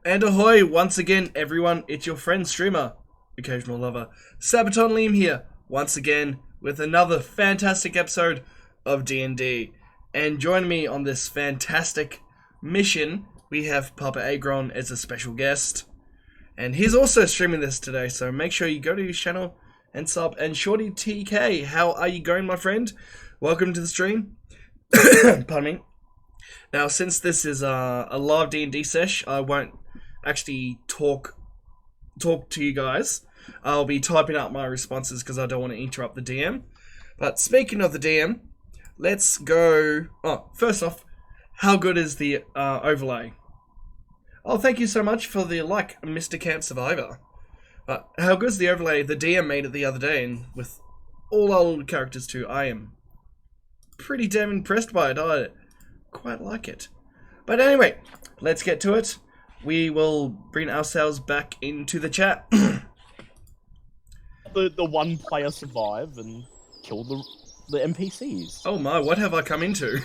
And ahoy once again, everyone, it's your friend streamer, occasional lover, Sabaton Liam here, once again, with another fantastic episode of D&D. And joining me on this fantastic mission, we have Papa Agron as a special guest. And he's also streaming this today, so make sure you go to his channel and sub. And Shorty TK, how are you going, my friend? Welcome to the stream. Pardon me. Now, since this is a live D&D sesh, I won't actually talk to you guys. I'll be typing out my responses because I don't want to interrupt the DM. But speaking of the DM, let's go... Oh, first off, how good is the overlay? Oh, thank you so much for the like, Mr. Camp Survivor. How good is the overlay? The DM made it the other day, and with all our little characters too, I am pretty damn impressed by it. I quite like it. But anyway, let's get to it. We will bring ourselves back into the chat. the one player survive and kill the NPCs. Oh my, what have I come into?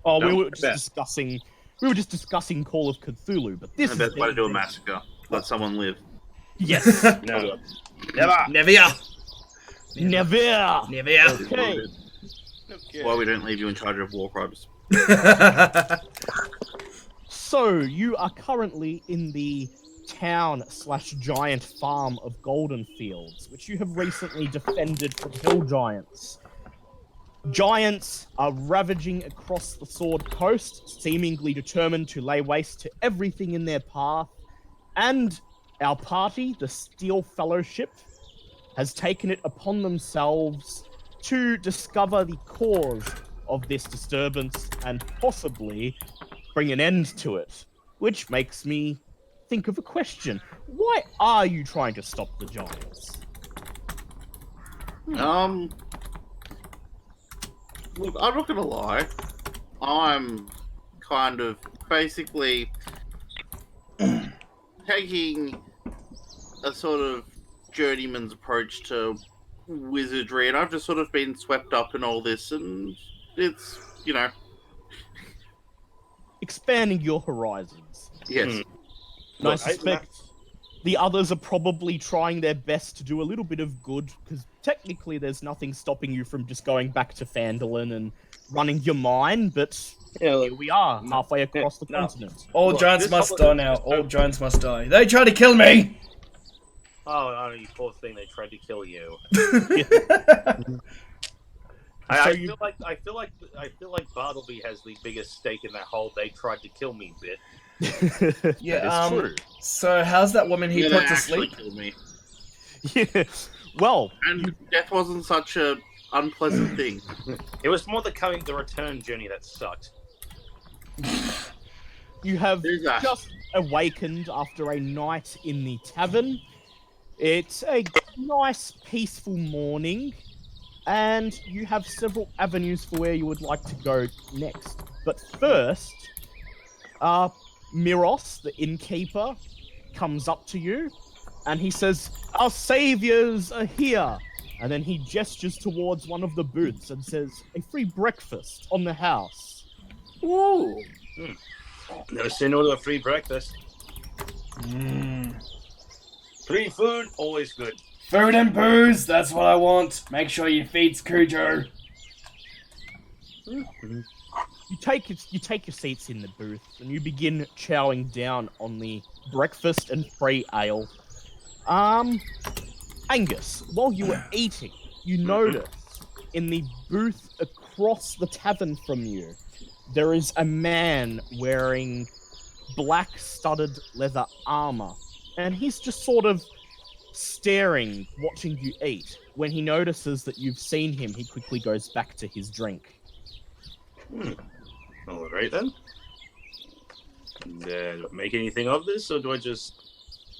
Oh, we were just discussing We were just discussing Call of Cthulhu, but this The is best way to do a D&D. massacre. Let someone live. Yes. No. Never. Never. Never. Never. Okay. That's why we don't leave you in charge of war crimes. So you are currently in the town/giant farm of Golden Fields, which you have recently defended from hill giants. Giants are ravaging across the Sword Coast, seemingly determined to lay waste to everything in their path. And our party, the Steel Fellowship, has taken it upon themselves to discover the cause of this disturbance and possibly bring an end to it. Which makes me think of a question. Why are you trying to stop the Giants? Look, I'm not gonna lie. I'm kind of basically taking a sort of journeyman's approach to wizardry, and I've just sort of been swept up in all this, and it's, Expanding your horizons. yes. And I Look, suspect the others are probably trying their best to do a little bit of good, because technically there's nothing stopping you from just going back to Phandalin and running your mine, but Yeah, look, here we are, halfway across the no. continent. All Look, giants this must whole- die now. All giants must die. They tried to kill me. Oh, you poor thing! They tried to kill you. So I you- feel like Bartleby has the biggest stake in that whole "they tried to kill me" bit. Yeah. That is true. So how's that woman he Yeah, put they to actually sleep? killed me. Yeah. Well, And death wasn't such a unpleasant thing. It was more the return journey that sucked. you have Who's that? just awakened after a night in the tavern. It's a nice, peaceful morning, and you have several avenues for where you would like to go next. But first, Miros, the innkeeper, comes up to you, and he says, "Our saviors are here." And then he gestures towards one of the booths and says, "A free breakfast on the house." Ooh. Never say no to a free breakfast. Free food, always good. Food and booze, that's what I want. Make sure you feed Cujo. You take your seats in the booth, and you begin chowing down on the breakfast and free ale. Angus, while you were eating, you notice in the booth across the tavern from you, there is a man wearing black studded leather armor, and he's just sort of staring, watching you eat. When he notices that you've seen him, he quickly goes back to his drink. All right then. Do I make anything of this, or do I just?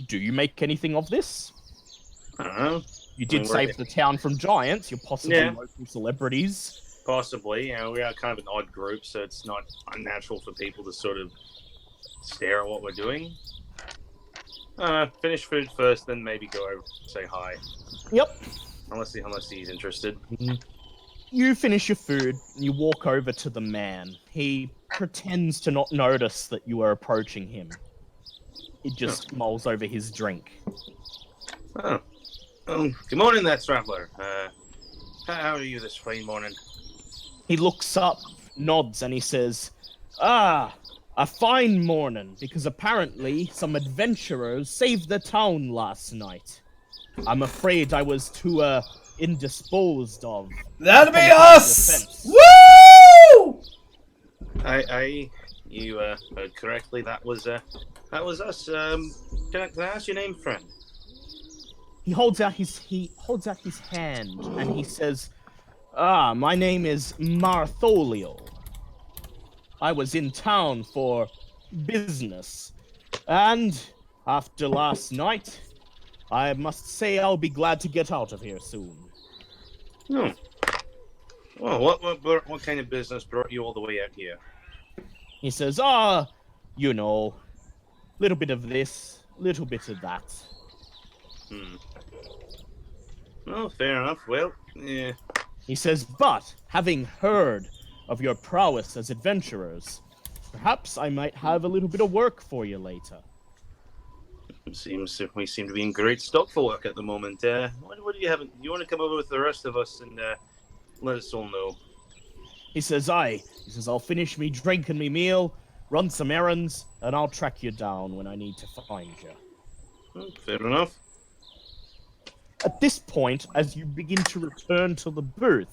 Do you make anything of this? I don't know. You did we're- save the town from giants. You're possibly Yeah. local celebrities. Possibly. We are kind of an odd group, so it's not unnatural for people to sort of stare at what we're doing. Finish food first, then maybe go over say hi. Yep. Unless he's interested. You finish your food, and you walk over to the man. He pretends to not notice that you are approaching him. He just mulls over his drink. Oh. Good morning there, traveller. How are you this fine morning? He looks up, nods, and he says, "Ah, a fine morning, because apparently some adventurers saved the town last night. I'm afraid I was too, indisposed of." That'd be Come to us! defense. Woo! You heard correctly. That was us. Can I ask your name, friend? He holds out his hand, and he says, "Ah, my name is Martholio. I was in town for business, and after last night, I must say I'll be glad to get out of here soon." Oh. Well, what kind of business brought you all the way out here? He says, you know, little bit of this, little bit of that. Oh, fair enough. Well, yeah. He says, "But having heard of your prowess as adventurers, Perhaps I might have a little bit of work for you later. We seem to be in great stock for work at the moment. What do you have? You want to come over with the rest of us and let us all know? He says, I'll finish me drink and me meal, run some errands, and I'll track you down when I need to find you. Fair enough. At this point, as you begin to return to the booth,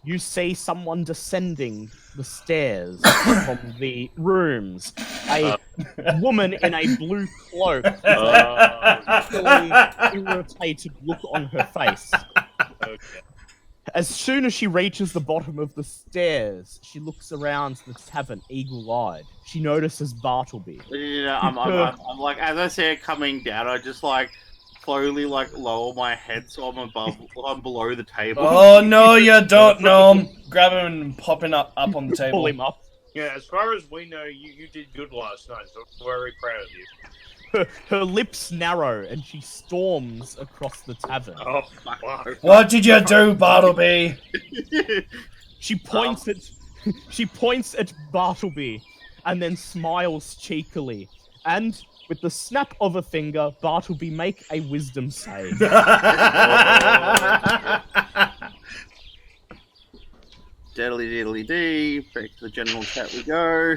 you see someone descending the stairs from the rooms. A woman in a blue cloak with a irritated look on her face. Okay. As soon as she reaches the bottom of the stairs, she looks around the tavern, eagle-eyed. She notices Bartleby. I'm like, as I see it coming down, I just like slowly like lower my head so I'm below the table. Oh no, you don't know him. Grab him and pop him up on the table. Pull him up. Yeah, as far as we know, you did good last night, so we're very proud of you. Her lips narrow and she storms across the tavern. Oh, wow. What did you do, Bartleby? She points at Bartleby and then smiles cheekily. And with the snap of a finger, Bartleby make a wisdom save. Diddly diddly dee. Back to the general chat we go.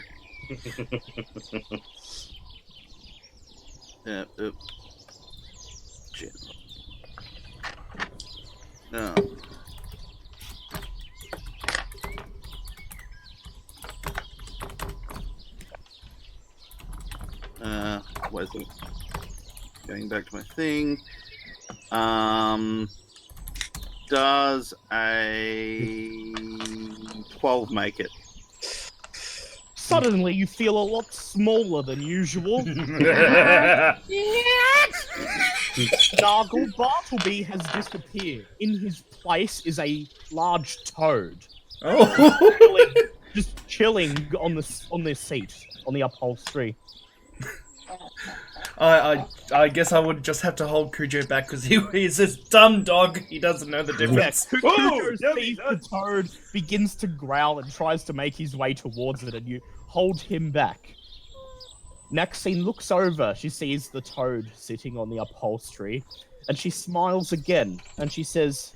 Yeah, general. No. Where's it? Going back to my thing. Does a 12 make it? Suddenly, you feel a lot smaller than usual. Nargle Bartleby has disappeared. In his place is a large toad. Oh. Just chilling on the seat, on the upholstery. I guess I would just have to hold Cujo back because he's this dumb dog. He doesn't know the difference. Yeah, Cujo sees the toad, begins to growl and tries to make his way towards it, and you hold him back. Maxine looks over. She sees the toad sitting on the upholstery, and she smiles again, and she says,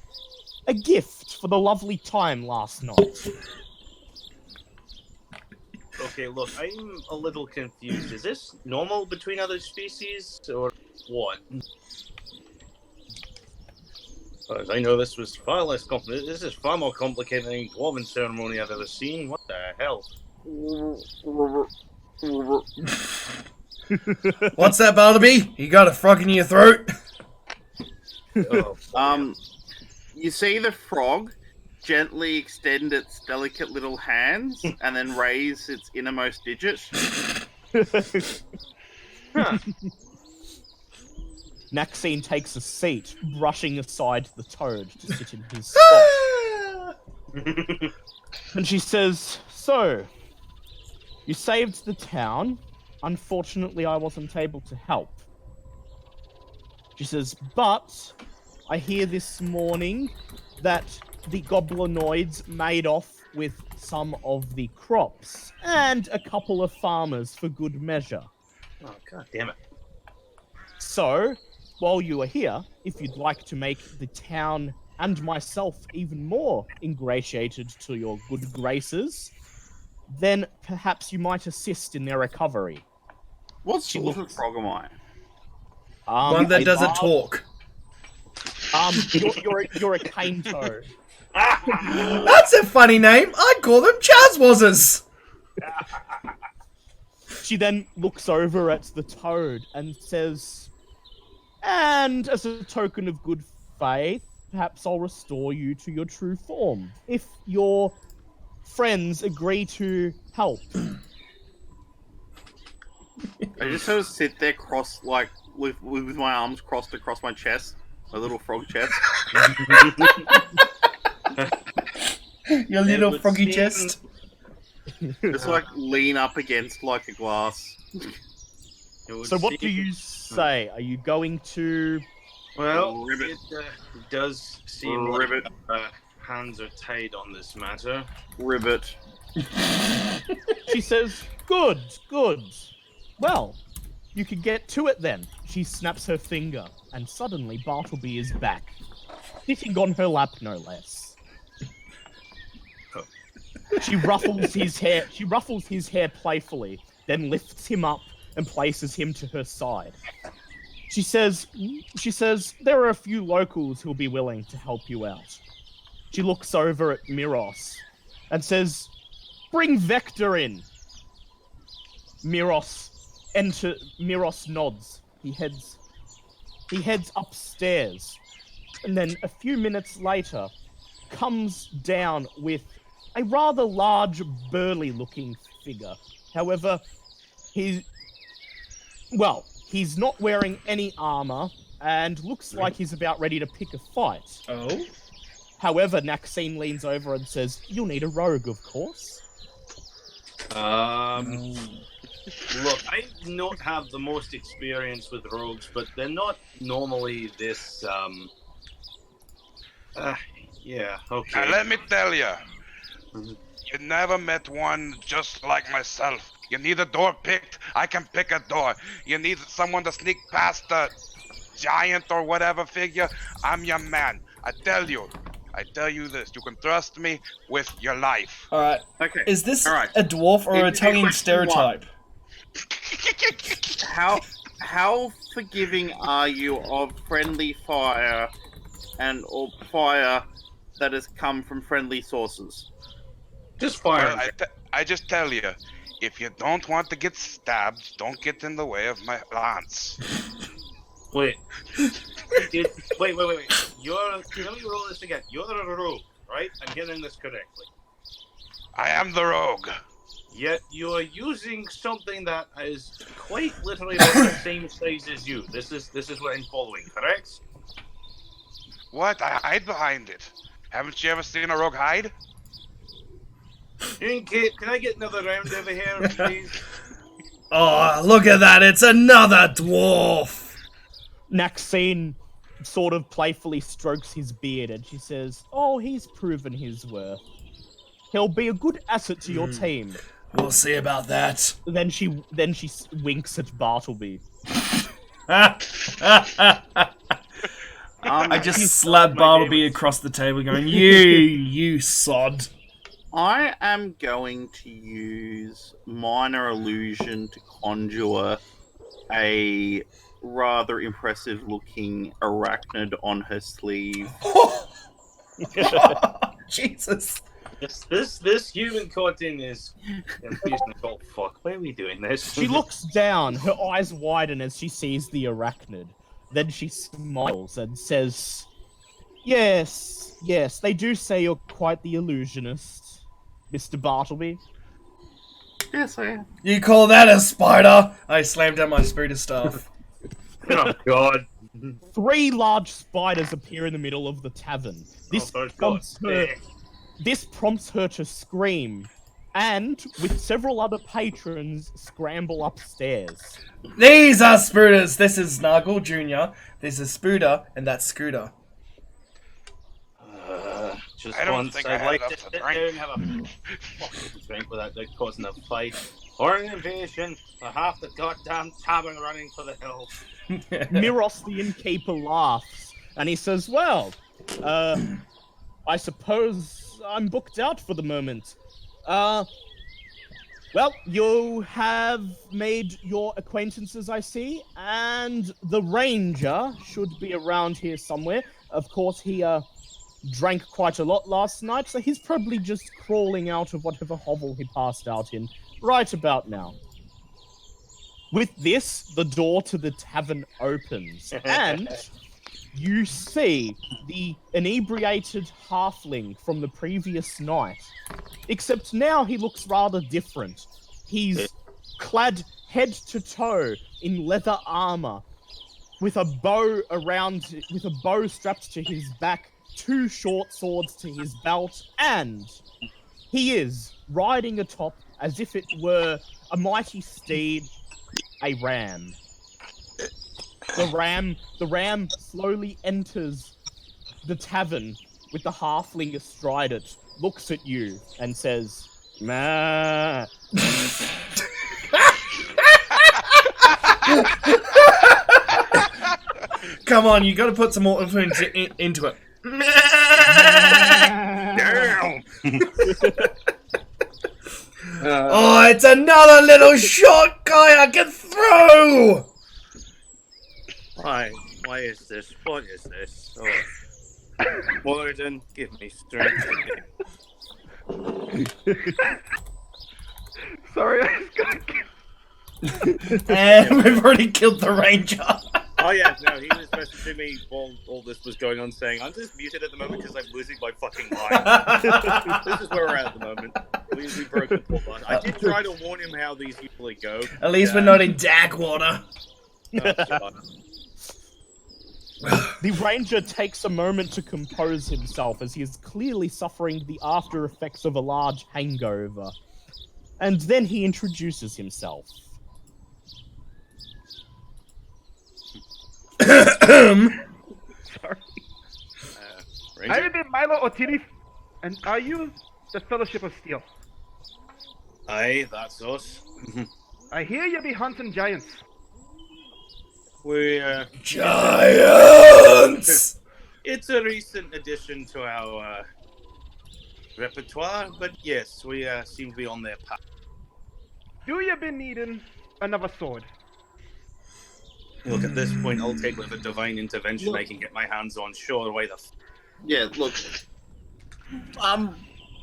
"A gift for the lovely time last night." Okay, look, I'm a little confused. Is this normal between other species, or what? As I know, this was far less complicated. This is far more complicated than any dwarven ceremony I've ever seen. What the hell? What's that, Bartleby? You got a frog in your throat? Oh, You see the frog gently extend its delicate little hands and then raise its innermost digit. huh. Maxine takes a seat, brushing aside the toad to sit in his spot. And she says, "So, you saved the town. Unfortunately, I wasn't able to help." She says, "But I hear this morning that the goblinoids made off with some of the crops and a couple of farmers for good measure. Oh, god damn it. So, while you are here, if you'd like to make the town and myself even more ingratiated to your good graces, then perhaps you might assist in their recovery." What She sort of looks- frog am I? One that a doesn't large- talk. You're a cane toad. That's a funny name. I'd call them Chazwazzers. She then looks over at the toad and says, "And as a token of good faith, perhaps I'll restore you to your true form, if your friends agree to help." I just sort of sit there with my arms crossed across my chest, my little frog chest. Your little would froggy seem- chest. Just like lean up against like a glass. So what do you say? Are you going to... Well, Ribbit. it does seem Ribbit. like hands are tied on this matter. Ribbit. She says, Good, good. Well, you could get to it then. She snaps her finger, and suddenly Bartleby is back. Sitting on her lap, no less. She ruffles his hair playfully, then lifts him up and places him to her side. She says, there are a few locals who'll be willing to help you out. She looks over at Miros and says, bring Vector in. Miros nods. He heads upstairs, and then a few minutes later comes down with a rather large, burly-looking figure. However, he's not wearing any armor and looks like he's about ready to pick a fight. Oh? However, Naxine leans over and says, you'll need a rogue, of course. Look, I don't have the most experience with rogues, but they're not normally this, yeah, okay. Now let me tell you, you never met one just like myself. You need a door picked, I can pick a door. You need someone to sneak past the giant or whatever figure, I'm your man. I tell you this, you can trust me with your life. Alright. Okay. Is this All right. a dwarf or In- a Italian question stereotype? How forgiving are you of friendly fire or fire that has come from friendly sources? Just fire. Well, I just tell you, if you don't want to get stabbed, don't get in the way of my lance. Wait. Wait. Let me roll this again. You're the rogue, right? I'm getting this correctly. I am the rogue. Yet you are using something that is quite literally about the same size as you. This is what I'm following, correct? What? I hide behind it. Haven't you ever seen a rogue hide? Can I get another round over here, please? Oh, look at that! It's another dwarf! Naxine sort of playfully strokes his beard and she says, oh, he's proven his worth. He'll be a good asset to your team. We'll see about that. Then she winks at Bartleby. I just slapped Bartleby across the table going, you sod. I am going to use minor illusion to conjure a rather impressive looking arachnid on her sleeve. Jesus. This human cotton is confusing. Oh fuck! Why are we doing this? She looks down, her eyes widen as she sees the arachnid. Then she smiles and says, yes, they do say you're quite the illusionist, Mr. Bartleby. Yes, I am. You call that a spider? I slammed down my spider staff. Oh god! 3 large spiders appear in the middle of the tavern. This prompts her to scream, and with several other patrons, scramble upstairs. These are Spooters. This is Snargle Jr. This is Spooter, and that's Scooter. Just I don't once, think I I'd had like enough to to sit drink. there and have a fucking drink without causing a fight or an invasion or half the goddamn tavern running for the hills. Miros the innkeeper laughs, and he says, well, I suppose I'm booked out for the moment. Well, you have made your acquaintances, I see, and the ranger should be around here somewhere. Of course, he drank quite a lot last night, so he's probably just crawling out of whatever hovel he passed out in right about now. With this, the door to the tavern opens, and you see the inebriated halfling from the previous night. Except now he looks rather different. He's clad head to toe in leather armor, with a bow strapped to his back, 2 short swords to his belt, and he is riding atop as if it were a mighty steed, a ram. The ram slowly enters the tavern with the halfling astride it, looks at you, and says, "Ma." Come on, you got to put some more info into it. Damn! Oh, it's another little short guy I can throw! Why is this? What is this? Oh. Warden, give me strength. Sorry, I just got And we've already killed the ranger. Oh yeah, no, he was messaging me while all this was going on saying, I'm just muted at the moment because I'm losing my fucking mind. This is where we're at the moment. We broke the poor button. I did try to warn him how these usually go. At least we're not in Dagwater. Oh, God. The ranger takes a moment to compose himself as he is clearly suffering the after effects of a large hangover. And then he introduces himself. sorry. Ranger? I am Milo Otiri, and are you the Fellowship of Steel? Aye, that's us. I hear you be hunting giants. We, Giants! it's a recent addition to our repertoire, but yes, we seem to be on their path. Do you be needing another sword? Look, at this point, I'll take whatever divine intervention I can get my hands on. Sure, away the. Yeah, look.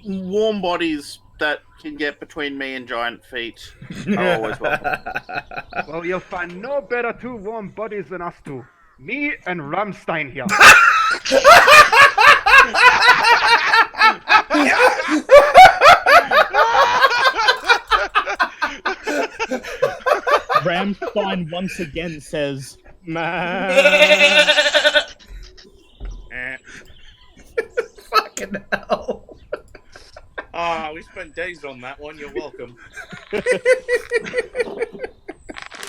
Warm bodies that can get between me and giant feet are always welcome. Well, you'll find no better two warm bodies than us two. Me and Rammstein here. Rammstein once again says, "Man." Fucking hell. Ah, we spent days on that one. You're welcome.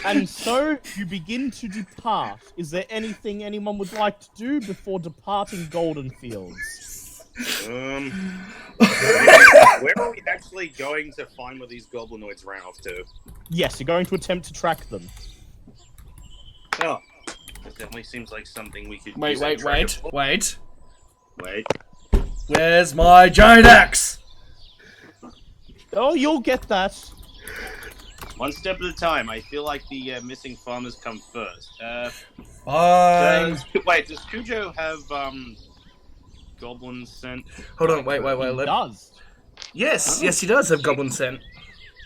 And so you begin to depart. Is there anything anyone would like to do before departing Golden Fields? Where are we actually going to find where these goblinoids ran off to? Yes, you're going to attempt to track them. Oh, that definitely seems like something we could. Wait. use a tracker for. Wait. Where's my giant axe? Oh, you'll get that. One step at a time. I feel like the missing farmers come first. Wait, does Cujo have goblin scent? Hold on, wait. It does. Yes, he does have goblin scent.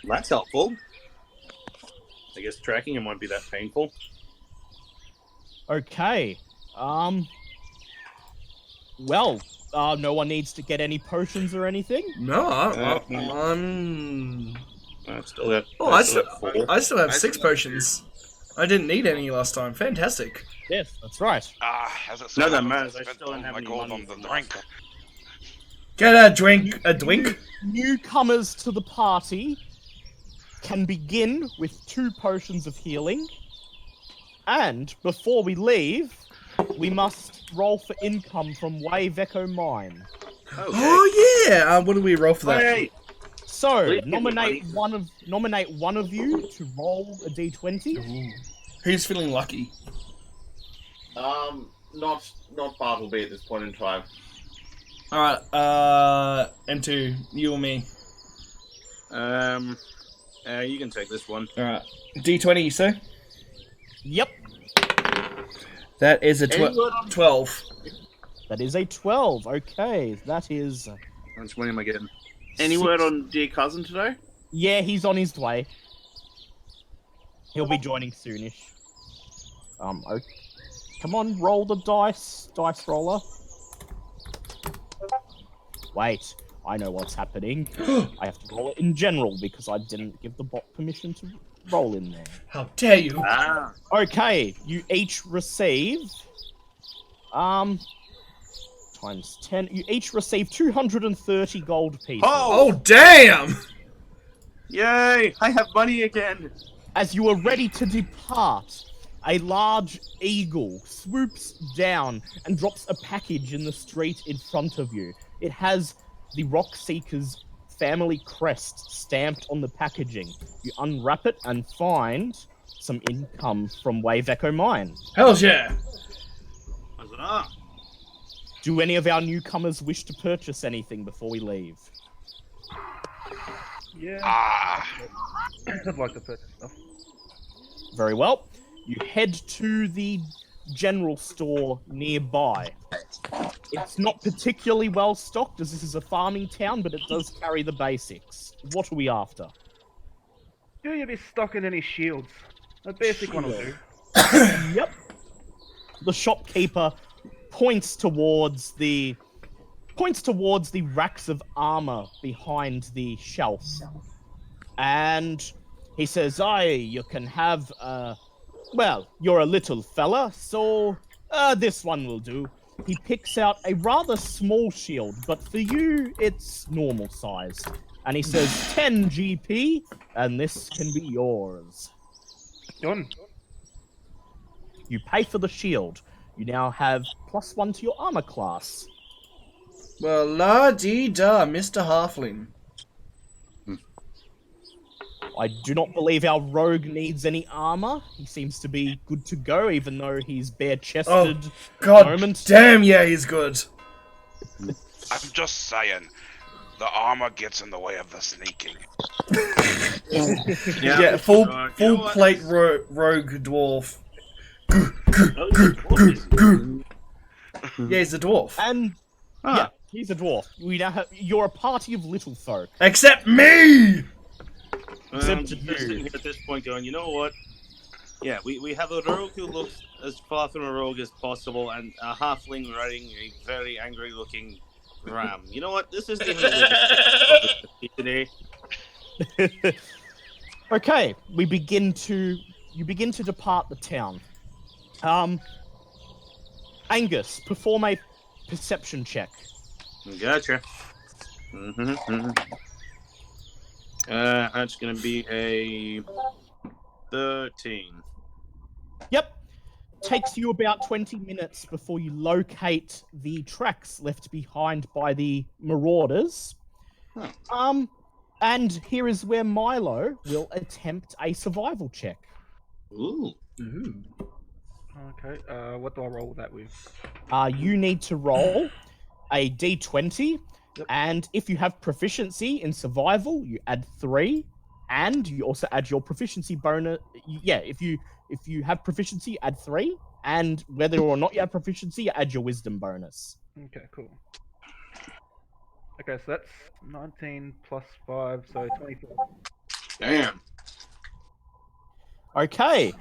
That's helpful. I guess tracking him won't be that painful. Okay. Well, no one needs to get any potions or anything. No, I've still got. I four. still have 6 potions. I didn't need any last time. Fantastic. Yes, that's right. As it No, that sounds, matters. I spent still don't all have my any gold money on the from drink. last Get a drink. Newcomers to the party can begin with 2 potions of healing. And before we leave, we must roll for income from Wave Echo Mine. Okay. Oh yeah. What do we roll for that? Hey, So Please give me nominate money. one of you to roll a d20. Ooh. Who's feeling lucky? Not Bartleby at this point in time. All right. M2, you or me? you can take this one. All right. D20, you say? Yep, That is a Any word on 12. that is a 12. Okay, that is. How much money am I getting? Any word on dear cousin today? Yeah, he's on his way. He'll be joining soonish. Okay. Come on, roll the dice roller. Wait, I know what's happening. I have to roll it in general because I didn't give the bot permission to roll in there. How dare you? Ah, Okay, you each receive times 10. You each receive 230 gold pieces. Oh damn! yay! I have money again. As you are ready to depart, a large eagle swoops down and drops a package in the street in front of you. It has the Rock Seeker's family crest stamped on the packaging. You unwrap it and find some income from Wave Echo Mine. Hells yeah! an arm. Do any of our newcomers wish to purchase anything before we leave? Yeah. Ah, I'd like to purchase stuff. Very well. You head to the general store nearby. It's not particularly well stocked as this is a farming town, but it does carry the basics. What are we after? Do you be stocking any shields? A basic one will do. Yep. The shopkeeper points towards the racks of armor behind the shelf. And he says, "Aye, you can have well, you're a little fella, so this one will do." He picks out a rather small shield, but for you, it's normal sized. And he says, 10 GP, and this can be yours. Done. You pay for the shield. You now have +1 to your armor class. Well, la-dee-da, Mr. Halfling. I do not believe our rogue needs any armor. He seems to be good to go, even though he's bare-chested. Oh, God moment. damn, yeah, he's good. I'm just saying. The armor gets in the way of the sneaking. Yeah, full you know what? plate rogue dwarf. Yeah, he's a dwarf. And yeah, he's a dwarf. We now have, you're a party of little folk. Except me! I'm Except just you. sitting here at this point going, you know what? Yeah, we have a rogue who looks as far from a rogue as possible, and a halfling riding a very angry-looking ram. You know what? This is the today. Okay, you begin to depart the town. Angus, perform a perception check. Gotcha. That's gonna be a 13. Yep. Takes you about 20 minutes before you locate the tracks left behind by the marauders. And here is where Milo will attempt a survival check. Ooh. Okay, what do I roll that with? You need to roll a d20, and if you have proficiency in survival, you add 3, and you also add your proficiency bonus. Yeah, if you have proficiency, add 3, and whether or not you have proficiency, add your wisdom bonus. Okay, cool. Okay, so that's 19 plus 5, so 24. Damn. Okay.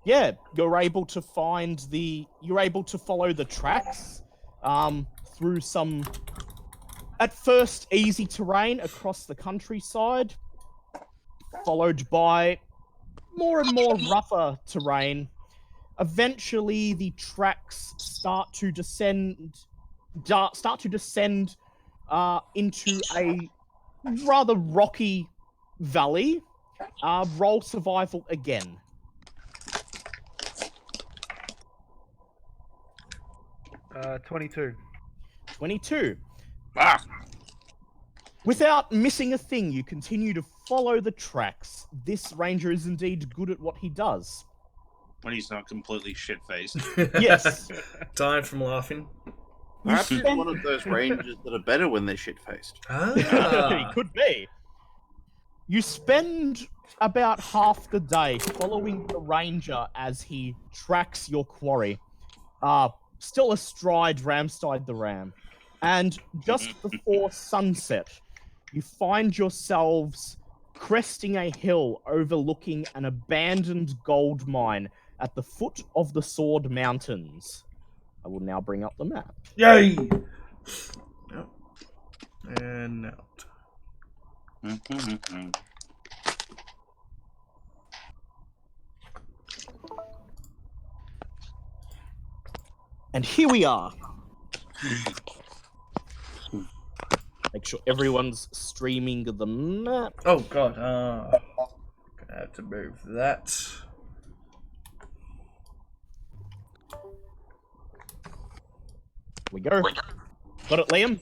Yeah, you're able to follow the tracks through some at first easy terrain across the countryside, followed by more and more rougher terrain. Eventually the tracks start to descend into a rather rocky valley. Roll survival again. 22. 22. Ah, Without missing a thing, you continue to follow the tracks. This ranger is indeed good at what he does. When he's not completely shit-faced. Yes. Dying from laughing. Perhaps he's one of those rangers that are better when they're shit-faced. He Ah. could be. You spend about half the day following the ranger as he tracks your quarry. Still astride Ramstein the Ram. And just before sunset, you find yourselves cresting a hill overlooking an abandoned gold mine at the foot of the Sword Mountains. I will now bring up the map. Yay! Yep. And out. And here we are. Make sure everyone's streaming the map. Oh god, gonna have to move that. We go. Got it, Liam?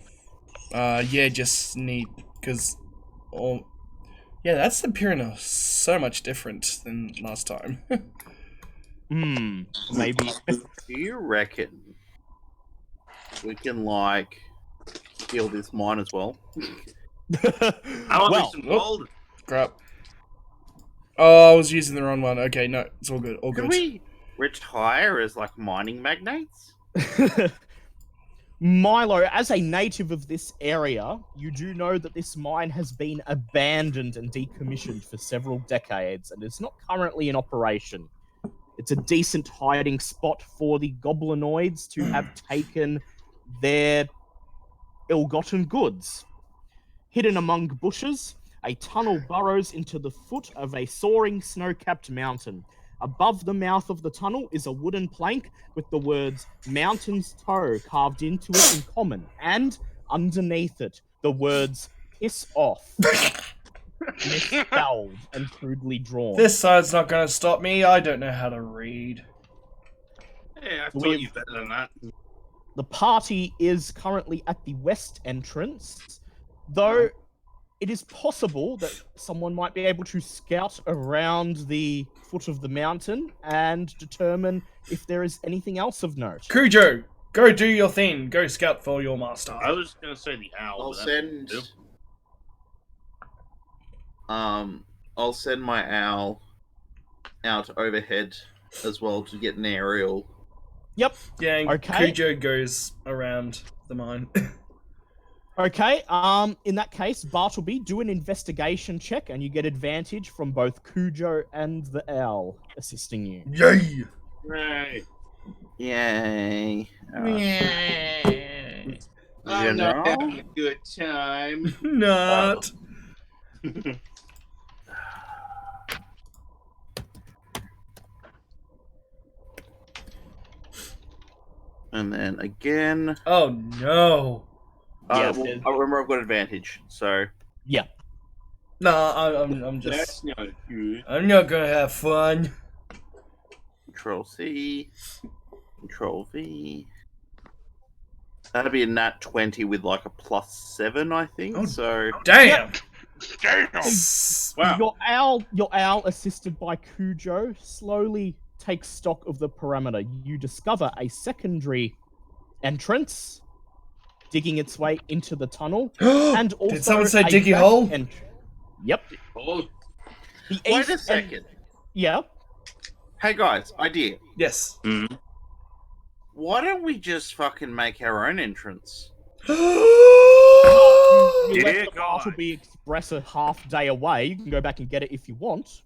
Yeah, just need, because, yeah, that's appearing so much different than last time. Maybe. Do you reckon we can, like, steal this mine as well? I want Well, some gold. Crap. Oh, I was using the wrong one. Okay, no, it's all good. All Could good. we retire as, like, mining magnates? Milo, as a native of this area, you do know that this mine has been abandoned and decommissioned for several decades and is not currently in operation. It's a decent hiding spot for the goblinoids to have taken their ill-gotten goods. Hidden among bushes, a tunnel burrows into the foot of a soaring snow-capped mountain. Above the mouth of the tunnel is a wooden plank with the words Mountain's Toe carved into it in common, and underneath it, the words Piss Off. Misspelled and crudely drawn. This side's not going to stop me. I don't know how to read. Hey, I thought you better than that. The party is currently at the west entrance, though it is possible that someone might be able to scout around the foot of the mountain and determine if there is anything else of note. Cujo, go do your thing. Go scout for your master. I was gonna say the owl. I'll but that send. won't I'll send my owl out overhead as well to get an aerial. Yep. Yeah, and Okay. Cujo goes around the mine. Okay, in that case, Bartleby, do an investigation check and you get advantage from both Cujo and the owl assisting you. Yay! do. Right. Yay! I'm not General? having a good time. Not. And then again. Oh no. Yeah, Well, I remember I've got advantage, so. Yeah. Nah, I'm just. That's not good. I'm not gonna have fun. Control C. Control V. That'd be a nat 20 with like a +7, I think. Oh. So. Damn. Damn! Wow. Your owl, assisted by Cujo, slowly takes stock of the parameter. You discover a secondary entrance, digging its way into the tunnel, and also Did someone say a diggy back hole? Yep. Oh, The Wait east a en- second. Yeah. Hey guys, idea. Yes. Why don't we just fucking make our own entrance? You Dear let the God. Bartleby Express a half day away. You can go back and get it if you want.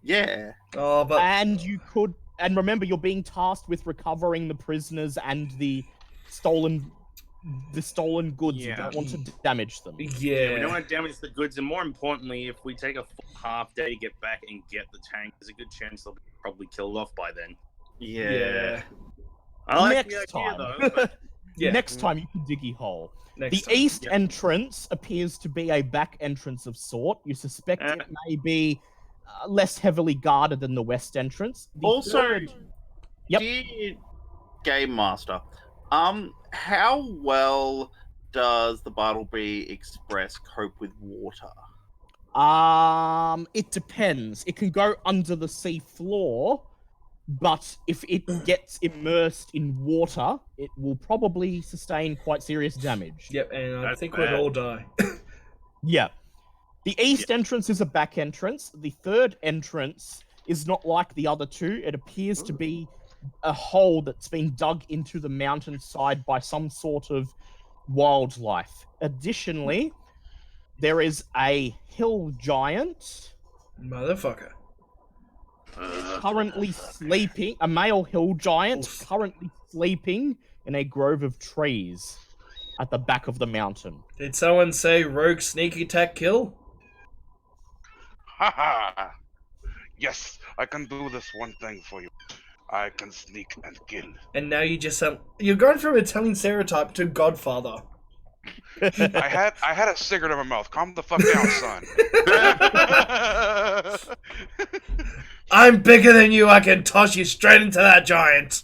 Yeah. Oh, but And you could, and remember, you're being tasked with recovering the prisoners and the stolen goods. You Yeah. don't want to damage them. yeah, we don't yeah. want to damage the goods, and more importantly, if we take a full half day to get back and get the tank, there's a good chance they'll be probably killed off by then. Yeah. I like Next the idea, time. though. But Yeah. Next time you can diggy hole. Next The time. east Yep. entrance appears to be a back entrance of sort. You suspect Eh. it may be less heavily guarded than the west entrance. The Also, third- Yep. dear Game Master, how well does the Bartleby Express cope with water? It depends. It can go under the sea floor, but if it gets immersed in water, it will probably sustain quite serious damage. Yep, and I That's think bad. we'd all die. Yeah. The east entrance is a back entrance. The third entrance is not like the other two. It appears to be a hole that's been dug into the mountainside by some sort of wildlife. Additionally, there is a hill giant Motherfucker. currently sleeping, a male hill giant Oof. currently sleeping in a grove of trees at the back of the mountain. Did someone say rogue sneak attack kill? Haha! Yes, I can do this one thing for you. I can sneak and kill. And now you just sound... You're going from Italian stereotype to Godfather. I had a cigarette in my mouth. Calm the fuck down, son. I'm bigger than you, I can toss you straight into that giant.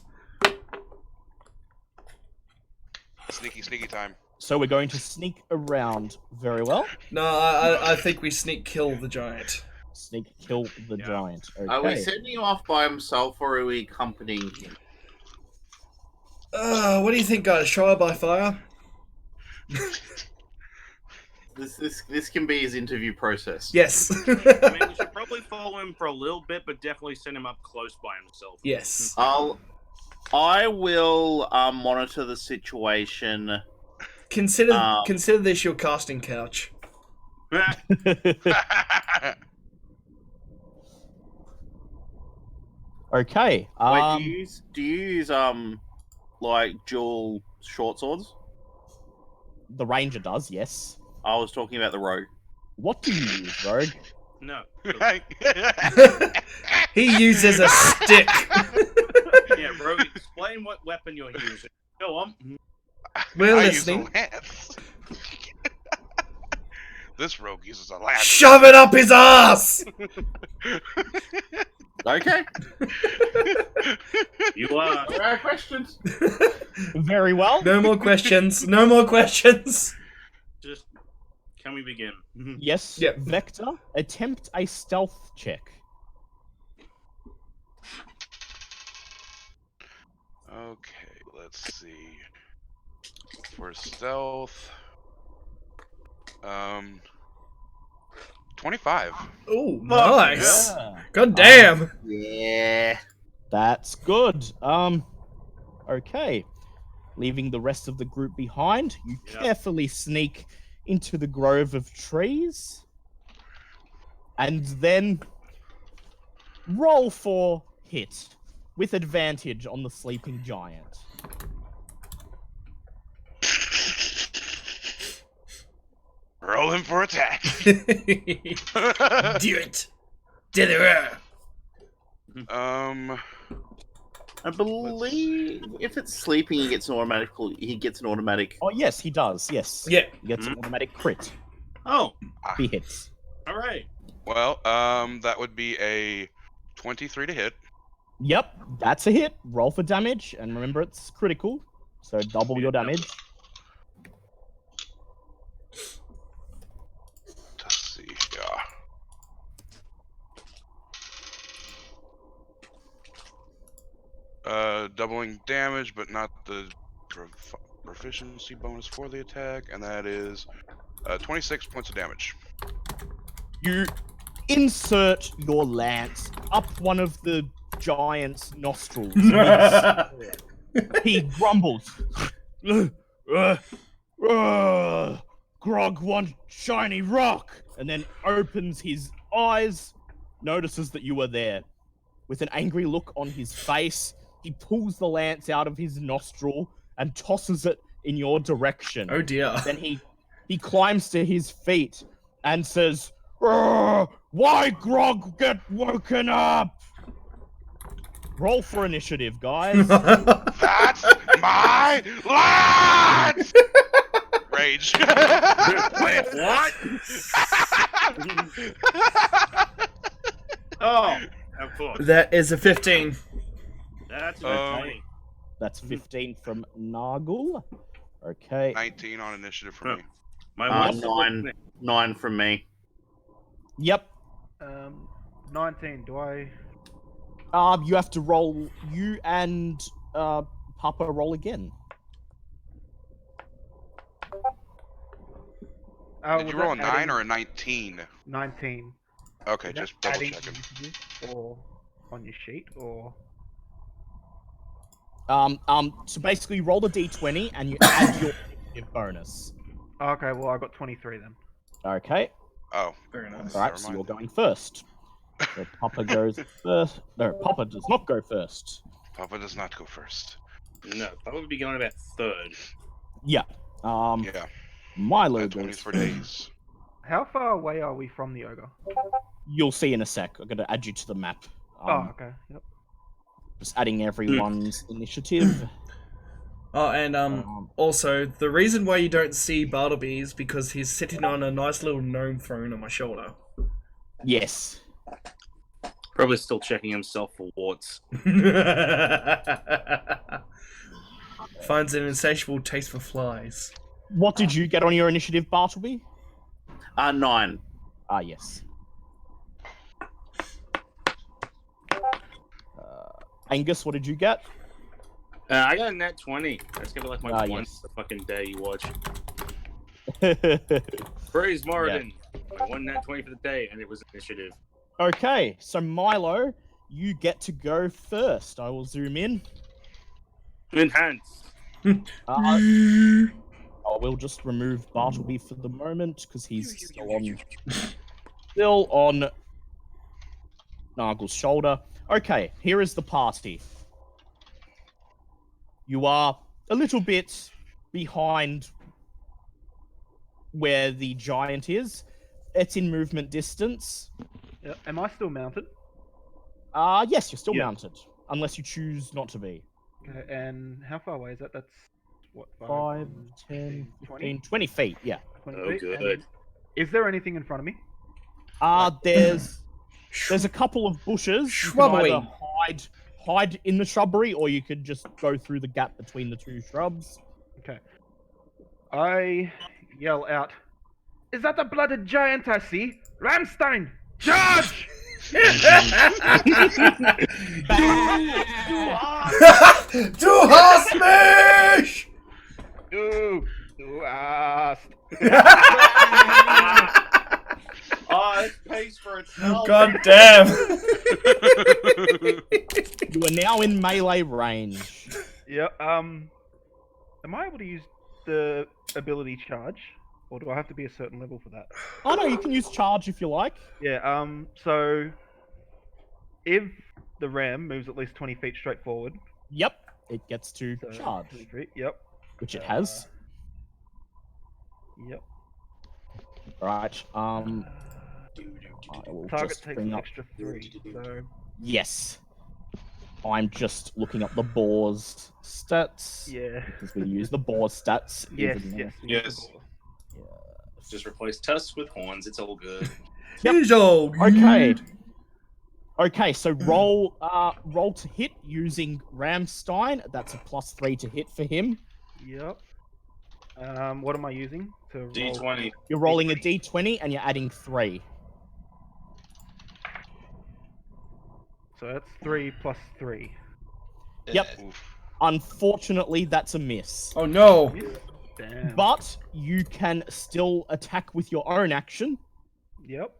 Sneaky time. So we're going to sneak around very well. No, I think we sneak kill the giant. sneak kill the giant. Okay. Are we sending him off by himself or are we accompanying him? What do you think, guys? Trial by fire? This can be his interview process. Yes. I mean, we should probably follow him for a little bit, but definitely send him up close by himself. Yes. I will monitor the situation. Consider this your casting couch. Okay. Wait, do you use like dual short swords? The ranger does, yes. I was talking about the rogue. What do you use, rogue? No. He uses a stick. Yeah, Rogue, explain what weapon you're using. Go on. We're I use a listening. lance. This rogue uses a lance. Shove it up his ass! Okay. You are. There are questions. Very well. No more questions. No more questions. Just. Can we begin? Yes. Yep. Vector, attempt a stealth check. Okay, let's see. For stealth, 25. Oh, nice. Yeah. God damn. Yeah. That's good. Okay. Leaving the rest of the group behind, you Yep. carefully sneak into the grove of trees. And then roll for hit with advantage on the sleeping giant. Roll him for attack. Do it. Dither. I believe if it's sleeping, he gets an automatic. Oh, yes, he does. Yes. Yeah. He gets an automatic crit. Oh, if He hits. all right. Well, that would be a 23 to hit. Yep, that's a hit. Roll for damage, and remember it's critical, so double your damage. Let's see, yeah. Doubling damage, but not the proficiency bonus for the attack, and that is 26 points of damage. You insert your lance up one of the giant's nostrils. He grumbles. Grog want shiny rock, and then opens his eyes, notices that you are there. With an angry look on his face, he pulls the lance out of his nostril and tosses it in your direction. Oh dear. Then he climbs to his feet and says, "Why Grog get woken up?" Roll for initiative, guys. That's my lance! Rage. Wait, what? Oh, of course. That is a 15. That's a good point. That's 15 from Nargle. Okay. 19 on initiative for me. My 9 from me. Yep. 19. Do I? You have to roll. You and Papa roll again. Did you roll a 9 or a 19? 19. Okay, Is that just double adding checking. initiative or on your sheet or? So basically, roll a d20 and you add your initiative bonus. Okay, well I got 23 then. Okay. Oh, Very nice. All right. Never So mind. you're going first. So Papa goes first. No, Papa does not go first. Papa does not go first. No, probably be going about third. Yeah. Yeah, Milo that goes 20s for first. days. How far away are we from the ogre? You'll see in a sec. I'm going to add you to the map. Oh, okay. Yep. Just adding everyone's initiative. Oh, and also, the reason why you don't see Bartleby is because he's sitting on a nice little gnome throne on my shoulder. Yes. Probably still checking himself for warts. Finds an insatiable taste for flies. What did you get on your initiative, Bartleby? 9. Ah, yes. Angus, what did you get? I got a nat 20. That's gonna be like my one yes. the fucking day you watch. Praise Martin. My one nat 20 for the day, and it was initiative. Okay, so Milo, you get to go first. I will zoom in. Enhance. I will just remove Bartleby for the moment because he's still on Nargle's shoulder. Okay, here is the party. You are a little bit behind where the giant is. It's in movement distance. Am I still mounted? Yes, you're still mounted, unless you choose not to be. Okay, and how far away is that? That's what? 5, 10, 15, 20 feet, yeah. 20 Oh, feet? good. And is there anything in front of me? There's a couple of bushes. You can either hide in the shrubbery, or you could just go through the gap between the two shrubs. Okay. I yell out, "Is that the blooded giant I see? Lagerstein, charge!" Do horse smash! Do ask. Oh, it pays for itself. God damn! You are now in melee range. Yeah. Am I able to use the ability charge, or do I have to be a certain level for that? Oh no, you can use charge if you like. Yeah. So if the ram moves at least 20 feet straight forward, Yep, it gets to so charge, 20 feet, yep. which it has. Yep. Right. I will Target just takes bring an up. extra 3. So Yes. I'm just looking up the boar's stats. yeah. Because we use the boar stats. Yes. even Yes. though- Yes. Yeah. Just replace tusks with horns. It's all good. Yep. He's all Okay. good. Okay, so roll to hit using Ramstein. That's a +3 to hit for him. Yep. What am I using to roll? D20. You're rolling a d20 and you're adding 3. So that's 3 plus 3. Yep. Oof. Unfortunately, that's a miss. Oh no. Damn. But you can still attack with your own action. Yep.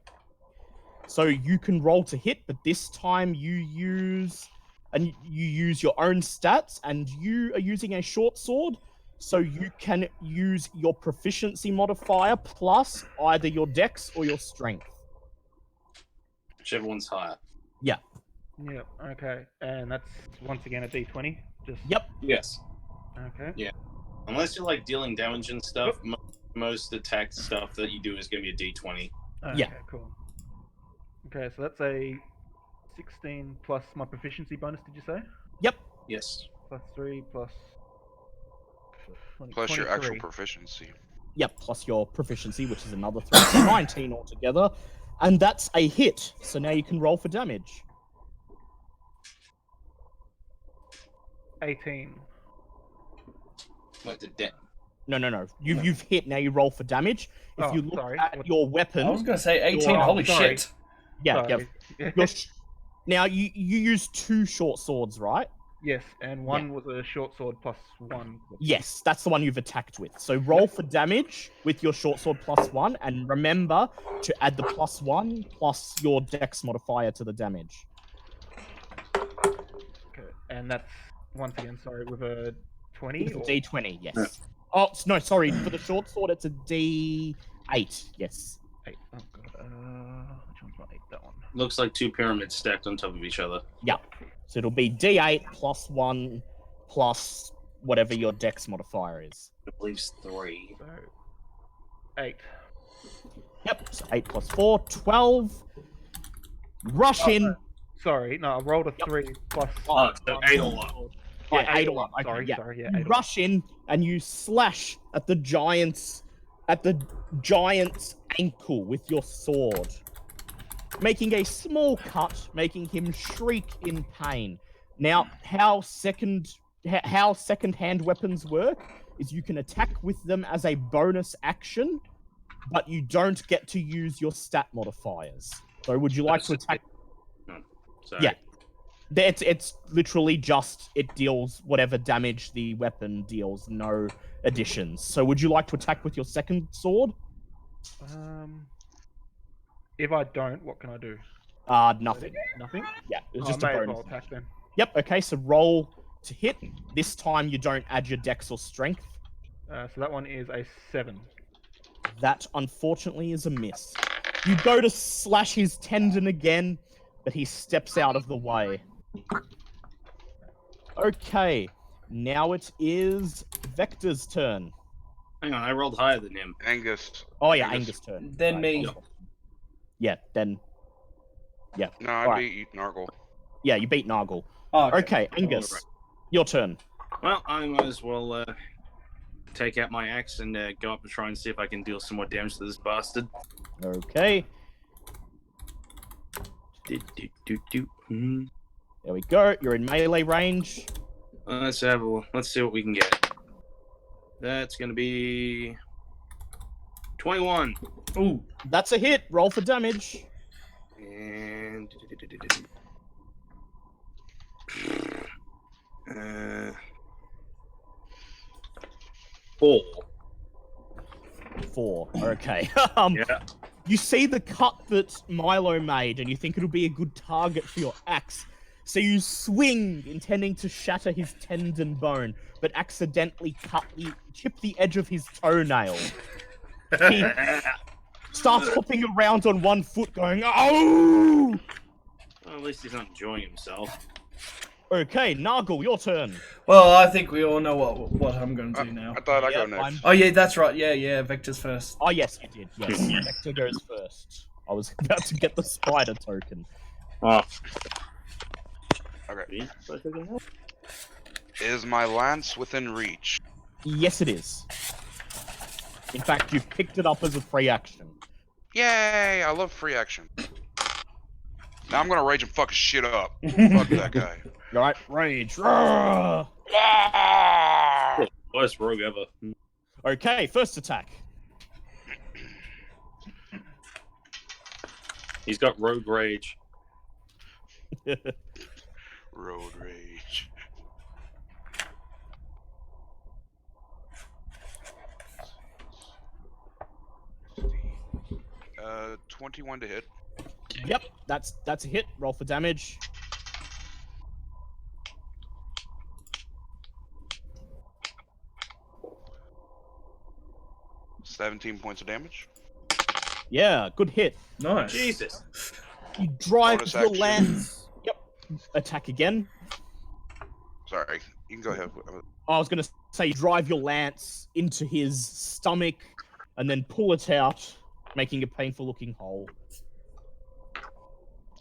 So you can roll to hit, but this time you use your own stats, and you are using a short sword, so you can use your proficiency modifier plus either your dex or your strength. Whichever one's higher. Yeah. Yep. Okay. And that's once again a D20. Just. Yep. Yes. Okay. Unless you're like dealing damage and stuff, most attack stuff that you do is going to be a D20. Okay, Yeah. Cool. Okay, so that's a 16 plus my proficiency bonus. Did you say? Yep. Yes. Plus 3 plus. 20, Plus your actual 23. proficiency. Yep. Plus your proficiency, which is another 3, so 19 altogether, and that's a hit. So now you can roll for damage. 18. Like the deck. No. You've hit. Now you roll for damage. If Oh, you look sorry. at What- your I weapon, was gonna say 18. Oh, Holy sorry. shit. yeah. Sorry. Your now you use 2 short swords, right? Yes, and one was a short sword plus 1. Yes, that's the one you've attacked with. So roll for damage with your short sword +1, and remember to add the +1 plus your dex modifier to the damage. Okay, and that's once again, sorry, with a 20. It's a or- D20, yes. Yeah. Oh no, sorry. For the short sword, it's a D8. Yes. 8. Oh god. Which one's not 8? That one. Looks like 2 pyramids stacked on top of each other. Yeah. So it'll be D8 +1 plus whatever your dex modifier is. I believe it's 3. So 8. Yep. So 8 plus 4, 12. Rush in. Sorry, no, I rolled a 3 plus. Oh, so 8 all up. Yeah, 8 all or 1. Sorry, Okay, yeah. sorry, yeah. You 8 rush in and you slash at the giant's ankle with your sword, making a small cut, making him shriek in pain. Now, how second-hand weapons work is you can attack with them as a bonus action, but you don't get to use your stat modifiers. So, would you like to attack? Sorry. Yeah. It's literally just it deals whatever damage the weapon deals, no additions. So would you like to attack with your second sword? If I don't, what can I do? Nothing. Nothing? Yeah, it's Oh, just I a may as bonus. well attack then. Yep, okay, so roll to hit. This time you don't add your dex or strength. So that one is a 7. That, unfortunately, is a miss. You go to slash his tendon again, but he steps out of the way. Okay, now it is Vector's turn. Hang on, I rolled higher than him. Angus. Oh yeah, Angus' turn. Then me. Yeah, then... Yeah. No, I Alright. beat Nargle. Yeah, you beat Nargle. Oh, Okay, Angus, Alright. your turn. Well, I might as well take out my axe and go up and try and see if I can deal some more damage to this bastard. Okay, Hmm. there we go. You're in melee range. Let's see what we can get. That's gonna be 21. Ooh. That's a hit. Roll for damage. And 4. 4. Okay. Yeah. You see the cut that Milo made, and you think it'll be a good target for your axe. So you swing, intending to shatter his tendon bone, but accidentally chip the edge of his toenail. He starts hopping around on one foot, going, "Oh!" Well, at least he's not enjoying himself. Okay, Nargle, your turn. Well, I think we all know what I'm going to do now. I thought I'd go Yep, next. Oh yeah, that's right. Yeah, Vector's first. Oh, yes, you did. Yes, Vector goes first. I was about to get the spider token. Oh. Okay. Is my lance within reach? Yes, it is. In fact, you've picked it up as a free action. Yay! I love free action. Now I'm gonna rage and fuck his shit up. Fuck that guy. Alright, rage. Roar! Ah! Worst rogue ever. Okay, first attack. He's got rogue rage. Road rage. Uh, 21 to hit. Yep, that's a hit. Roll for damage. $17 points of damage. Yeah, good hit. Nice. Jesus. You drive Bonus your action. lance. Yep. Attack again. Sorry, you can go ahead. I was gonna say, drive your lance into his stomach, and then pull it out, making a painful-looking hole.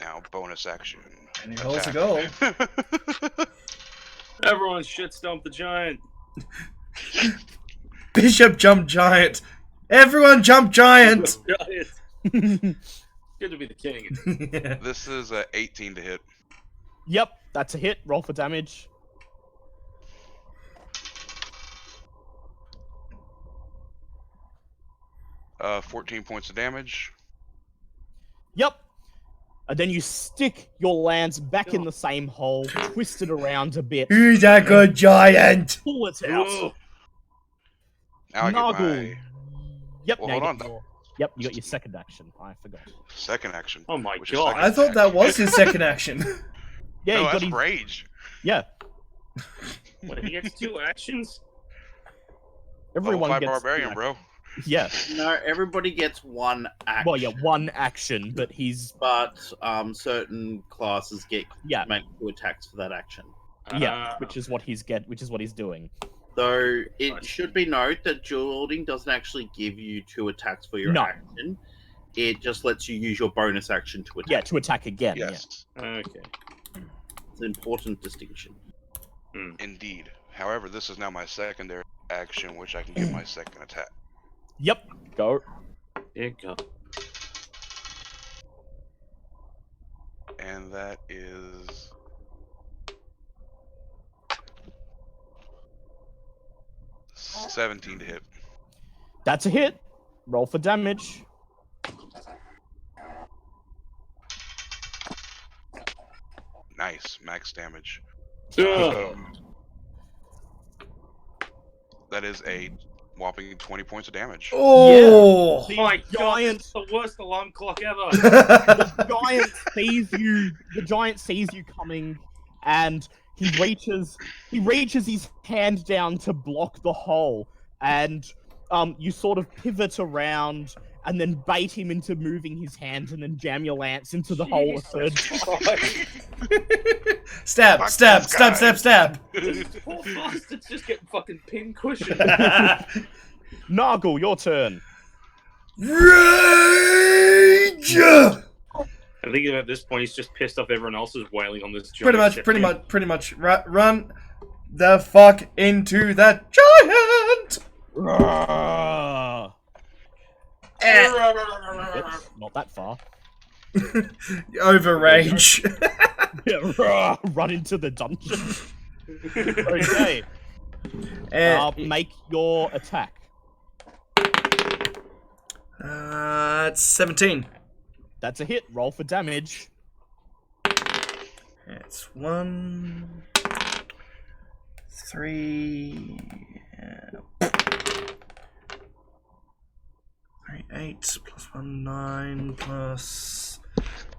Now, bonus action. And he holds a Attack. goal. Everyone shit stomp the giant. Bishop jump giant. Everyone jump giant. Giant. Good to be the king. Yeah. This is 18 to hit. Yep, that's a hit. Roll for damage. Uh, 14 points of damage. Yep. And then you stick your lance back in the same hole, twist it around a bit, Who's a good giant? pull it out. Ooh. Now I get Nargle. my Yep, Well, now you hold get on. your... Yep, you got your second action. I forgot. second action. Oh my which is God. second I thought attack. that was his second action. Yeah, No, you got that's his... rage. Yeah, What, he gets 2 actions? everyone Level 5 gets... barbarian, bro. Yeah. No, everybody gets one action. Well, yeah, one action, but he's... But certain classes Yeah, make 2 attacks for that action. yeah, which is what he's doing. Though it Nice. should be noted that dueling doesn't actually give you 2 attacks for your No. action. It just lets you use your bonus action to attack. Yeah, to attack again. Yes, Okay. It's an important distinction. indeed. However, this is now my secondary action, which I can get my second attack. Yeah. Yep. Go. Dear God. And that is... $17 to hit. That's a hit. Roll for damage. Nice, max damage. Ugh. That is a whopping 20 points of damage. Oh! Oh my god, Giant- this is the worst alarm clock ever. The giant sees you coming, and he reaches his hand down to block the hole, and you sort of pivot around and then bait him into moving his hand and then jam your lance into the hole a third time. Stab, Fuck stab, this stab, guy. stab, stab. This poor bastard's just getting fucking pin cushioned. Nargle, your turn. Rage! I think at this point he's just pissed off everyone else is wailing on this giant. Pretty much. Run the fuck into that giant! Roar. Eh. Oops, not that far. Over rage. Yeah, roar, run into the dungeon. Okay, make your attack. It's 17. That's a hit. Roll for damage. It's 1, 3, 8 plus 1, 9 plus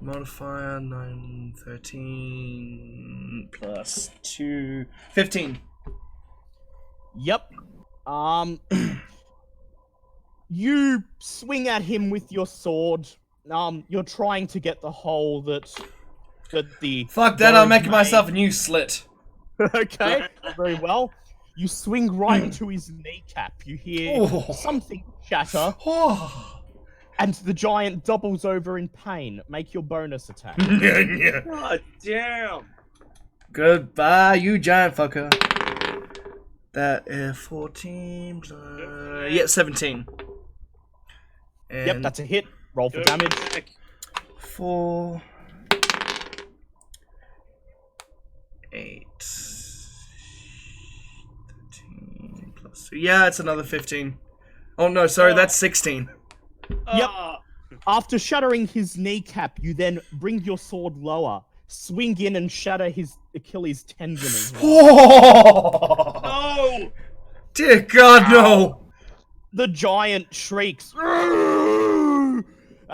modifier 9, 13 plus 2, 15. Yep. You swing at him with your sword. You're trying to get the hole that the Fuck that! I'm rogue making made. myself a new slit. Okay, very well. You swing right into his kneecap. You hear Oh. something shatter, Oh. and the giant doubles over in pain. Make your bonus attack. God damn. Goodbye, you giant fucker. That is 14 plus... Yeah, 17. And Yep, that's a hit. Roll for Good damage. back. 4... 8... 13 plus... Yeah, it's another 15. Oh, no, sorry, that's 16. Yep. Ah. After shattering his kneecap, you then bring your sword lower, swing in and shatter his Achilles tendon as well. Oh! No! Dear God, no! The giant shrieks, and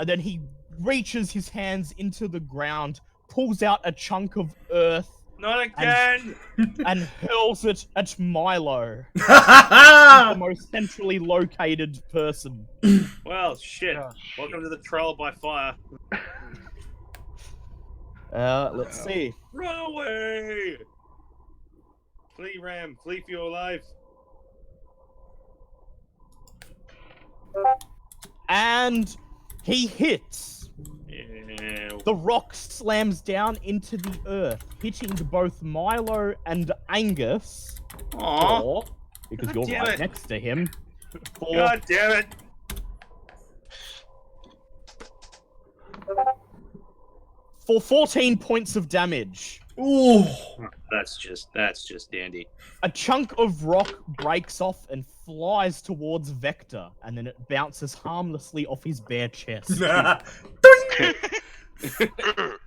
then he reaches his hands into the ground, pulls out a chunk of earth, Not again! and hurls it at Milo, the most centrally located person. Well, shit. Welcome to the trial by fire. Let's see. Run away! Flee, Ram. Flee for your life. And he hits. Yeah. The rock slams down into the earth, hitting both Milo and Angus. Aw. Because God you're damn right it. next to him. God damn it! For 14 points of damage. Ooh. That's just dandy. A chunk of rock breaks off and flies towards Vector, and then it bounces harmlessly off his bare chest.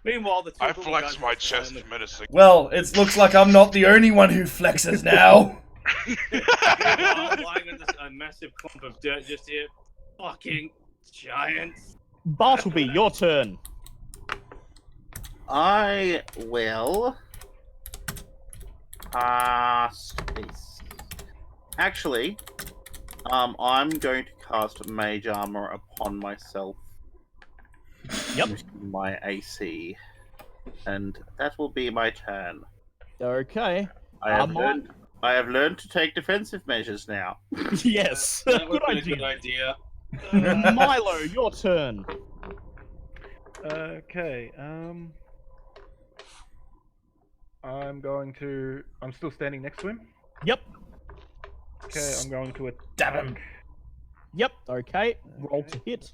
Meanwhile, the two I little flex guys my just chest lying menacingly. Well, it looks like I'm not the only one who flexes now. lying on this, a massive clump of dirt just here. Fucking giants. Bartleby, your turn. I will cast this. Actually, I'm going to cast Mage Armor upon myself. Yep. Using my AC, and that will be my turn. Okay. I have Am learned. I have learned to take defensive measures now. Yes. That would Good be a idea. good idea. Milo, your turn. Okay, I'm still standing next to him. Yep. Okay, I'm going to Damn him. attack. Yep. Okay. Roll to hit.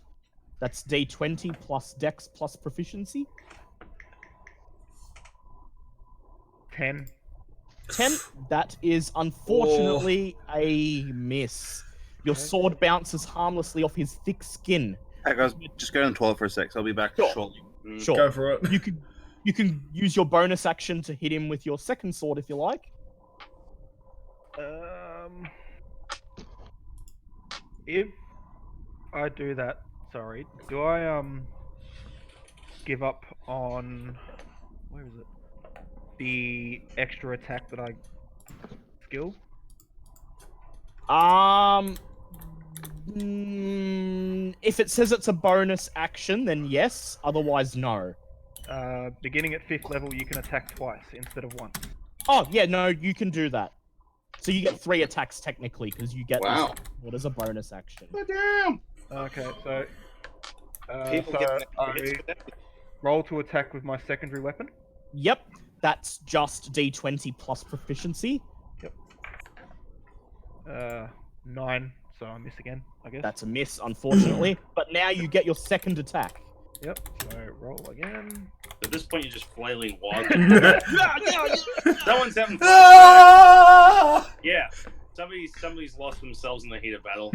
That's D20 plus Dex plus proficiency. 10. 10. That is unfortunately a miss. Your sword bounces harmlessly off his thick skin. Heck, I was just going on 12 for a sec, so I'll be back Sure. shortly. Sure. Go for it. You could You can use your bonus action to hit him with your second sword if you like. If I do that, sorry, do I give up on where is it? The extra attack that I skill? If it says it's a bonus action, then yes. Otherwise, no. Beginning at 5th level, you can attack twice instead of once. Oh, yeah, no, you can do that. So you get 3 attacks technically, because you get Wow. what is a bonus action. Oh, damn! Okay, so People so get I roll to attack with my secondary weapon. Yep, that's just D20 plus proficiency. 9, so I miss again, I guess. That's a miss, unfortunately. But now you get your second attack. Yep, so roll again. At this point, you're just flailing water. Yeah. Someone's having fun. Ah! Yeah. Somebody's lost themselves in the heat of battle.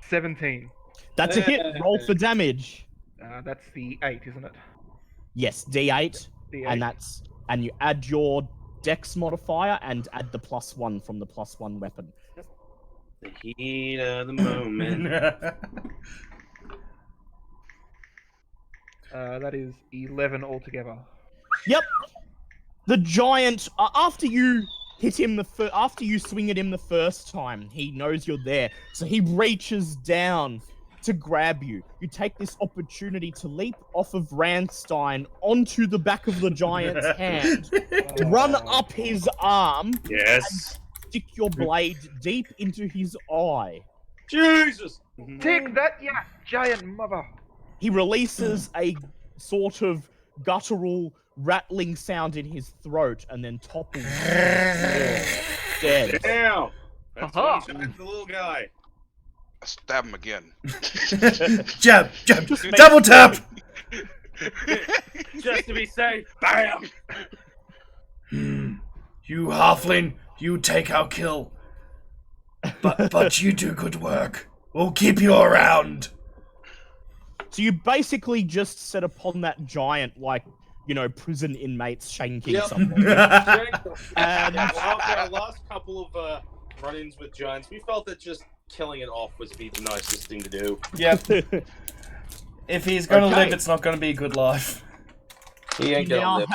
17. That's a hit. Roll for damage. That's the 8, isn't it? Yes, D8, D8. and you add your Dex modifier and add the +1 from the +1 weapon. The heat of the moment. That is 11 altogether. Yep. The giant, after you hit him after you swing at him the first time, he knows you're there, so he reaches down to grab you. You take this opportunity to leap off of Lagerstein onto the back of the giant's hand, run up his arm, Yes. stick your blade deep into his eye. Jesus. Take that, you giant mother! He releases a sort of guttural rattling sound in his throat and then topples to the floor, dead. Damn. That's Aha. one shot for the little guy. Stab him again. Jab, jab, double tap! Just to be safe. Bam. You halfling, you take our kill. But you do good work. We'll keep you around. So you basically just set upon that giant like, prison inmates shanking someone. And after our last couple of run-ins with giants, we felt that just killing it off would be the nicest thing to do. Yep. If he's gonna Okay. live, it's not gonna be a good life. He You ain't gonna now live.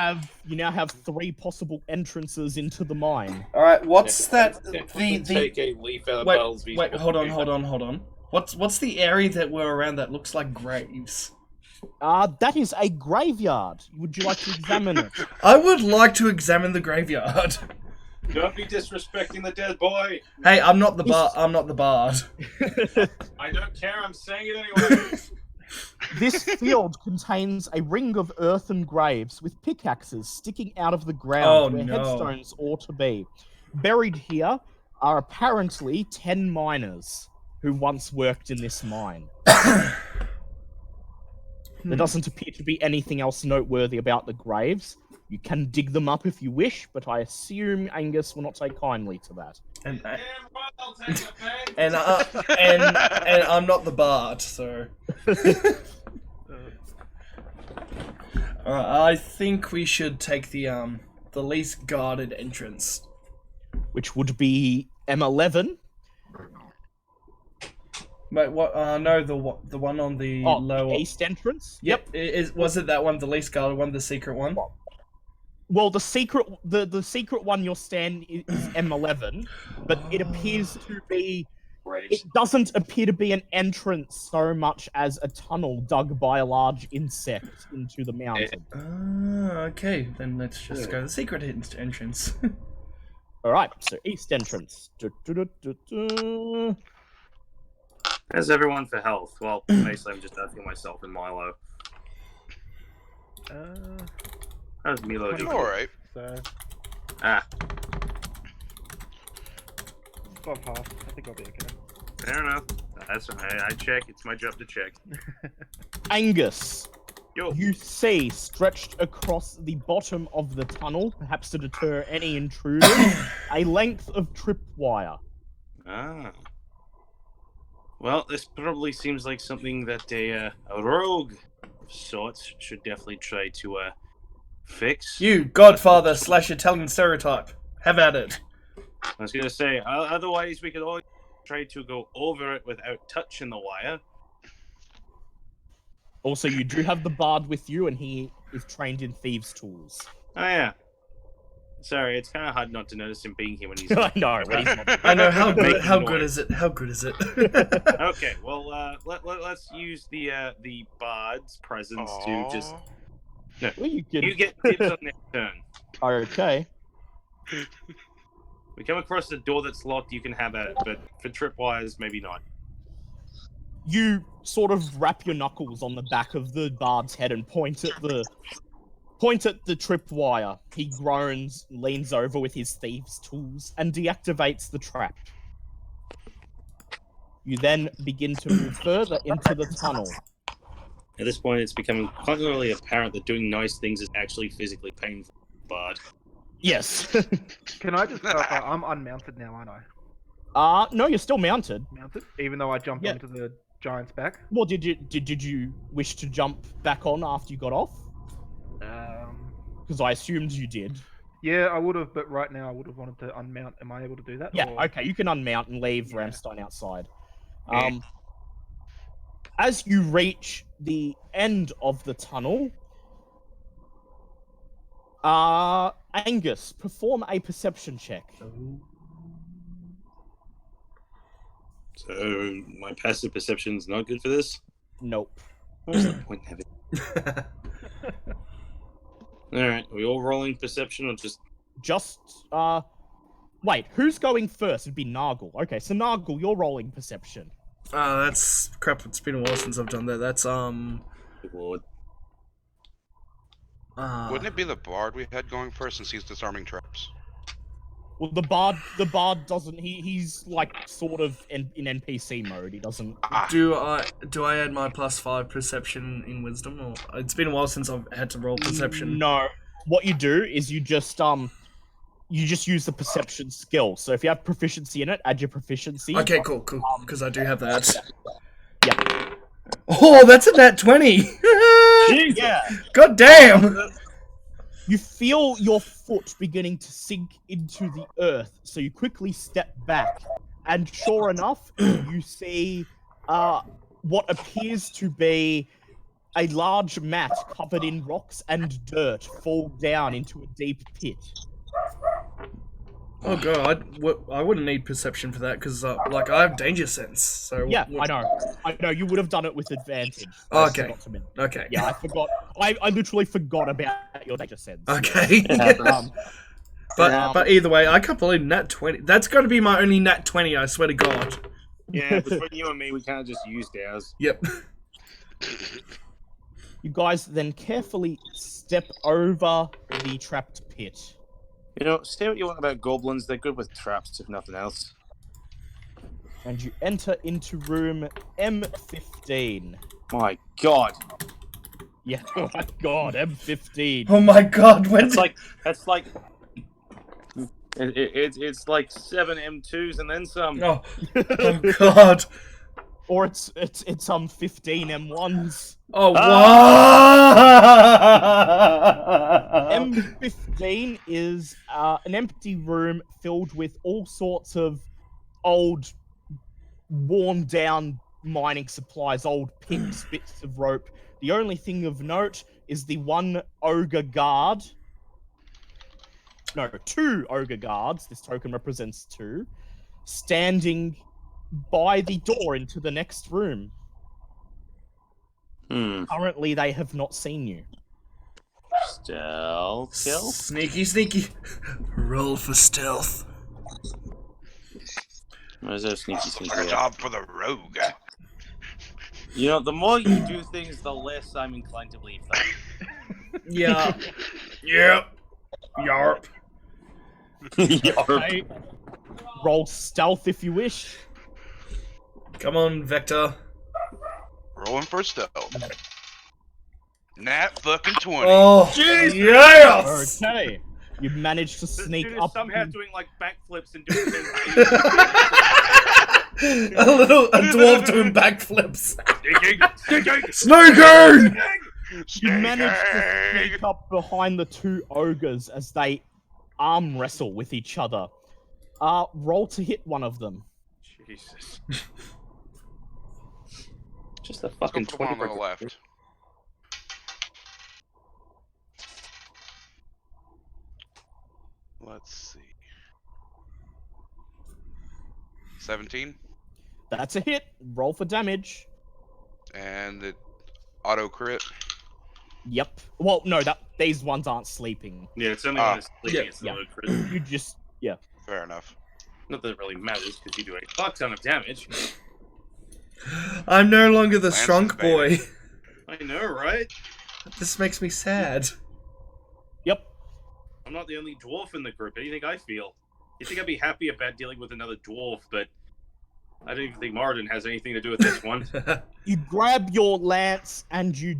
have 3 possible entrances into the mine. All right, what's that? If we can take a leaf out of Bell's Wait, hold on. What's the area that we're around that looks like graves? That is a graveyard. Would you like to examine it? I would like to examine the graveyard. Don't be disrespecting the dead boy. Hey, I'm not the bard. I don't care. I'm saying it anyway. This field contains a ring of earthen graves with pickaxes sticking out of the ground where headstones ought to be. Buried here are apparently 10 miners who once worked in this mine. There doesn't appear to be anything else noteworthy about the graves. You can dig them up if you wish, but I assume Angus will not take kindly to that. And Damn right, I'll take it, man. and I'm not the bard, so. I think we should take the least guarded entrance. Which would be M11. Wait, what? No, the one on the lower the east entrance. Yep. Was it that one, the least guarded one, the secret one? Well, the secret one you're standing is M11, but it appears to be. It doesn't appear to be an entrance so much as a tunnel dug by a large insect into the mountain. Okay, then let's just go to the secret entrance. All right, so east entrance. How's everyone for health? Well, basically, I'm just asking myself and Milo. How's Milo doing? All right. So, Ah, above half. I think I'll be okay. fair enough. That's alright. I check. It's my job to check. Angus, Yo. you see stretched across the bottom of the tunnel, perhaps to deter any intruders, a length of tripwire. Ah. Well, this probably seems like something that a rogue of sorts should definitely try to fix. You, Godfather / Italian stereotype. Have at it. I was gonna say, otherwise we could always try to go over it without touching the wire. Also, you do have the bard with you, and he is trained in thieves' tools. Oh yeah. Sorry, it's kind of hard not to notice him being here when he's. I know. But he's not. I know, how Making good noise. is it? How good is it? Okay, well, let's use the bard's presence to just. Well, you can... You get dibs on their turn. Okay. We come across a door that's locked, you can have at it, but for tripwires, maybe not. You sort of wrap your knuckles on the back of the bard's head and point at the tripwire. He groans, leans over with his thieves' tools, and deactivates the trap. You then begin to move further into the tunnel. At this point, it's becoming constantly apparent that doing nice things is actually physically painful for the bard. Yes. Can I just clarify? I'm unmounted now, aren't I? No, you're still mounted. Mounted, even though I jumped Yeah. onto the giant's back. Well, did you wish to jump back on after you got off? Because I assumed you did. Yeah, I would have, but right now I would have wanted to unmount. Am I able to do that? Yeah, or... okay, you can unmount and leave Yeah. Ramstein outside. Yeah. As you reach the end of the tunnel, Angus, perform a perception check. So, my passive perception's not good for this? Nope. What's the point in having Alright, are we all rolling perception or just... Just, wait, who's going first? It'd be Nargle. Okay, so Nargle, you're rolling perception. That's crap. It's been a while since I've done that. That's Good lord. Wouldn't it be the bard we had going first since he's disarming traps? Well, the bard doesn't. He's like sort of in NPC mode. He doesn't. Do I add my +5 perception in wisdom? Or it's been a while since I've had to roll perception. No. What you do is you just use the perception skill. So if you have proficiency in it, add your proficiency. Okay, cool, because I do have that. Yeah. Oh, that's a nat 20. Jesus! Yeah. God damn. You feel your foot beginning to sink into the earth, so you quickly step back, and sure enough, you see what appears to be a large mat covered in rocks and dirt fall down into a deep pit. Oh god, I wouldn't need perception for that because like I have danger sense. So Yeah, I know. You would have done it with advantage. Oh, I okay. forgot to mention. Okay. Yeah, I forgot. I literally forgot about your danger sense. Okay. But either way, I can't believe nat 20. That's got to be my only nat 20. I swear to God. Yeah, between you and me, we kind of just used ours. Yep. You guys then carefully step over the trapped pit. You know, say what you want about goblins, they're good with traps, if nothing else. And you enter into room M15. My god. Yeah, oh my god, M15. Oh my God. That's like... It's like 7 M2s and then some. Oh, oh God. Or it's 15 M1s. Oh, wow. M15 is an empty room filled with all sorts of old, worn-down mining supplies, old picks, bits of rope. The only thing of note is the one ogre guard. No, 2 ogre guards. This token represents 2, standing by the door into the next room. Currently, they have not seen you. Stealth kill? Sneaky, sneaky. Roll for stealth. Where's our sneaky Sounds sneaky? like a job for the rogue. You know, the more you do things, the less I'm inclined to believe them. Yeah. Yep. Yarp. Okay. Roll stealth if you wish. Come on, Vector. Rolling for stealth. Nat fucking 20. Oh, Jesus! yes! Okay. You managed to sneak Dude is up. somehow doing like backflips and doing things. A dwarf doing backflips. Sneaking! Sneaking! You manage to sneak up behind the two ogres as they arm wrestle with each other. Roll to hit one of them. Jesus. Just a Let's go fucking for the one 20 on the left. Let's see. 17, That's a hit. Roll for damage. and it auto crit. Yep. Well, no, these ones aren't sleeping. Yeah, it's only when it's sleeping. It's yeah. not a crit. You just, yeah. Fair enough. Not that it really matters because you do a fuck ton of damage. I'm no longer the Lances, strong boy. baby. I know, right? This makes me sad. Yep. I'm not the only dwarf in the group. How do you think I feel? You think I'd be happy about dealing with another dwarf, but I don't even think Martin has anything to do with this one. You grab your lance and you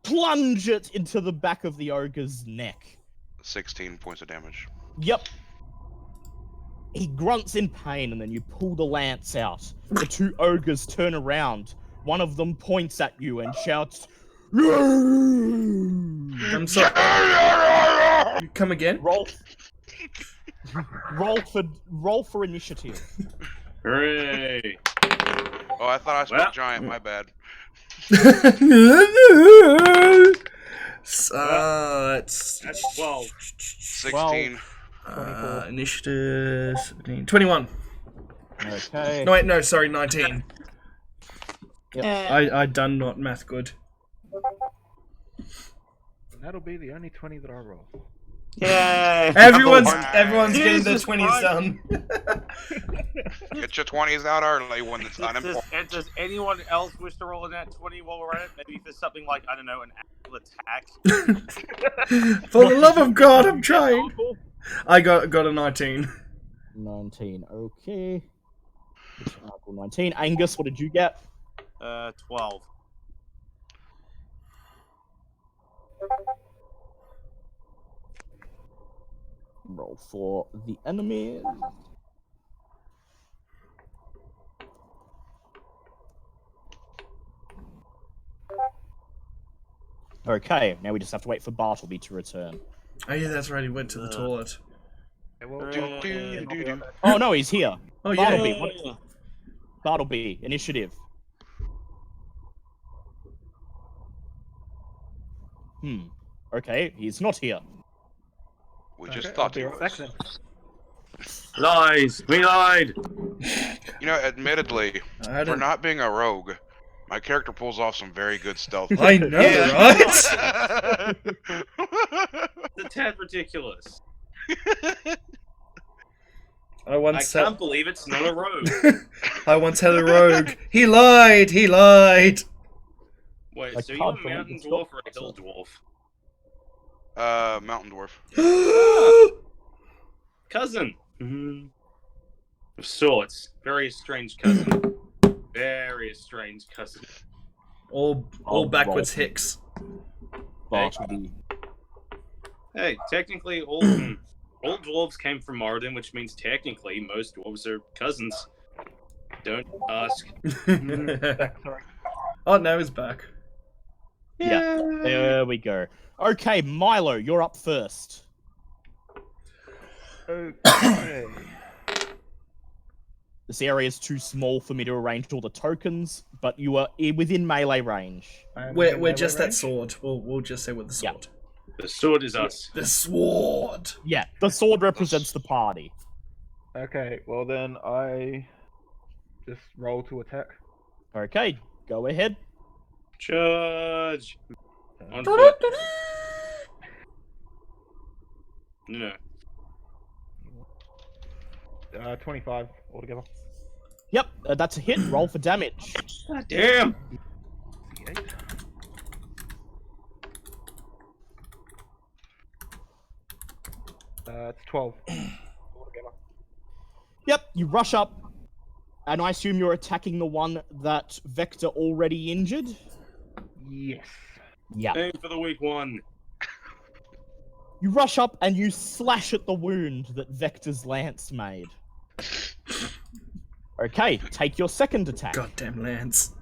plunge it into the back of the ogre's neck. 16 points of damage. Yep. He grunts in pain and then you pull the lance out. The two ogres turn around. One of them points at you and shouts, I'm sorry. Come again? Roll for initiative. Hooray! Oh, I thought I spoke Well- giant. My bad. It's That's 12. 16. initiative 17, 21. Okay. No wait, no, sorry, 19. Yep. I done not math good. And that'll be the only 20 that I roll. Yay! Everyone's Wow. getting their Jesus 20s Christ. done. Get your 20s out early when it's not important. And does anyone else wish to roll a nat 20 while we're at it? Maybe for something like, I don't know, an actual attack? For the love of God, I'm trying. I got a 19. 19. Okay. Article 19. Angus, what did you get? 12. Roll for the enemy. Okay, now we just have to wait for Bartleby to return. Oh yeah, that's right. He went to the toilet. Yeah, well, Do-do-do-do. Oh no, he's here. Oh yeah. Bartleby, Bartleby, initiative. Okay, he's not here. We just okay, thought I'll be he right was. back then. Lies! We lied! You know, admittedly, I for don't. not being a rogue, my character pulls off some very good stealth. I know, right? It's a tad ridiculous. I I once can't believe it's not a rogue. I once had a rogue. He lied. He lied. Wait, I so you can't a believe mountain it's dwarf not- or a hill dwarf? Mountain dwarf. Cousin! Of sorts. Very strange cousin. Very strange cousin. all I'll backwards roll. Hicks. Bartleby. Hey, technically, all dwarves came from Marden, which means technically most dwarves are cousins. Don't ask. Sorry. Oh, now he's back. Yeah, there we go. Okay, Milo, you're up first. Okay. This area is too small for me to arrange all the tokens, but you are within melee range. We're just that sword. We'll just say with the Yeah. sword. The sword is us. The sword. Yeah, the sword represents the party. Okay, well then I just roll to attack. Okay, go ahead. Charge! On foot. No. 25 altogether. Yep, that's a hit. Roll for damage. God damn! D8. It's 12 altogether. Yep, you rush up, and I assume you're attacking the one that Vector already injured? Yes. Yeah. Aim for the weak one. You rush up and you slash at the wound that Vector's lance made. Okay, take your second attack. Goddamn Lance.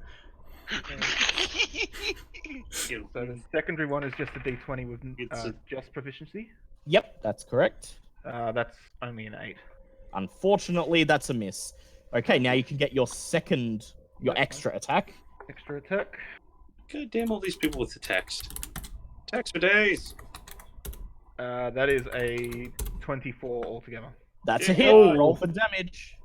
So the secondary one is just a D20 with It's just proficiency. Yep, that's correct. That's only an 8. Unfortunately, that's a miss. Okay, now you can get your extra attack. Extra attack. God damn all these people with the text. Text for days. That is a 24 altogether. That's a hit. Oh. Roll for damage.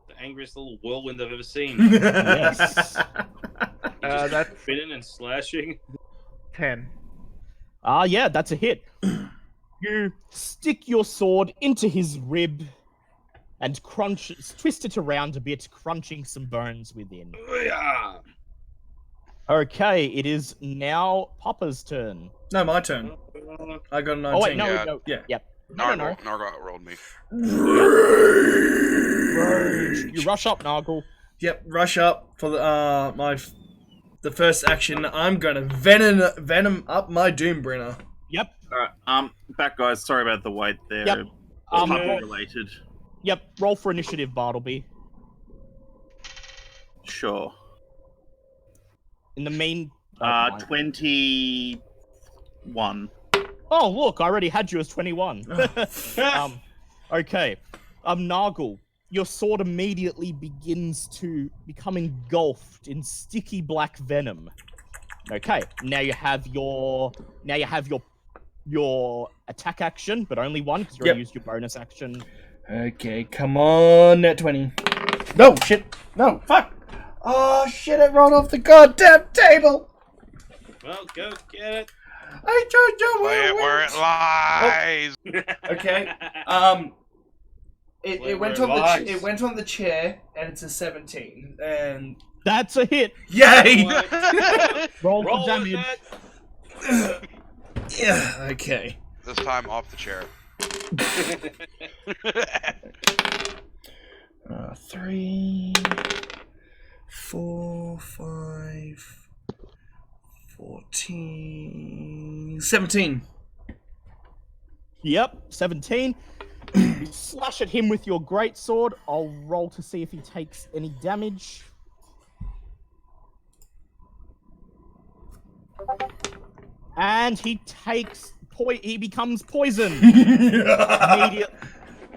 The angriest little whirlwind I've ever seen. Yes. That's Spinning and slashing. 10. Yeah, that's a hit. You stick your sword into his rib and twist it around a bit, crunching some bones within. Yeah. Okay, it is now Papa's turn. No, my turn. I got a 19. Oh wait, no, Yeah. no, Yeah. yep. No, no, no. Nargle rolled me. You rush up, Nargle. Yep, rush up for the first action. I'm gonna venom up my Doombringer. Yep. Alright, back guys, sorry about the wait there. Yep. Puppy related. Yep. Roll for initiative, Bartleby. Sure. In the main. 21. Oh, look, I already had you as 21. Okay. Nargle, your sword immediately begins to become engulfed in sticky black venom. Okay, now you have your attack action, but only one because you already used your bonus action. Okay, come on, net 20. No, shit. No, fuck. Oh, shit, it rolled off the goddamn table. Well, go get it. I don't know Play it where it lies. Okay. It went on it went on the chair, and it's a 17. And That's a hit. yay! Roll Roll for damage. that. Yeah. Okay. This time off the chair. 3, 4, 5, 14, 17. Yep, 17. You slash at him with your greatsword. I'll roll to see if he takes any damage. And he takes he becomes poisoned.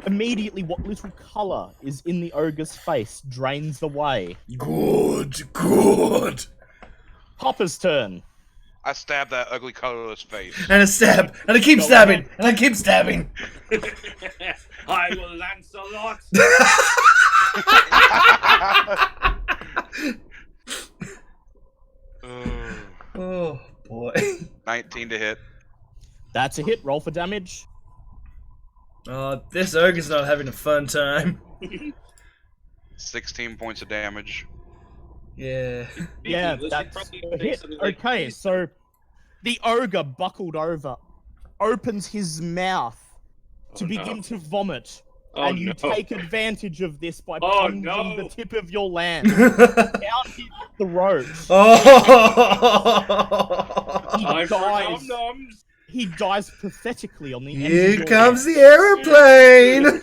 Immediately, what little color is in the ogre's face drains away. Good, good. Hopper's turn. I stabbed that ugly colorless face. And a stab, and I keep stabbing, and I keep stabbing. I will Lancelot. Oh boy. 19 to hit. That's a hit. Roll for damage. This ogre's not having a fun time. 16 points of damage. Yeah. Yeah, Let's that's probably a make hit. something like Okay, this. so the ogre buckled over, opens his mouth to Oh, no. begin to vomit, Oh, and you no. take advantage of this by Oh, plunging no. the tip of your lance down his throat. Oh! He Time for dies. num-nums. He dies pathetically on the end of Here your comes lance. the aeroplane!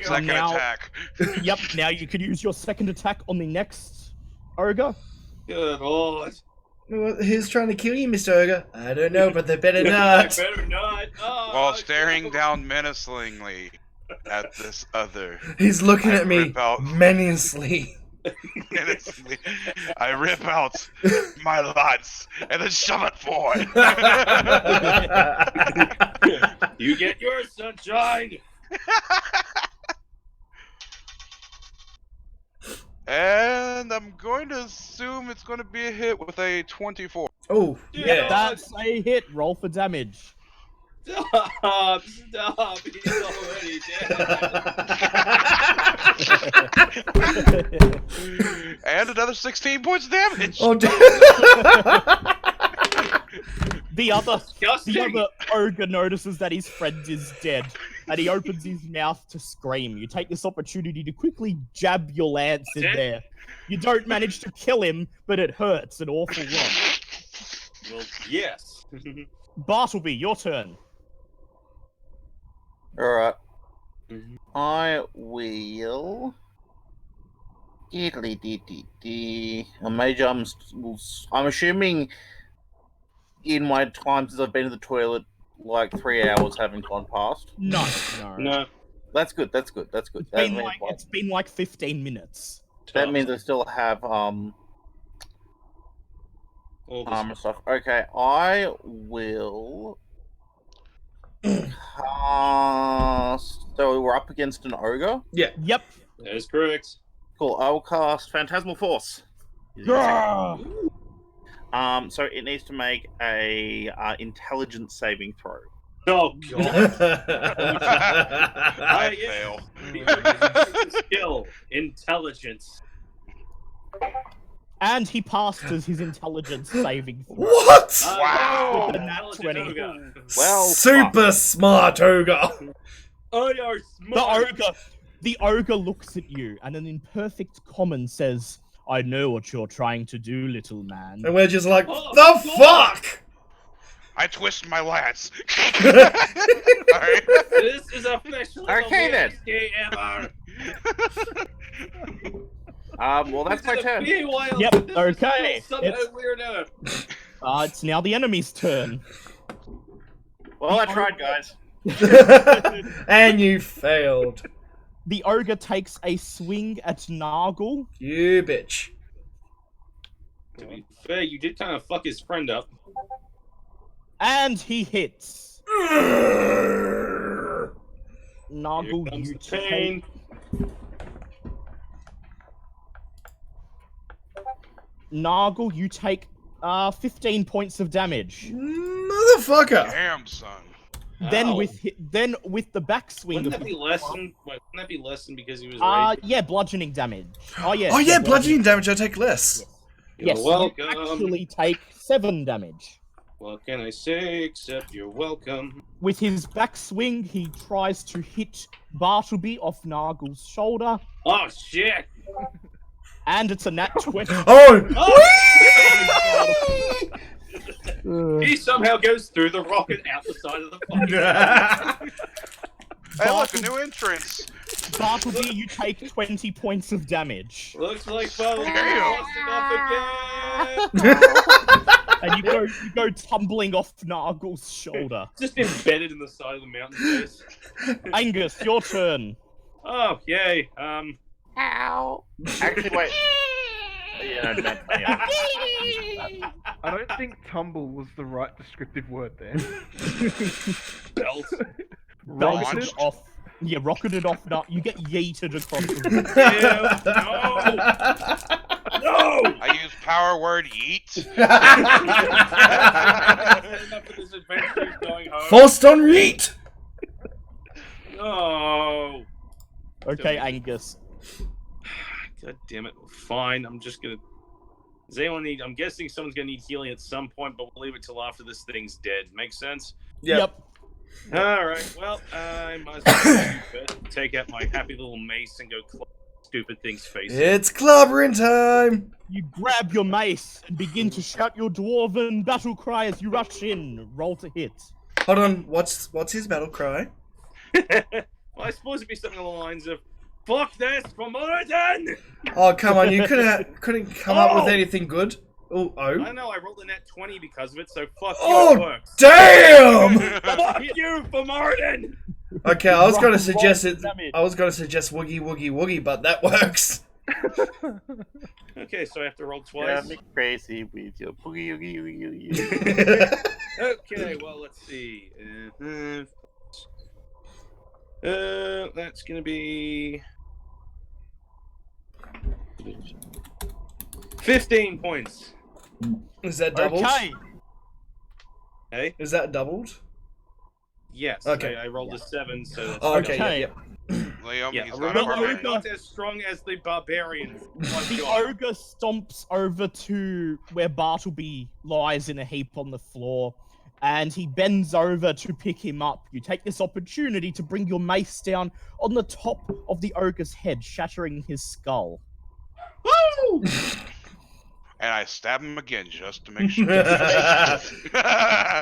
Second Now- attack. Yep, now you can use your second attack on the next ogre. Good lord. Who's trying to kill you, Mr. Ogre? I don't know, but they better I not. better not. Oh, While staring no. down menacingly at this other. He's looking I at me rip out- menacingly. menacingly, I rip out my lance and then shove it forward. You get yours, sunshine. And I'm going to assume it's going to be a hit with a 24. Oh, yeah. That's a hit. Roll for damage. Stop! Stop! He's already dead. And another 16 points of damage. Oh, The other Disgusting. ogre notices that his friend is dead, and he opens his mouth to scream. You take this opportunity to quickly jab your lance in That's it? there. You don't manage to kill him, but it hurts an awful lot. Well, yes. Bartleby, your turn. Alright. I will A major. I'm assuming in my time since I've been to the toilet, like 3 hours haven't gone past. No. No. That's good. That It's been like 15 minutes. that means I still have All this armor stuff. Okay, I will cast. So we're up against an ogre. Yep. That is correct. Cool. I will cast Phantasmal Force. Grrr. So it needs to make a intelligence saving throw. Oh god. I fail. Skill, intelligence. And he passed as his intelligence saving throw. What? Wow. With a nat 20. Well, Super smart ogre. Oh, you're The ogre looks at you and in perfect common says, I know what you're trying to do, little man. And we're just like, Oh, the God. fuck? I twist my lance. This is officially Okay, the then. worst day ever. well, that's my turn. Yep, okay. It's- Weirdo. It's now the enemy's turn. Well, I tried, guys. And you failed. The ogre takes a swing at Nargle. You bitch. To be fair, you did kind of fuck his friend up. And he hits. Here Nargle, comes you the pain. take... Nargle, you take 15 points of damage. Motherfucker. Damn, son. Then Ow. with the backswing Wouldn't of that be the- lessened? Wouldn't that be lessened because he was raised? yeah, bludgeoning damage. Oh yeah. Oh yeah, bludgeoning damage I take less. Yes, You're welcome. you actually take 7 damage. What can I say except you're welcome? With his backswing, he tries to hit Bartleby off Nargle's shoulder, Oh shit! and it's a nat 20. Oh! He somehow goes through the rocket out the side of the fucking. Hey, look, a new entrance. Bartleby, you take 20 points of damage. Looks like Bubbles Damn. off again. And you go tumbling off Nargle's shoulder. Just embedded in the side of the mountain face. Angus, your turn. Oh yay! Actually, wait. Yeah, no, yeah. I don't think tumble was the right descriptive word there. Belt. Rocketed off. Yeah, rocketed off. You get yeeted across the room. No! I use power word yeet. Enough of this adventure is going home. Forced on reet. No! Okay, Angus. God damn it. Fine, I'm just gonna. Does anyone need. I'm guessing someone's gonna need healing at some point, but we'll leave it till after this thing's dead. Makes sense? Yep. Alright, well, I might as well take out my happy little mace and go club stupid thing's face. It's clobbering time. You grab your mace and begin to shout your dwarven battle cry as you rush in. Roll to hit. Hold on. What's his battle cry? Well, I suppose it'd be something along the lines of, fuck this for Moradin! Oh come on! You couldn't come up with anything good. Oh I oh. know, I rolled a net 20 because of it, so fuck you, Oh, it works. damn! Fuck you for Moradin! Okay, I was gonna Roll suggest it. damage. I was gonna suggest woogie woogie woogie, but that works. Okay, so I have to roll Yeah, twice. me crazy with your boogie oogie oogie oogie. Okay, well, let's see. That's gonna be 15 points. Is that doubled? Okay. Hey? Is that doubled? Yes. Okay. I rolled a 7, so that's Oh, okay. Okay. Yeah, Liam, yeah. he's not Remember, a I'm barbarian. not as strong as the barbarians. The ogre stomps over to where Bartleby lies in a heap on the floor, and he bends over to pick him up. You take this opportunity to bring your mace down on the top of the ogre's head, shattering his skull. Woo! And I stab him again just to make sure.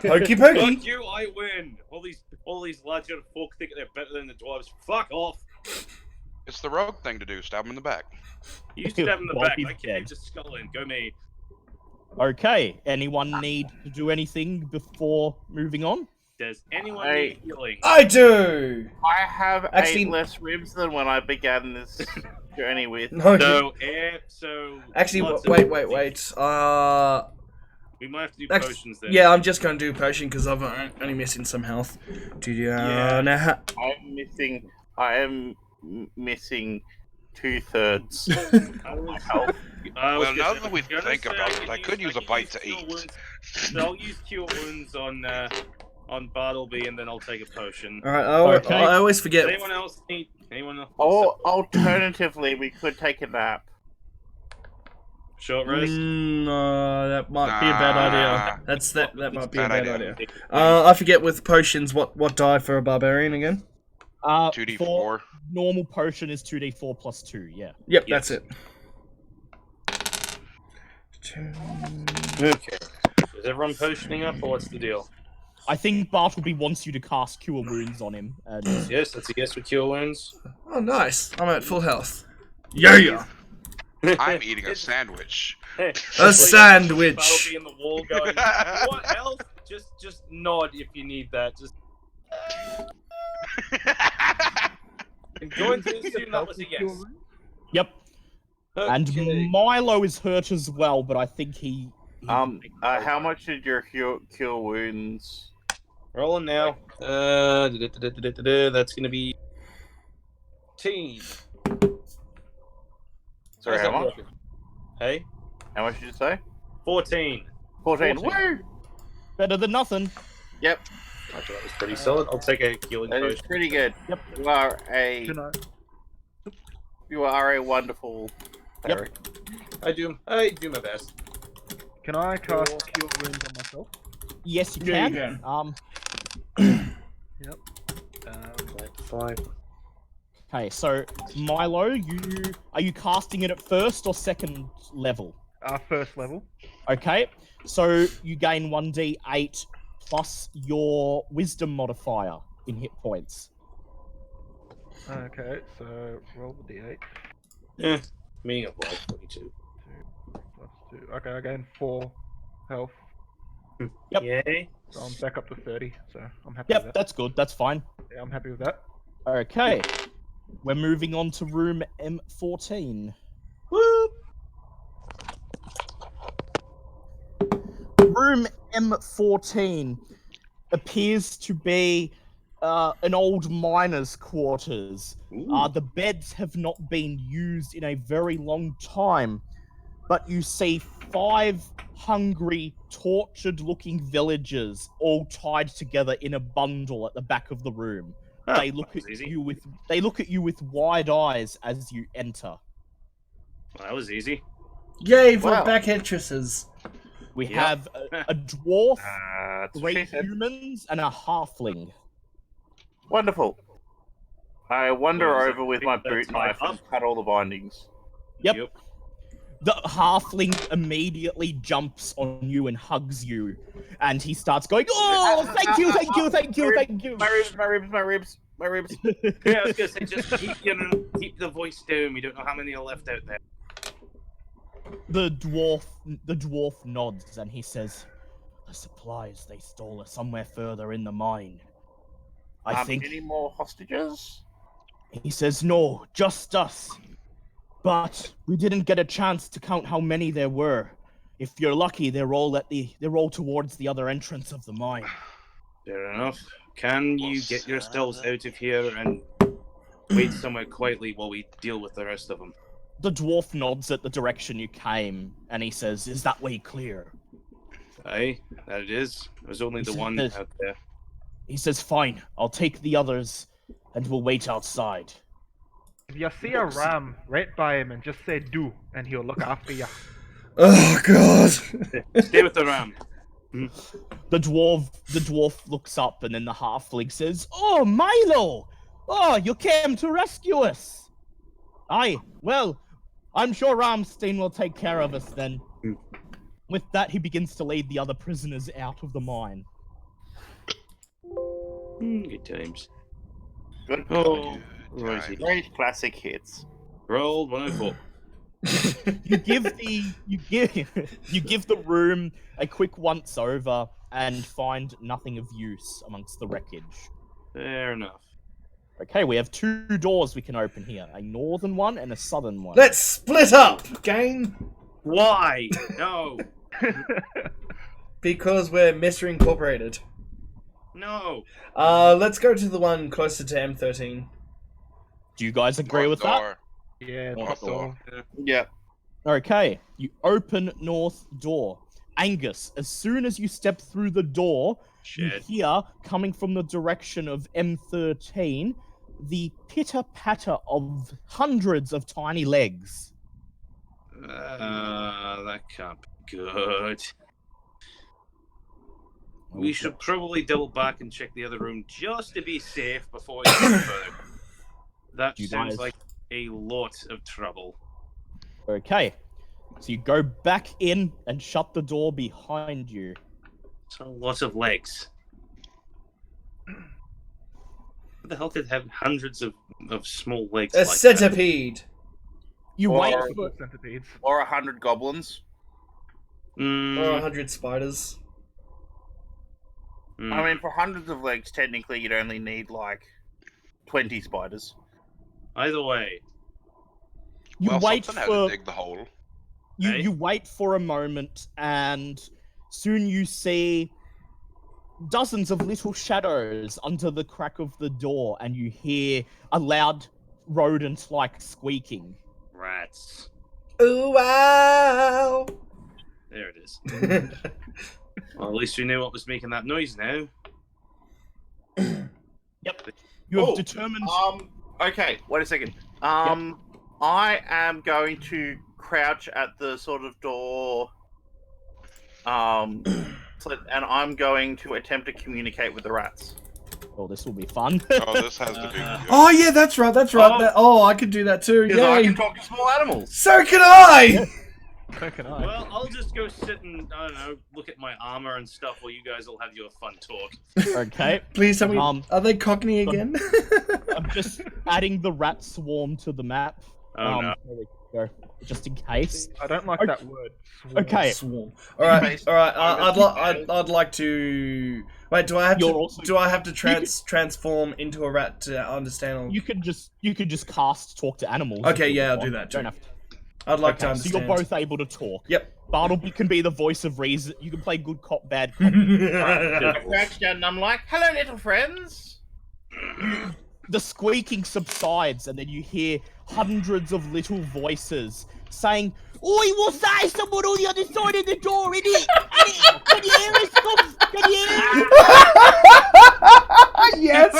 Pokey pokey. Fuck you, I win. All these larger folk think they're better than the dwarves. Fuck off. It's the rogue thing to do. Stab him in the back. You stab in the While back. he's I dead. caved his skull in. Go me. Okay, anyone need to do anything before moving on? Does anyone Hey. need healing? I do. I have Actually- 8 less ribs than when I began this journey with. No. So Actually, lots of- wait. We might have to do Act- potions then. Yeah, I'm just gonna do potion because I'm only missing some health. Yeah. Now, I am missing 2/3 I was- health. I was Well, gonna now say- that we I was gonna think say about I it, could I could use a bite to cure eat. wounds. So I'll use cure wounds on Bartleby, and then I'll take a potion. all right. Okay. I always forget. Anyone else need? Anyone else? Or alternatively, we could take a nap. Short rest. No, that might be a bad idea. That might be a Bad bad idea. idea. I forget with potions what die for a barbarian again. 2d4. For normal potion is 2d4 plus 2, yeah. Yep, Yes. that's it. Okay. Is everyone potioning up, or what's the deal? I think Bartleby wants you to cast Cure Wounds on him. And Yes, that's a yes for cure wounds. Oh, nice. I'm at full health. Yeah. I'm eating a sandwich. Hey, A sandwich. Bartleby in the wall going. What else? Just nod if you need that. Just. I'm going to assume that was a yes. Yep. And Okay. Milo is hurt as well, but I think he How much did your cure wounds? Rolling now. That's gonna be 10. Sorry, How's how that much? working? Hey, How much did you say? 14. 14. 14. Woo! better than nothing. Yep, Okay, that was pretty solid. I'll take a healing that is potion. pretty good. Yep. You are a wonderful cleric. I do my best. Can I cast Cure Wounds on myself? Yes, you Yeah, can. you Like 5. Okay, so Milo, are you casting it at first or second level? First level. Okay, so you gain 1d8 plus your wisdom modifier in hit points. Okay, so roll the d8. Yeah, meaning of life, 22. 2 plus 2. Okay, I gain 4 health. Yep. Yay. So I'm back up to 30, so I'm happy Yep, with that. that's good. That's fine. Yeah, I'm happy with that. Okay, we're moving on to room M14. Woo! Room M14 appears to be an old miner's quarters. The beds have not been used in a very long time, but you see 5 hungry, tortured-looking villagers all tied together in a bundle at the back of the room. Ah, They look that at was easy. you with wide eyes as you enter. Well, that was easy. Yay for Wow. back entrances. We Yep. have a dwarf, That's 3 what she said. humans, and a halfling. Wonderful. I wander Well, is over with my boot tied knife and up? cut all the bindings. Yep. The halfling immediately jumps on you and hugs you, and he starts going, "Oh, thank you, thank you, thank you, thank you." My ribs, my ribs, my ribs, my ribs. Yeah, I was gonna say, just keep the voice down. We don't know how many are left out there. The dwarf nods and he says, "The supplies they stole are somewhere further in the mine. I think." Any more hostages? He says, "No, just us. But we didn't get a chance to count how many there were. If you're lucky, they're all towards the other entrance of the mine." Fair enough. Can you get yourselves out of here and wait somewhere quietly while we deal with the rest of them? The dwarf nods at the direction you came, and he says, "Is that way clear?" Aye, that it is. There's only the one Yes. out there. He says, "Fine, I'll take the others, and we'll wait outside." If you see a ram right by him and just say "do," and he'll look after you. Oh god. Stay with the ram. The dwarf looks up, and then the halfling says, "Oh, Milo! Oh, you came to rescue us! Aye, well, I'm sure Ramstein will take care of us then." With that, he begins to lead the other prisoners out of the mine. Good times. Good. Oh, Rosie. Very classic hits. Roll 104. You give the room a quick once over and find nothing of use amongst the wreckage. Fair enough. Okay, we have 2 doors we can open here, a northern one and a southern one. Let's split up, gang. Why? No. Because we're Mystery Incorporated. No. Let's go to the one closer to M13. Do you guys agree with that? Yeah, North top door. Yeah. Okay, you open north door. Angus, as soon as you step through the door, you Shit. hear, coming from the direction of M13, the pitter-patter of hundreds of tiny legs. That can't be good. We should probably double back and check the other room just to be safe before we go further. That You sounds guys- like a lot of trouble. Okay, so you go back in and shut the door behind you. It's a lot of legs. What the hell could have hundreds of small legs A like that? centipede. You Or- wait for... Centipedes. Or 100 goblins. Or 100 spiders. Mm. I mean, for hundreds of legs, technically, you'd only need, like, 20 spiders. Either way, You Well, wait something had to for... dig the hole. Hey? You wait for a moment, and soon you see dozens of little shadows under the crack of the door, and you hear a loud rodent-like squeaking. rats. Ooh, wow. There it is. Well, at least we knew what was making that noise now. Yep. You have Oh, determined... Okay, wait a second. I am going to crouch at the sort of door, slit, and I'm going to attempt to communicate with the rats. Oh, this will be fun. Oh, this has to be good. Oh, yeah, that's right. I could do that too. Because I Yay. can talk to small animals. So can I! So can I. Well, I'll just go sit and, I don't know, look at my armor and stuff while you guys will have your fun talk. Okay. Please tell me, are they Cockney again? I'm just adding the rat swarm to the map. Oh, no. There we go. Just in case. I don't like Okay. that word. Okay. Swarm. All right. I'd like to. Wait. Do I have You're to? also- Do I have to transform into a rat to understand? All... You could just cast talk to animals. Okay, if you yeah, I'll want. do that too. Don't have to. I'd like to Okay, so understand. you're both able to talk. Yep. Bartleby can be the voice of reason. You can play good cop, bad cop. I crouch down and I'm like, "Hello, little friends." The squeaking subsides, and then you hear hundreds of little voices saying, "Oi, what's that? Is someone on the other side of the door, innit? Can you hear us, Cops? Can you hear us?" Yes.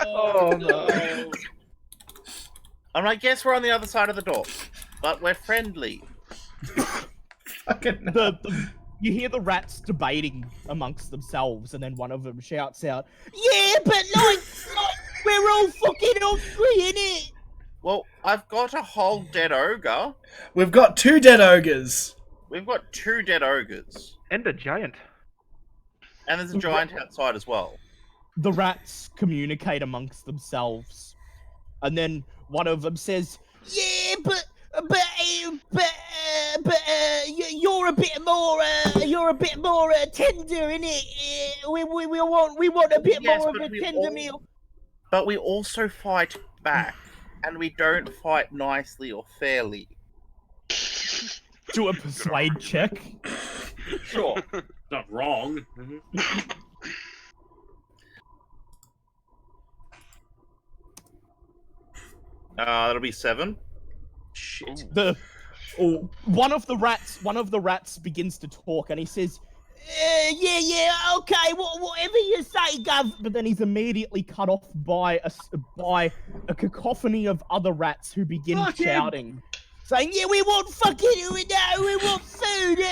Oh no. I'm like, "Yes, we're on the other side of the door, but we're friendly." Fucking. You hear the rats debating amongst themselves, and then one of them shouts out, "Yeah, but like we're all fucking hungry, innit?" Well, I've got a whole dead ogre. We've got 2 dead ogres. We've got 2 dead ogres, And a giant. and there's a giant outside as well. The rats communicate amongst themselves, and then one of them says, "Yeah, but you're a bit more tender, innit? We want a bit Yes, more but of a we tender all- meal." But we also fight back, and we don't fight nicely or fairly. Do a persuade check. Sure. Not wrong. That'll be 7. Shit. Oh, One of the rats begins to talk, and he says, "Yeah, okay, whatever you say, Gov." But then he's immediately cut off by a cacophony of other rats who begin Fuck him. shouting, saying, "Yeah, we want fucking, we want food. You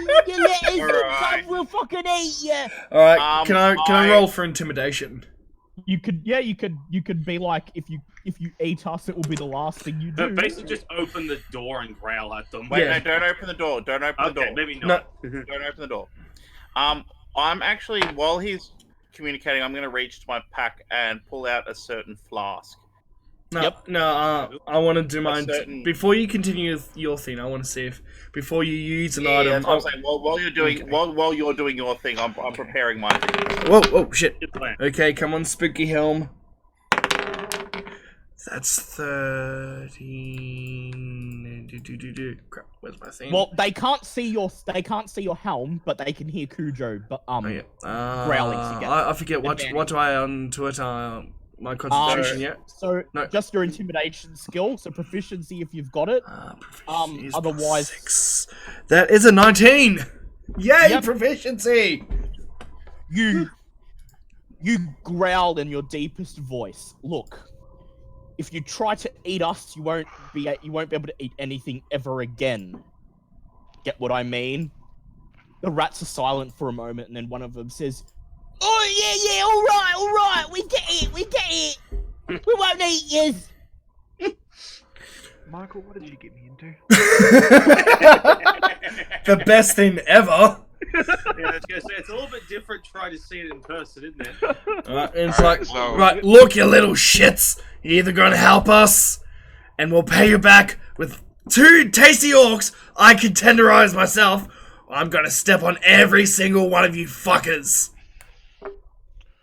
let us Alright. come, we'll fucking eat you." all right. Can I I- roll for intimidation? You could be like, if you eat us, it will be the last thing you do. Basically, just open the door and growl at them. Wait, Yeah. no, don't open the door. Don't open the Okay, door. maybe No. not. Don't open the door. I'm actually, while he's communicating, I'm going to reach to my pack and pull out a certain flask. No, Yep. no. I want to do mine certain- before you continue your thing. I want to see if before you use an Yeah, item. that's what I'm saying. While you're doing Okay. while you're doing your thing, I'm preparing mine. Whoa, shit. Good plan. Okay, come on, spooky helm. That's 13. Crap, where's my thing? Well, they can't see your helm, but they can hear Cujo. But Oh, yeah. growling together. I forget what do I add to it? My concentration yet? So No. just your intimidation skill, so proficiency if you've got it. Proficiency is Otherwise- +6. That is a 19. Yay, Yep. proficiency! You growl in your deepest voice. Look, if you try to eat us, you won't be able to eat anything ever again. Get what I mean? The rats are silent for a moment, and then one of them says, "Oh yeah, all right, we get it. We won't eat yous." Michael, what did you get me into? The best thing ever. Yeah, I was gonna say it's a little bit different trying to see it in person, isn't it? And it's Alright, like, so- right, look, you little shits. You're either gonna help us, and we'll pay you back with 2 tasty orcs I can tenderize myself, or I'm gonna step on every single one of you fuckers.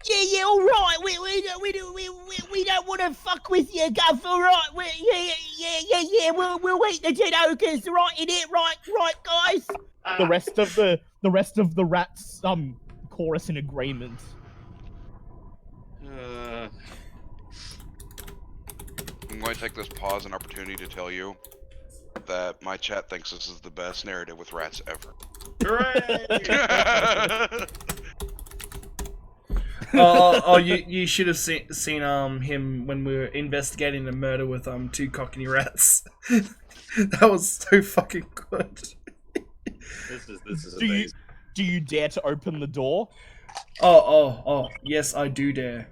Yeah, all right. We don't want to fuck with you, Guff. All right. Yeah. We'll eat the dead ogres, right? In it, right, guys. The rest of the rats chorus in agreement. I'm going to take this pause and opportunity to tell you that my chat thinks this is the best narrative with rats ever. Hooray! You should have seen him when we were investigating the murder with 2 cockney rats. That was so fucking good. This is Do amazing. you dare to open the door? Oh, yes, I do dare.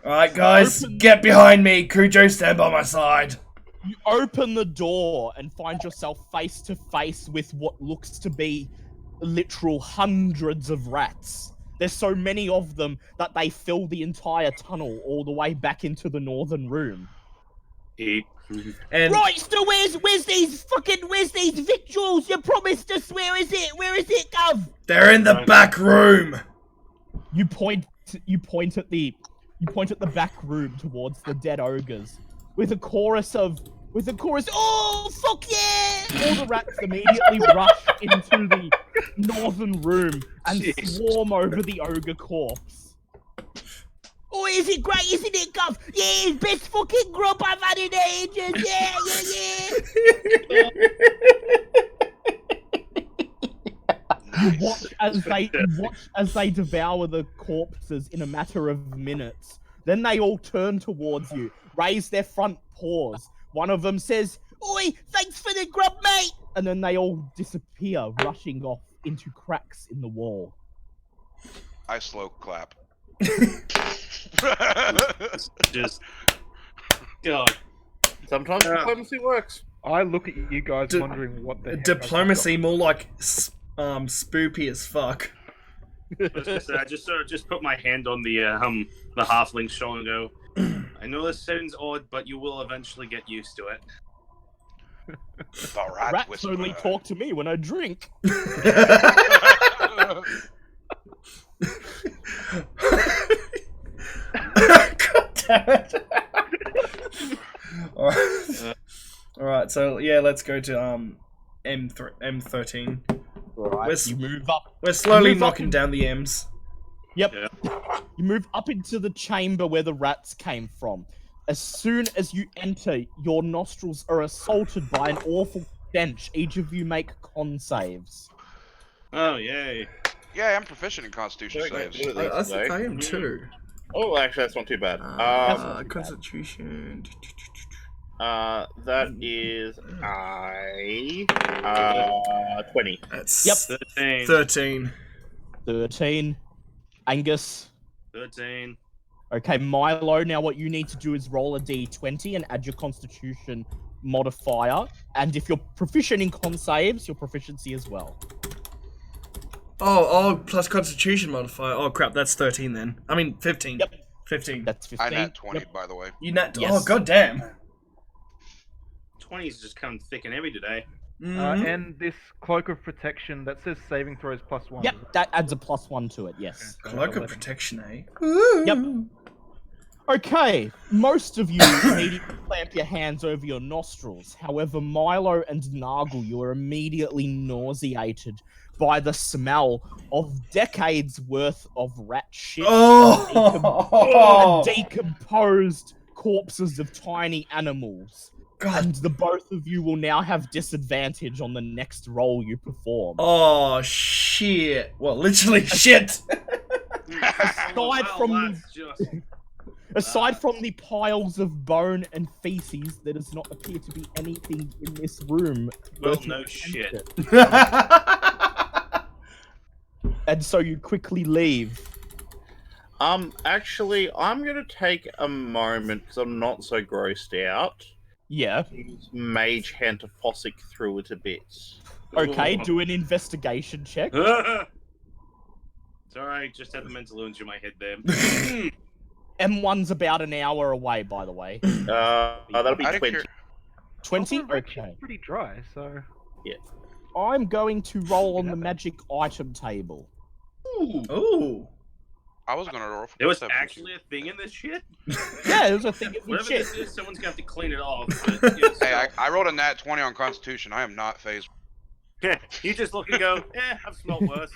Alright, guys, get behind me. Cujo, stand by my side. You open the door and find yourself face to face with what looks to be literal hundreds of rats. There's so many of them that they fill the entire tunnel all the way back into the northern room. Eat. And Right, so where's these victuals you promised us? Where is it, Gov? they're in the back room. You point at the back room towards the dead ogres with a chorus, "Oh fuck yeah!" All the rats immediately rush into the northern room and swarm over the ogre corpse. Oh, is it great, isn't it, Gov? Yeah, it's best fucking grub I've had in ages. Yeah. You watch as they devour the corpses in a matter of minutes. Then they all turn towards you, raise their front paws. One of them says, "Oi, thanks for the grub, mate!" And then they all disappear, rushing off into cracks in the wall. I slow clap. Just. God. Sometimes diplomacy works. I look at you guys wondering what the heck Diplomacy, more like spoopy as fuck. I was gonna say, I just sort of just put my hand on the halfling's shoulder and go, "I know this sounds odd, but you will eventually get used to it." The rat Rats whisperer. only talk to me when I drink. God damn it. Alright, so yeah, let's go to M13. Right, you move up. We're slowly move up knocking in- down the M's. Yep. Yeah. You move up into the chamber where the rats came from. As soon as you enter, your nostrils are assaulted by an awful stench. Each of you make con saves. Oh yay! Yeah, I'm proficient in Constitution saves. I think I am too. Oh, actually, that's not too bad. Constitution. That is 20. That's Yep. 13. 13. 13. Angus. 13. Okay, Milo, now what you need to do is roll a d20 and add your constitution modifier. And if you're proficient in con saves, your proficiency as well. Oh, plus Constitution modifier. Oh crap, that's 13 then. I mean 15. Yep. 15. That's 15. I nat 20, Yep. by the way. You nat. Yes. Oh goddamn. 20's just come thick and heavy today. Mhm. And this cloak of protection that says saving throws +1. Yep, that adds a +1 to it, yes. Cloak of protection, eh? Yep. Okay, most of you immediately clamp your hands over your nostrils. However, Milo and Nargle, you are immediately nauseated by the smell of decades worth of rat shit. Oh! Decomposed corpses of tiny animals. God. And the both of you will now have disadvantage on the next roll you perform. Oh shit! Well, literally shit. Aside from the piles of bone and feces, there does not appear to be anything in this room. Well, worth no attention. shit. And so you quickly leave. Actually, I'm gonna take a moment because I'm not so grossed out. Yeah. Use Mage Hand to fossick through it a bit. Okay, do an investigation check. Sorry, just had the mental image in my head there. M1's about an hour away, by the way. That'll be I don't 20. care. 20? Also, red shit's Okay. pretty dry, so... I'm going to roll on the magic item table. Ooh. I was gonna roll for There was perception. actually a thing in this shit? Yeah, there's a thing of Whatever shit. this is, someone's gonna have to clean it off. But, yeah, Hey, I rolled a nat 20 on Constitution. I am not phased. you just look and go, I've smelled worse.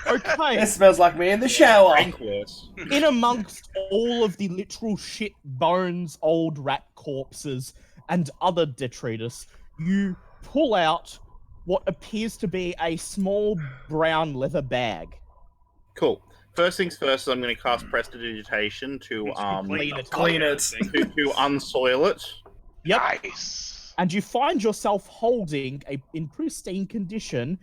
Okay. It smells like me in the shower. Rank worse. In amongst all of the literal shit bones, old rat corpses, and other detritus, you pull out what appears to be a small brown leather bag. Cool. First things first, I'm going to cast Prestidigitation to Clean it. to unsoil it. Yep. Nice. And you find yourself holding, in pristine condition,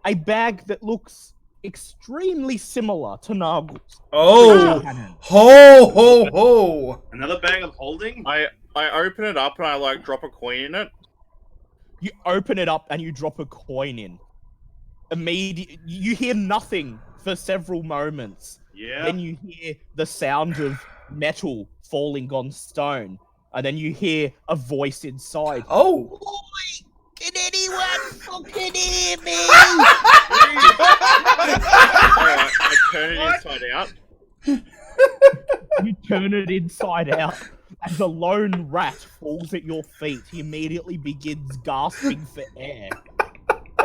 a bag that looks extremely similar to Nargle's. Oh. Cannon. Ho ho ho. Another bag of holding? I open it up and I like drop a coin in it. You open it up and you drop a coin in. You hear nothing for several moments. Yeah. Then you hear the sound of metal falling on stone. And then you hear a voice inside. Oh. Oi! Can anyone fucking hear me? Alright, I turn it inside out. You turn it inside out. As a lone rat falls at your feet, he immediately begins gasping for air.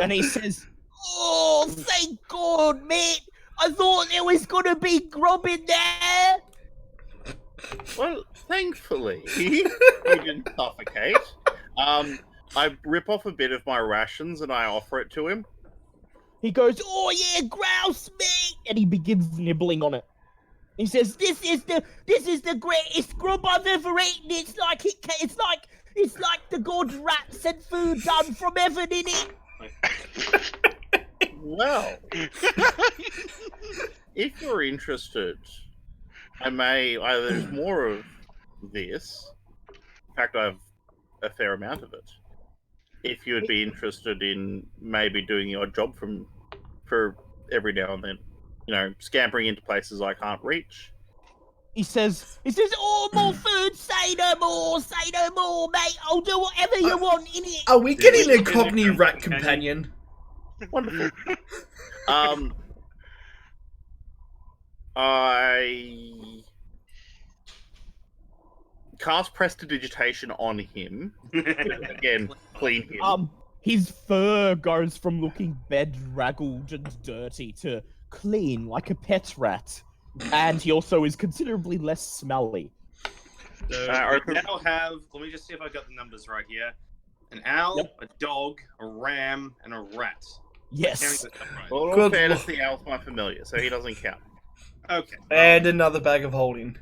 And he says, "Oh, thank God, mate! I thought there was gonna be grub in there!" Well, thankfully, he didn't suffocate. I rip off a bit of my rations and I offer it to him. He goes, "Oh yeah, grouse meat!" And he begins nibbling on it. He says, "This is the greatest grub I've ever eaten. It's like the good rats and food done from heaven in it." Well, if you're interested, there's more of this. In fact, I have a fair amount of it. If you would be interested in maybe doing your job for every now and then, scampering into places I can't reach. He says, "Oh, more food, say no more, mate. I'll do whatever you want in it." Are we getting a Cockney rat companion? Wonderful. I cast Prestidigitation on him. Again, clean him. His fur goes from looking bedraggled and dirty to clean like a pet rat. And he also is considerably less smelly. So we now have, let me just see if I got the numbers right here. An owl, a dog, a ram, and a rat. Yes. Counting this up right. Well, in all Good fairness, the owl's my familiar, so he doesn't count. Okay. And another bag of holding.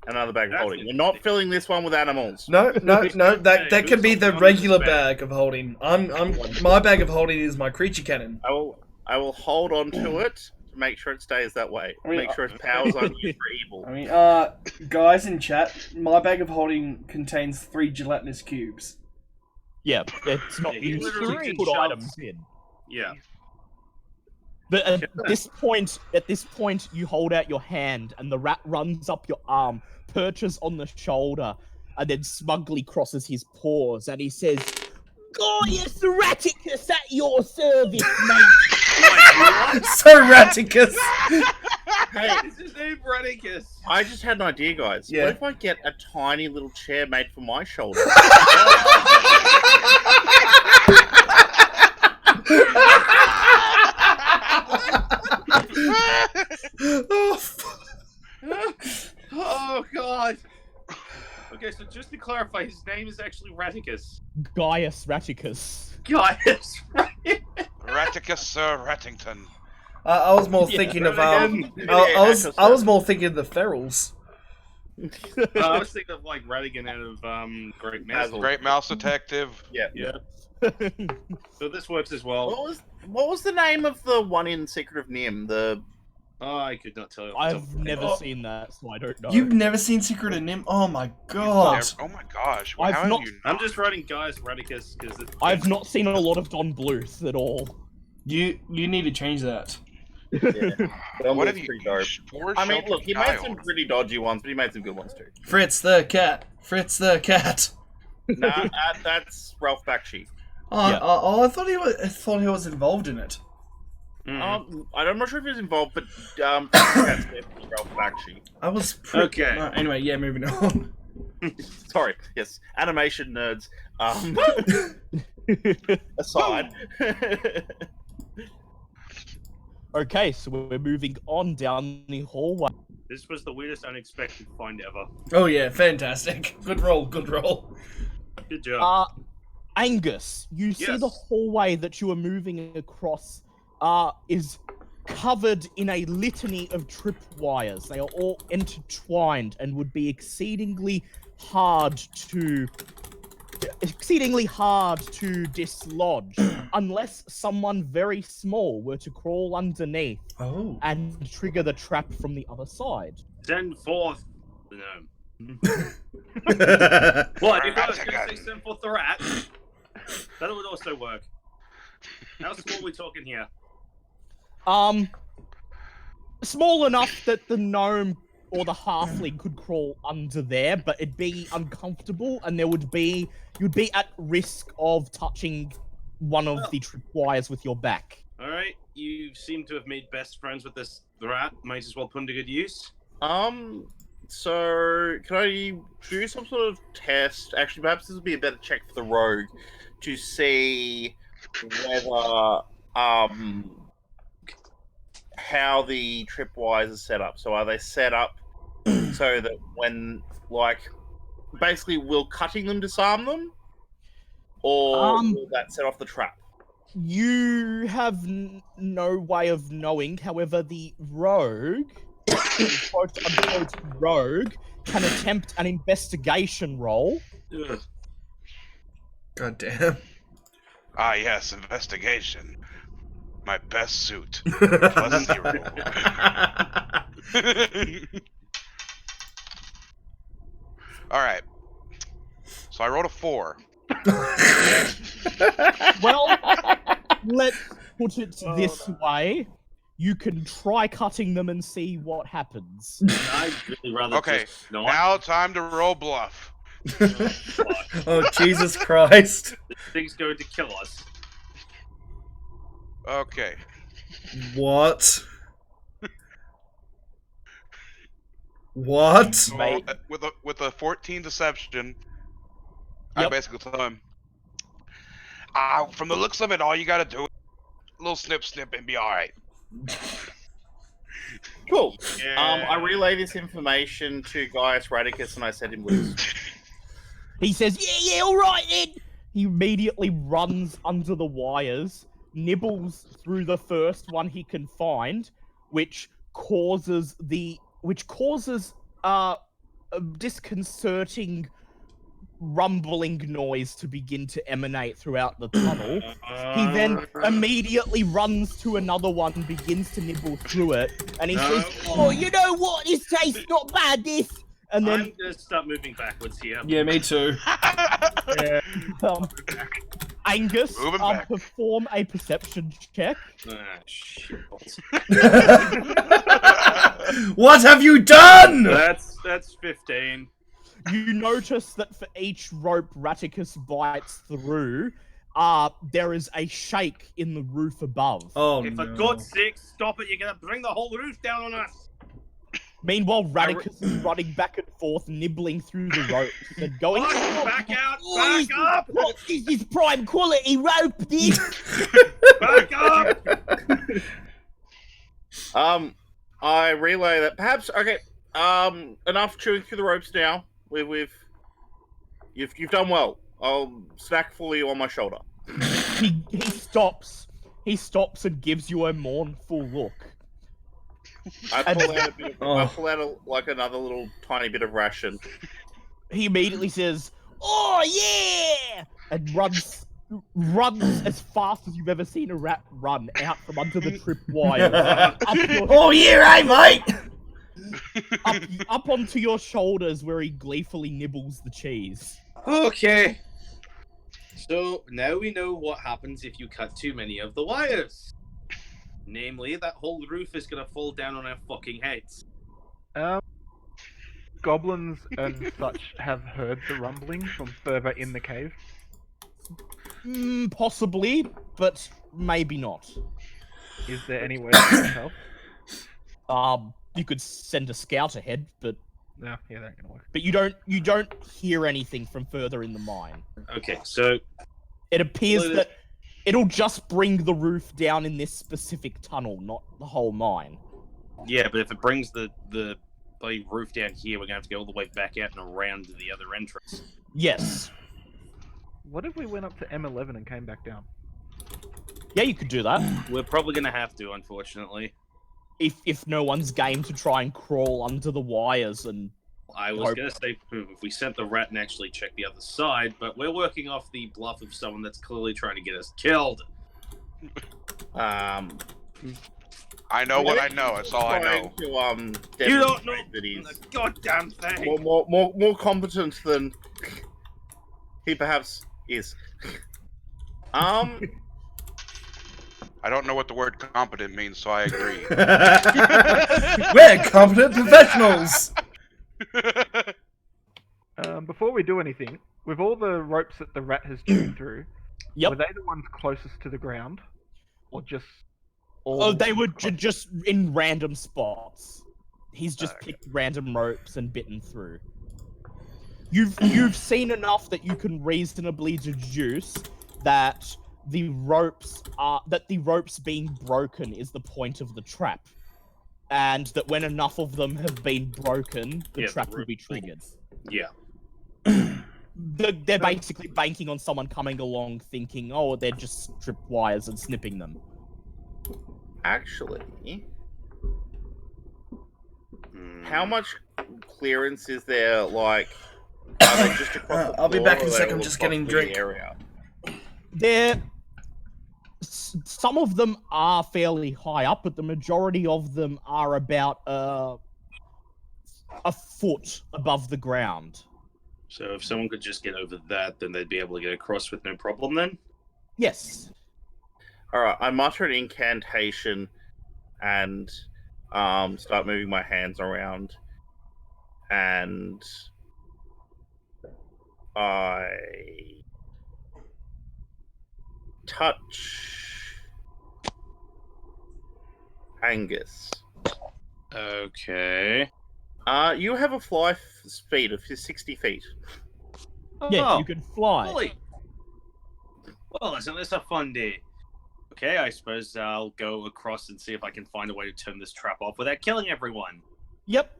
Another bag of That's holding. We're not filling this one with animals. No. That can be the Who's regular on this bag? bag of holding. My bag of holding is my creature cannon. I will hold on to it to make sure it stays that way. I mean, Make sure its powers aren't used for evil. I mean, guys in chat, my bag of holding contains 3 gelatinous cubes. Yeah, it's not Yeah, he used literally to just put shoves- items in. Yeah. But at this point, you hold out your hand, and the rat runs up your arm, perches on the shoulder, and then smugly crosses his paws, and he says, "Gaius Raticus at your service, mate." So Raticus. Hey, Is his name Redicus? I just had an idea, guys. Yeah. What if I get a tiny little chair made for my shoulder? Oh, fuck. Oh god. Okay, so just to clarify, his name is actually Raticus. Gaius Raticus. Gaius, right? Raticus Sir Rattington. I was more thinking of I was more thinking of the ferals. I was thinking of like Radigan out of Great Mouse. Great Mouse Detective. Yeah. Yeah. So this works as well. What was the name of the one in Secret of Nim? The Oh, I could not tell you. I've never seen that, so I don't know. You've never seen Secret of Nim? Oh my god. Oh my gosh. I've How have not- you I'm just writing Gaius Radicus because I've not seen a lot of Don Bluth at all. You need to change that. What have you? pretty dope. Poor I mean, sheltered look, he made some child. pretty dodgy ones, but he made some good ones too. Fritz the cat. Fritz the cat. Nah, that's Ralph Bakshi. Oh, Yeah. I thought he was involved in it. I'm not sure if he was involved, but that's definitely Ralph Bakshi. I was Okay. Anyway, yeah, moving on. Sorry, yes, animation nerds. Aside. Okay, so we're moving on down the hallway. This was the weirdest unexpected find ever. Oh yeah, fantastic. Good roll, good roll. Good job. Angus, you see the Yes. hallway that you are moving across is covered in a litany of tripwires. They are all intertwined and would be exceedingly hard to dislodge unless someone very small were to crawl underneath Oh. and trigger the trap from the other side. Send forth the gnome. Oh. What? You guys gonna say send forth the rat? That would also work. How small are we talking here? Small enough that the gnome or the halfling could crawl under there, but it'd be uncomfortable, and you'd be at risk of touching one of the tripwires with your back. Alright, you seem to have made best friends with this rat. Might as well put him to good use. So can I do some sort of test? Actually, perhaps this would be a better check for the rogue to see whether how the tripwires are set up. So are they set up so that when, like, basically will cutting them disarm them, or will that set off the trap? You have no way of knowing. However, the rogue, quote unquote rogue, can attempt an investigation roll. Ugh. God damn. Ah, yes, investigation. My best suit. Plus 0. Alright. So I rolled a 4. Well, let's put it this way. You can try cutting them and see what happens. I'd really rather Okay, just not. now time to roll bluff. Oh Jesus Christ. This thing's going to kill us. Okay. What? What? So, with a 14 deception, I Yep. basically tell him, from the looks of it, all you gotta do is a little snip and be alright. Cool. Yeah. I relay this information to Gaius Radicus and I set him loose. He says, yeah, all right then. He immediately runs under the wires, nibbles through the first one he can find, which causes a disconcerting rumbling noise to begin to emanate throughout the tunnel. He then immediately runs to another one and begins to nibble through it, and he says, "Oh, you know what? This tastes not bad, this." And then I'm gonna start moving backwards here. Yeah, me too. um, Angus, Moving back. perform a perception check. Ah, shit. What have you done? That's 15. You notice that for each rope Raticus bites through, there is a shake in the roof above. Oh, Hey, for no. God's sake, stop it! You're gonna bring the whole roof down on us. Meanwhile, Raticus is running back and forth, nibbling through the ropes and going, Oh, back out! Back up! This is prime quality rope, this! Back up! I relay that perhaps enough chewing through the ropes now. You've done well. I'll snack fully on my shoulder. He stops. He stops and gives you a mournful look. I pull out another little tiny bit of ration. He immediately says, "Oh yeah!" and runs as fast as you've ever seen a rat run out from under the tripwires. Oh yeah, hey mate! up onto your shoulders where he gleefully nibbles the cheese. Okay. So now we know what happens if you cut too many of the wires. Namely, that whole roof is gonna fall down on our fucking heads. Goblins and such have heard the rumbling from further in the cave. Possibly, but maybe not. Is there any way to help? You could send a scout ahead, but No, yeah, that ain't gonna work. you don't hear anything from further in the mine. Okay, so It appears that it'll just bring the roof down in this specific tunnel, not the whole mine. yeah, but if it brings the bloody roof down here, we're gonna have to go all the way back out and around to the other entrance. Yes. What if we went up to M11 and came back down? Yeah, you could do that. We're probably gonna have to, unfortunately. If no one's game to try and crawl under the wires and I was gonna say if we sent the rat and actually check the other side, but we're working off the bluff of someone that's clearly trying to get us killed. I know what I know. That's all I know. You don't know that he's the goddamn thing. more competent than he perhaps is. I don't know what the word competent means, so I agree. We're competent professionals. Before we do anything, with all the ropes that the rat has chewed through, were they the ones closest to the ground, or just? Oh, they were just in random spots. He's just picked random ropes and bitten through. You've seen enough that you can reasonably deduce that the ropes being broken is the point of the trap, and that when enough of them have been broken, the trap will be triggered. Yeah. They're basically banking on someone coming along thinking, oh, they're just tripwires and snipping them. Actually, how much clearance is there? Like, are they just across the I'll be floor, back in or a are they second. all I'm just across getting the drink. area? Some of them are fairly high up, but the majority of them are about a foot above the ground. So if someone could just get over that, then they'd be able to get across with no problem then? Yes. Alright, I mutter an incantation and start moving my hands around. And I touch Angus. Okay. You have a fly speed of 60 feet. Yeah, you can fly. Holy. Well, isn't this a fun day? Okay, I suppose I'll go across and see if I can find a way to turn this trap off without killing everyone. Yep.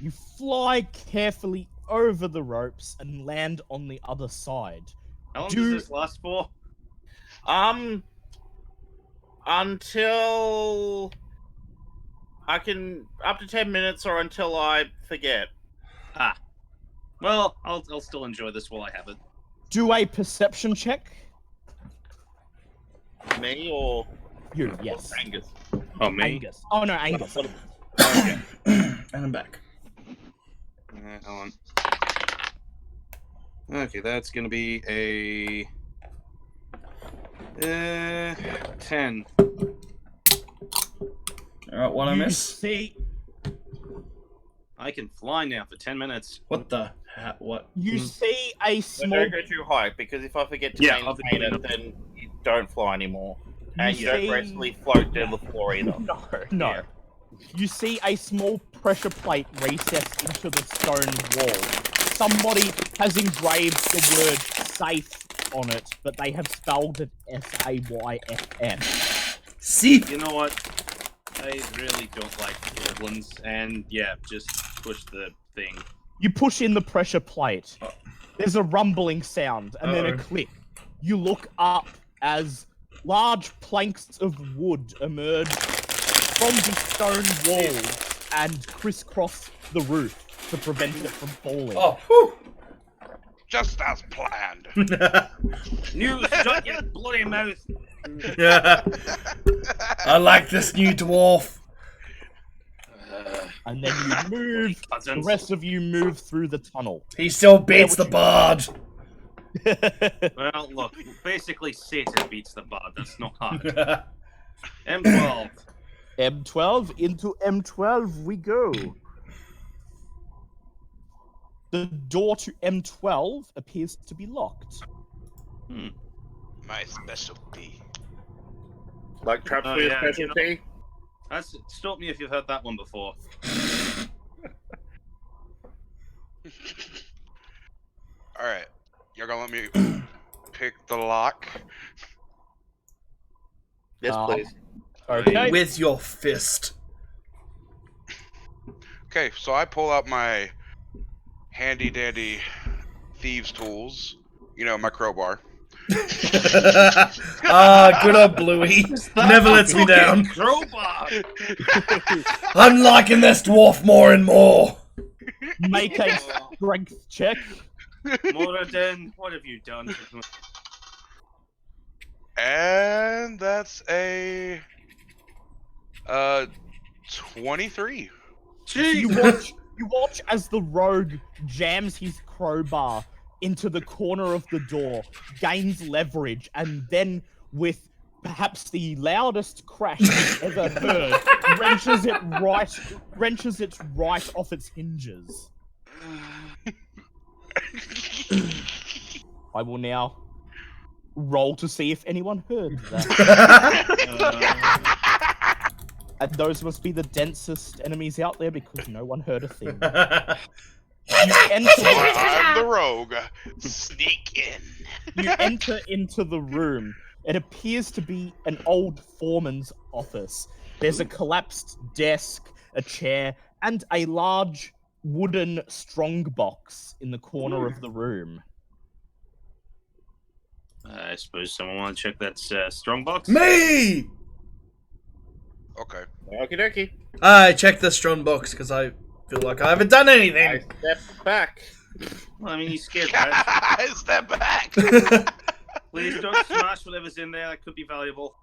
You fly carefully over the ropes and land on the other side. How long does this last for? Until I can up to 10 minutes or until I forget. Ah. Well, I'll still enjoy this while I have it. Do a perception check. Me or You, yes. Angus? Oh, me? Angus. Oh no, Angus. Okay. And I'm back. Hold on. Okay, that's gonna be a 10. Alright, one I You miss. see, I can fly now for 10 minutes. What the? What? you see a So small. don't go too high, because if I forget to Yeah, I'll be maintain doing it, then you don't fly anymore. You And you don't see- gracefully float down the floor either. No. Yeah. You see a small pressure plate recessed into the stone wall. Somebody has engraved the word safe on it, but they have spelled it SAYFM. See? You know what? I really don't like goblins, and yeah, just push the thing. You push in the pressure plate. There's a rumbling sound, and then a Uh-oh. click. You look up as large planks of wood emerge from the stone walls and crisscross the roof to prevent it from falling. Oh, whew. Just as planned. You shut your bloody mouth! I like this new dwarf. And then you move. The Cousins. rest of you move through the tunnel. He still beats Yeah, the bard. Well, look, basically Satan beats the bard. That's not hard. M12. M12, into M12 we go. The door to M12 appears to be locked. My specialty. Like traps Oh, for your yeah, you specialty? That's stop me if you've heard that one before. Alright. You're gonna let me pick the lock? Yes, please. Okay. With your fist. Okay, so I pull out my handy dandy thieves' tools. You know, my crowbar. Ah, good old Bluey. Never lets me down. Crowbar! I'm liking this dwarf more and more. Make a strength check. Moradin, what have you done? And that's a 23. You watch as the rogue jams his crowbar into the corner of the door, gains leverage, and then with perhaps the loudest crash you've ever heard, wrenches it right off its hinges. I will now roll to see if anyone heard that. And those must be the densest enemies out there because no one heard a thing. You enter, I'm the rogue. Sneak in. you enter into the room. It appears to be an old foreman's office. There's a collapsed desk, a chair, and a large wooden strongbox in the corner of the room. I suppose someone want to check that strong box? Me! Okay. Okie dokie. I checked the strong box because I feel like I haven't done I anything. step back. Well, I mean, you scared that. Step back. Please don't smash whatever's in there. That could be valuable.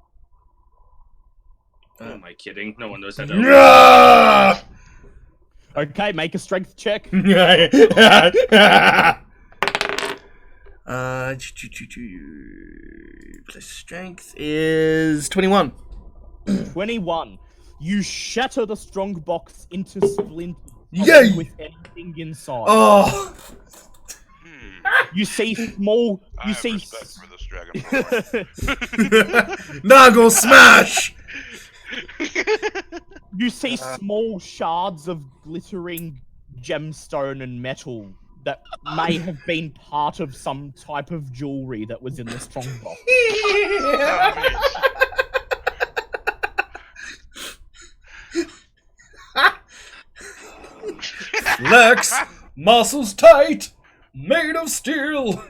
Who am I kidding? No one knows how to. Yeah! Okay, make a strength check. Plus strength is 21. 21. You shatter the strongbox into splinters. Yay! With anything inside. Oh! You see small. I You have see. respect for this dragon. Noggle smash! You see small shards of glittering gemstone and metal that may have been part of some type of jewelry that was in the strongbox. Lex, muscles tight, made of steel.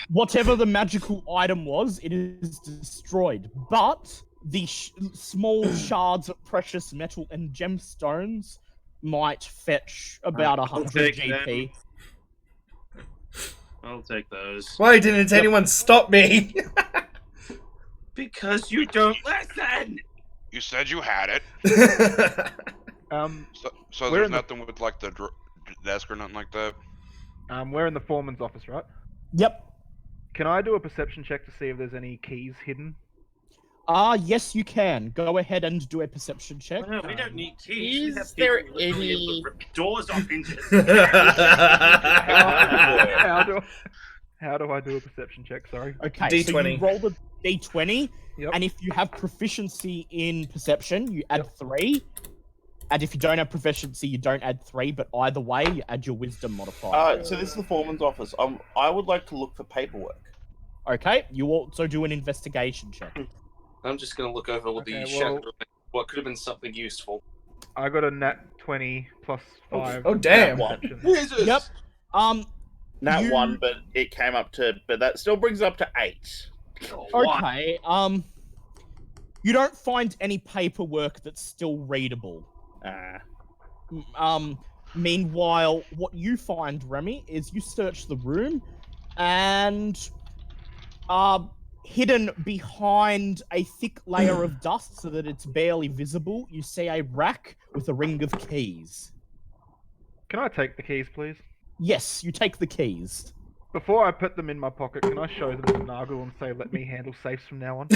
Whatever the magical item was, it is destroyed. But the small shards of precious metal and gemstones might fetch about 100 take GP. I'll take those. Why didn't anyone stop me? Because you don't listen! You said you had it. So We're there's in the- nothing with like the desk or nothing like that. We're in the foreman's office, right? Yep. Can I do a perception check to see if there's any keys hidden? Yes, you can. Go ahead and do a perception check. No, we don't need keys. We Is have there people literally able any- to rip doors off hinges. How do I do a perception check? Sorry. Okay, so D20. you roll the D20, Yep. and if you have proficiency in perception, you add 3. And if you don't have proficiency, you don't add 3, but either way, you add your wisdom modifier. So this is the foreman's office. I would like to look for paperwork. Okay, you also do an investigation check. I'm just going to look over Okay, the well- shadow. What could have been something useful? I got a nat 20 plus 5. Oh, damn. perception. Jesus! Yep. Nat You- 1, but it came up to... But that still brings it up to 8. Okay, you don't find any paperwork that's still readable. Meanwhile, what you find, Remy, is you search the room, and hidden behind a thick layer of dust so that it's barely visible, you see a rack with a ring of keys. Can I take the keys, please? Yes, you take the keys. Before I put them in my pocket, can I show them to Nagel and say, let me handle safes from now on?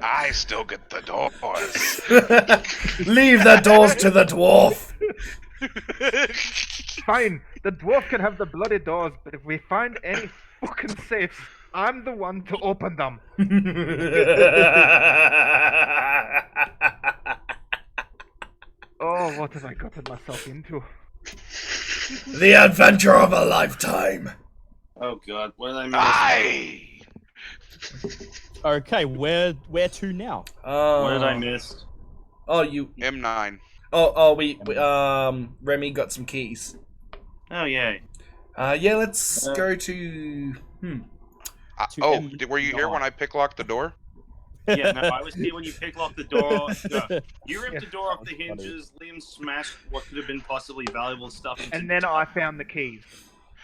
I still get the doors. Leave the doors to the dwarf. Fine, the dwarf can have the bloody doors, but if we find any fucking safes, I'm the one to open them. Oh, what have I gotten myself into? The adventure of a lifetime. Oh god, what did I miss? Aye. Okay, where to now? What did I miss? Oh, you. M9. We Remy got some keys. Oh, yay. Yeah, let's go to. To Were you here when I picklocked the door? Yeah, no, I was here when you picklocked the door. No, you ripped Yeah. the door off the hinges, Liam smashed what could have been possibly valuable stuff. Into And then I found the keys.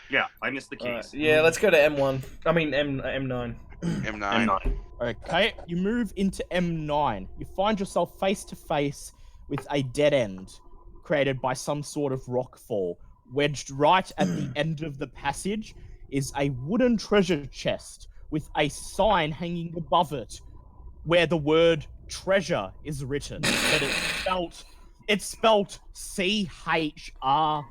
Yeah, I missed the keys. Yeah, let's go to M1. I mean M9. M9. M9. Okay, you move into M9. You find yourself face to face with a dead end created by some sort of rock fall. Wedged right at the end of the passage is a wooden treasure chest with a sign hanging above it where the word treasure is written, but it's spelled CHRSSURR.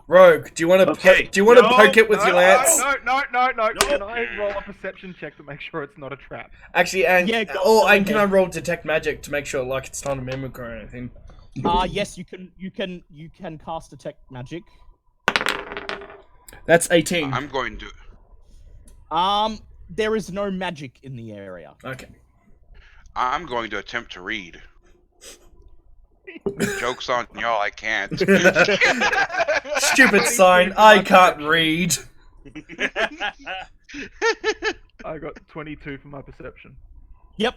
Rogue, do you want to Okay, do you want to no, poke it with your lance? No. No. Can I roll a perception check to make sure it's not a trap? Actually, and Yeah, go and can I ahead. roll detect magic to make sure like it's not a mimic or anything? Yes, you can cast detect magic. That's 18. I'm going to. There is no magic in the area. Okay. I'm going to attempt to read. Joke's on y'all, I can't. Stupid sign. I can't read. I got 22 for my perception. Yep.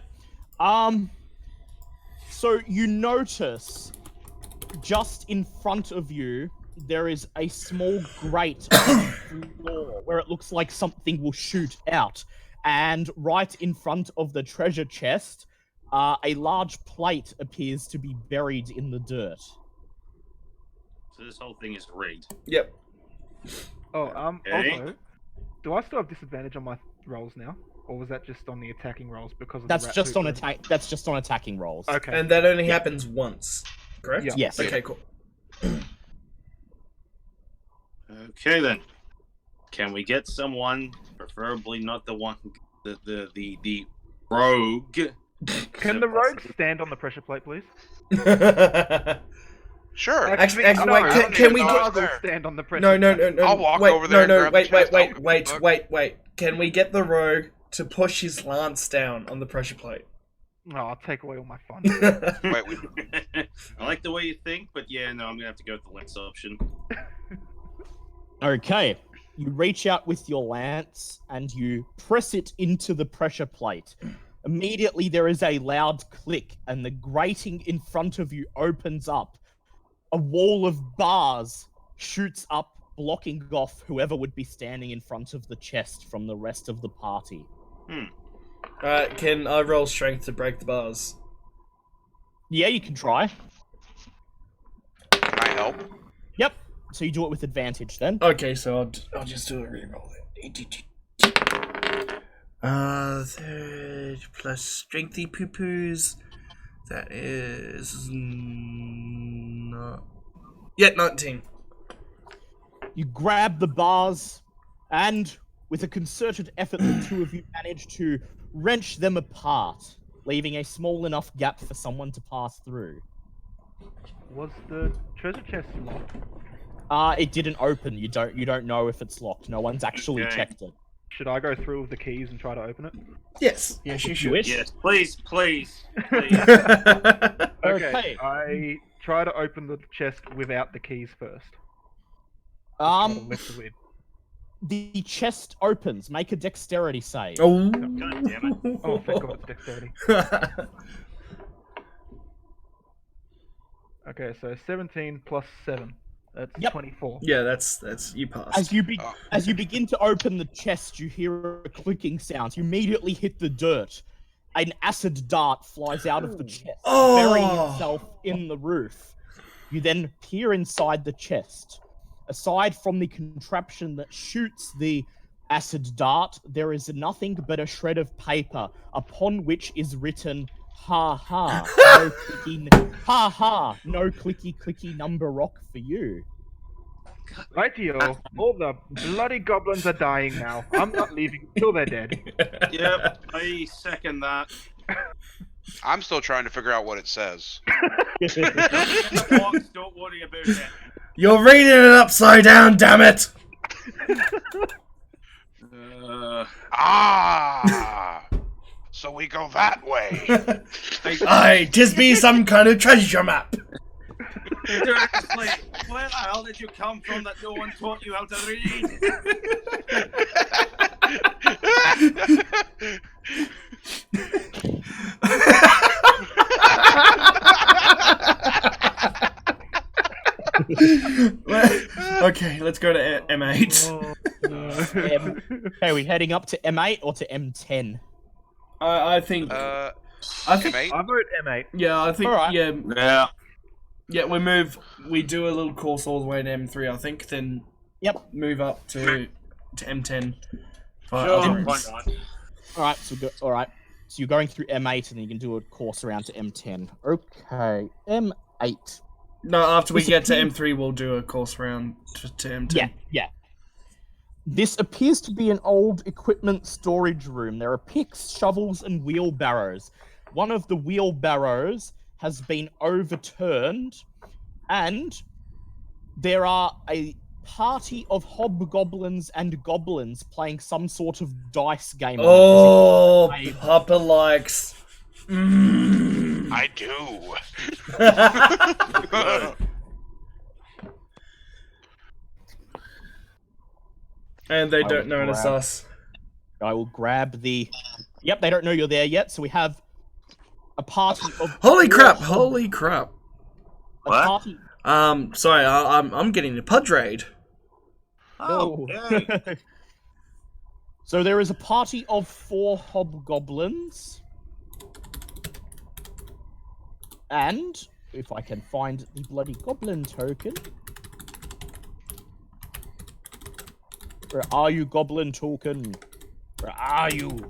So you notice just in front of you there is a small grate on the floor where it looks like something will shoot out, and right in front of the treasure chest, a large plate appears to be buried in the dirt. So this whole thing is rigged. Yep. Oh, Okay. also, do I still have disadvantage on my rolls now? Or was that just on the attacking rolls because of That's the rat just poop on room? attack. That's just on attacking rolls. Okay. And that only happens once, correct? Yeah. Yes. Okay, cool. Okay then. Can we get someone, preferably not the one, the rogue? Can the rogue stand on the pressure plate, please? Sure. Actually, no, wait, I can- don't can need we the do- rogue there? stand on the pressure No. plate. I'll walk wait, over there and grab the chest, I'll wait. Can we get the rogue to push his lance down on the pressure plate? Oh, I'll take away all my fun. Wait, I like the way you think, but yeah, no, I'm gonna have to go with the lens option. Okay. You reach out with your lance and you press it into the pressure plate. Immediately there is a loud click and the grating in front of you opens up. A wall of bars shoots up, blocking off whoever would be standing in front of the chest from the rest of the party. Can I roll strength to break the bars? Yeah, you can try. help? Yep. So you do it with advantage then. Okay, so I'll just do a reroll then. 30 plus strengthy poo-poos. That is not... Yeah, 19. You grab the bars, and with a concerted effort, the two of you manage to wrench them apart, leaving a small enough gap for someone to pass through. Was the treasure chest locked? It didn't open. You don't know if it's locked. No one's actually Okay. checked it. Should I go through with the keys and try to open it? Yes, yes, you If should. you wish. Yes, please, please, please. Okay. I try to open the chest without the keys first. Try to lift the lid. The chest opens. Make a dexterity save. Oh. God damn it. Oh, thank God it's dexterity. Okay, so 17 plus 7. That's Yep. 24. Yeah, that's you passed. As you begin to open the chest, you hear a clicking sound. You immediately hit the dirt. An acid dart flies out of the chest, burying itself in the roof. You then peer inside the chest. Aside from the contraption that shoots the acid dart, there is nothing but a shred of paper upon which is written, "Ha ha, no clicky, ha ha, no clicky number rock for you." Rightio, all the bloody goblins are dying now. I'm not leaving until they're dead. Yep, I second that. I'm still trying to figure out what it says. The box, don't worry about it. You're reading it upside down, damn it! So we go that way. Aye, 'tis be some kind of treasure map. Seriously, where the hell did you come from that no one taught you how to read? Okay, let's go to M8. Okay, we heading up to M8 or to M10? I think. I think. M8? I vote M8. Yeah, I think. Alright. Yeah. Yeah, we do a little course all the way to M3, I think, then Yep. move up to M10. Sure, why not? Alright, so you're going through M8 and then you can do a course around to M10. Okay, M8. No, after we This get to appears- M3, we'll do a course round to M10. Yeah. This appears to be an old equipment storage room. There are picks, shovels, and wheelbarrows. One of the wheelbarrows has been overturned, and there are a party of hobgoblins and goblins playing some sort of dice game. Oh, I- Papa likes. I do. And they I don't will know it's grab- us. I will grab the... Yep, they don't know you're there yet, so we have a party of... Holy crap! Holy crap! A What? party... Sorry, I'm getting a pud raid. Oh, No. yay. So there is a party of 4 hobgoblins. And, if I can find the bloody goblin token... Where are you, goblin token? Where are you?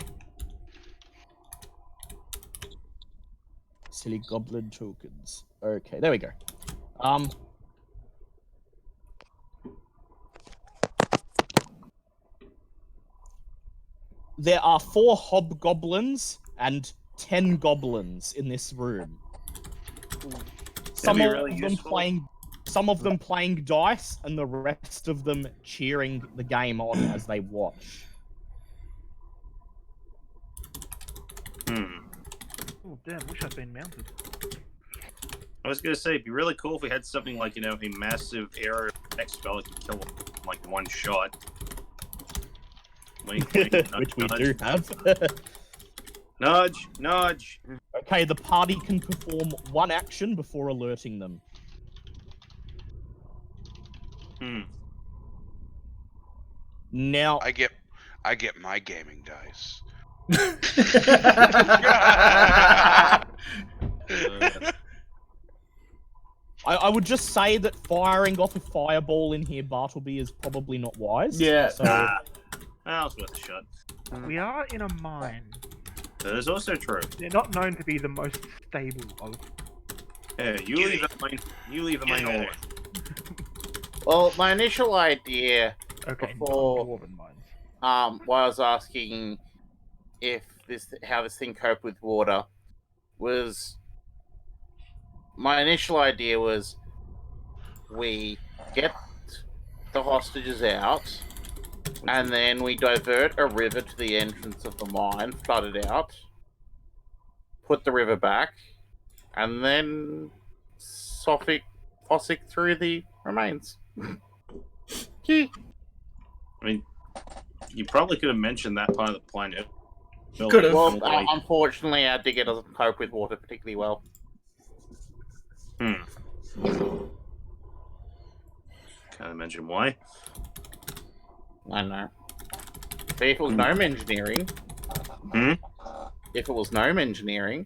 Silly goblin tokens. Okay, there we go. There are 4 hobgoblins and 10 goblins in this room. Some be of really them useful. playing dice, and the rest of them cheering the game on as they watch. Oh, damn, wish I'd been mounted. I was gonna say, it'd be really cool if we had something like, a massive air X spell that could kill them in, like, one shot. Wink, wink, nudge, Which we nudge. do have. Nudge, nudge. Okay, the party can perform one action before alerting them. Now, I get my gaming dice. I would just say that firing off a fireball in here, Bartleby, is probably not wise. Yeah. So, That was worth a shot. We are in a mine. That is also true. They're not known to be the most stable of. Yeah, you leave the main alone. Well, my initial idea, Okay, Before- dwarven mines. while I was asking how this thing coped with water, was my initial idea was we get the hostages out, and then we divert a river to the entrance of the mine, flood it out, put the river back, and then Fossick through the remains. I mean, you probably could have mentioned that part of the plan. Could have. Well, unfortunately, our digger doesn't cope with water particularly well. Can't imagine why. I know. See, if it was gnome engineering... Hmm? If it was gnome engineering...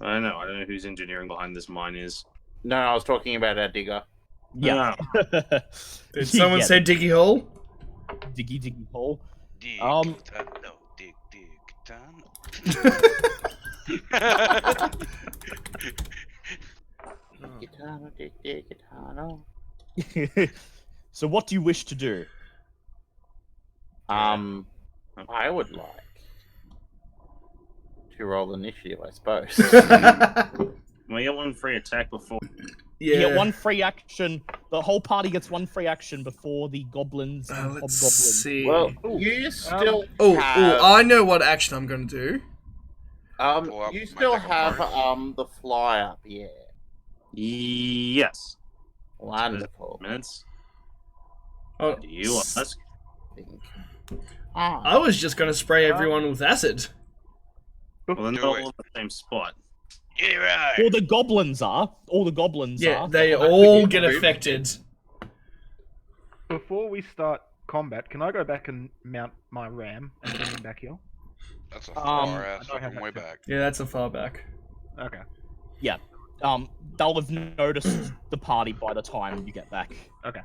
I don't know whose engineering behind this mine is. No, I was talking about our digger. yeah. Did someone Yeah, say Diggy Hole? diggy hole? Dig, Um, no, dig, tunnel. So what do you wish to do? I would like to roll initiative, I suppose. We get one free attack before. You Yeah. get one free action. The whole party gets one free action before the goblins and Let's hobgoblins. see. Well, you still oh, have... I know what action I'm going to do. Pull up you my still deck of have cards. the fly up here. Yes. Wonderful. Minutes. Oh, Do you ask? I was just going to spray everyone with acid. Well, they're Do not it. all in the same spot. Yeah, right. All the goblins are. All the goblins Yeah, are. they But all get affected. Before we start combat, can I go back and mount my ram and bring him back here? That's a I far ass don't have fucking way that. back. Yeah, that's a far back. Okay. They'll have noticed the party by the time you get back. Okay.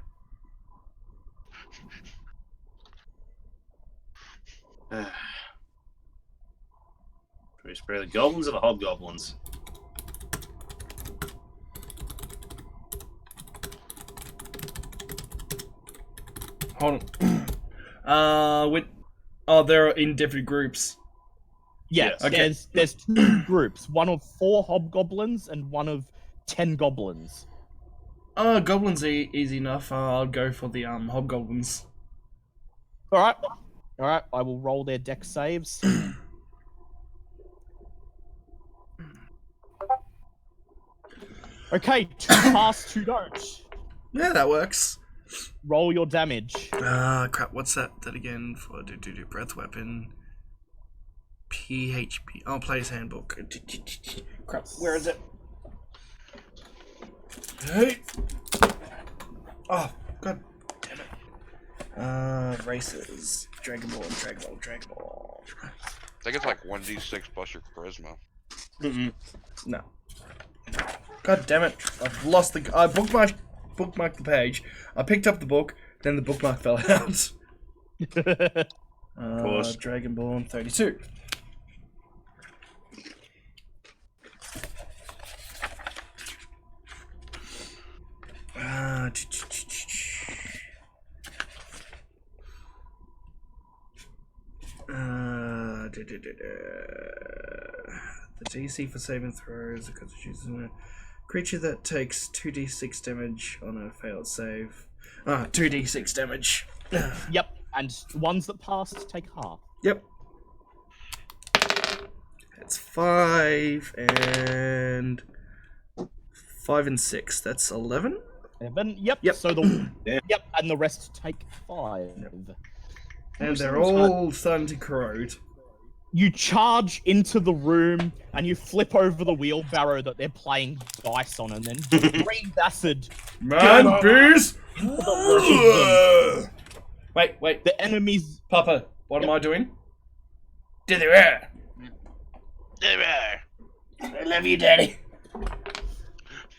Should we spray the goblins or the hobgoblins? Hold on. They're in different groups. Yeah, Yes. Okay. there's two groups. One of 4 hobgoblins and one of 10 goblins. Goblins are easy enough. I'll go for the hobgoblins. Alright. Alright, I will roll their deck saves. Okay, 2 pass, 2 don't. Yeah, that works. Roll your damage. Crap. What's that again? For do breath weapon. PHP. Oh, player's handbook. Crap. Where is it? Hey. Oh, god damn it. Races. Dragon Ball. I think it's like 1d6 plus your charisma. No. God damn it. I've lost the... I bookmarked the page. I picked up the book, then the bookmark fell out. course. Dragonborn 32. The DC for saving throws, because it's using a creature that takes 2d6 damage on a failed save. 2d6 damage. Yep, and ones that passed take half. Yep. That's 5 and 5 and 6. That's 11. 7. Yep. Yep. So the Yeah. yep, and the rest take 5. And they're all starting to corrode. You charge into the room and you flip over the wheelbarrow that they're playing dice on, and then breathe acid. Man, bees! Wait. The enemies. Papa, what am I doing? To the air. I love you, Daddy.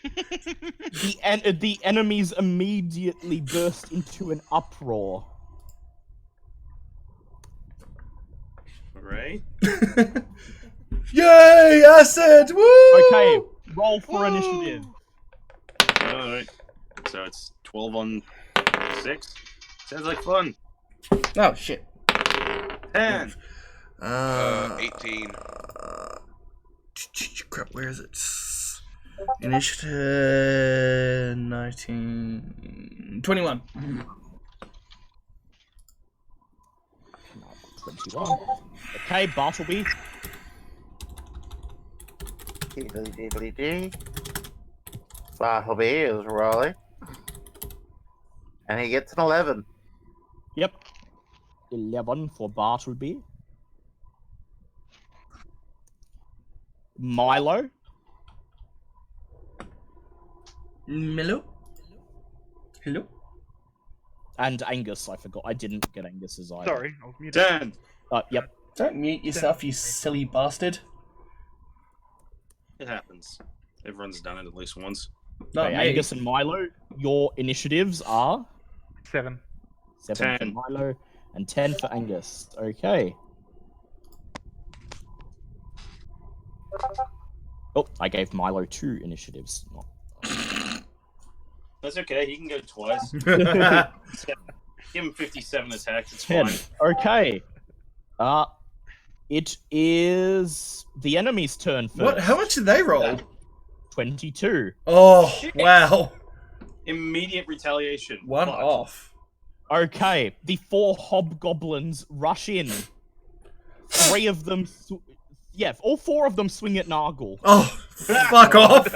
The enemies immediately burst into an uproar. Right? Yay! Acid! Woo! Okay, roll for initiative. Alright. So it's 12 on 6. Sounds like fun. Oh shit. 10. 18. Crap, where is it? Initiative 19. 21. 21. Okay, Bartleby. Diddly-diddly-dee. Bartleby is rolling. And he gets an 11. Yep. 11 for Bartleby. Milo. Hello? Hello? And Angus, I forgot. I didn't get Angus's either. Sorry, I was muted. 10. Yep. Don't mute yourself, you silly bastard. It happens. Everyone's done it at least once. Not Okay, me. Angus and Milo, your initiatives are 7. 7 10. for Milo and 10 for Angus. Okay. Oh, I gave Milo 2 initiatives. That's okay. He can go twice. Give him 57 attacks. It's 10. fine. Okay. It is the enemy's turn first. What? How much did they roll? 22. Oh, Shit. wow. Immediate retaliation. One Fuck. off. Okay, the 4 hobgoblins rush in. 3 of them... all 4 of them swing at Nargle. Oh, fuck off.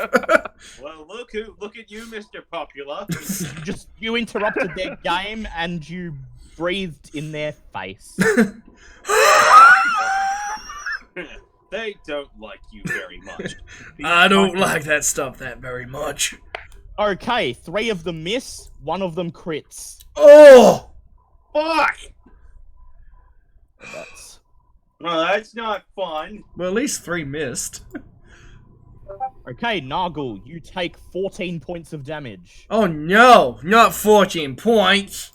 Well, look at you, Mr. Popular. You interrupted their game and you breathed in their face. They don't like you very much. I don't like that stuff that very much. Okay, 3 of them miss, 1 of them crits. Oh! Fuck! That's... Well, that's not fun. Well, at least 3 missed. Okay, Nargle, you take 14 points of damage. Oh no, not 14 points.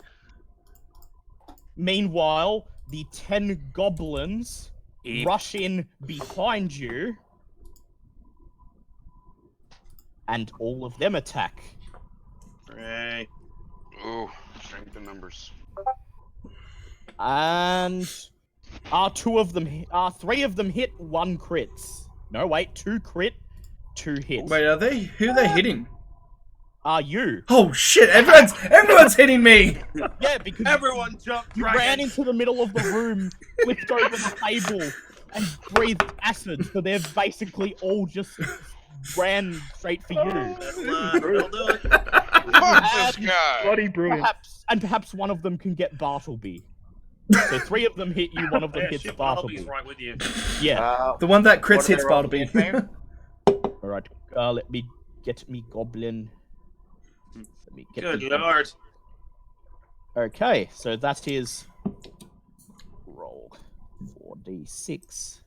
Meanwhile, the 10 goblins rush in behind you. And all of them attack. Right. Ooh, strength in numbers. And 3 of them hit, 1 crits. No, wait, 2 crit, 2 hits. Wait, who are they hitting? You. Oh shit, everyone's hitting me. Yeah, because Everyone jump you dragon. ran into the middle of the room, flipped over the table, and breathed acid, so they've basically all just ran straight for you. They'll do it. Fuck this guy! Bloody brilliant. Perhaps one of them can get Bartleby. So 3 of them hit you, 1 of them Yeah, hits shit, Bartleby. Bartleby's right with you. Yeah. The one that crits What do hits they roll Bartleby. against me? Alright, let me get me goblin. Let me get Good me lord. Okay, so that is roll 4d6.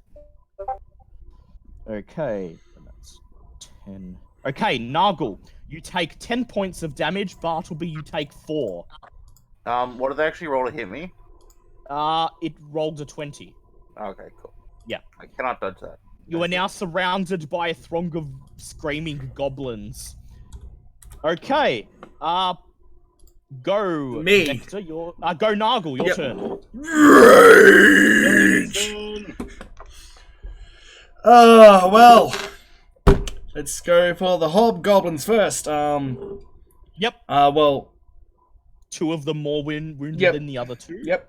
Okay, and that's 10. Okay, Nargle, you take 10 points of damage. Bartleby, you take 4. What did they actually roll to hit me? It rolled a 20. Okay, cool. Yeah. I cannot dodge that. You are now surrounded by a throng of screaming goblins. Okay, go. Me. Nectar, go Nargle, your Yep. turn. Rage! Oh, well. Let's go for the hobgoblins first. Yep. Well, 2 of them more wounded Yep. than the other 2. yep.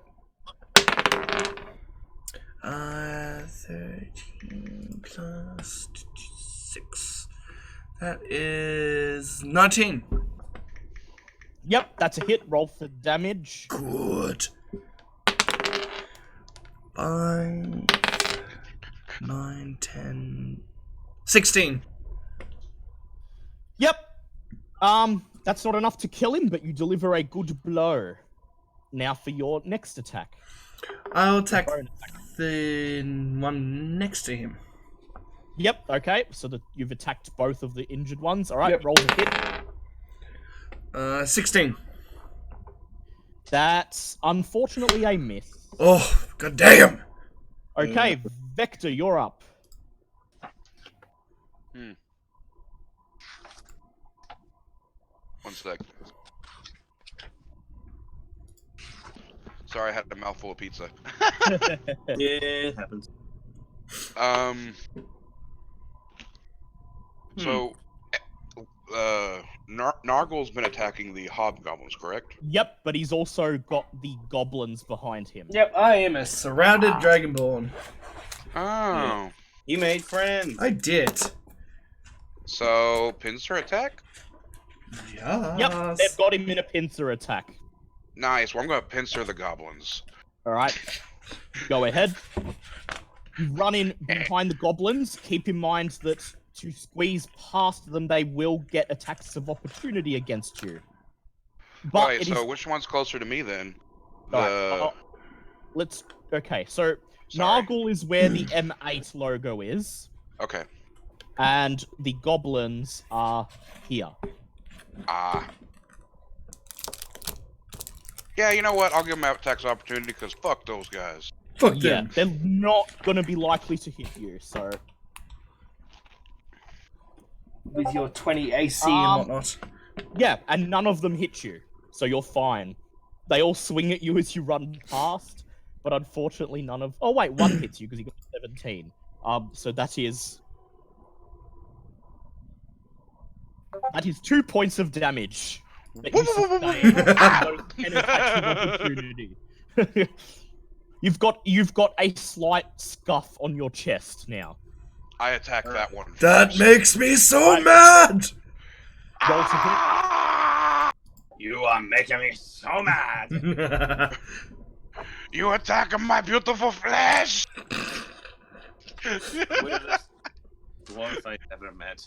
13 plus 6. That is 19. Yep, that's a hit. Roll for damage. Good. 5, 9, 10, 16. Yep. That's not enough to kill him, but you deliver a good blow. Now for your next attack. I'll attack the one next to him. Yep, okay, so you've attacked both of the injured ones. Alright, Yep. roll to hit. 16. That's unfortunately a miss. Oh, god damn! Okay, Vector, you're up. One sec. Sorry, I had a mouthful of pizza. Yeah, it happens. So, Nargle's been attacking the hobgoblins, correct? Yep, but he's also got the goblins behind him. Yep, I am a surrounded dragonborn. Oh. You made friends. I did. So, pincer attack? Yes. Yep, they've got him in a pincer attack. Nice. Well, I'm gonna pincer the goblins. Alright, go ahead. You run in behind the goblins. Keep in mind that to squeeze past them, they will get attacks of opportunity against you. But Right, it so is... which one's closer to me then? Alright, let's... Okay, so Sorry. Nargle is where the M8 logo is, Okay. and the goblins are here. Ah. Yeah, you know what? I'll give them attacks opportunity because fuck those guys. Fuck Yeah, them. they're not gonna be likely to hit you, so... With your 20 AC and whatnot. Yeah, and none of them hit you, so you're fine. They all swing at you as you run past, but unfortunately none of... Oh wait, one hits you because he got 17. So that is 2 points of damage that you sustain from those 10 attacks of opportunity. You've got a slight scuff on your chest now. I attack that one. That first. makes me so mad! Roll to hit. You are making me so mad. You attack my beautiful flesh! Weirdest dwarf I've ever met.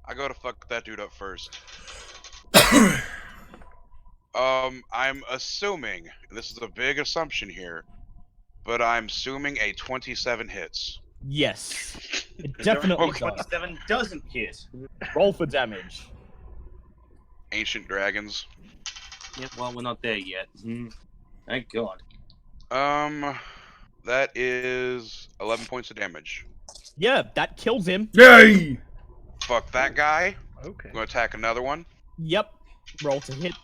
I gotta fuck that dude up first. I'm assuming, and this is a big assumption here, but I'm assuming a 27 hits. Yes, it definitely Okay. does. 27 doesn't hit. Roll for damage. Ancient dragons. Yeah, well, we're not there yet. Thank God. That is 11 points of damage. Yeah, that kills him. Yay! Fuck that guy. Okay. I'm gonna attack another one. Yep. Roll to hit.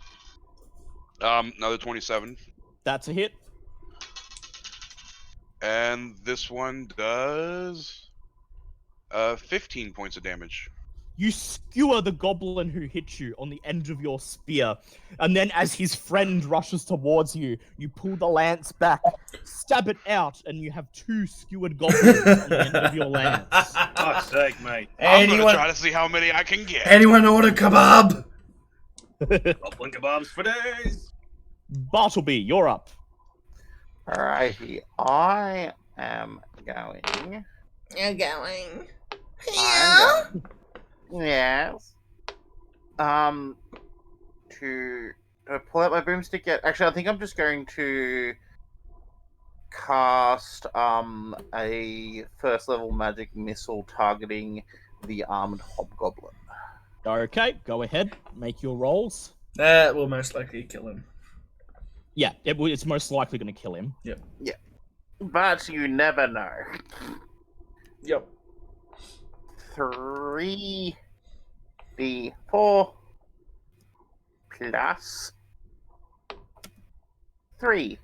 Another 27. That's a hit. And this one does 15 points of damage. You skewer the goblin who hit you on the end of your spear, and then as his friend rushes towards you, you pull the lance back, stab it out, and you have 2 skewered goblins on the end of your lance. Fuck's sake, mate. I'm gonna Anyone, try to see how many I can get. anyone order kebab? Goblin kebabs for days. Bartleby, you're up. Alrighty, I am going. You're going. I'm going. Yes. To pull out my broomstick yet? Actually, I think I'm just going to cast a first level magic missile targeting the armed hobgoblin. Okay, go ahead. Make your rolls. That will most likely kill him. Yeah, it's most likely going to kill him. But you never know. Yep. 3d4 plus 3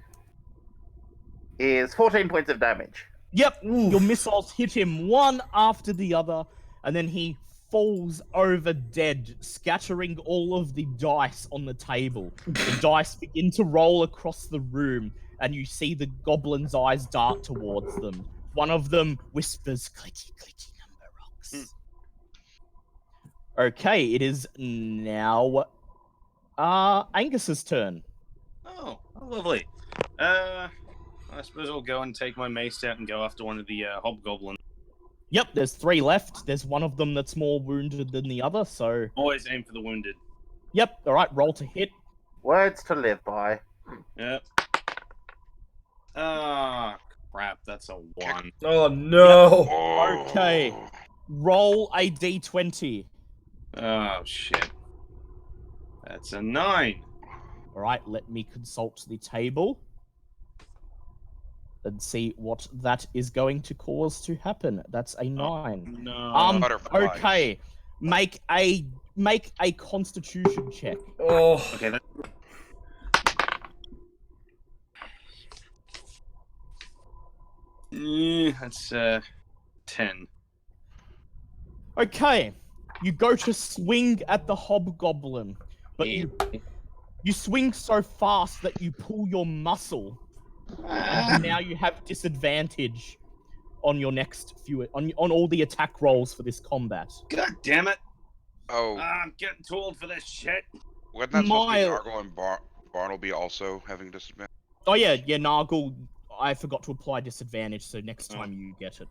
is 14 points of damage. Yep, Oof. your missiles hit him one after the other, and then he falls over dead, scattering all of the dice on the table. The dice begin to roll across the room, and you see the goblin's eyes dart towards them. One of them whispers, clicky, clicky, number rocks. Okay, it is now Angus's turn. Oh, lovely. I suppose I'll go and take my mace out and go after one of the hobgoblins. Yep, there's 3 left. There's one of them that's more wounded than the other, so... Always aim for the wounded. Yep, alright, roll to hit. Words to live by. Yep. crap, that's a 1. Oh no! Oh. Okay. Roll a d20. Oh shit. That's a 9. All right, let me consult the table and see what that is going to cause to happen. That's a 9. No. Butterflies. Okay. Make a Constitution check. Oh, Okay, that's 10. Okay. You go to swing at the hobgoblin, but you swing so fast that you pull your muscle. And now you have disadvantage on your next few on all the attack rolls for this combat. God damn it! Oh, I'm getting too old for this shit. wasn't that supposed to be Mile- Nargle and Bartleby also having disadvantage? Oh yeah, Nargle. I forgot to apply disadvantage, so next time you get it.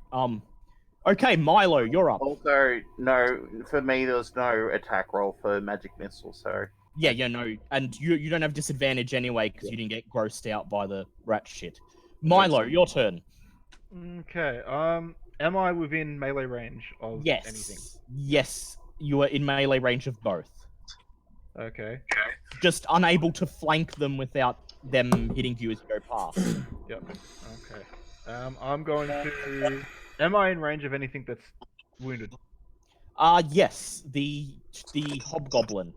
Okay, Milo, you're up. Also, no, for me, there was no attack roll for magic missile, so. Yeah, no, and you don't have disadvantage anyway because you didn't get grossed out by the rat shit. Milo, your turn. Okay. Am I within melee range of Yes. anything? Yes, you are in melee range of both. Okay. Just unable to flank them without them hitting you as you go past. Yep. Okay. I'm going to. Am I in range of anything that's wounded? Yes, the hobgoblin.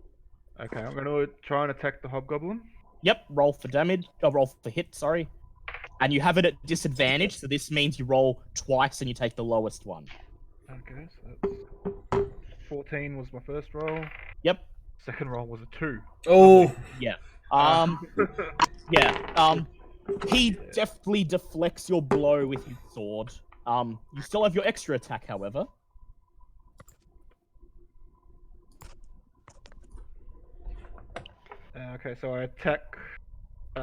Okay, I'm going to try and attack the hobgoblin. Yep, roll for damage. Roll for hit, sorry. And you have it at disadvantage, so this means you roll twice and you take the lowest one. Okay, so that's 14 was my first roll. Yep. Second roll was a 2. oh, Yeah. He deftly deflects your blow with his sword. You still have your extra attack, however. Okay, so I attack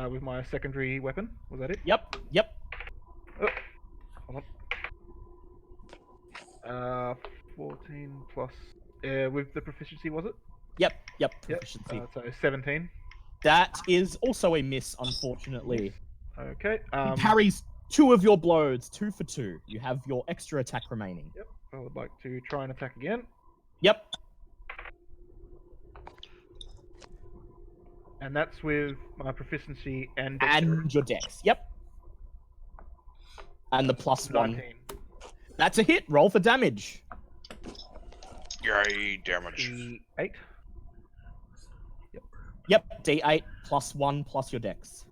with my secondary weapon. Was that it? Yep. Hold on. 14 plus. With the proficiency, was it? Yep. Proficiency. So 17. That is also a miss, unfortunately. Okay. He parries 2 of your blows, 2 for 2. You have your extra attack remaining. Yep. I would like to try and attack again. Yep. And that's with my proficiency and And your dex. Yep. And the plus 1. 19. That's a hit. Roll for damage. Yay, damage. 8. Yep. D8 plus 1 plus your dex.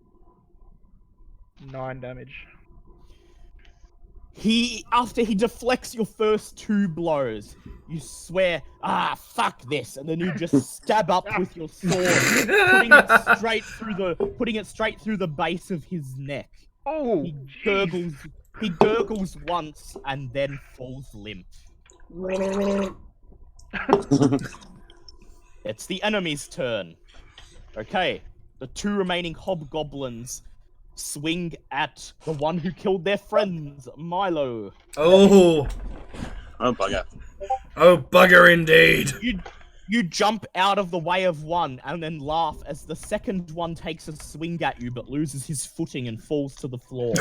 9 damage. After he deflects your first 2 blows, you swear, fuck this, and then you just stab up with your sword, putting it straight through the base of his neck. Oh, He gurgles once and then falls limp. It's the enemy's turn. Okay, the 2 remaining hobgoblins swing at the one who killed their friends, Milo. oh, bugger. oh, bugger indeed. You jump out of the way of one and then laugh as the second one takes a swing at you but loses his footing and falls to the floor.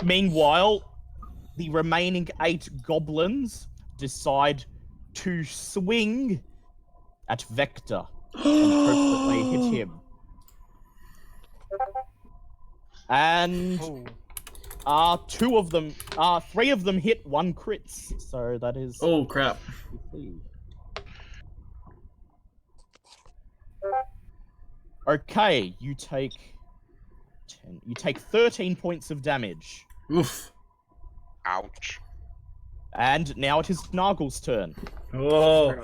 Meanwhile, the remaining 8 goblins decide to swing at Vector and hope that they hit him. And three of them hit 1 crits, so that is. Oh crap. Okay, you take 10. You take 13 points of damage. Oof. Ouch. And now it is Nargle's turn. Oh,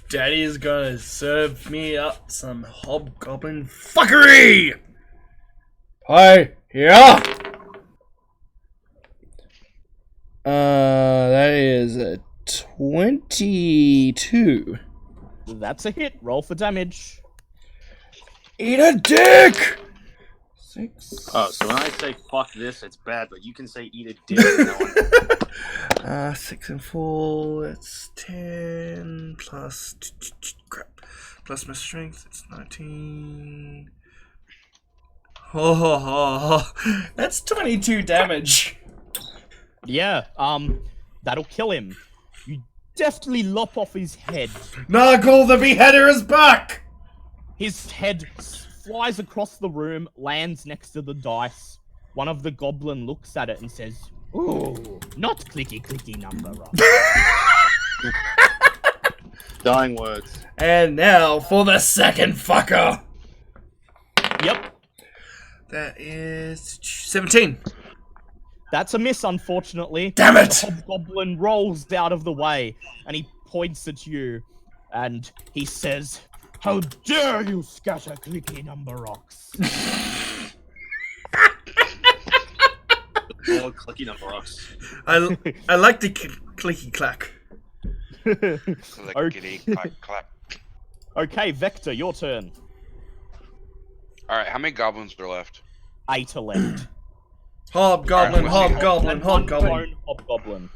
Daddy's gonna serve me up some hobgoblin fuckery! Hi, yeah! That is a 22. That's a hit. Roll for damage. Eat a dick! 6. Oh, so when I say fuck this, it's bad, but you can say eat a dick. No one... 6 and 4, that's 10, plus, crap, Plus my strength, it's 19. Oh, that's 22 damage. Yeah, that'll kill him. You deftly lop off his head. Nargle the Beheader is back! His head flies across the room, lands next to the dice. One of the goblin looks at it and says, "Ooh, not clicky clicky number rock." Dying words. And now for the second fucker. Yep, That is 17. that's a miss, unfortunately. Damn it! The hobgoblin rolls out of the way, and he points at you, and he says, "How dare you scatter clicky number rocks?" Oh, clicky number rocks. I like the clicky clack. Clickety clack clack. Okay, Vector, your turn. All right, how many goblins are left? 8 are left. Hobgoblin, Alright, hobgoblin, And one hobgoblin. lone hobgoblin.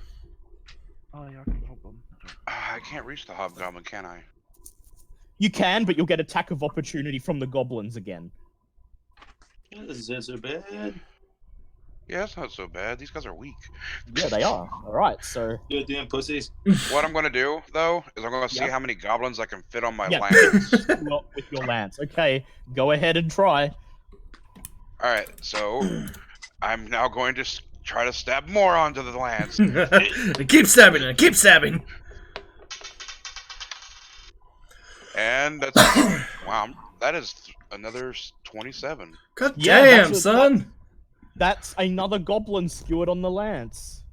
Oh yeah, I can help them. I can't reach the hobgoblin, can I? You can, but you'll get attack of opportunity from the goblins again. This isn't so bad. Yeah, that's not so bad. These guys are weak. Yeah, they are. Alright, so... Good damn pussies. What I'm gonna do though is I'm gonna see Yep. how many goblins I can fit on my Yeah, lance. with your lance. Okay, go ahead and try. All right, so I'm now going to try to stab more onto the lance. Keep stabbing it, keep stabbing. And that's wow. That is another 27. God Yeah, damn, that's a- son. That's another goblin skewered on the lance.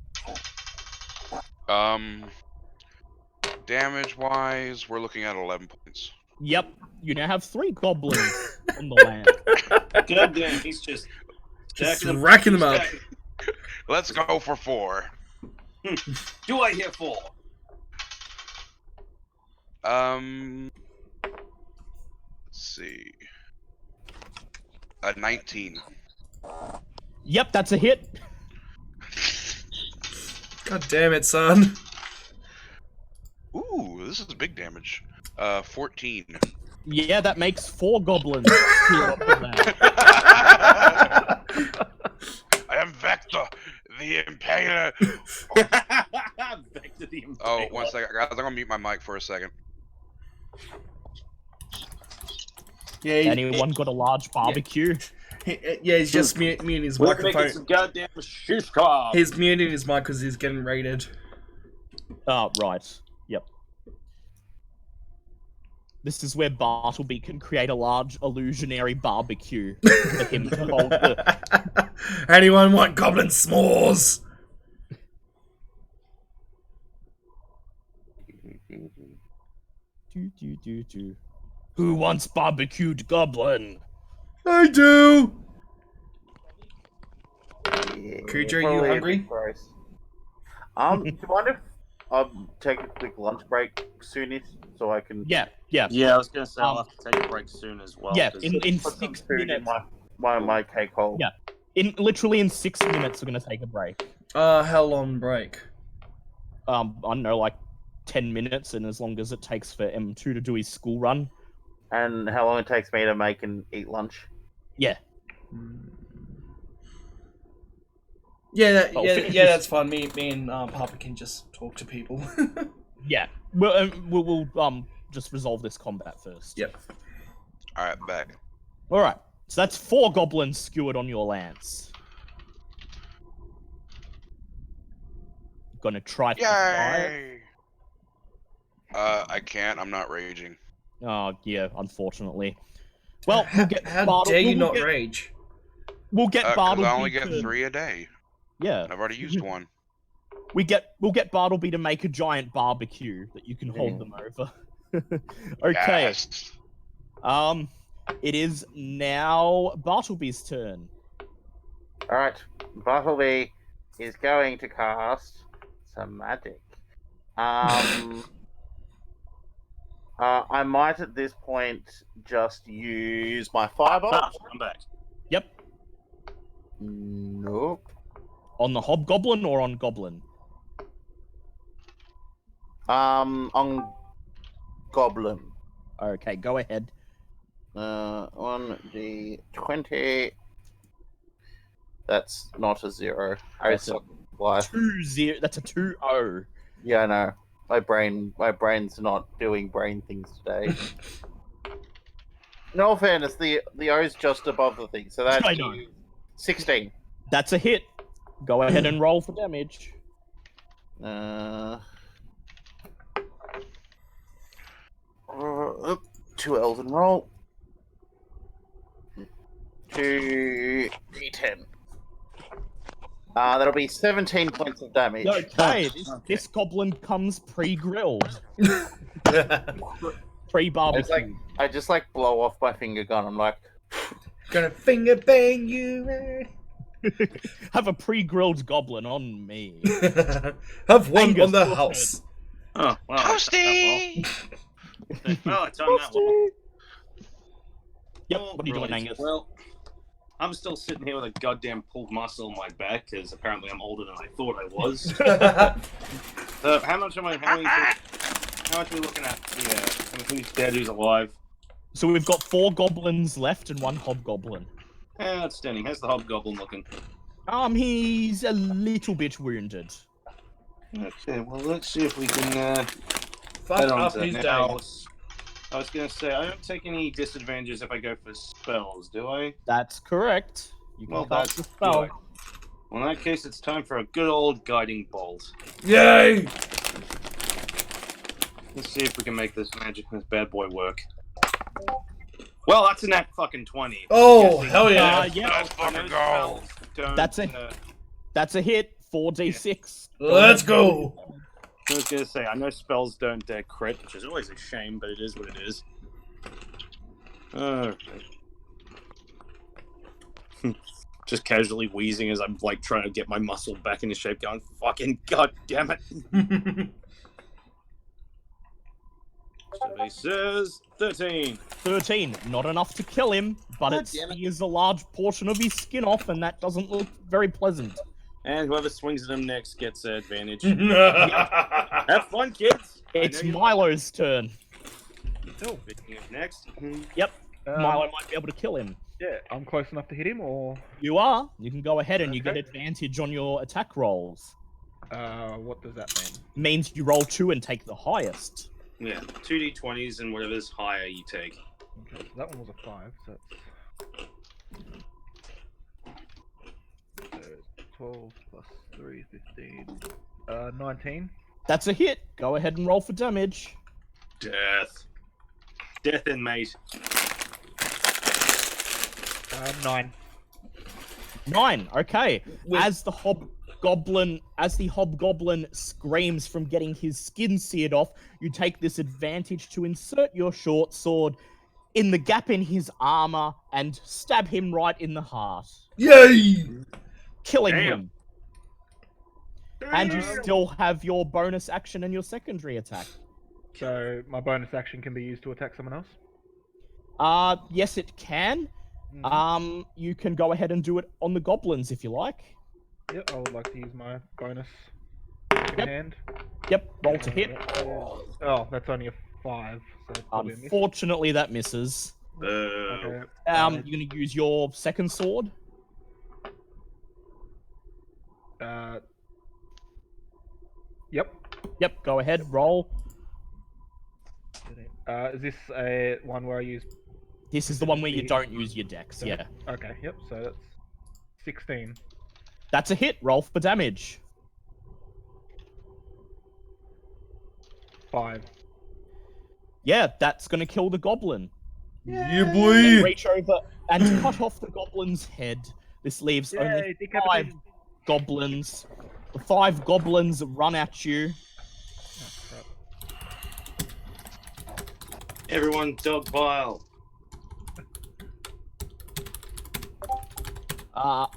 Damage wise, we're looking at 11 points. Yep, you now have 3 goblins on the lance. God damn, he's just Just stacking racking them up. Let's go for 4. Do I hear 4? Let's see. 19. Yep, that's a hit. God damn it, son. Ooh, this is big damage. 14. Yeah, that makes 4 goblins skewered on the lance. I am Vector, the Impaler. Back to the Oh, one second, guys. I'm gonna mute my mic for a second. Yeah, Anyone got a large barbecue? he's just muting his We're making microphone. some goddamn shish kebab. He's muting his mic because he's getting raided. Oh, right. Yep. This is where Bartleby can create a large illusionary barbecue for him to hold the... Anyone want goblin s'mores? Who wants barbecued goblin? I do. Cujo, you Probably hungry? gross. Do you mind if I take a quick lunch break soonish so I can Yeah. Yeah, I was gonna say I'll have to take a break soon as well. Yeah, 'cause in put some 6 food in minutes. my cake hole? Yeah. Literally in 6 minutes, we're gonna take a break. How long break? I don't know, like 10 minutes, and as long as it takes for M2 to do his school run. And how long it takes me to make and eat lunch? Yeah. Yeah, Oh, finish yeah, this- that's fine. Me and Papa can just talk to people. Yeah. We'll just resolve this combat first. Yep. All right, back. Alright. So that's 4 goblins skewered on your lance. Gonna try to fire. Yay! I can't. I'm not raging. Oh, yeah, unfortunately. Well, we'll get How Bartle- dare you we'll not get- rage? We'll get Because Bartleby I only get to... 3 a day. Yeah. And I've already used one. We'll get Bartleby to make a giant barbecue that you can hold them over. Okay. Yes. It is now Bartleby's turn. Alright, Bartleby is going to cast some magic. I might at this point just use my firebolt. I'm back. Yep. Nope. On the hobgoblin or on goblin? On Goblin. Okay, go ahead. 1d20. That's not a 0. That's I a suck life. 2-0. That's a 2-0. Yeah, I know. My brain's not doing brain things today. In all fairness, the O's just above the thing, so that's I know. 16. That's a hit. Go ahead and roll for damage. 2 L's and roll. 2d10. That'll be 17 points of damage. Okay, this goblin comes pre-grilled. Pre-barbecue. I just blow off my finger gun. I'm like, Gonna finger bang you. Have a pre-grilled goblin on me. Have one Angus, on the go house. Oh, well. Toasty! Well, it's on that one. Yep, Oh, what are you doing, right. Angus? Well, I'm still sitting here with a goddamn pulled muscle in my back because apparently I'm older than I thought I was. So how much are we looking at? Who's dead, who's alive? So we've got 4 goblins left and 1 hobgoblin. Outstanding. How's the hobgoblin looking? He's a little bit wounded. Okay, well, let's see if we can Fuck head on up to his that. day. I was going to say, I don't take any disadvantages if I go for spells, do I? That's correct. You can Well, cast that's the spell. good. Well, in that case, it's time for a good old guiding bolt. Yay! Let's see if we can make this bad boy work. Well, that's a nat fucking 20. Oh, Guessing- hell yeah. Yeah, Let's fucking go. that's a hit. 4d6. Let's go. I was gonna say, I know spells don't crit, which is always a shame, but it is what it is. Just casually wheezing as I'm like trying to get my muscle back into shape, going, fucking god damn it. Survey says 13. 13. Not enough to kill him, but it spears a large portion of his skin off, and that doesn't look very pleasant. And whoever swings at him next gets an advantage. Have Have fun, kids! It's Milo's turn. Speaking of next. Yep. Milo might be able to kill him. Yeah, I'm close enough to hit him, or You are. You can go ahead and you get Okay. advantage on your attack rolls. what does that mean? Means you roll 2 and take the highest. Yeah, 2d20s and whatever's higher you take. Okay, so that one was a 5, so that's 12 plus 3, 15. 19. That's a hit. Go ahead and roll for damage. Death. Death in, mate. 9. 9. Okay. As the hobgoblin screams from getting his skin seared off, you take this advantage to insert your short sword in the gap in his armor and stab him right in the heart, Yay! killing Damn. him. And you still have your bonus action and your secondary attack. So my bonus action can be used to attack someone else? Yes, it can. You can go ahead and do it on the goblins if you like. Yep, I would like to use my bonus in Yep. hand. Yep, roll to hit. Oh, that's only a 5, so it's probably a miss. Unfortunately, that misses. Okay. You're gonna use your second sword. Yep. Yep, go ahead, roll. Is this a one where I use? This is the one where you don't use your dex, yeah. Okay. Yep. So that's 16. That's a hit, roll for damage. 5. Yeah, that's gonna kill the goblin. Yeah, Then boy. reach over and cut off the goblin's head. This leaves only Yay, 5 decapitated. goblins. The 5 goblins run at you. Everyone, dog pile.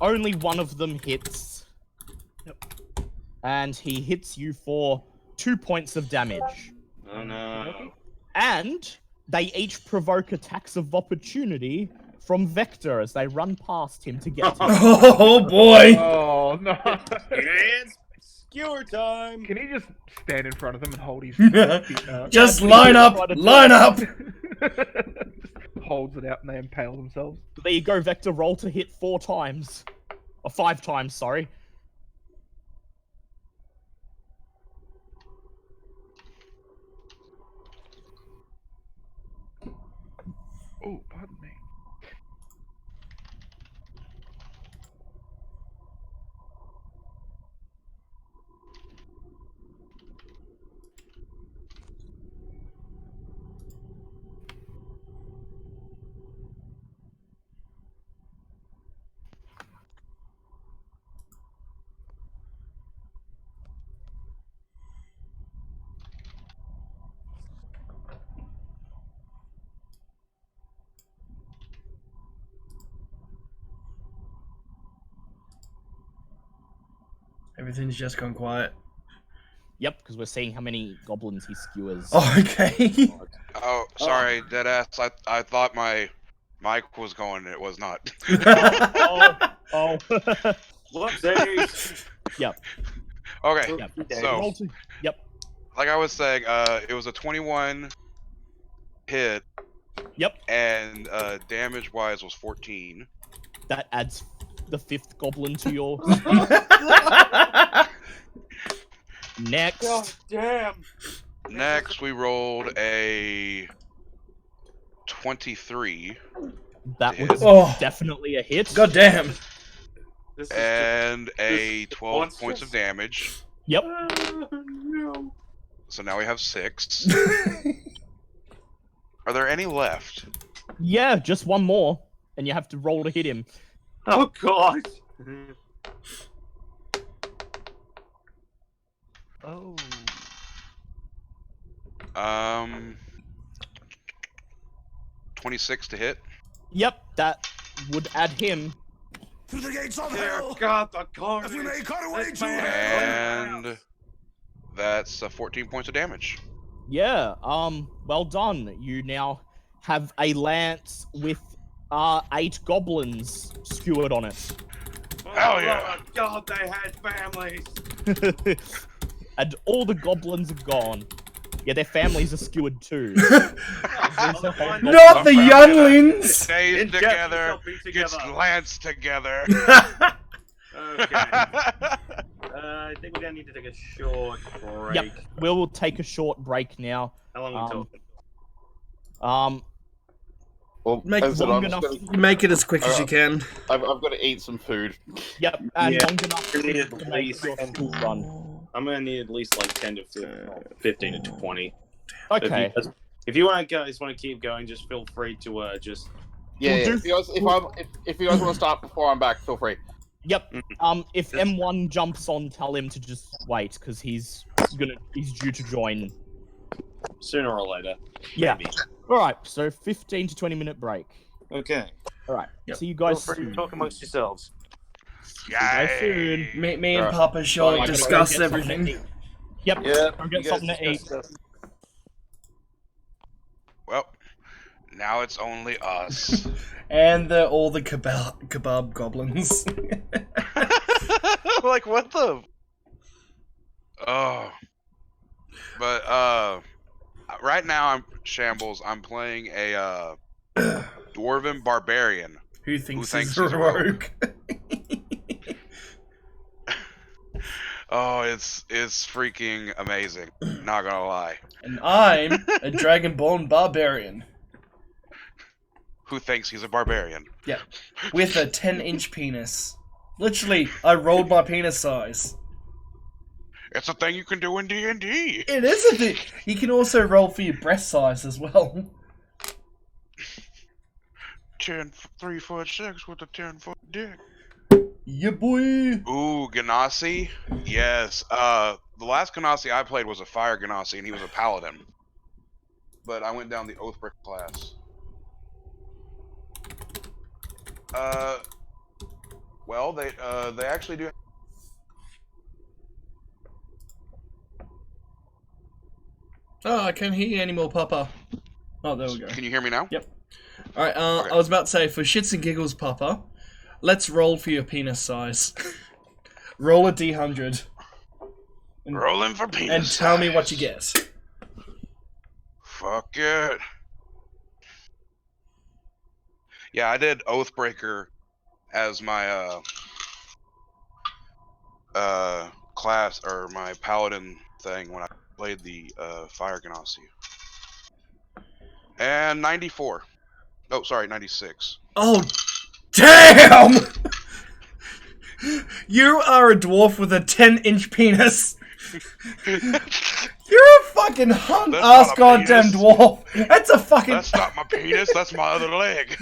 Only one of them hits. Yep. And he hits you for 2 points of damage. Oh no. And they each provoke attacks of opportunity from Vector as they run past him to get to him. Oh boy. Oh no! It's skewer time. Can he just stand in front of them and hold his feet out? Just line up. Line up. Just holds it out and they impale themselves. There you go, Vector. Roll to hit 4 times. Or 5 times, sorry. Oh, pardon me. Everything's just gone quiet. Yep, because we're seeing how many goblins he skewers. Oh, okay. Oh, sorry, deadass. I thought my mic was going. It was not. Oh. Whoopsies. Yep. Okay, Yep. so Roll to... Yep. like I was saying, it was a 21 hit, Yep. and damage-wise was 14. That adds the 5th goblin to your... Next. God damn. Next, we rolled a 23 That hit. was Oh. definitely a hit. God damn. This is and a 12 monstrous. points of damage. Yep. no. So now we have 6. Are there any left? Yeah, just one more. And you have to roll to hit him. Oh god. Oh. 26 to hit. Yep, that would add him. To the gates of Dear hell! god, the carnage. As we may cut away This to man- And that's 14 points of damage. Yeah, well done. You now have a lance with 8 goblins skewered on it. Oh, Hell yeah. God, they had families. And all the goblins are gone. Yeah, their families are skewered too. Not the younglings! Stays Inject together, yourself, be gets together. lanced together. Okay. I think we're gonna need to take a short break. Yep, we'll take a short break now. How long are we talking? Well, Make as I said, long I'm just enough- gonna, Make it as quick as you can. I've got to eat some food. Yep, and Yeah. long enough We need to at make least your 10. full run. I'm gonna need at least like 10 to 15 to 20. Okay. If you want to keep going, just feel free to just. Yeah, We'll yeah. do- If you guys want to start before I'm back, feel free. Yep. If M1 jumps on, tell him to just wait, because he's due to join. Sooner or later. Yeah. Maybe. Alright, so 15 to 20 minute break. Okay. Alright. Yep. See you Feel guys free to soon. talk amongst yourselves. guys soon. Yay. Me and Alright. Papa I shall gotta go discuss get something to everything. eat. Yep. Yeah. Go get something to eat. Well, now it's only us. And all the kebab goblins. Like, what the? Oh. But, right now I'm Shambles. I'm playing a, Dwarven Barbarian. Who thinks thinks he's a he's a rogue? rogue? Oh, it's freaking amazing. Not gonna lie. And I'm a dragonborn barbarian. Who thinks he's a barbarian? With a 10-inch penis. Literally, I rolled my penis size. It's a thing you can do in D&D. It is a thing. You can also roll for your breast size as well. 3'6" with a 10-foot dick. Yeah, boy. Ooh, Ganassi? Yes. The last Ganassi I played was a fire Ganassi, and he was a paladin. But I went down the Oathbreaker class. Well, they actually do. Oh, I can't hear you anymore, Papa. Oh, there we go. Can you hear me now? Yep. Alright, Okay. I was about to say, for shits and giggles, Papa, let's roll for your penis size. Roll a D100. Rolling for penis. And tell me what you size. get. Fuck it. Yeah, I did Oathbreaker as my class or my paladin thing when I played the Fire Ganassi. And 94. Oh, sorry, 96. Oh, damn! You are a dwarf with a 10-inch penis. You're a fucking hung That's ass not a goddamn penis. dwarf. That's a fucking. That's not my penis, that's my other leg.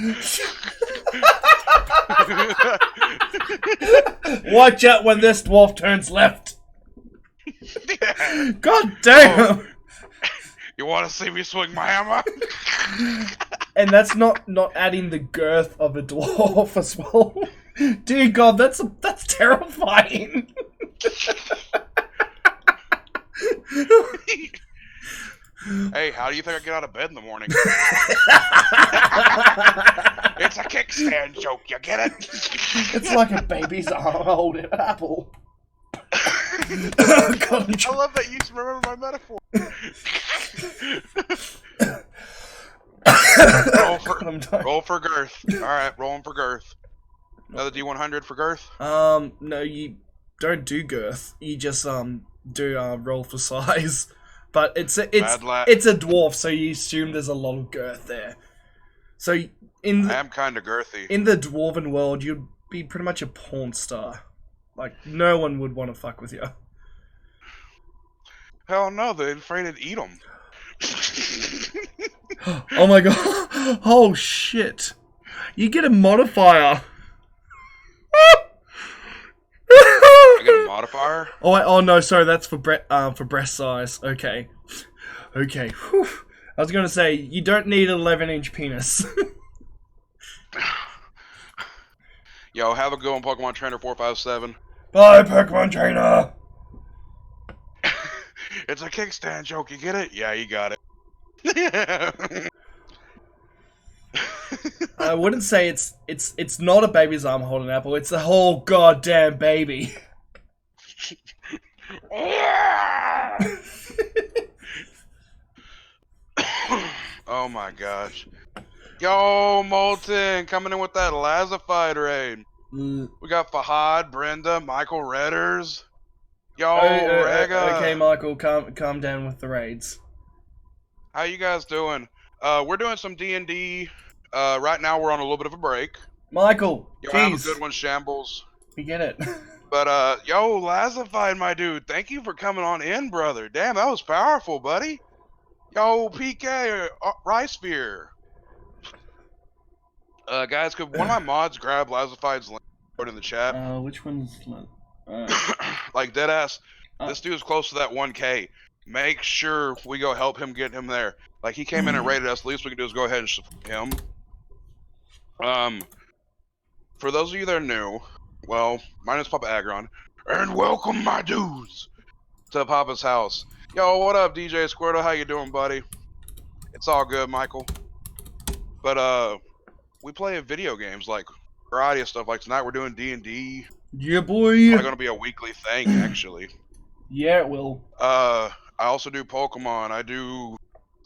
Watch out when this dwarf turns left. God damn! Oh. You want to see me swing my hammer? And that's not adding the girth of a dwarf as well. Dear God, that's terrifying. Hey, how do you think I get out of bed in the morning? It's a kickstand joke, you get it? It's like a baby's arm holding an apple. God, I love that you remember my metaphor. Roll for girth. Alright, rolling for girth. Another D100 for girth? No, you don't do girth. You just do roll for size. But it's a dwarf, so you assume there's a lot of girth there. So I am kind of girthy. In the dwarven world, you'd be pretty much a porn star. Like, no one would want to fuck with you. Hell no, they're afraid to eat them. Oh my god. Oh shit. You get a modifier. I get a modifier? Oh no, sorry, that's for breast size. Okay. Okay. Whew. I was gonna say, you don't need an 11-inch penis. Yo, have a good one, Pokemon Trainer 457. Bye, Pokemon Trainer! It's a kickstand joke, you get it? Yeah, you got it. I wouldn't say it's not a baby's arm holding an apple, it's the whole goddamn baby. Oh my gosh. Yo, Molten, coming in with that Lazified raid. We got Fahad, Brenda, Michael Redders. Yo, Rega. Okay, Michael, calm down with the raids. How you guys doing? We're doing some D&D. Right now we're on a little bit of a break. Michael, Yo, geez. have a good one, Shambles. We get it. But, yo, Lazified, my dude, thank you for coming on in, brother. Damn, that was powerful, buddy. Yo, PK, Rice Beer. Guys, could one of my mods grab Lazified's link, put it in the chat? Which one's... Like, deadass, this dude's close to that 1K. Make sure we go help him get him there. Like, he came in and raided us. The least we can do is go ahead and support him. For those of you that are new, well, my name's Papa Agron, and welcome, my dudes, to Papa's house. Yo, what up, DJ Squirtle? How you doing, buddy? It's all good, Michael. But, we play video games, like, variety of stuff. Like, tonight we're doing D&D. Yeah, boy. Probably gonna be a weekly thing, actually. Yeah, it will. I also do Pokemon. I do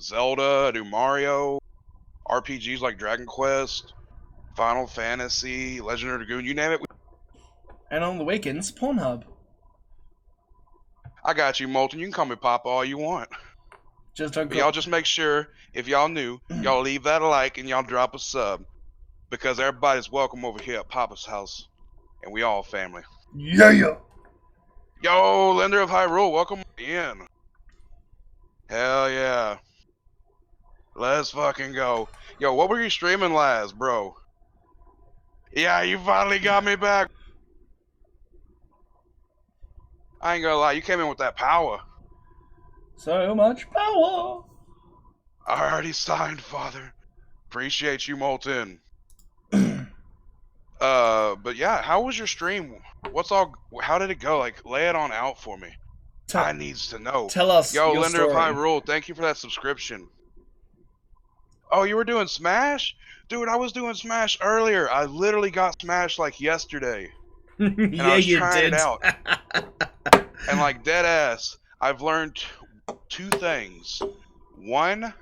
Zelda. I do Mario. RPGs like Dragon Quest, Final Fantasy, Legend of Dragoon, you name it. And on the weekends, Pornhub. I got you, Molten. You can call me Papa all you want. Just don't But y'all just make sure, if y'all new, y'all leave that a like and y'all drop a sub. Because everybody's welcome over here at Papa's house. And we all family. Yeah, yeah. Yo, Lender of Hyrule, welcome in. Hell yeah. Let's fucking go. Yo, what were you streaming last, bro? Yeah, you finally got me back. I ain't gonna lie, you came in with that power. So much power. I already signed, Father. Appreciate you, Molten. But yeah, how was your stream? How did it go? Like, lay it on out for me. I needs to know. Tell us Yo, your Lender story. of Hyrule, thank you for that subscription. Oh, you were doing Smash? Dude, I was doing Smash earlier. I literally got Smash like yesterday. And Yeah, I was you trying did. it out. And like dead ass, I've learned two things. One,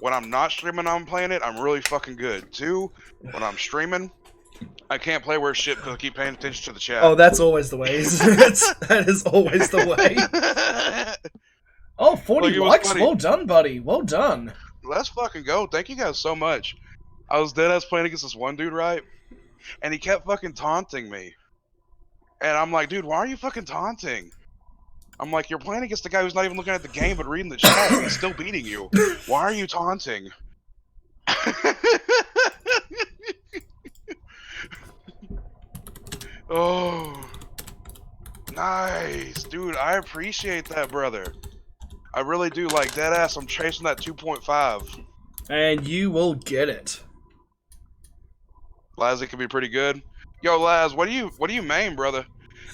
when I'm not streaming, I'm playing it. I'm really fucking good. 2, when I'm streaming, I can't play worth shit because I keep paying attention to the chat. Oh, that's always the way. That is always the way. Oh, 40 Like, it was likes? funny. Well done, buddy. Well done. Let's fucking go. Thank you guys so much. I was deadass playing against this one dude, right? And he kept fucking taunting me. And I'm like, dude, why are you fucking taunting? I'm like, you're playing against the guy who's not even looking at the game but reading the chat and he's still beating you. Why are you taunting? Oh. Nice. Dude, I appreciate that, brother. I really do. Like, deadass, I'm chasing that 2.5. And you will get it. Laz, it can be pretty good. Yo, Laz, what do you main, brother?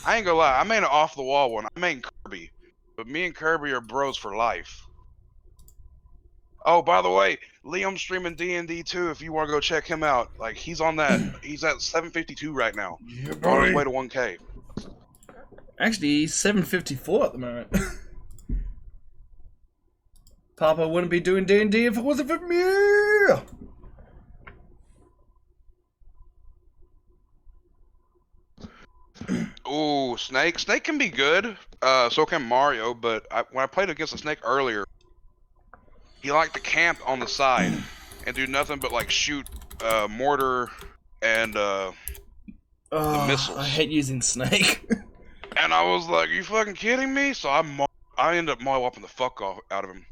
I ain't gonna lie, I main an off the wall one. I main Kirby, but me and Kirby are bros for life. Oh, by the way, Liam's streaming D&D too. If you want to go check him out, like he's on that. He's at 752 right now. Yeah, On his way to 1K. Actually, he's 754 at the moment. Papa wouldn't be doing D&D if it wasn't for me. Ooh, Snake. Snake can be good. So can Mario. But when I played against a Snake earlier, he liked to camp on the side and do nothing but like shoot mortar and the missiles. I hate using Snake. And I was like, "You fucking kidding me?" So I ended up molly-whopping the fuck out of him.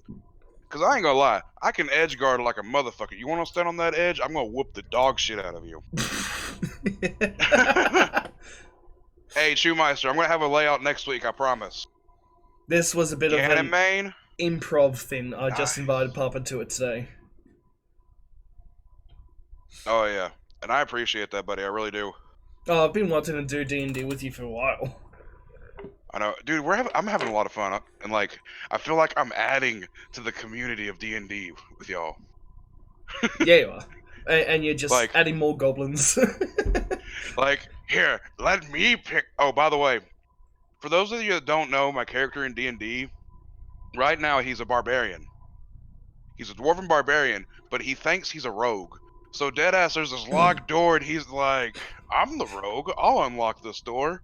Cause I ain't gonna lie, I can edge guard like a motherfucker. You want to stand on that edge? I'm gonna whoop the dog shit out of you. Hey, Shoemeister, I'm gonna have a layout next week. I promise. This was a bit of an main improv thing. I just invited Papa to it today. Oh yeah, and I appreciate that, buddy. I really do. Oh, I've been wanting to do D&D with you for a while. I know, dude. I'm having a lot of fun, and like, I feel like I'm adding to the community of D&D with y'all. Yeah, you are, and you're just Like- adding more goblins. Like, here, let me pick. Oh, by the way, for those of you that don't know my character in D&D, right now he's a barbarian. He's a dwarven barbarian, but he thinks he's a rogue. So deadass, there's this locked door, and he's like, "I'm the rogue. I'll unlock this door."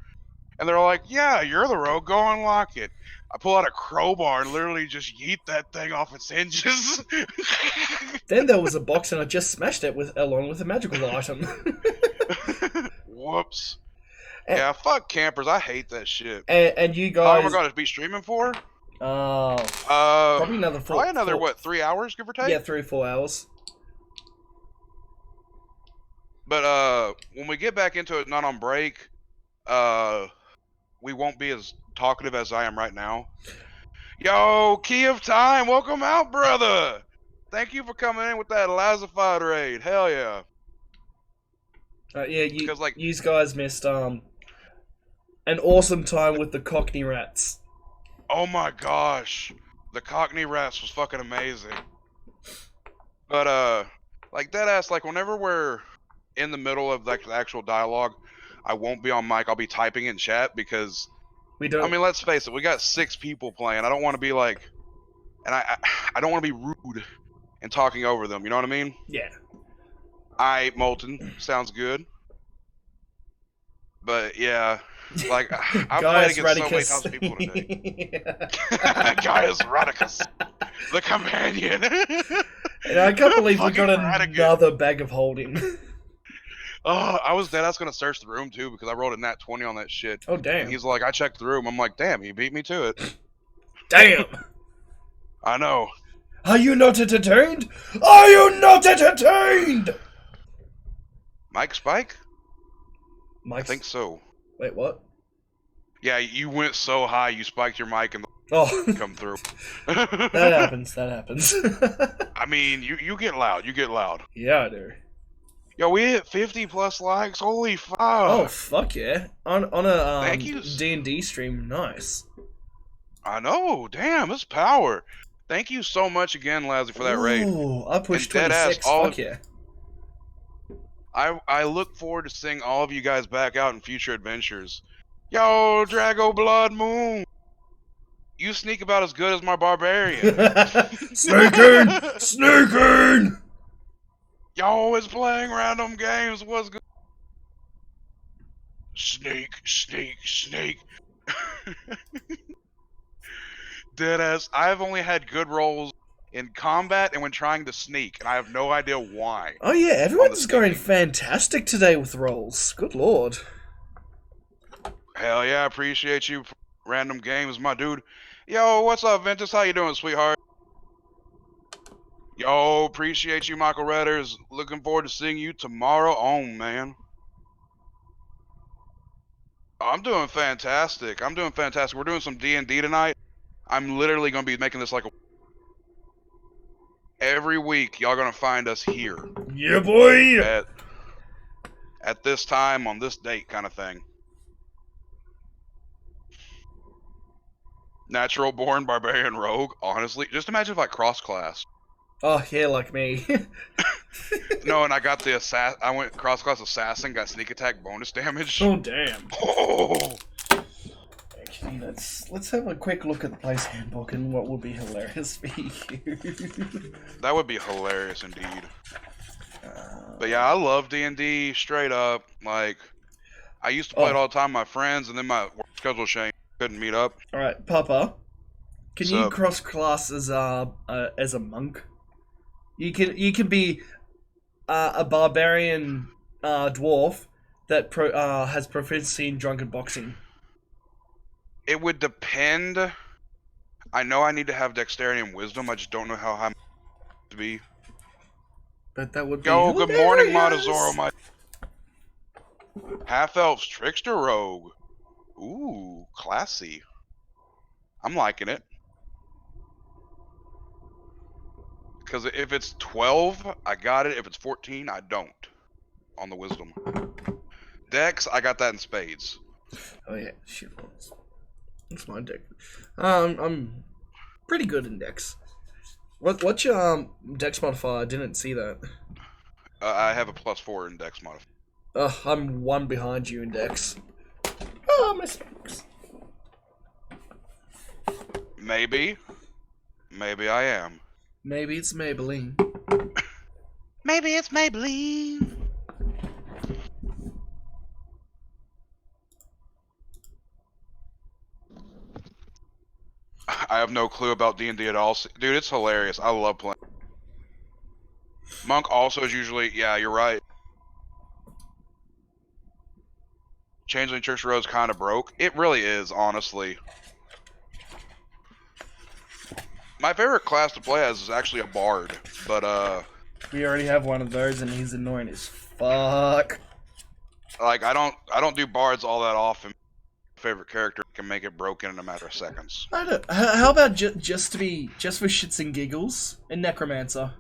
And they're like, "Yeah, you're the rogue. Go unlock it." I pull out a crowbar and literally just yeet that thing off its hinges. Then there was a box, and I just smashed it along with a magical item. Whoops. And- Yeah, fuck campers. I hate that shit. and you How guys, long am I going to be streaming for? probably another Probably another, what, 3 hours, give or take? Yeah, 3 or 4 hours. But when we get back into it, not on break, we won't be as talkative as I am right now. Yo, Key of Time, welcome out, brother. Thank you for coming in with that Lazified raid. Hell yeah. Yeah, you 'Cause, like- you guys missed an awesome time with the Cockney Rats. Oh my gosh, the Cockney Rats was fucking amazing. But like deadass, like whenever we're in the middle of like the actual dialogue, I won't be on mic. I'll be typing in chat because We don't. I mean, let's face it, we got 6 people playing. I don't want to be like, and I don't want to be rude and talking over them. You know what I mean? Yeah. Molten sounds good. But yeah, like I've played Gaius against so many Radicus. thousand people today. Gaius Radicus, the companion. And I can't believe we Fucking got Radigan. another bag of holding. Oh, I was dead. I was gonna search the room too because I rolled a nat 20 on that shit. Oh And damn! he's like, I checked the room. I'm like, damn, he beat me to it. Damn! I know. Are you not entertained? Are you not entertained? Mike Spike? Mike, I think so. Wait, what? Yeah, you went so high, you spiked your mic and Oh, come through. that happens. That happens. I mean, you get loud. You get loud. Yeah, I do. Yo, we hit 50 plus likes. Holy fuck. Oh fuck yeah! On a Thank you. D&D stream, nice. I know. Damn, it's power. Thank you so much again, Lazzy, for that raid. Ooh, I pushed And deadass, 26. all Fuck of- yeah! I look forward to seeing all of you guys back out in future adventures. Yo, Drago Blood Moon. You sneak about as good as my barbarian. Sneaking! Y'all always playing random games. What's good? Sneak. Deadass. I've only had good rolls in combat and when trying to sneak, and I have no idea why. Oh yeah, everyone's going fantastic today with rolls. Good lord. Hell yeah, I appreciate you. Random games, my dude. Yo, what's up, Ventus? How you doing, sweetheart? Yo, appreciate you, Michael Redders. Looking forward to seeing you tomorrow on, man. I'm doing fantastic. We're doing some D&D tonight. I'm literally going to be making this like a... Every week, y'all going to find us here. Yeah, boy! At this time, on this date kind of thing. Natural born barbarian rogue, honestly. Just imagine if I cross-class. Oh, yeah, like me. No, and I got the I went cross-class assassin, got sneak attack bonus damage. Oh, damn. Oh! Actually, let's have a quick look at the place handbook and what would be hilarious for you. That would be hilarious indeed. But yeah, I love D&D straight up. Like, I used to play it all the time with my friends, and then my work schedule changed. Couldn't meet up. Alright, Papa. Can What's you up? cross-class as a monk? You can be a barbarian dwarf that has proficiency in drunken boxing. It would depend. I know I need to have dexterity and wisdom. I just don't know how high to be. But that would be Yo, good morning, hilarious. Montezoro, my half-elf trickster rogue. Ooh, classy. I'm liking it. Because if it's 12, I got it. If it's 14, I don't. On the wisdom. Dex, I got that in spades. Oh yeah, shit. That's my deck. I'm pretty good in dex. What's your dex modifier? I didn't see that. I have a +4 in Dex modifier. I'm one behind you in dex. Oh, my specs. Maybe. Maybe I am. Maybe it's Maybelline. Maybe it's Maybelline. I have no clue about D&D at all. Dude, it's hilarious. I love playing. Monk also is usually... Yeah, you're right. Changeling Church Road's kind of broke. It really is, honestly. My favorite class to play as is actually a bard, but We already have one of those, and he's annoying as fuck. like I don't do bards all that often. My favorite character can make it broken in a matter of seconds. I don't. How about just for shits and giggles, a necromancer?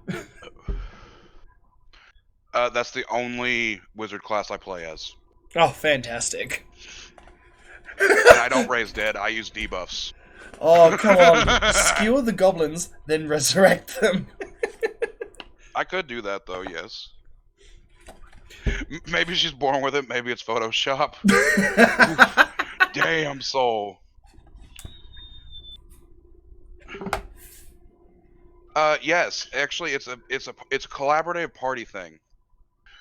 That's the only wizard class I play as. Oh, fantastic! And I don't raise dead. I use debuffs. Oh, come on! Skewer the goblins, then resurrect them. I could do that though. Yes. Maybe she's born with it. Maybe it's Photoshop. Damn soul. Yes, actually, it's a collaborative party thing.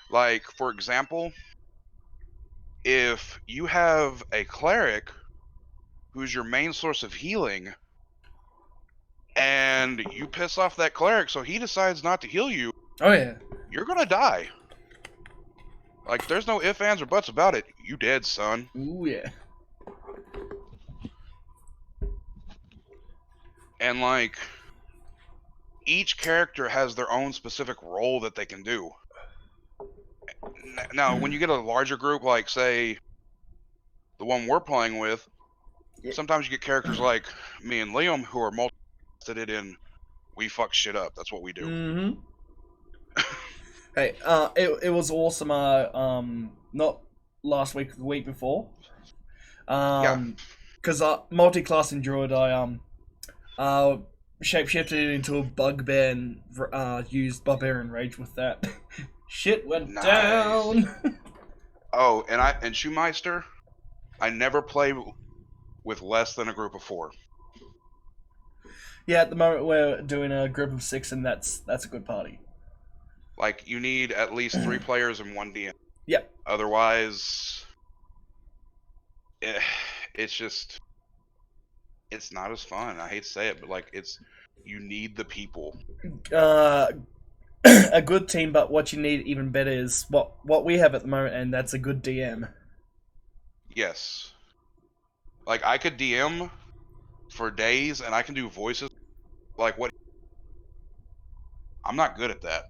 Like, for example, if you have a cleric who's your main source of healing, and you piss off that cleric, so he decides not to heal you. Oh yeah. You're gonna die. Like, there's no ifs, ands, or buts about it. You dead, son. Ooh yeah. And like, each character has their own specific role that they can do. Now, when you get a larger group, like say the one we're playing with, sometimes you get characters like me and Liam who are multifaceted in we fuck shit up. That's what we do. Mm-hmm. Hey, it was awesome. Not last week, the week before. Because multi-class in Druid, I shapeshifted into a bugbear and used Barbarian Rage with that. Shit went down. Oh, and Shoemeister, I never play with less than a group of 4. Yeah, at the moment we're doing a group of 6, and that's a good party. Like, you need at least 3 players and 1 DM. Yep. Otherwise, it's just, it's not as fun. I hate to say it, but like, you need the people. A good team, but what you need even better is what we have at the moment, and that's a good DM. Yes. Like, I could DM for days, and I can do voices. Like, what? I'm not good at that.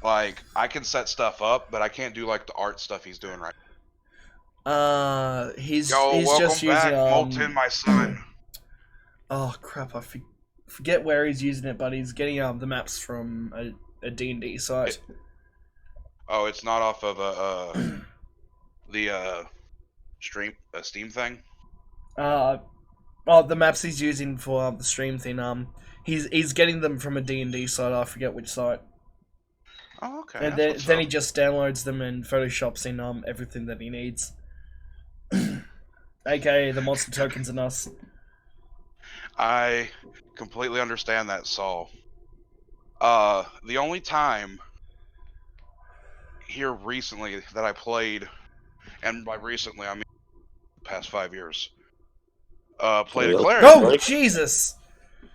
Like, I can set stuff up, but I can't do, like, the art stuff he's doing right now. He's Welcome just back, using Molten, my son. Oh crap! I forget where he's using it, but he's getting the maps from a D&D site. Oh, it's not off of the Steam thing. The maps he's using for the stream thing. He's getting them from a D&D site. I forget which site. Oh, okay. And then he just downloads them and photoshops in everything that he needs, aka the monster tokens and us. I completely understand that, Saul. The only time here recently that I played, and by recently I mean the past 5 years, played a cleric. Oh, Jesus!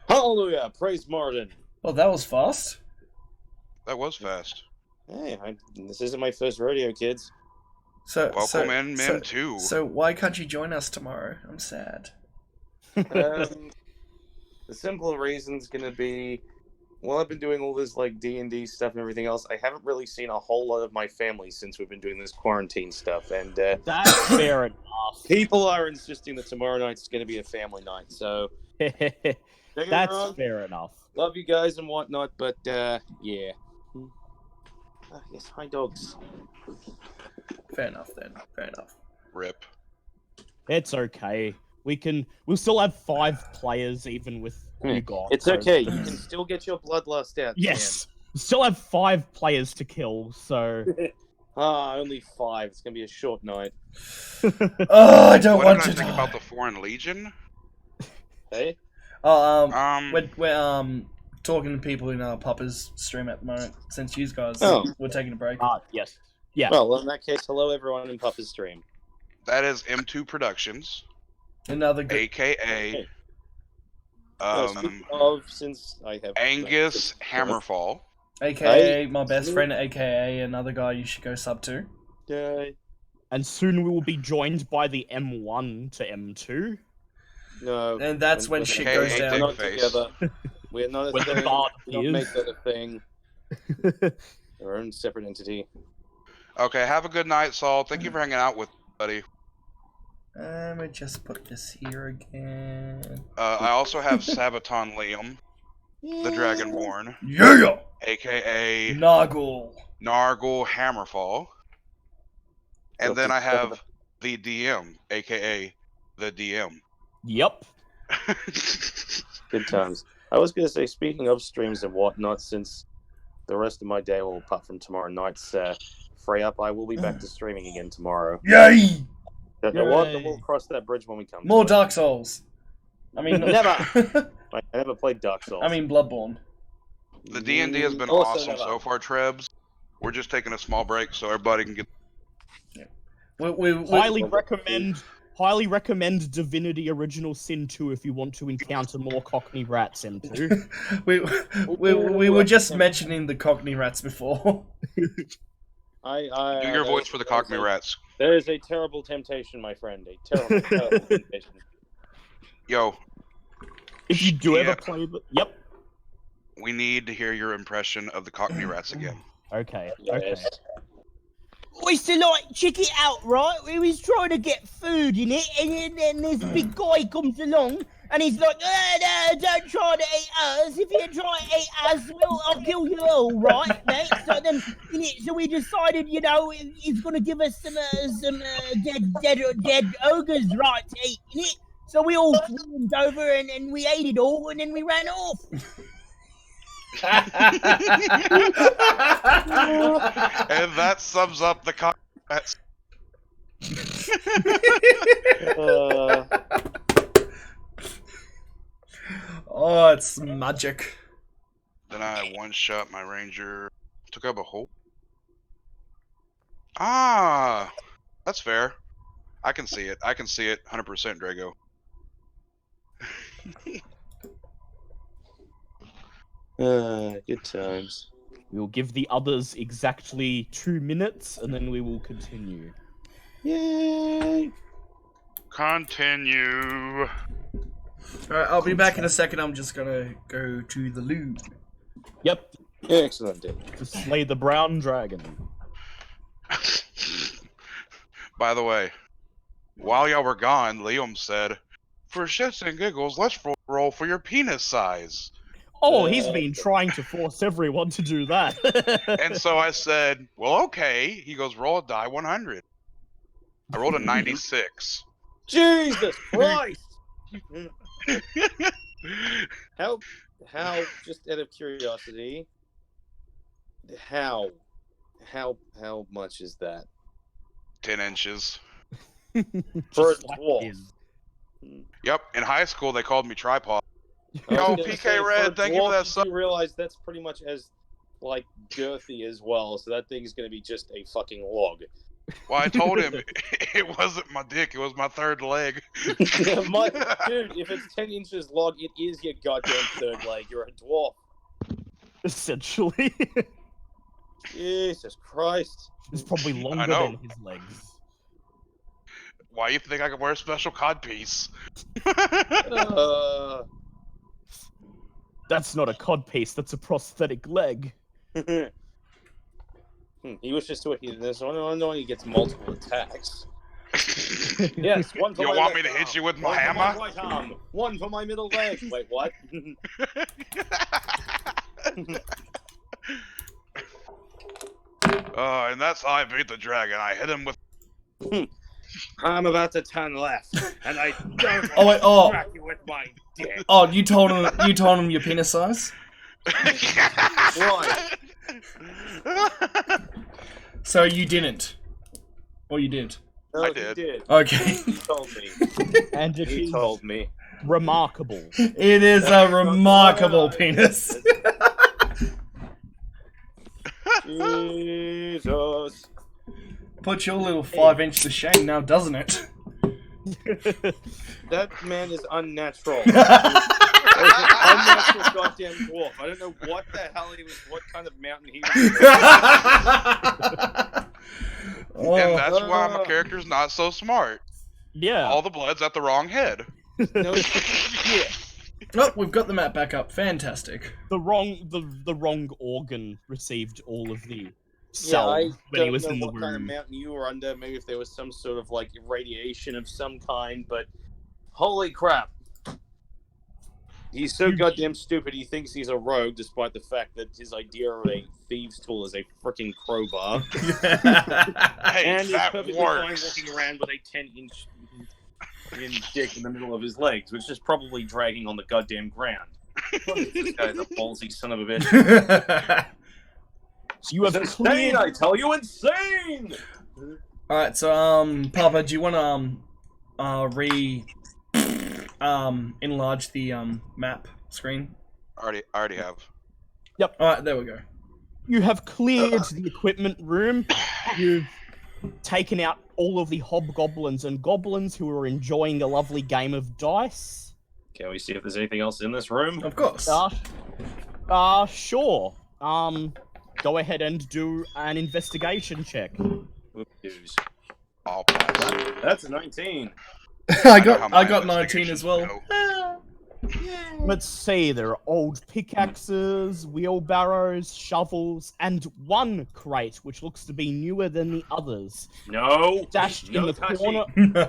Hallelujah! Praise Martin. Well, that was fast. That was fast. Hey, this isn't my first rodeo, kids. Welcome in, Mim, too. So why can't you join us tomorrow? I'm sad. The simple reason's gonna be, while I've been doing all this like D&D stuff and everything else, I haven't really seen a whole lot of my family since we've been doing this quarantine stuff, and that's fair enough. People are insisting that tomorrow night's gonna be a family night, so that's fair enough. Love you guys and whatnot, but yeah. Yes, hi dogs. Fair enough then. Fair enough. Rip. It's okay. We'll still have 5 players even with you guys. It's okay. You can still get your bloodlust out. Yes. We still have 5 players to kill, so only 5. It's gonna be a short night. Oh, I don't want to think die. about the Foreign Legion? Hey? We're talking to people in Papa's stream at the moment, since you guys we're taking a break. Yes. Yeah. Well, in that case, hello everyone in Papa's stream. That is M2 Productions. Another good... AKA since I have Angus Hammerfall. AKA my best friend, AKA another guy you should go sub to. Yay. And soon we will be joined by the M1 to M2. No. And that's when shit goes down. We're not together. We're not a thing. We don't make that a thing. Our own separate entity. Okay, have a good night, Saul. Thank you for hanging out with me, buddy. Let me just put this here again. I also have Sabaton Liam, the Dragonborn. Yeah! AKA Nargle Hammerfall. And then I have the DM, AKA the DM. Yep. Good times. I was going to say, speaking of streams and whatnot, since the rest of my day, well, apart from tomorrow night's free up, I will be back to streaming again tomorrow. Yay! We'll cross that bridge when we come More to Dark Souls. I mean... Never! I never played Dark Souls. I mean Bloodborne. The D&D has been Also awesome never. so far, Trebs. We're just taking a small break so everybody can get... We highly recommend Divinity Original Sin 2 if you want to encounter more Cockney rats, M2. we were just mentioning the Cockney rats before. Do your voice for the Cockney rats. There is a terrible temptation, my friend. A terrible, terrible temptation. Yo. If you do ever play the... Yep. We need to hear your impression of the Cockney rats again. Okay. Yes. Okay. We used to check it out, right? We was trying to get food in it, and then this big guy comes along, and he's like, no, don't try to eat us. If you try to eat us, I'll kill you all, right, mate? So we decided, he's gonna give us some dead ogres, right, to eat in it. So we all swarmed over, and we ate it all, and then we ran off. And that sums up the Cockney rats. Oh, it's magic. Then I one-shot my ranger. Took up a hole. Ah, that's fair. I can see it. 100% Drago. Good times. We'll give the others exactly 2 minutes, and then we will continue. Yay! Continue. Alright, I'll be back in a second. I'm just gonna go to the loo. Yep, Excellent. to slay the brown dragon. By the way, while y'all were gone, Liam said, "For shits and giggles, let's roll for your penis size." Oh, he's been trying to force everyone to do that. And so I said, "Well, okay." He goes, "Roll a die 100." I rolled a 96. Jesus Christ! How, just out of curiosity, how much is that? 10 inches. For a Just like dwarf. his. Yep. In high school, they called me tripod. I was Yo, gonna PK say, Red, for a thank you for dwarf, that you sub. do realize that's pretty much as, like, girthy as well, so that thing's gonna be just a fucking log. Well, I told him it wasn't my dick; it was my third leg. Dude, if it's 10 inches long, it is your goddamn third leg. You're a dwarf. Essentially. Jesus Christ. It's probably longer know. than his legs. Why you think I could wear a special codpiece? That's not a codpiece, that's a prosthetic leg. He wishes to hit this. I don't know he gets multiple attacks. Yes, one for You my want me left to hit arm, you with my one for hammer? right arm, one for my middle leg. Wait, what? And that's how I beat the dragon. I hit him with. I'm about to turn left, and I don't Oh, wait, oh. crack you with my dick. Oh, you told him your penis size? Right. So you didn't. Or you did. No, I he did. did. Okay. He told me. And it He is told me. remarkable. It is a remarkable penis. Jesus. Put your little 5-inch to shame now, doesn't it? That man is unnatural. He's an unnatural goddamn dwarf. I don't know what the hell he was, what kind of mountain he was. And that's why my character's not so smart. Yeah. All the blood's at the wrong head. No shit. Oh, we've got the map back up. Fantastic. The wrong organ received all of the Yeah, I cells when he don't was know in the what kind of room. mountain you were under. Maybe if there was some sort of like radiation of some kind, but holy crap. He's so goddamn stupid he thinks he's a rogue despite the fact that his idea of a thieves' tool is a freaking crowbar. Hey, And he's that perfectly works. fine walking around with a 10-inch dick in the middle of his legs, which is probably dragging on the goddamn ground. This guy's a ballsy son of a bitch. So you have It's insane, cleared. I tell you, insane! Alright, so, Papa, do you want to, enlarge the, map screen? I already have. Alright, there we go. You have cleared the equipment room. You've taken out all of the hobgoblins and goblins who are enjoying a lovely game of dice. Can we see if there's anything else in this room? Of course. Sure. Go ahead and do an investigation check. Oops. I'll pass. That's a 19. I know how my got 19 as well. investigations Let's see, there are old pickaxes, wheelbarrows, shovels, and one crate, which looks to be newer than the others. No. Stashed No in the touchy. corner,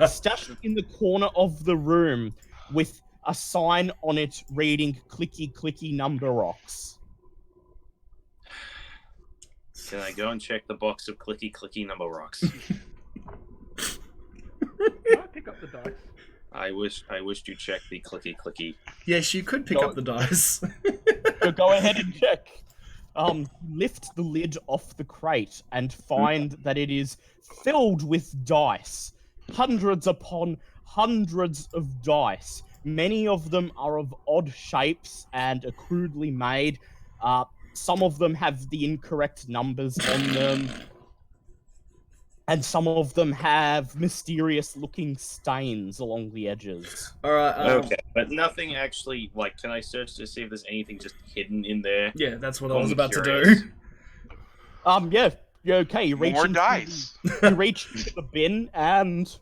stashed in the corner of the room, with a sign on it reading "Clicky Clicky Number Rocks." Can I go and check the box of clicky number rocks? Can I pick up the dice? I wish you checked the clicky. Yes, you could pick up the dice. So go ahead and check. Lift the lid off the crate and find that it is filled with dice. Hundreds upon hundreds of dice, Many of them are of odd shapes and are crudely made. Some of them have the incorrect numbers on them. And some of them have mysterious-looking stains along the edges. All right. Okay, but nothing actually. Like, can I search to see if there's anything just hidden in there? Yeah, that's what I I'm was about curious. to do. Yeah, you're okay. You reach More into dice. You reach into the bin, and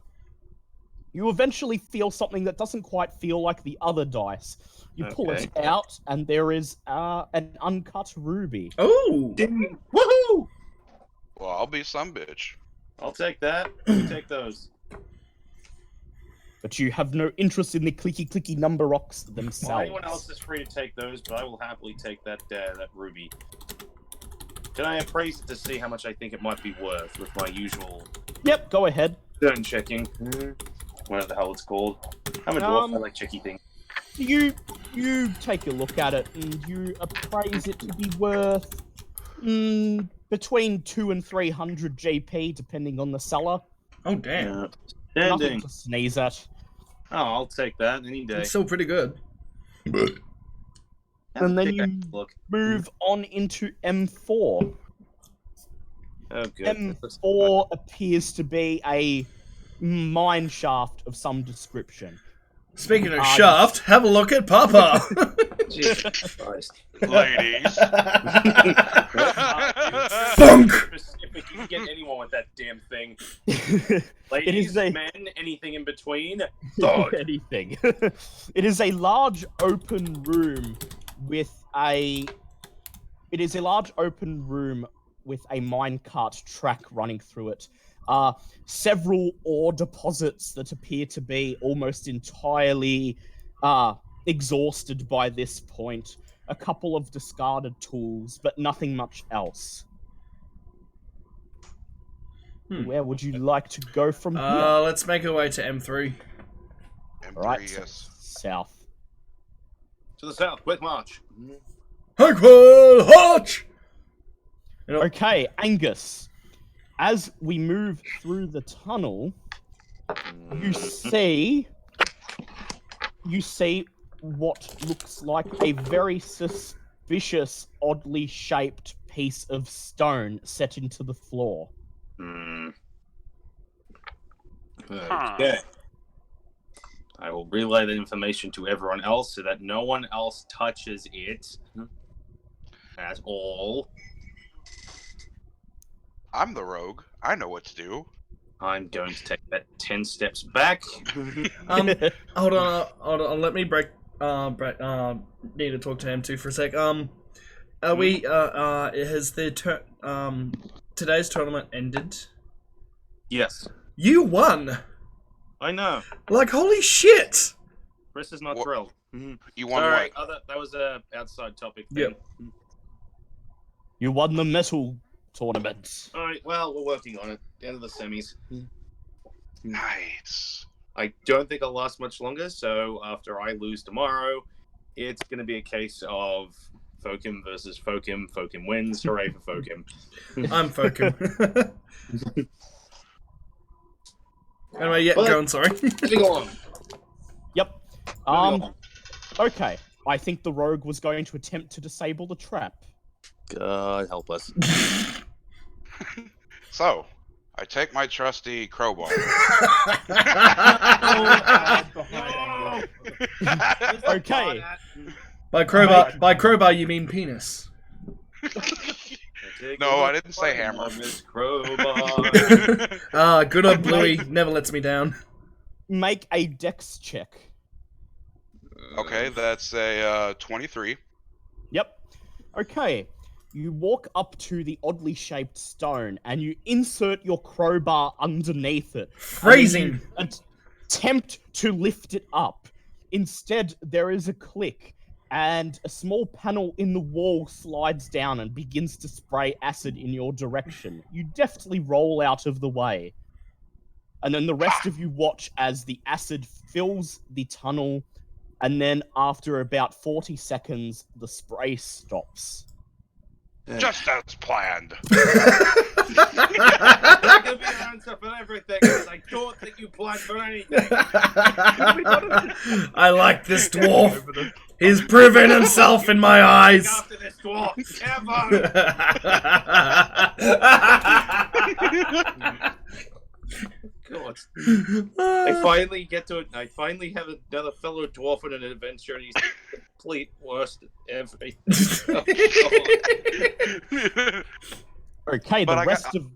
you eventually feel something that doesn't quite feel like the other dice. You pull it out, and there is an uncut ruby. Oh! Woohoo! Well, I'll be some bitch. I'll take that. Let me take those. But you have no interest in the clicky number rocks themselves. Well, anyone else is free to take those, but I will happily take that ruby. Can I appraise it to see how much I think it might be worth with my usual Yep, go ahead. stone checking? Whatever the hell it's called. I'm a dwarf. I like checky things. You take a look at it, and you appraise it to be worth between 200 and 300 GP, depending on the seller. Oh, damn. Nothing to sneeze at. Oh, I'll take that any day. It's still pretty good. And then you move on into M4. Oh, good. M4 appears to be a mine shaft of some description. Speaking of shaft, have a look at Papa. Jesus Christ. Ladies. Funk! Specific, you can get anyone with that damn thing. It Ladies, is a men, anything in between. anything. It is a large open room with a. It is a large open room with a minecart track running through it. Several ore deposits that appear to be almost entirely exhausted by this point. A couple of discarded tools, but nothing much else. Where would you like to go from here? Let's make our way to M3. M3, Right, yes. south. To the south, quick march. Hackwell Hotch! Okay, Angus. As we move through the tunnel, you see what looks like a very suspicious, oddly shaped piece of stone set into the floor. Okay. I will relay the information to everyone else so that no one else touches it at all. I'm the rogue. I know what to do. I'm going to take that 10 steps back. Hold on. Let me break. Need to talk to him too for a sec. Are we? Has the today's tournament ended? Yes. You won. I know. Like holy shit. Chris is not What? thrilled. You won Sorry, what? that was a outside topic thing. Yep. You won the metal tournament. All right. Well, we're working on it. The end of the semis. Nice. I don't think I'll last much longer. So after I lose tomorrow, it's going to be a case of Fokim versus Fokim. Fokim wins. Hooray for Fokim. I'm Fokum. Anyway, yeah, But- go on. Sorry. Moving on. Yep. Moving on. Okay. I think the rogue was going to attempt to disable the trap. God help us. So, I take my trusty crowbar. Okay. By crowbar, you mean penis. No, I didn't say hammer. Miss Crowbar. Good old Bluey never lets me down. Make a dex check. Okay, that's a 23. Yep. Okay. You walk up to the oddly shaped stone and you insert your crowbar underneath it. Phrasing. And you attempt to lift it up. Instead, there is a click and a small panel in the wall slides down and begins to spray acid in your direction. You deftly roll out of the way. And then the rest of you watch as the acid fills the tunnel, and then after about 40 seconds, the spray stops. Just as planned. There's not gonna be an answer for everything, because I don't think you planned for anything. I like this dwarf. He's proven himself in my eyes. After this dwarf, God. I finally have another fellow dwarf in an adventure, and he's the complete worst at everything. Okay, But the I rest of.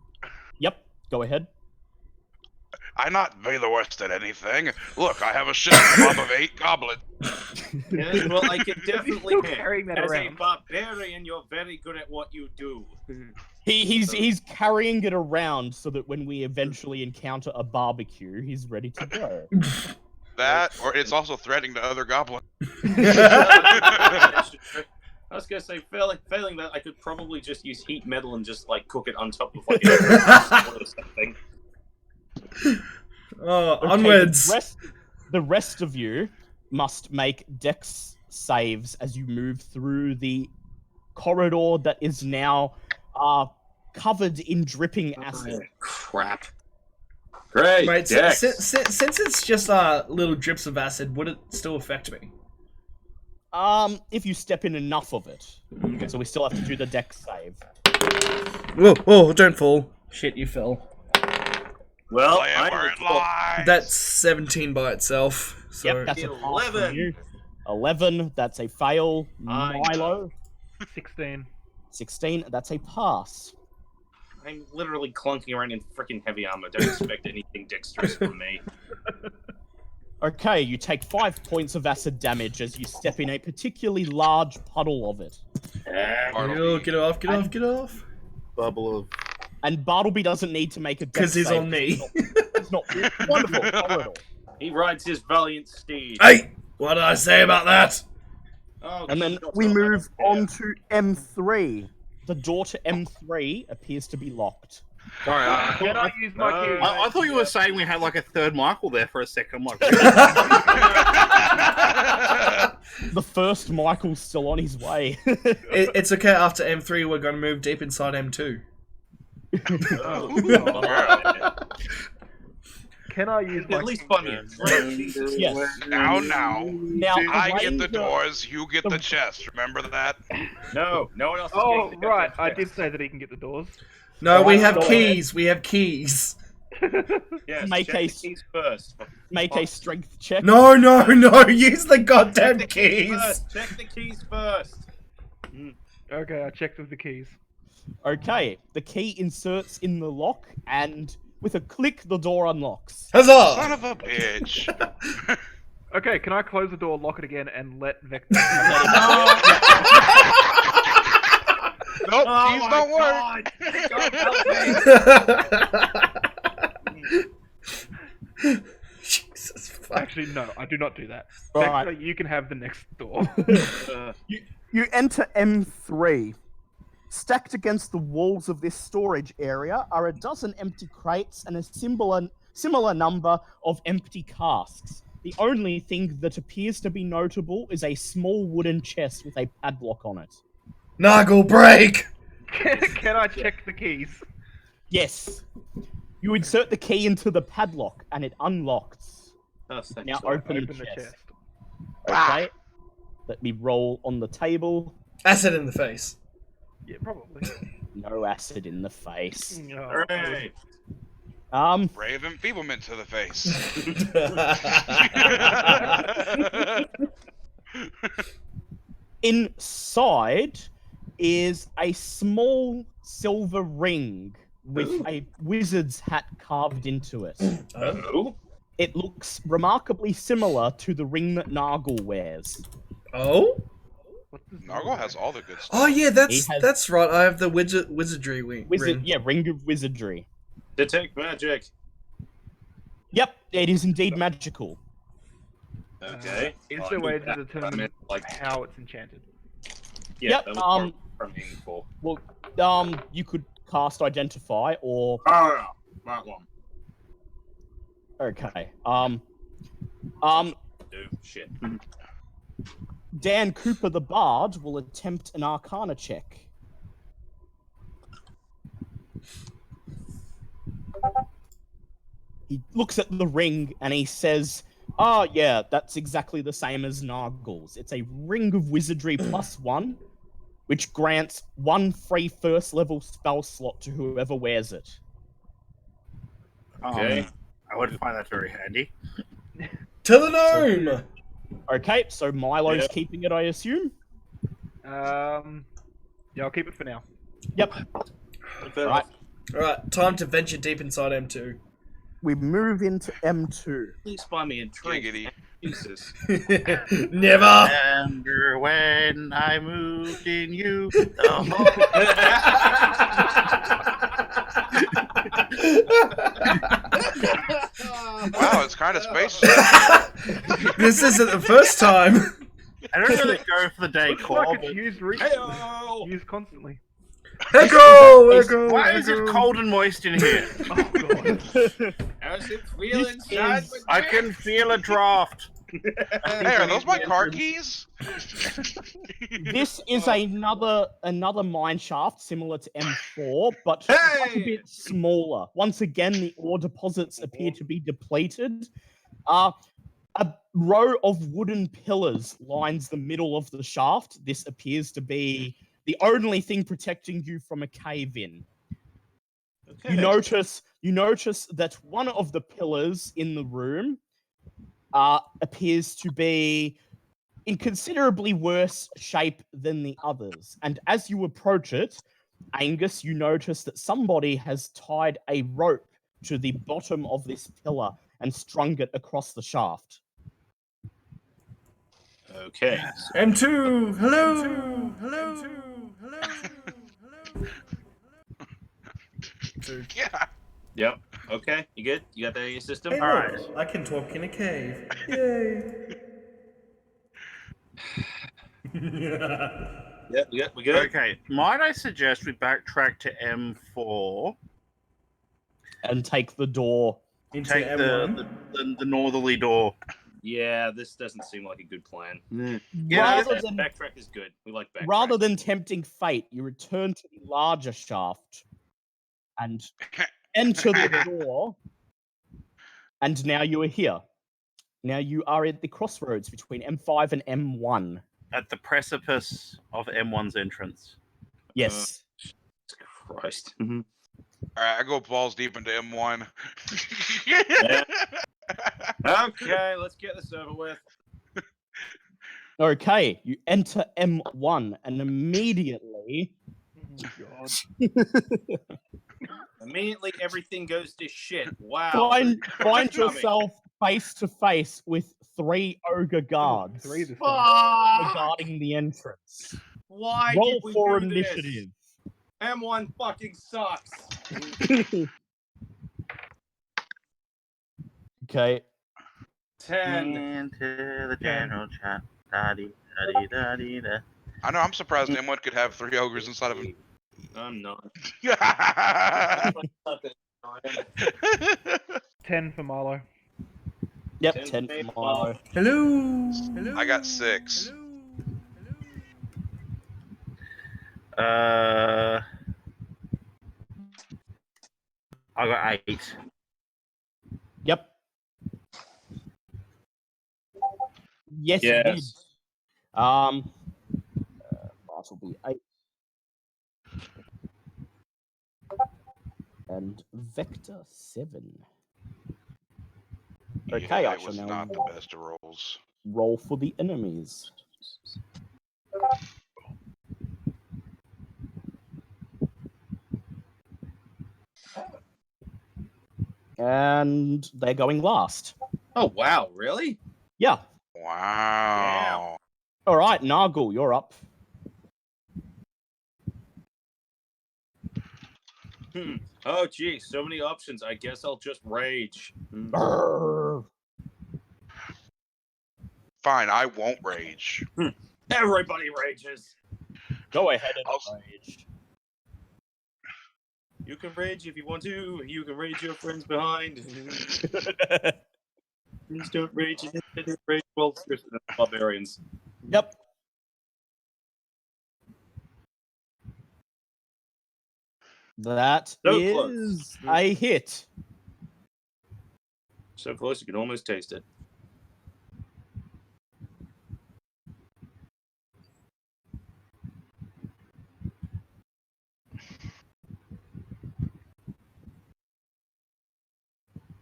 Yep, go ahead. I not be the worst at anything. Look, I have a ship club of 8 goblins. Yes, well, I can definitely Still carrying that as a around. barbarian, you're very good at what you do. He's carrying it around so that when we eventually encounter a barbecue, he's ready to go. That, or it's also threatening the other goblin. I was gonna say, failing that, I could probably just use heat metal and just like cook it on top of like or something. Oh, Okay, onwards. The rest of you must make dex saves as you move through the corridor that is now covered in dripping acid. Crap. Great. Right, Dex. since it's just little drips of acid, would it still affect me? If you step in enough of it. Okay, so we still have to do the dex save. Whoa, don't fall. Shit, you fell. Well, Play it where it lies. That's 17 by itself. So Yep, that's a pass 11. from you. 11, that's a fail. I Milo, 16. 16, that's a pass. I'm literally clunking around in freaking heavy armor. Don't expect anything dexterous from me. Okay, you take 5 points of acid damage as you step in a particularly large puddle of it. Get off. Bubble of. And Bartleby doesn't need to make a dex Because he's save, on me. It's not wonderful. Corridor. He rides his valiant steed. Hey, what did I say about that? Oh, And then God, we oh, move yeah. on to M3. The door to M3 appears to be locked. Sorry, Can I use my key? I thought you were saying we had like a third Michael there for a second. I'm like, The first Michael's still on his way. It's okay, after M3, we're going to move deep inside M2. Can I use my At least key? funny. Yes. Now, Now, I get the arrange a- doors, you get the chest. Remember that? No one else. Is Oh, getting the right. goddamn I dex. did say that he can get the doors. No, we have go ahead. keys. We have keys. Yes, Make check a- the keys first. Make a strength check. No, use the goddamn Check the keys keys. first. Check the keys first. Okay, I checked with the keys. Okay, the key inserts in the lock, and with a click, the door unlocks. Son Huzzah! of a bitch. Okay, can I close the door, lock it again, and let Vector? Nope, Oh keys my don't work. God. God help me. Jesus fuck. Actually, no, I do not do that. Right. Vector, you can have the next door. You enter M3. Stacked against the walls of this storage area are a dozen empty crates and a similar number of empty casks. The only thing that appears to be notable is a small wooden chest with a padlock on it. Noggle break! Can I check the keys? Yes. You insert the key into the padlock and it unlocks. Oh, thank Now God. open, Open the the chest. chest. Okay. Let me roll on the table. Acid in the face. Yeah, probably. No acid in the face. Oh, Hooray. Brave enfeeblement to the face. Inside is a small silver ring with a wizard's hat carved into it. Oh. It looks remarkably similar to the ring that Nargle wears. Oh? What does Nargle has all the good stuff. Oh yeah, He has- that's right. I have the wizardry ring. Ring of wizardry. Detect magic. Yep, it is indeed magical. Okay. Is I'll there a do way to that. determine I mean, like, how it's enchanted? yeah, Yep, that was what I'm aiming for. Well, you could cast identify or Oh, that one. okay. Do shit. Dan Cooper the Bard will attempt an Arcana check. he looks at the ring and he says, "Oh yeah, that's exactly the same as Nargle's. It's a ring of wizardry +1, which grants 1 free first level spell slot to whoever wears it." Okay. I would find that very handy. To the gnome! Okay, so Milo's Yep. keeping it, I assume. Yeah, I'll keep it for now. Yep. Fair Right. Alright, time to venture deep inside M2. We move into M2. Please buy me a drink. Giggity. Jesus. Never! Remember when I moved in you? Wow, it's kind of space. This isn't the first time. I don't really go for the day Looks call, like but it's used Hey-o! used constantly. Echo! why is it cold and moist in here? Oh god. How's it feel inside? I can feel a draft. Hey, are those my car keys? This is another mine shaft similar to M4, but a bit smaller. Once again, the ore deposits appear to be depleted. A row of wooden pillars lines the middle of the shaft. This appears to be the only thing protecting you from a cave-in. You notice that one of the pillars in the room appears to be in considerably worse shape than the others. And as you approach it, Angus, you notice that somebody has tied a rope to the bottom of this pillar and strung it across the shaft. Okay. M2! Hello! Hello! Hello! Hello! Yeah. Yep. Okay. You good? You got that in your system? Hey, Alright. look, I can talk in a cave. Yay! Yep. We good? Okay, might I suggest we backtrack to M4, And take the door. Into take M1. the northerly door? Yeah, this doesn't seem like a good plan. Rather than Backtrack is good. We like backtrack. Rather than tempting fate, you return to the larger shaft and enter the door. And now you are here. Now you are at the crossroads between M5 and M1. At the precipice of M1's entrance. Yes. Christ. Alright, I go balls deep into M1. Okay, let's get this over with. Okay, you enter M1 and immediately Oh god. Immediately, everything goes to shit. Wow. find yourself face to face with 3 ogre guards 3 this time. guarding the entrance. Why Roll did we for do initiative. this? M1 fucking sucks. Okay. 10. Into the general chat. Da-dee-da-dee-da-dee-da. I know, I'm surprised M1 could have 3 ogres inside of him. I'm not. 10 for Marlo. Yep, 10 10 for for Milo. Hello! Hello! I got 6. Hello! I got 8. Yep. Yes, you did. Yes. That will be 8. And Vector 7. Okay, Yeah, I it shall was now not the best of rolls. roll for the enemies. And they're going last. Oh, wow. Really? Yeah. Wow. All right, Nargle, you're up. Oh, gee. So many options. I guess I'll just rage. Brrr. Fine, I won't rage. Everybody rages. Go ahead and I'll- rage. You can rage if you want to. You can rage your friends behind. Please don't rage. Rage well, seriously, that's barbarians. Yep. That So is close. a hit. So close you can almost taste it.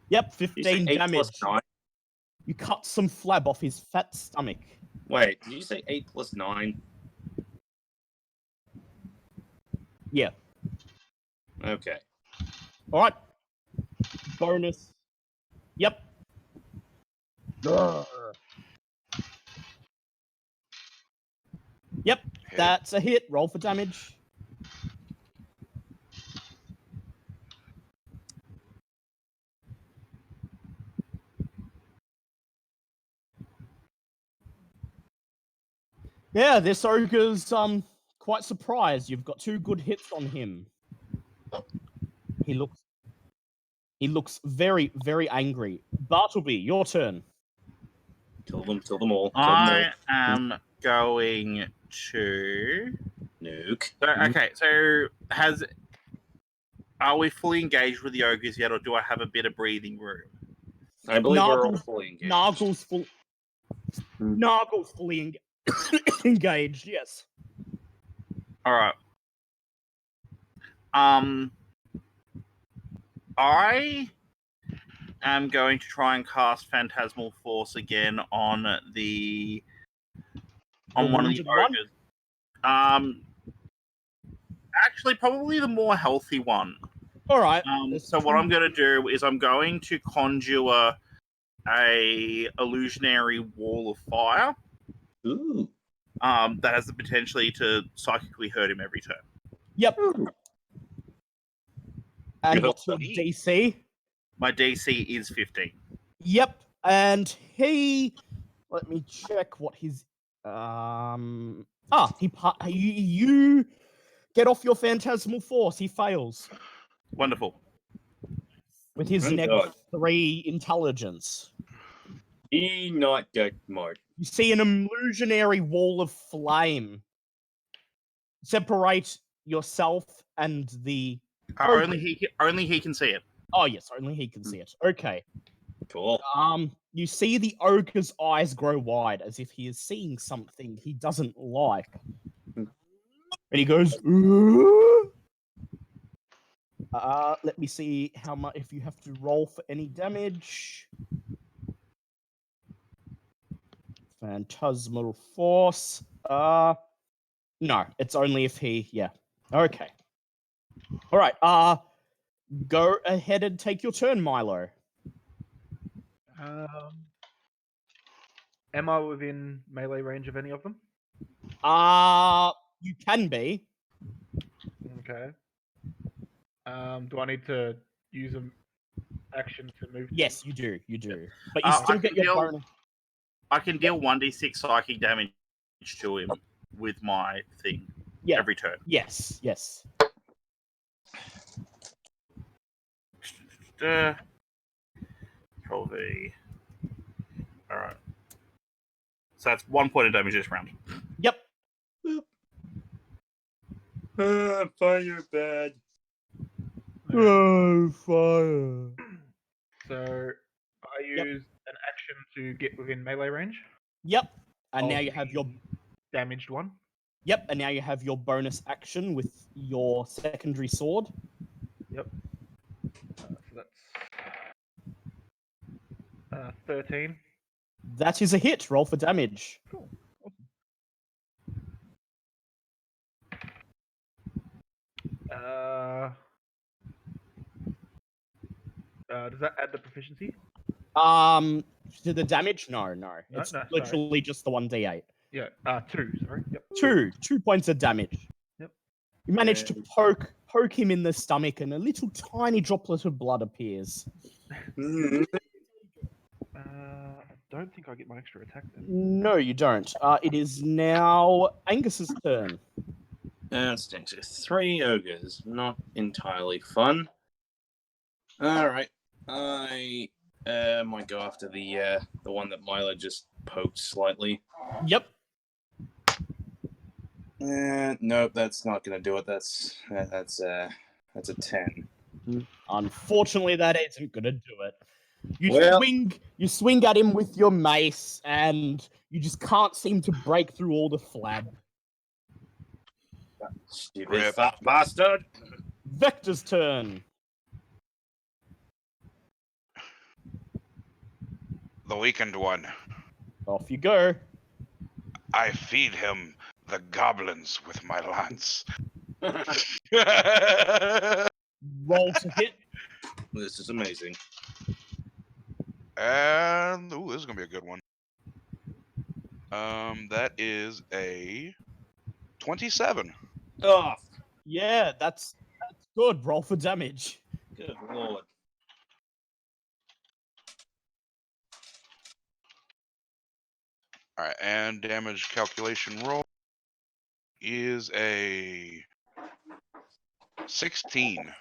Yep, Did you say 15 8 damage. plus 9? You cut some flab off his fat stomach. Wait, did you say 8 plus 9? Yeah. Okay. All right. Bonus. Yep. Yep, Hit. that's a hit. Roll for damage. Yeah, this ogre's quite surprised. You've got 2 good hits on him. He looks very, very angry. Bartleby, your turn. Kill them all. Kill them I all. am going to. Nuke. So are we fully engaged with the ogres yet, or do I have a bit of breathing room? I believe we're all Nargle's- fully engaged. Nargle's fully engaged, yes. All right. I am going to try and cast Phantasmal Force again on one of the wounded one? ogres. Actually, probably the more healthy one. All right. So what I'm going to do is I'm going to conjure a illusionary wall of fire. Ooh. That has the potentially to psychically hurt him every turn. Yep. And Good what's your study. DC? My DC is 15. Yep. And he. Let me check what his. You get off your phantasmal force. He fails Wonderful. with his Thank negative God. 3 intelligence. He not that smart. You see an illusionary wall of flame separate yourself and the. Only he can see it. Oh yes, only he can see it. Okay. Cool. You see the ogre's eyes grow wide as if he is seeing something he doesn't like. And he goes, "Ooh." Let me see how much, if you have to roll for any damage. Phantasmal Force. No, it's only if he, yeah. Okay. All right, go ahead and take your turn, Milo. Am I within melee range of any of them? You can be. Okay. Do I need to use an action to move? Yes, you do. You do. But you I still get can your deal- bonus. I can deal 1d6 psychic damage to him with my thing Yeah. every turn. Yes, yes. Control V. Alright. So that's 1 point of damage this round. Yep. Fire bad. Oh, fire. So I use an action to get within melee range. Yep. And of now you have your the damaged one. Yep, and now you have your bonus action with your secondary sword. Yep. So that's 13. That is a hit. Roll for damage. Cool. Awesome. Does that add the proficiency? To the damage? No. It's no, literally just the 1d8. Yeah. 2. Sorry. Yep. 2 points of damage. Yep. You manage to poke him in the stomach, and a little tiny droplet of blood appears. I don't think I get my extra attack then. No, you don't. It is now Angus's turn. That stinks. 3 ogres. Not entirely fun. Alright. I might go after the one that Milo just poked slightly. Yep. Nope, that's not gonna do it. That's a 10. Unfortunately, that isn't gonna do it. Well- You swing at him with your mace, and you just can't seem to break through all the flab. Stupid Rip. fat bastard. Vector's turn. The weakened one. Off you go. I feed him the goblins with my lance. Roll to hit. This is amazing. And ooh, this is gonna be a good one. That is a 27. Oh, Yeah, that's good. Roll for damage. good lord. All right, and damage calculation roll is a 16.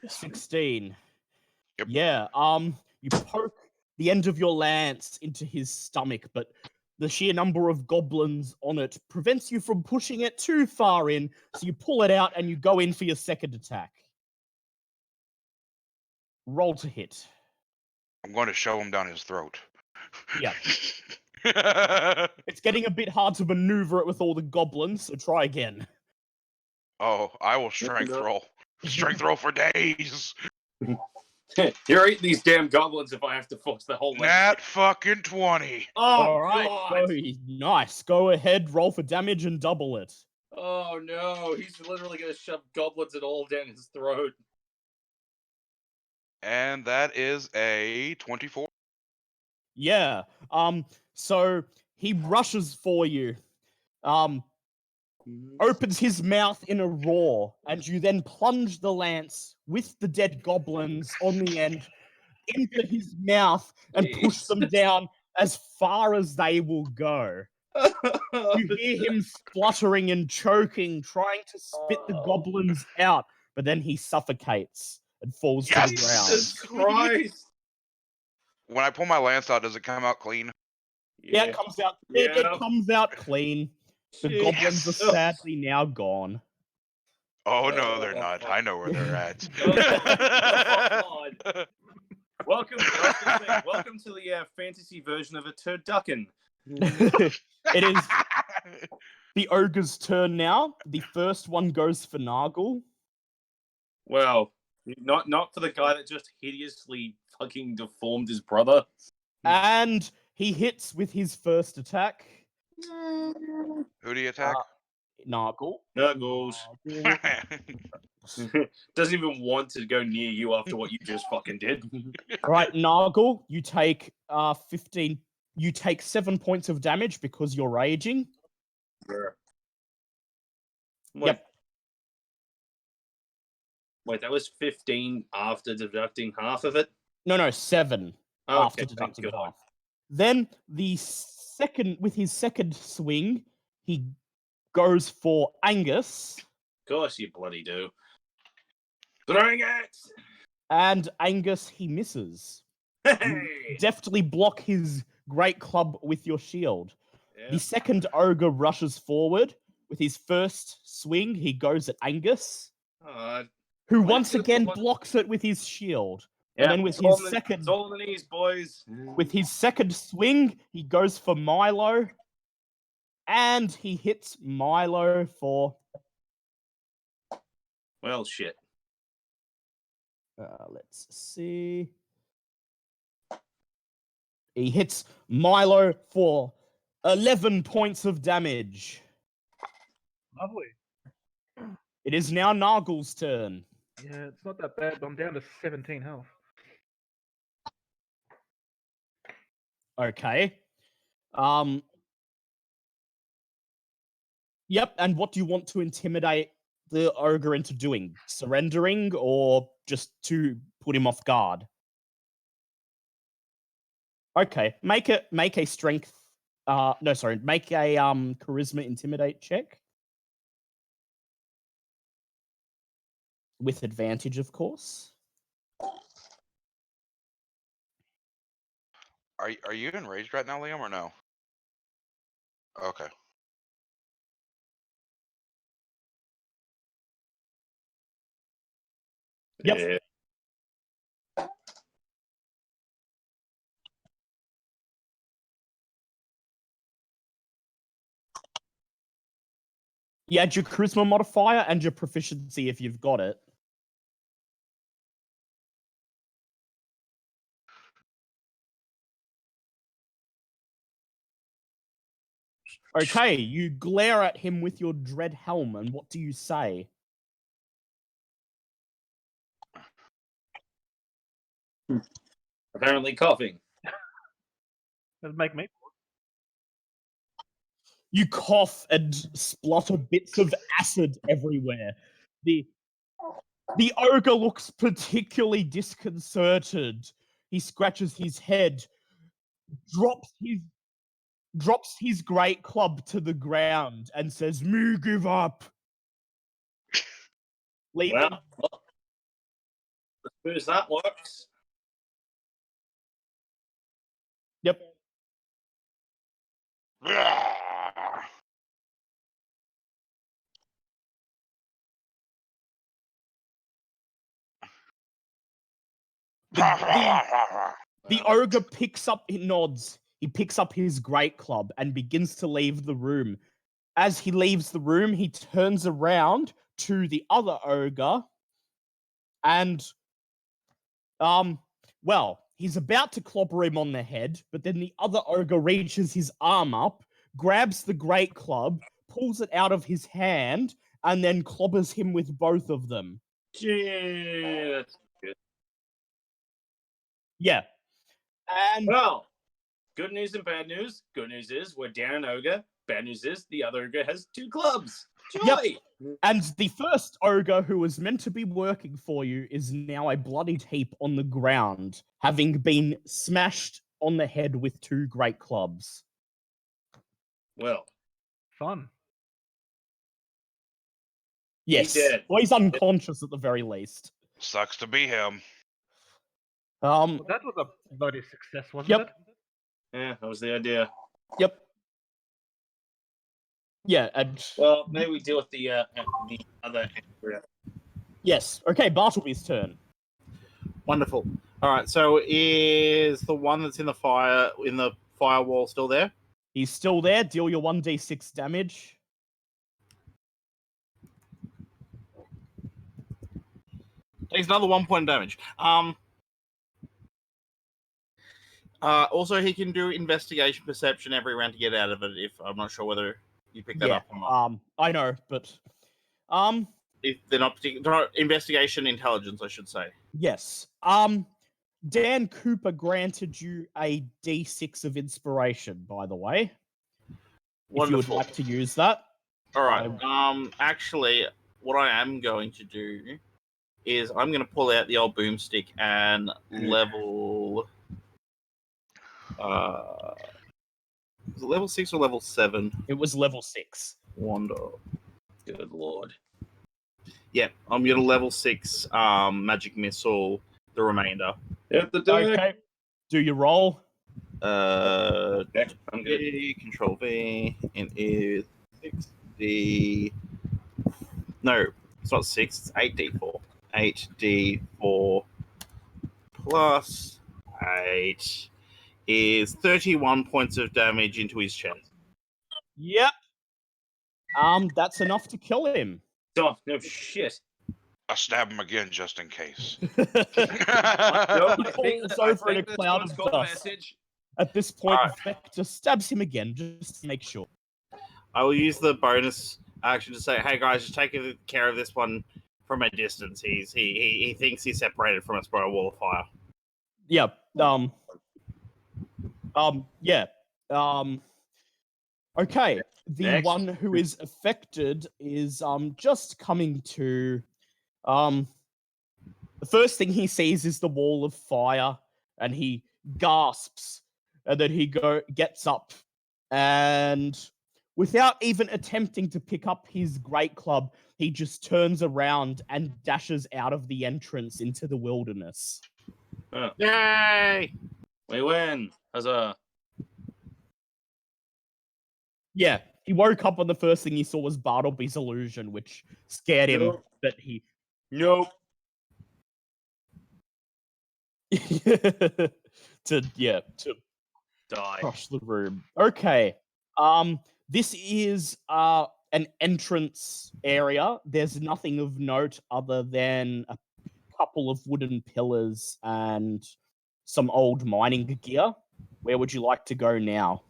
16. Yep. Yeah, you poke the end of your lance into his stomach, but the sheer number of goblins on it prevents you from pushing it too far in, so you pull it out and you go in for your second attack. Roll to hit. I'm going to shove him down his throat. Yeah. It's getting a bit hard to maneuver it with all the goblins, so try again. Oh, I will strength No. roll. Strength roll for days. You're eating these damn goblins if I have to force the whole Nat fucking 20. Oh, All right, God. nice. Go ahead, roll for damage and double it. Oh, no. He's literally going to shove goblins and all down his throat. And that is a 24. Yeah. So he rushes for you. Opens his mouth in a roar, and you then plunge the lance with the dead goblins on the end into his mouth and push them down as far as they will go. You hear him spluttering and choking, trying to spit the goblins out, but then he suffocates and falls to the ground. Jesus Christ. When I pull my lance out, does it come out clean? Yeah, it comes out. It comes out clean. The goblins are sadly now gone. Oh no, they're not. I know where they're at. Welcome to the fantasy version of a turducken. It is the ogre's turn now. The first one goes for Nargle. Well, not for the guy that just hideously fucking deformed his brother. And he hits with his first attack. Who do you attack? Nargle. Nuggles. Doesn't even want to go near you after what you just fucking did. Right, Nargle, you take 15. You take 7 points of damage because you're raging. Yep. Wait, that was 15 after deducting half of it? No, 7 Oh, after okay, deducting thank God. half. Then with his second swing, he goes for Angus. Of course you bloody do. Throwing it! And Angus, he misses. Hey! Deftly block his great club with your shield. Yeah. The second ogre rushes forward. With his first swing, he goes at Angus, who once again blocks it with his shield. And then with his second, it's all in the knees, boys. with his second swing, he goes for Milo, and he hits Milo for. Well, shit. Let's see. He hits Milo for 11 points of damage. Lovely. It is now Nargle's turn. Yeah, it's not that bad, but I'm down to 17 health. Okay. Yep, and what do you want to intimidate the ogre into doing? Surrendering or just to put him off guard? Okay, make a strength make a charisma intimidate check. With advantage, of course. Are you enraged right now, Liam, or no? Okay. Yep. You add your charisma modifier and your proficiency if you've got it. Okay, you glare at him with your dread helm, and what do you say? Apparently coughing. Doesn't make me. You cough and splutter bits of acid everywhere. The ogre looks particularly disconcerted. He scratches his head, drops his great club to the ground, and says, "Me give up." Leaving. Well, I suppose that works. Yep. The ogre nods. He picks up his great club and begins to leave the room. As he leaves the room, he turns around to the other ogre and, well, he's about to clobber him on the head, but then the other ogre reaches his arm up, grabs the great club, pulls it out of his hand, and then clobbers him with both of them. Gee, that's good. Yeah. And Well, good news and bad news. Good news is we're down an ogre. Bad news is the other ogre has 2 clubs. Joy! Yep. And the first ogre who was meant to be working for you is now a bloodied heap on the ground, having been smashed on the head with 2 great clubs. Well, Fun. Yes. He's dead. Well, he's unconscious at the very least. Sucks to be him. Well, that was a bloody success, wasn't Yep. it? yeah, that was the idea. Yep. Yeah, and Well, maybe we deal with the other ogre. yes. Okay, Bartleby's turn. Wonderful. All right. So is the one that's in the firewall still there? He's still there. Deal your 1d6 damage. Takes another 1 point of damage. Also, he can do investigation perception every round to get out of it. If I'm not sure whether you pick that Yeah. up or not. I know, but If they're not investigation intelligence, I should say. yes. Dan Cooper granted you a D6 of inspiration, by the way. Wonderful. If you would like to use that. All right. Actually, what I am going to do is I'm going to pull out the old boomstick and level. Was it level 6 or level 7? It was level 6. Wonder. Good lord. Yep, I'm going to level 6 magic missile the remainder. Yep, the deck. Okay. Do your roll. I'm good. Control V, and is 6D. No, it's not 6, it's 8D4. 8D4 plus 8 is 31 points of damage into his chest. Yep. That's enough to kill him. Oh, no shit. I'll stab him again just in case. No, I falls think over in a that's cloud what's of called dust. message. At this point, Alright. Vector stabs him again, just to make sure. I will use the bonus action to say, "Hey guys, just take care of this one from a distance. He thinks he's separated from us by a wall of fire." Yeah. Yeah. Okay. The Next. one who is affected is just coming to the first thing he sees is the wall of fire, and he gasps, and then he gets up, and without even attempting to pick up his great club, he just turns around and dashes out of the entrance into the wilderness. Oh, Yay! we win. Huzzah. Yeah, he woke up and the first thing he saw was Bartleby's illusion, which scared him Nope. that he Nope. to Die. crush the room. Okay. This is an entrance area. There's nothing of note other than a couple of wooden pillars and some old mining gear. Where would you like to go now?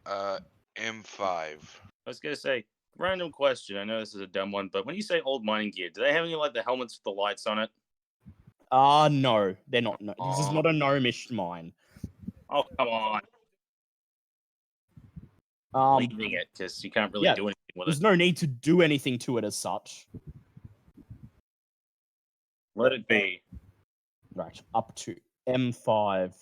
M5. I was gonna say, random question. I know this is a dumb one, but when you say old mining gear, do they have any like the helmets with the lights on it? No, they're not. No, this is not a gnomish mine. Oh, come on. Leaving it because you can't really do anything with There's it. no need to do anything to it as such. Let it be. Right, up to M5.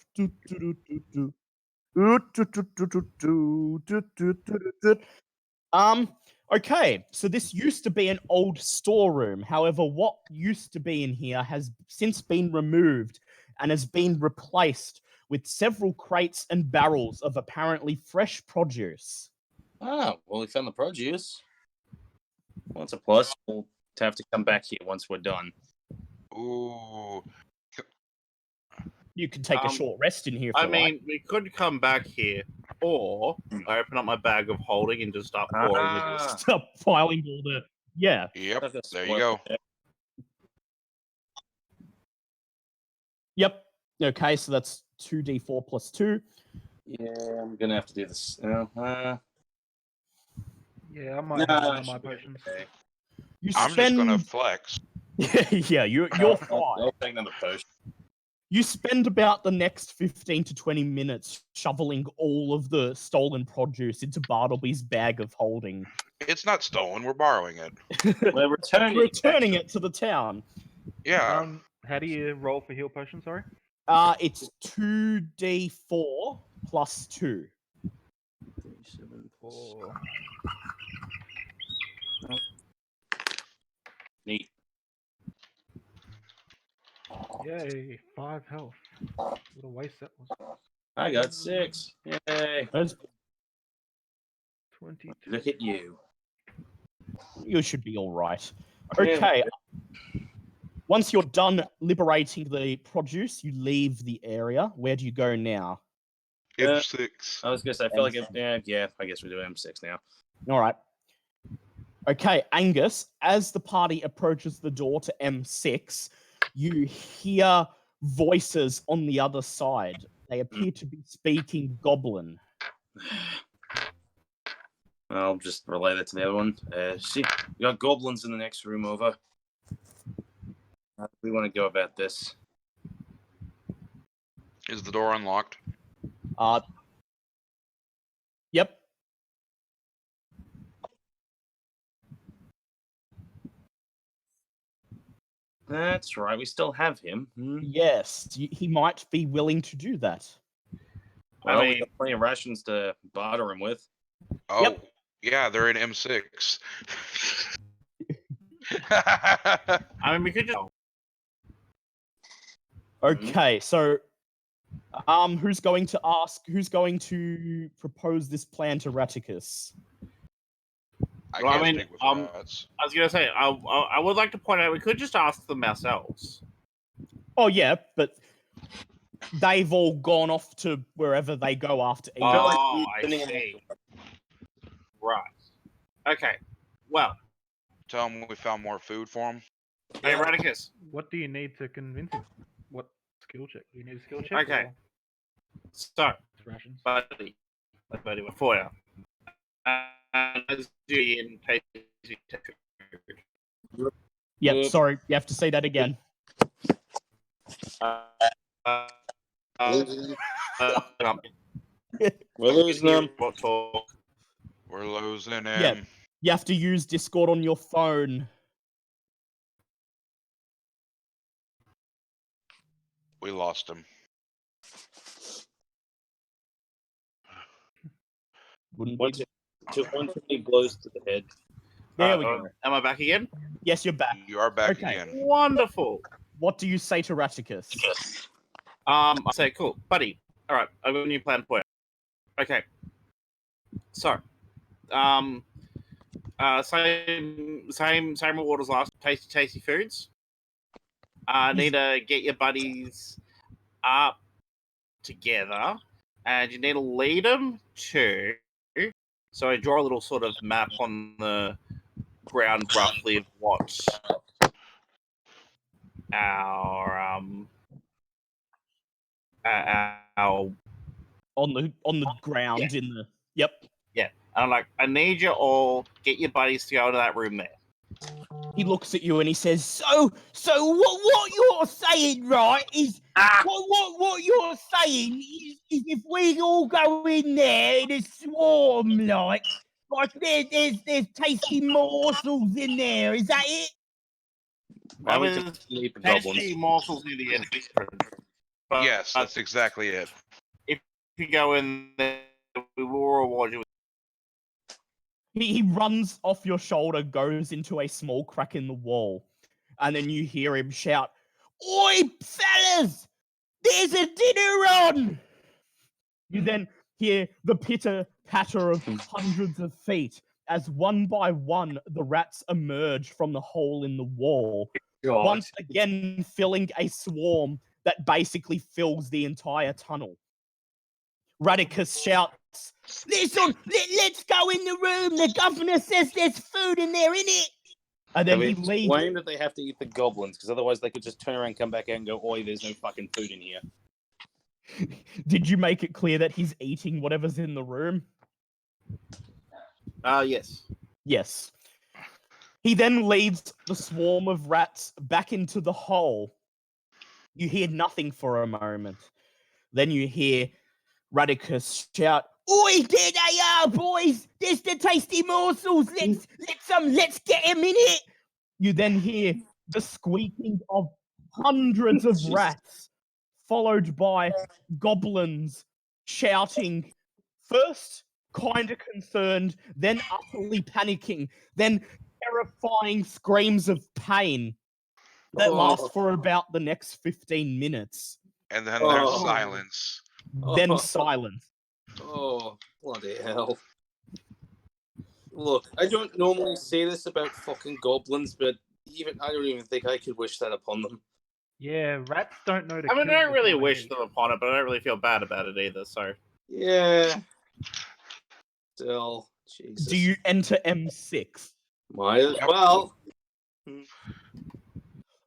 Okay, so this used to be an old storeroom. However, what used to be in here has since been removed and has been replaced with several crates and barrels of apparently fresh produce. Ah, well, we found the produce. Well, it's a plus. We'll have to come back here once we're done. Ooh. You can take a short rest in here. If I you mean, like. we could come back here, or I open up my bag of holding and just start pouring it. Stop filing all the Yep. There you go. Yep. Okay, so that's 2d4 plus 2. Yeah, I'm gonna have to do this. Yeah, I might have one of my potions. You I'm just gonna flex. yeah, you're fine. I'll take another potion. You spend about the next 15 to 20 minutes shoveling all of the stolen produce into Bartleby's bag of holding. It's not stolen. We're borrowing it. We're returning it to the town. Yeah. How do you roll for heal potion? Sorry. It's 2d4 plus 2. 7, 4. Neat. Yay, 5 health. What a waste that was. I got 6. Yay. 22. Look at you. You should be all right. Okay. Once you're done liberating the produce, you leave the area. Where do you go now? M6. I was gonna say, I feel like I guess we do M6 now. All right. Okay, Angus, as the party approaches the door to M6, you hear voices on the other side. They appear to be speaking Goblin. I'll just relay that to the other one. See, we got goblins in the next room over. How do we want to go about this? Is the door unlocked? Yep. That's right, we still have him. Yes, he might be willing to do that. Well, we got plenty of rations to barter him with. Oh, yeah, they're in M6. I mean, we could just. Okay, so who's going to propose this plan to Raticus? I was gonna say, I would like to point out we could just ask them ourselves. Oh yeah, but they've all gone off to wherever they go after eating. Oh, I see. Right. Okay. Well. Tell them we found more food for them. Hey, Radicus. What do you need to convince him? What skill check? Do you need a skill check? Okay. So, rations. buddy, for you. As you in Yep, sorry, you have to say that again. We're losing him. We're losing him. Yeah, you have to use Discord on your phone. We lost him. One too many blows to the head. There we go. Am I back again? Yes, you're back. You are back Okay. again. Wonderful. What do you say to Raticus? I say, cool, buddy. All right, I've got a new plan for you. Okay. So, same reward as last. Tasty foods. Need to get your buddies up together, and you need to lead them to So I draw a little sort of map on the ground, roughly, of what our our On the ground in the yep. yeah. And I'm like, I need you all get your buddies to go into that room there. He looks at you and he says, "So what you're saying, right, is what you're saying is if we all go in there in a swarm, like there's tasty morsels in there. Is that it?" I we mean, can sleep in tasty goblins. morsels in the entrance. But Yes, that's exactly it. if you go in there, we will reward you. He runs off your shoulder, goes into a small crack in the wall, and then you hear him shout, "Oi, fellas! There's a dinner on!" You then hear the pitter-patter of hundreds of feet as one by one the rats emerge from the hole in the wall, God. once again filling a swarm that basically fills the entire tunnel. Radicus shouts, "Listen, let's go in the room. The governor says there's food in there, innit?" and then Have he we leaves. explained that they have to eat the goblins, because otherwise they could just turn around, come back out, and go, "Oi, there's no fucking food in here." Did you make it clear that he's eating whatever's in the room? Yes. Yes. He then leads the swarm of rats back into the hole. You hear nothing for a moment. Then you hear Radicus shout, "Oi, there they are, boys! There's the tasty morsels. Let's get him in it." you then hear the squeaking of hundreds of Jesus. rats, followed by goblins shouting, first kind of concerned, then utterly panicking, then terrifying screams of pain that last for about the next 15 minutes. And then there's Oh. silence. Then Oh. silence. Oh, bloody hell. Look, I don't normally say this about fucking goblins, but I don't even think I could wish that upon them. Yeah, rats don't know to I mean, kill I don't really before they wish eat. them upon it, but I don't really feel bad about it either, so. Yeah. Still, Jesus. Do you enter M6? Might as well.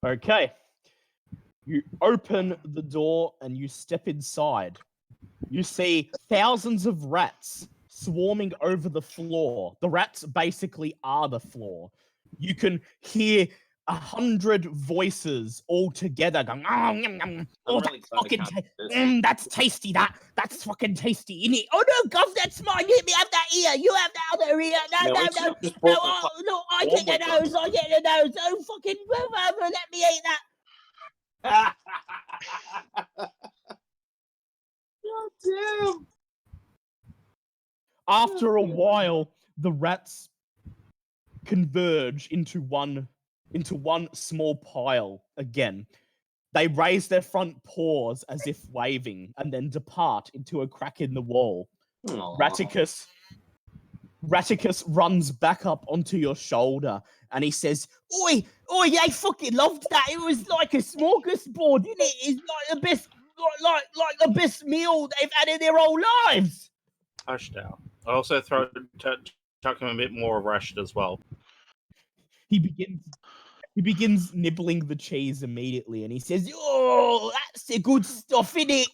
Okay. You open the door and you step inside. You see thousands of rats swarming over the floor. The rats basically are the floor. You can hear 100 voices all together going, "Oh, yum, yum. Oh, really that's glad I fucking can't do this. that's tasty. That's fucking tasty, innit? Oh no, Gov, that's mine. Let me have that ear. You have that other ear. No, No, no, it's no. not just No, brought the no, I Oh get my the God. nose. I get the nose. Oh, fucking, let me eat that. God damn. After a while, the rats converge into one small pile again. They raise their front paws as if waving, and then depart into a crack in the wall. Aw. Raticus runs back up onto your shoulder, and he says, Oi, they fucking loved that. It was like a smorgasbord, didn't it? It's like the best, like the best meal they've had in their whole lives. Hush down. I also chuck him a bit more rushed as well. he begins nibbling the cheese immediately, and he says, "Oh, that's the good stuff, innit?"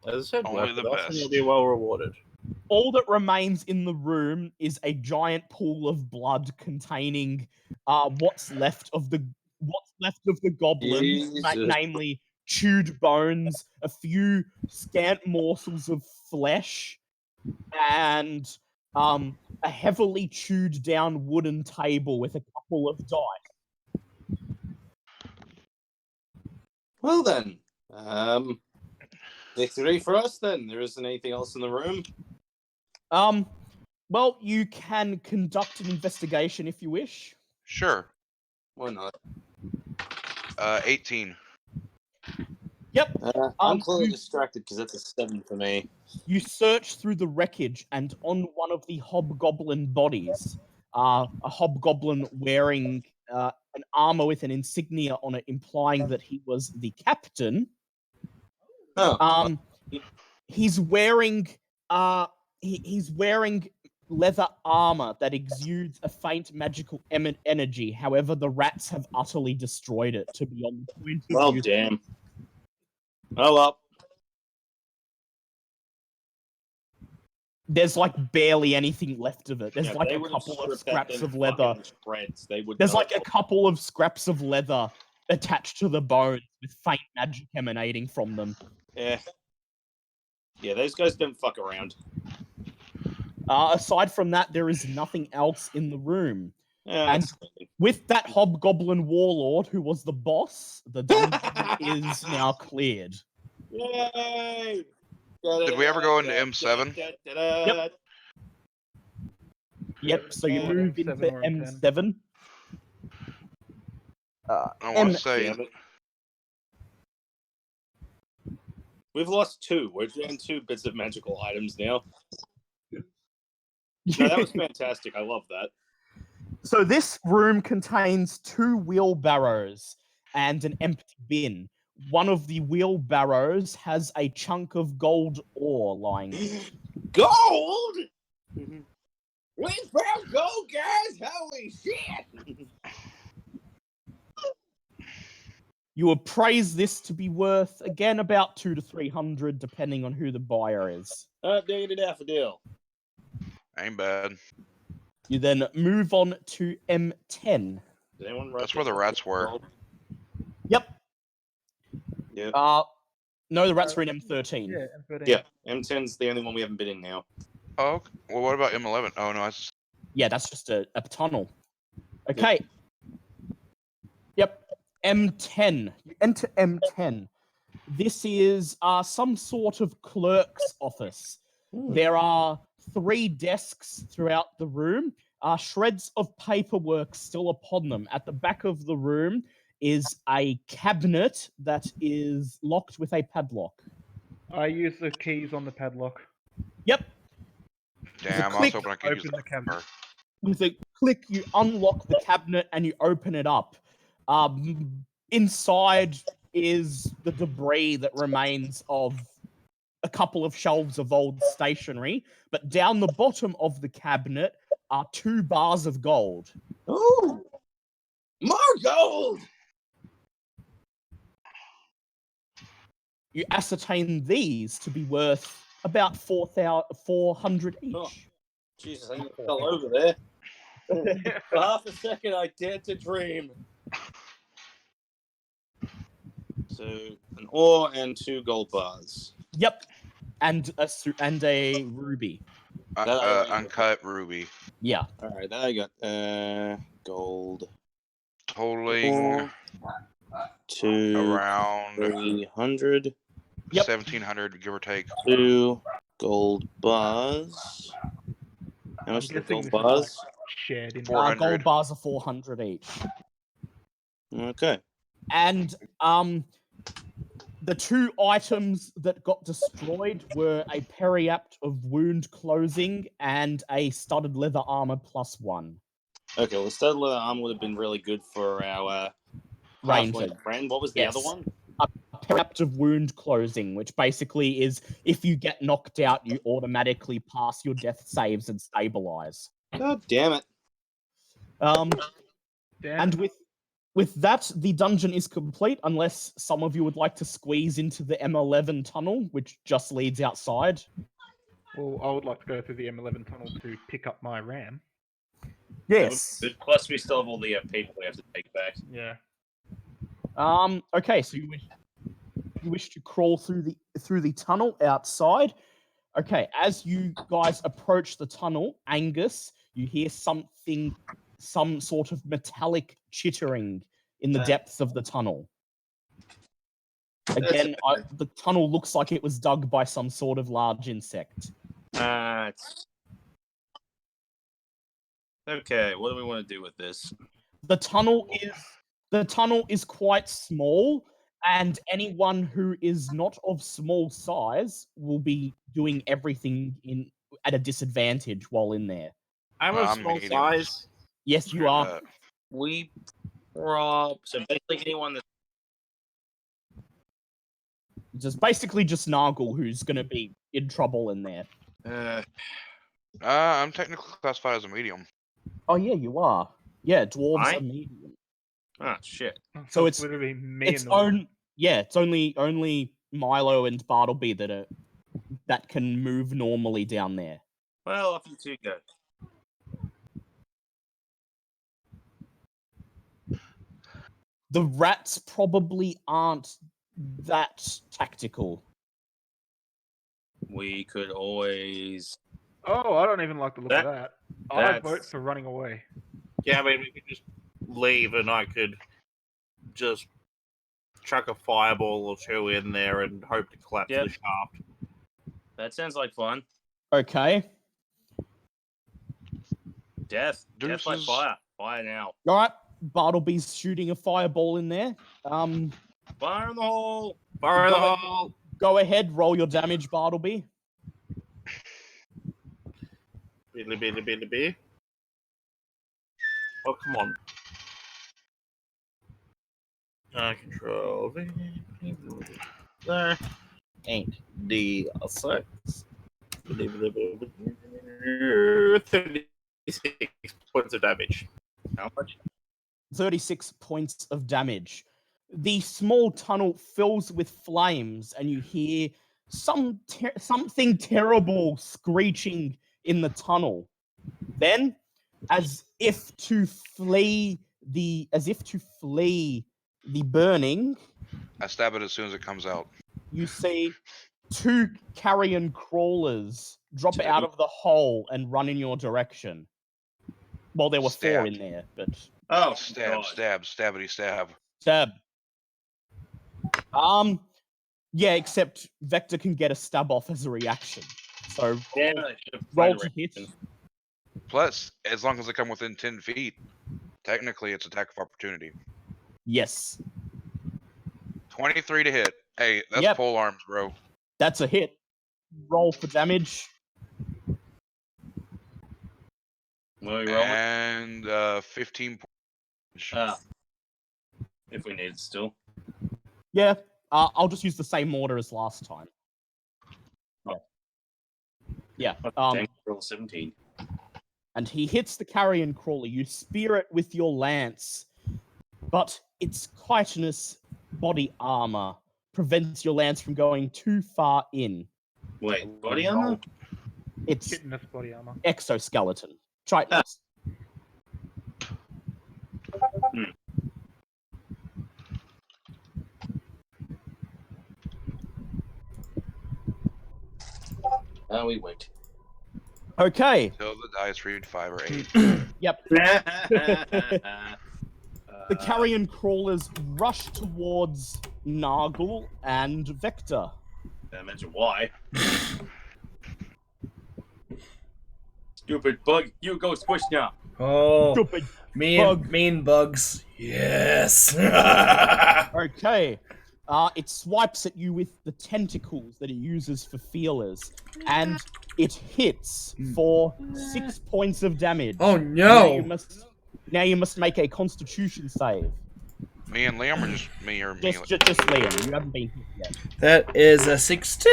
As I said, Only work the with us and best. you'll be well rewarded. all that remains in the room is a giant pool of blood containing what's left of the goblins, Jesus. namely chewed bones, a few scant morsels of flesh, and a heavily chewed down wooden table with a couple of dice. Well then, victory for us then. There isn't anything else in the room. Well, you can conduct an investigation if you wish. Sure. Why not? 18. Yep. I'm clearly you- distracted because that's a 7 for me. You search through the wreckage, and on one of the hobgoblin bodies, a hobgoblin wearing an armor with an insignia on it, implying that he was the captain. Oh. He's wearing he's wearing leather armor that exudes a faint magical energy. However, the rats have utterly destroyed it to beyond the point of Well, use. damn. Oh well. There's like barely anything left of it. There's Yeah, like they a would have couple of stripped that scraps thing of leather. fucking shreds. They would. There's know. like a couple of scraps of leather attached to the bones with faint magic emanating from them. Yeah. Yeah, those guys don't fuck around. Aside from that, there is nothing else in the room. Yeah, And with that hobgoblin warlord who was the boss, the dungeon is now cleared. Yay! Did we ever go into M7? Yep. Yep, so you move into M7 or M10. M7. I want to say Damn it. We've lost 2. We're down 2 bits of magical items now. No, that was fantastic. I love that. So this room contains 2 wheelbarrows and an empty bin. One of the wheelbarrows has a chunk of gold ore lying. Gold? We found gold, guys! Holy shit! You appraise this to be worth, again, about 200 to 300, depending on who the buyer is. Dang it, daffodil. ain't bad. You then move on to M10. Did anyone That's where the rats were. Yep. Yeah. No, the rats were in M13. Yeah, M13. Yeah, M10's the only one we haven't been in now. Oh, okay. Well, what about M11? Oh no, it's Yeah, that's just a tunnel. Okay. Yep. M10. You enter M10. This is some sort of clerk's office. There are 3 desks throughout the room. Shreds of paperwork still upon them. At the back of the room is a cabinet that is locked with a padlock. I use the keys on the padlock. Yep. damn. I was click, hoping I could use Open the cabinet. With a click, you unlock the cabinet and you open it up. Inside is the debris that remains of a couple of shelves of old stationery, but down the bottom of the cabinet are 2 bars of gold. Ooh! More gold! You ascertain these to be worth about 400 each. Oh. Jesus, I fell over there. For half a second, I dared to dream. So, an ore and 2 gold bars. Yep, and a ruby. Uncut ruby. Yeah. Alright, then I got gold. Totaling 2 around 300. 1700, give or take. 2 gold bars. How much are the guessing gold this is bars? Shared in 400. Gold bars are 400 each. Okay. And the 2 items that got destroyed were a periapt of wound closing and a studded leather armor +1. Okay, well, studded leather armor would have been really good for our Ranger. halfling friend. What was the Yes. other one? A periapt of wound closing, which basically is if you get knocked out, you automatically pass your death saves and stabilize. God damn it. Damn. And Damn. with that, the dungeon is complete, unless some of you would like to squeeze into the M11 tunnel, which just leads outside. Well, I would like to go through the M11 tunnel to pick up my RAM. Yes. Plus, we still have all the people we have to take back. Yeah. Okay, so you wish to crawl through the tunnel outside. Okay, as you guys approach the tunnel, Angus, you hear some sort of metallic chittering in the depths of the tunnel. Again, the tunnel looks like it was dug by some sort of large insect. Okay, what do we want to do with this? The tunnel is quite small, and anyone who is not of small size will be doing everything at a disadvantage while in there. I'm of small medium. size. Yes, you are. We so basically anyone that Just basically just Nargle who's going to be in trouble in there. I'm technically classified as a medium. Oh yeah, you are. Yeah, dwarves I? are medium. Ah, shit. So it's literally me it's and Norman. it's only Milo and Bartleby that can move normally down there. Well, off you two go. The rats probably aren't that tactical. We could always. Oh, I don't even like the look of that. I that's- vote for running away. Yeah, I mean, we could just leave and I could just chuck a fireball or two in there and hope to collapse Yep. the shaft. That sounds like fun. Okay. Death by Deuces. fire. Fire now. All right. Bartleby's shooting a fireball in there. Fire in the hole. Fire in the Go- hole! Go ahead, roll your damage, Bartleby. Billy. Oh, come on. Control. There. Ain't D6. 36 points of damage. How much? 36 points of damage. The small tunnel fills with flames, and you hear something terrible screeching in the tunnel. Then, as if to flee the burning, I stab it as soon as it comes out. you see two carrion crawlers drop Two. out of the hole and run in your direction. Well, there were four Stab. in there, but Oh, Stab, God. stabbity stab. stab. Yeah, except Vector can get a stab off as a reaction. So Damn it, I should've roll tried to hit. Plus, as long as they come within 10 feet, technically it's attack of opportunity. Yes, 23 to hit. Hey, that's Yep. pole arms, bro. that's a hit. Roll for damage. What are we rolling? And 15 points. Ah. If we need it still. Yeah, I'll just use the same order as last time. Yeah. Dang, roll 17. And he hits the carrion crawler. You spear it with your lance, but its chitinous body armor prevents your lance from going too far in. Wait, body armor? It's Chitinous body armor. exoskeleton. Chitinous. Oh, we wait. Okay. Till the dice read 5 or 8. Yep. The carrion crawlers rush towards Nargle and Vector. I mention why. Stupid bug, you go squish now. Oh, Stupid mean bugs. Yes. Okay. It swipes at you with the tentacles that it uses for feelers, and it hits for 6 points of damage. Oh Now you no! must make a Constitution save. Me and Liam, or just me or me? Just Liam. You haven't been hit yet. That is a 16.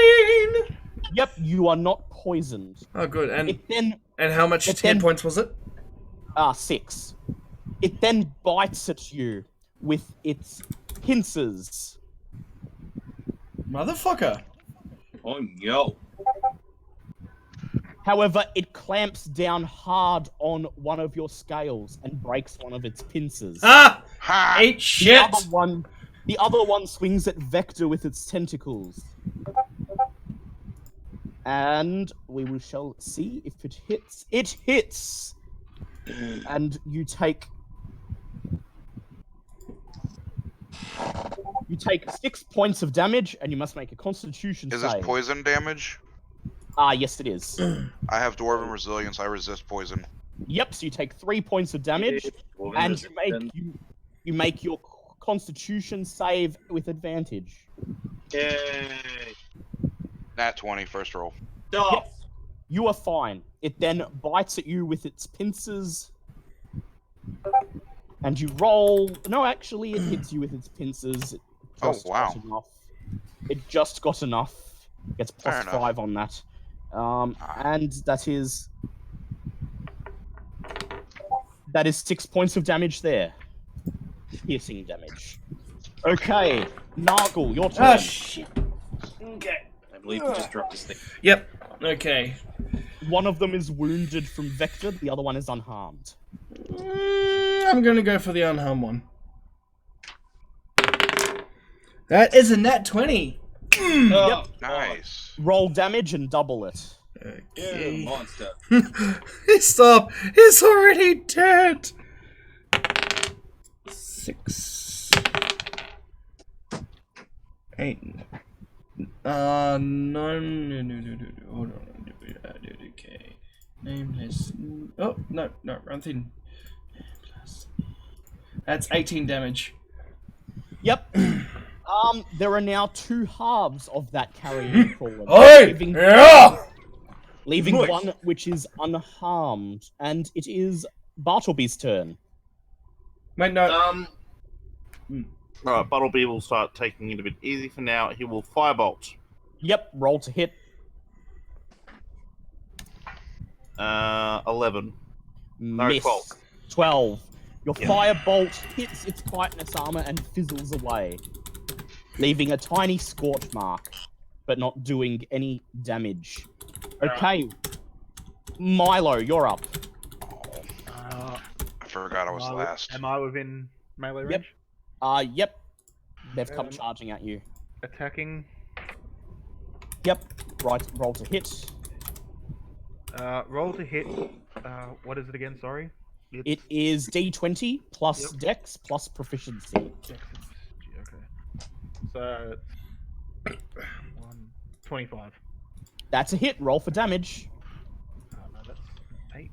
Yep, you are not poisoned. Oh, good. It then And how much it hit then- points was it? 6. It then bites at you with its pincers. Motherfucker. Oh no. However, it clamps down hard on one of your scales and breaks one of its pincers. Ah! Ha! Eat shit! The other one swings at Vector with its tentacles. And we shall see if it hits. It hits! And you take 6 points of damage, and you must make a Constitution Is save. this poison damage? Yes, it is. I have Dwarven Resilience. I resist poison. Yep. So you take 3 points of damage, and you make your Constitution save with advantage. Yay. Nat 20, first roll. Stop. You are fine. It then bites at you with its pincers. And you roll. No, actually, it hits you with its pincers. It Oh, just wow. got enough. It just got enough. Gets Fair plus enough. 5 on that. And that is 6 points of damage there. Piercing damage. Okay, Nargle, your turn. Ah, shit. Okay. I believe he just dropped his thing. Yep. Okay. One of them is wounded from Vector, the other one is unharmed. I'm gonna go for the unharmed one. That is a nat 20. Yep. Nice. Roll damage and double it. Okay. Monster. Stop! He's already dead! 6. 8. No. Hold on. Okay. Nameless. Oh, no, wrong thing. That's 18 damage. Yep. There are now 2 halves of that carrion crawler. Hey! Leaving Nice. one which is unharmed, and it is Bartleby's turn. Wait, no. Alright, Buttlebee will start taking it a bit easy for now. He will firebolt. Yep, roll to hit. 11. No, Miss. 12. 12. Your firebolt hits its tightness armor and fizzles away, leaving a tiny scorch mark, but not doing any damage. Okay, Milo, you're up. Uh, I forgot I was last. Am I within melee range? Yep. Yep. They've come charging at you. Attacking. Yep. Right, roll to hit. Roll to hit. What is it again? Sorry. It is D20 plus Dex plus proficiency. Okay. So 25. That's a hit. Roll for damage. No, that's 8.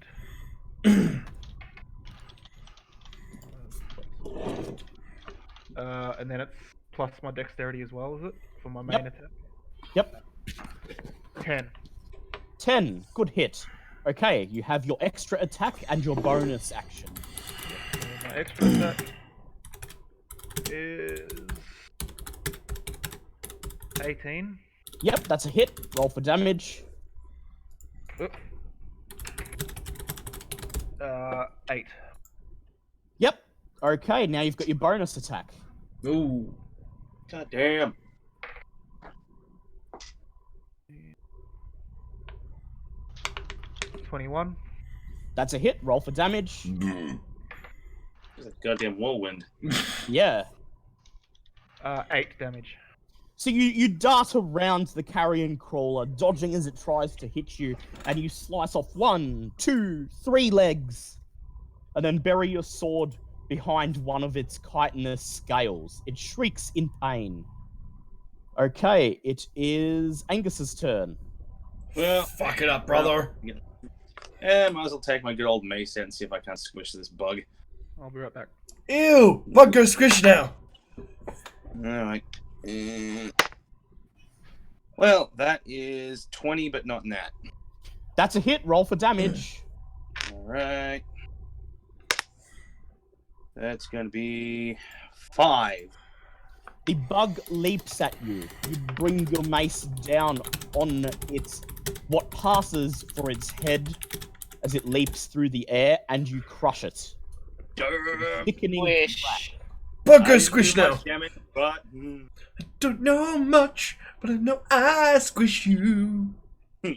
And then it's plus my dexterity as well, is it? For my main attack? Yep. 10. 10. Good hit. Okay, you have your extra attack and your bonus action. So my extra attack is 18. Yep, that's a hit. Roll for damage. 8. Yep. Okay, now you've got your bonus attack. Ooh. God damn. Mm. 21. That's a hit. Roll for damage. It's a goddamn whirlwind. Yeah. 8 damage. So you dart around the carrion crawler, dodging as it tries to hit you, and you slice off 1, 2, 3 legs, and then bury your sword behind one of its chitinous scales. It shrieks in pain. Okay, it is Angus's turn. Well, Fuck it up, brother. might as well take my good old mace out and see if I can't squish this bug. I'll be right back. Ew! Bug go squish now! Alright. Well, that is 20, but not nat. That's a hit. Roll for damage. Alright. That's gonna be 5. The bug leaps at you. You bring your mace down on its what passes for its head as it leaps through the air, and you crush it. Thickening crack. Bug go squish now! Damn it, but I don't know much, but I know I squish you. yeah.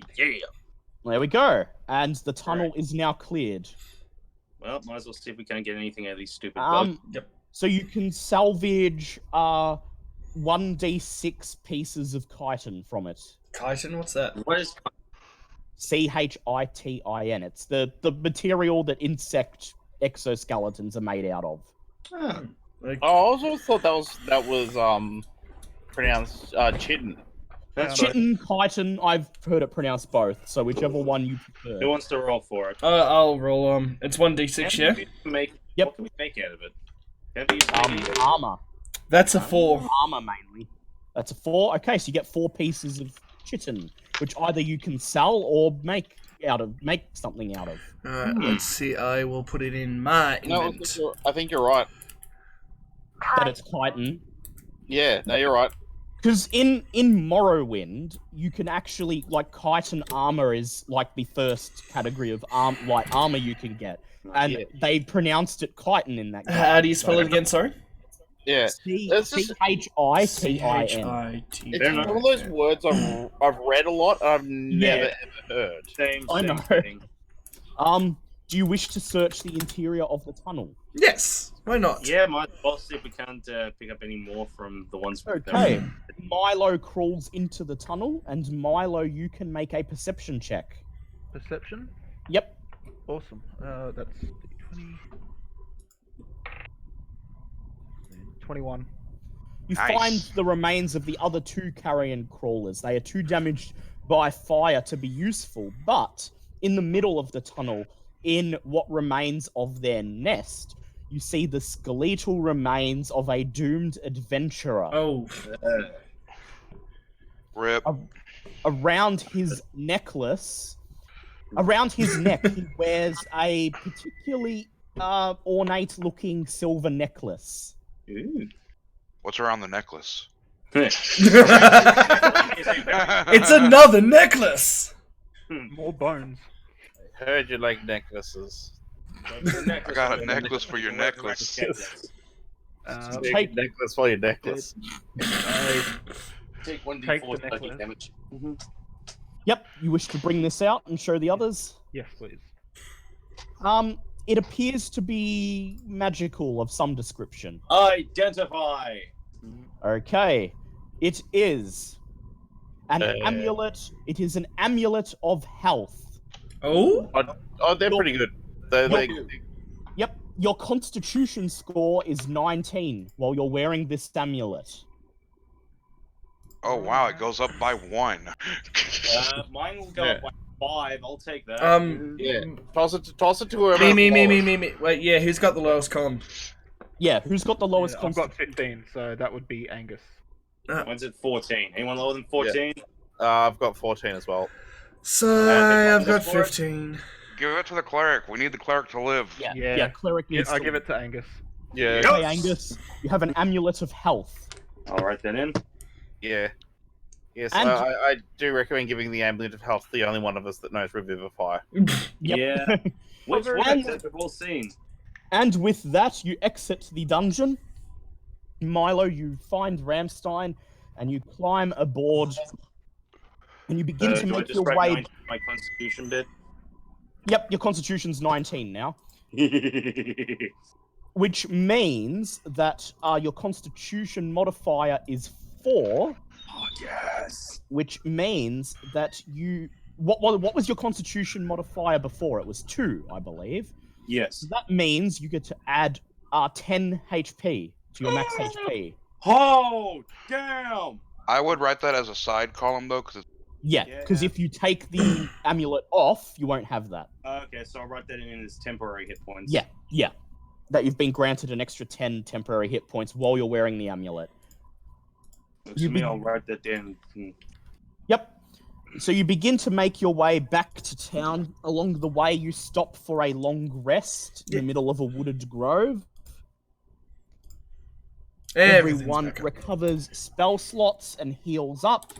There we go. And the tunnel is now cleared. Well, might as well see if we can't get anything out of these stupid bugs. Yep. So you can salvage 1d6 pieces of chitin from it. Chitin, what's that? What is? Chitin. It's the material that insect exoskeletons are made out of. Oh. Like, I also thought that was pronounced chitin. That's right. Chitin, chitin, I've heard it pronounced both, so whichever one you prefer. Who wants to roll for it? I'll roll, it's 1d6, yeah? What can we make out of it? Can we use maybe- Armor. That's a 4. Armor, mainly. That's a 4. Okay, so you get 4 pieces of chitin, which either you can sell or make something out of. Alright, let's see, I will put it in my No, invent. I think you're right. That it's chitin. Yeah, no, you're right. Because in Morrowind, you can actually, like, chitin armor is like the first category of armor you can get, and they pronounced it chitin in that game. How do you spell it again? Sorry. Yeah. It's just- C-H-I-T-I-N. It's one of those words I've read a lot. I've never ever heard. I know. Do you wish to search the interior of the tunnel? Yes. Why not? Yeah, might well see if we can't pick up any more from the ones. Okay. Milo crawls into the tunnel, and Milo, you can make a perception check. Perception? Yep. Awesome. That's 20. 21. You Nice. find the remains of the other two carrion crawlers. They are too damaged by fire to be useful, but in the middle of the tunnel, in what remains of their nest, you see the skeletal remains of a doomed adventurer. Oh. Rip. Around his necklace, around his neck, he wears a particularly ornate-looking silver necklace. Ooh. What's around the necklace? It's another necklace. More bones. I heard you like necklaces. I got a necklace for your necklace. Take necklace for your necklace. Take 1d4 Take the psychic necklace. damage. Yep, you wish to bring this out and show the others? Yes, please. It appears to be magical of some description. Identify. Okay. It is an amulet. It is an amulet of health. Oh? Oh, they're pretty good. They Yep, your constitution score is 19 while you're wearing this amulet. Oh wow, it goes up by 1. Mine will go up by 5. I'll take that. yeah. Toss it to whoever. Me. Wait, yeah, who's got the lowest con? Yeah, who's got the lowest I've got constitution? 15, so that would be Angus. Mine's at 14. Anyone lower than 14? I've got 14 as well. So I've got 15. Give it to the cleric. We need the cleric to live. Yeah, cleric needs I to give it to Angus. Yeah. Okay, Angus, you have an amulet of health. I'll write that in. Yeah. Yes, And- I do recommend giving the amulet of health to the only one of us that knows Revivify. Yep. Yeah. Which And- one we've all seen? And with that, you exit the dungeon. Milo, you find Ramstein, and you climb aboard, and you begin to Do I make just your write way. 9 my constitution bit? Yep, your constitution's 19 now, which means that your constitution modifier is 4. Oh, yes. Which means that you. What was your constitution modifier before? It was 2, I believe. Yes. So that means you get to add 10 HP to your max HP. Oh, damn! I would write that as a side column though, because Yeah, because if you take the amulet off, you won't have that. Okay, so I'll write that in as temporary hit points. Yeah. That you've been granted an extra 10 temporary hit points while you're wearing the amulet. To me, I'll write that down. Yep. So you begin to make your way back to town. Along the way, you stop for a long rest in the middle of a wooded grove. Everyone recovers spell slots and heals up.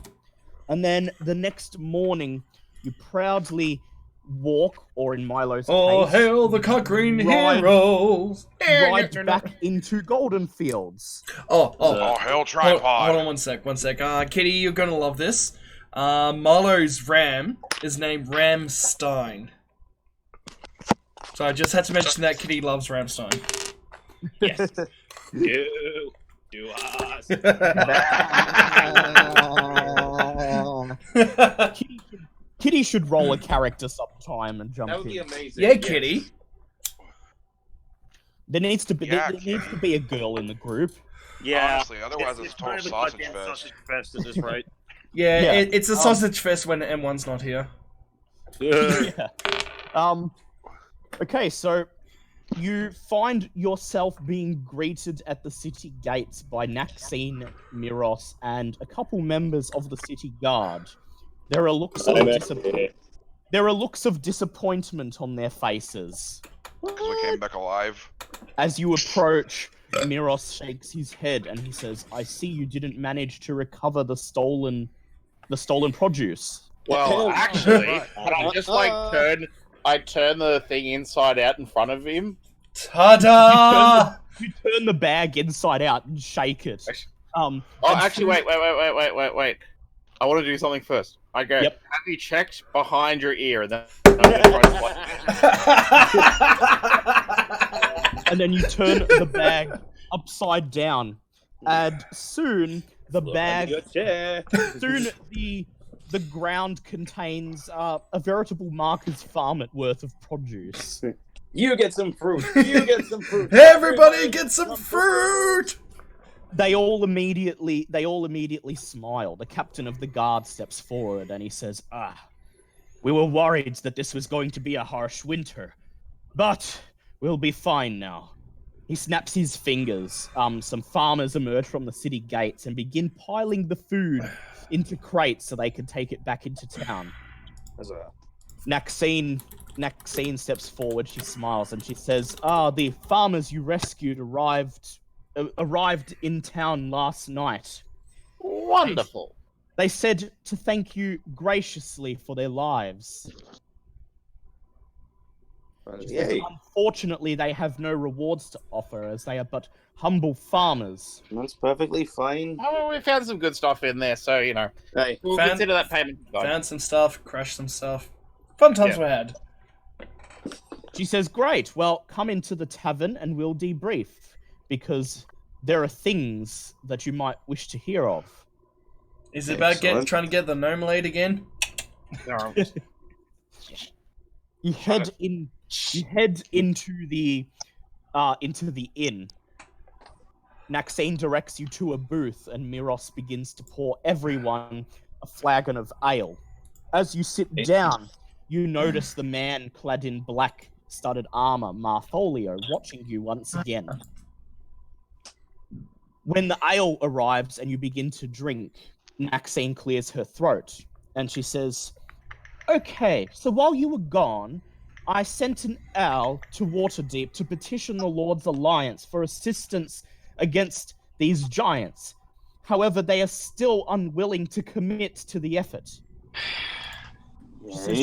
And then the next morning, you proudly walk, or in Milo's Oh, case, hail the Cochrane ride- heroes! ride back into Golden Fields. Oh, hell tripod. Hold on one sec. Kitty, you're gonna love this. Marlowe's ram is named Ramstein. So I just had to mention that Kitty loves Ramstein. Yes. Do us. Kitty should roll a character sometime and jump That would in. be amazing. Yeah, Kitty. There needs to be Yeah, there needs to be a girl in the group. Yeah. Honestly, otherwise it's total kind of a sausage goddamn fest. Sausage fest at this rate. Yeah, Yeah. it's a sausage fest when M1's not here. Yeah. Okay, so you find yourself being greeted at the city gates by Naxine, Miros, and a couple members of the city guard. There are looks of disappointment on their faces. Because we came back alive. As you approach, Miros shakes his head and he says, "I see you didn't manage to recover the stolen produce." Well, actually, I just I turn the thing inside out in front of him. Ta-da! You turn the bag inside out and shake it. Actually, wait. I want to do something first. I go, Yep. have you checked behind your ear? And then I'm gonna try and swipe it. And then you turn the bag upside down, and soon the ground contains a veritable Marcus Farmit worth of produce. You get some fruit. You get some fruit. Everybody get some fruit! They all immediately smile. The captain of the guard steps forward and he says, "We were worried that this was going to be a harsh winter, but we'll be fine now." He snaps his fingers. Some farmers emerge from the city gates and begin piling the food into crates so they can take it back into town. Naxine steps forward. She smiles and she says, "The farmers you rescued arrived in town last night. Wonderful. They said to thank you graciously for their lives. Yay. Unfortunately, they have no rewards to offer, as they are but humble farmers." That's perfectly fine. Oh, well, we found some good stuff in there, so, Hey, we'll consider that payment. Found some stuff, crashed some stuff. Fun times we had. She says, "Great, well, come into the tavern and we'll debrief, because there are things that you might wish to hear of." Is it about trying to get the gnome laid again? No. You head into the inn. Naxine directs you to a booth, and Miros begins to pour everyone a flagon of ale. As you sit down, you notice the man clad in black-studded armor, Martholio, watching you once again. When the ale arrives and you begin to drink, Naxine clears her throat, and she says, "Okay, so while you were gone, I sent an owl to Waterdeep to petition the Lord's Alliance for assistance against these giants. However, they are still unwilling to commit to the effort.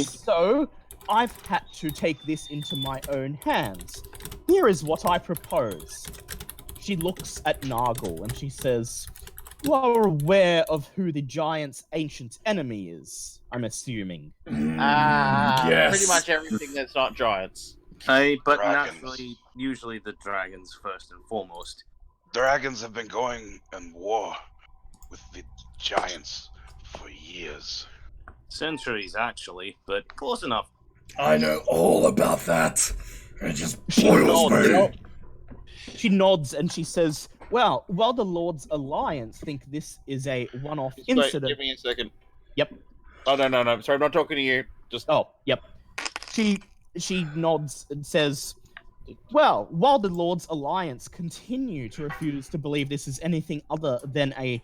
So, I've had to take this into my own hands. Here is what I propose." She looks at Nargle and she says, "You are aware of who the giant's ancient enemy is, I'm assuming." Yes. Pretty much everything that's not giants. but Dragons. naturally, usually the dragons first and foremost. Dragons have been going in war with the giants for years. Centuries, actually, but close enough. I know all about that. It just She boils me. nods. She nods and she says, "Well, while the Lord's Alliance think this is a one-off Wait, incident..." give me a second. Yep. Oh, no. Sorry, I'm not talking to you. Just... Oh, yep. She nods and says, "Well, while the Lord's Alliance continue to refuse to believe this is anything other than a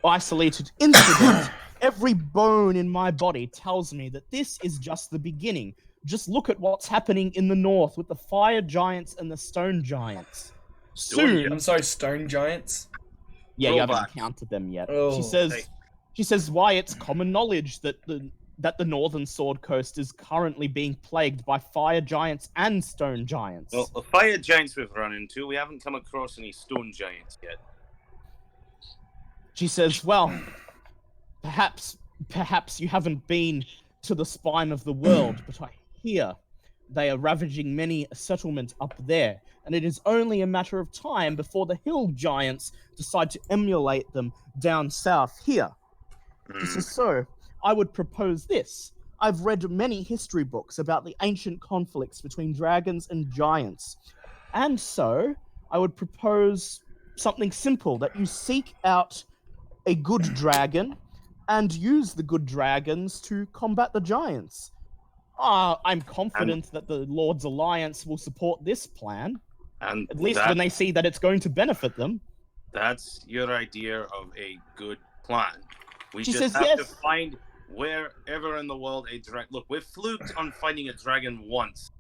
isolated incident, every bone in my body tells me that this is just the beginning. Just look at what's happening in the north with the fire giants and the stone giants. Soon..." I'm sorry, stone giants? Yeah, you haven't Robots. encountered them yet. Oh, She says, "Why, it's common knowledge that the northern Sword Coast is currently being plagued by fire giants and stone giants." Well, the fire giants we've run into, we haven't come across any stone giants yet. She says, "Well, perhaps you haven't been to the spine of the world, but I hear they are ravaging many settlements up there, and it is only a matter of time before the hill giants decide to emulate them down south here." She says, "So, I would propose this. I've read many history books about the ancient conflicts between dragons and giants, and so I would propose something simple, that you seek out a good dragon and use the good dragons to combat the giants. I'm confident that the Lord's Alliance will support this plan, And at least when they see that it's going to benefit them." That's your idea of a good plan. We She just says have yes. to find wherever in the world a dragon. Look, we've fluked on finding a dragon once,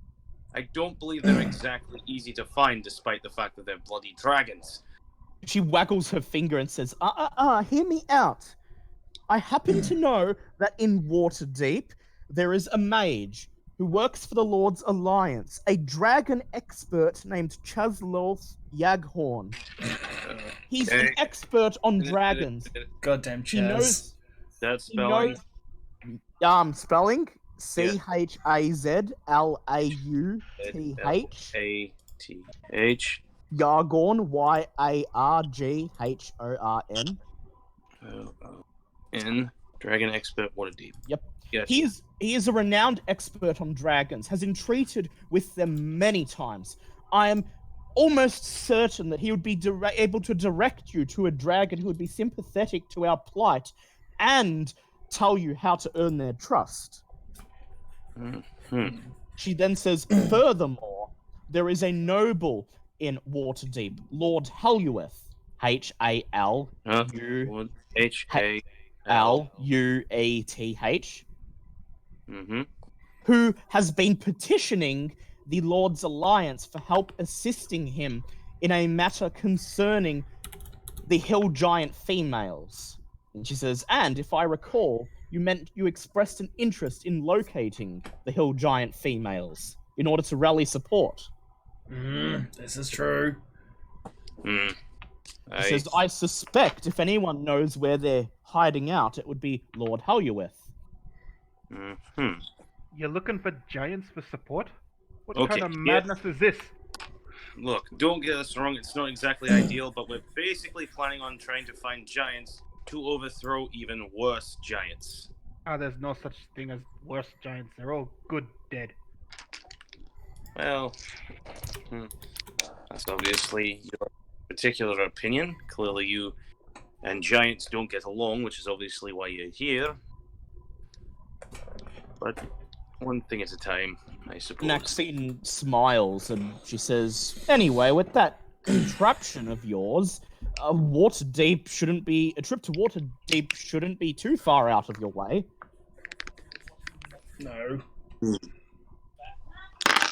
I don't believe they're exactly easy to find, despite the fact that they're bloody dragons. She waggles her finger and says, hear me out. I happen to know that in Waterdeep, there is a mage who works for the Lord's Alliance, a dragon expert named Chaslolf Yaghorn. He's an expert on dragons. Goddamn He Chaz. knows... That's He spelling. knows... spelling? C-H-A-Z-L-A-U-T-H. A-T-H. Yargorn, Y-A-R-G-H-O-R-N. O-O-N. Dragon expert Waterdeep. Yep. Gotcha. He is a renowned expert on dragons, has entreated with them many times. I am almost certain that he would be able to direct you to a dragon who would be sympathetic to our plight and tell you how to earn their trust. Mm-hmm. She then says, furthermore, there is a noble in Waterdeep, Lord Halueth, H-A-L-U... L-U-E-T-H, Mm-hmm. who has been petitioning the Lord's Alliance for help assisting him in a matter concerning the hill giant females. And she says, and if I recall, you expressed an interest in locating the hill giant females in order to rally support. This is true. She says, I suspect if anyone knows where they're hiding out, it would be Lord Halueth. Mm-hmm. You're looking for giants for support? What Okay, kind of yeah. madness is this? Look, don't get us wrong, it's not exactly ideal, but we're basically planning on trying to find giants to overthrow even worse giants. There's no such thing as worse giants. They're all good dead. Well, that's obviously your particular opinion. Clearly you and giants don't get along, which is obviously why you're here. But one thing at a time, I suppose. Maxine smiles and she says, anyway, with that contraption of yours, a trip to Waterdeep shouldn't be too far out of your way. No.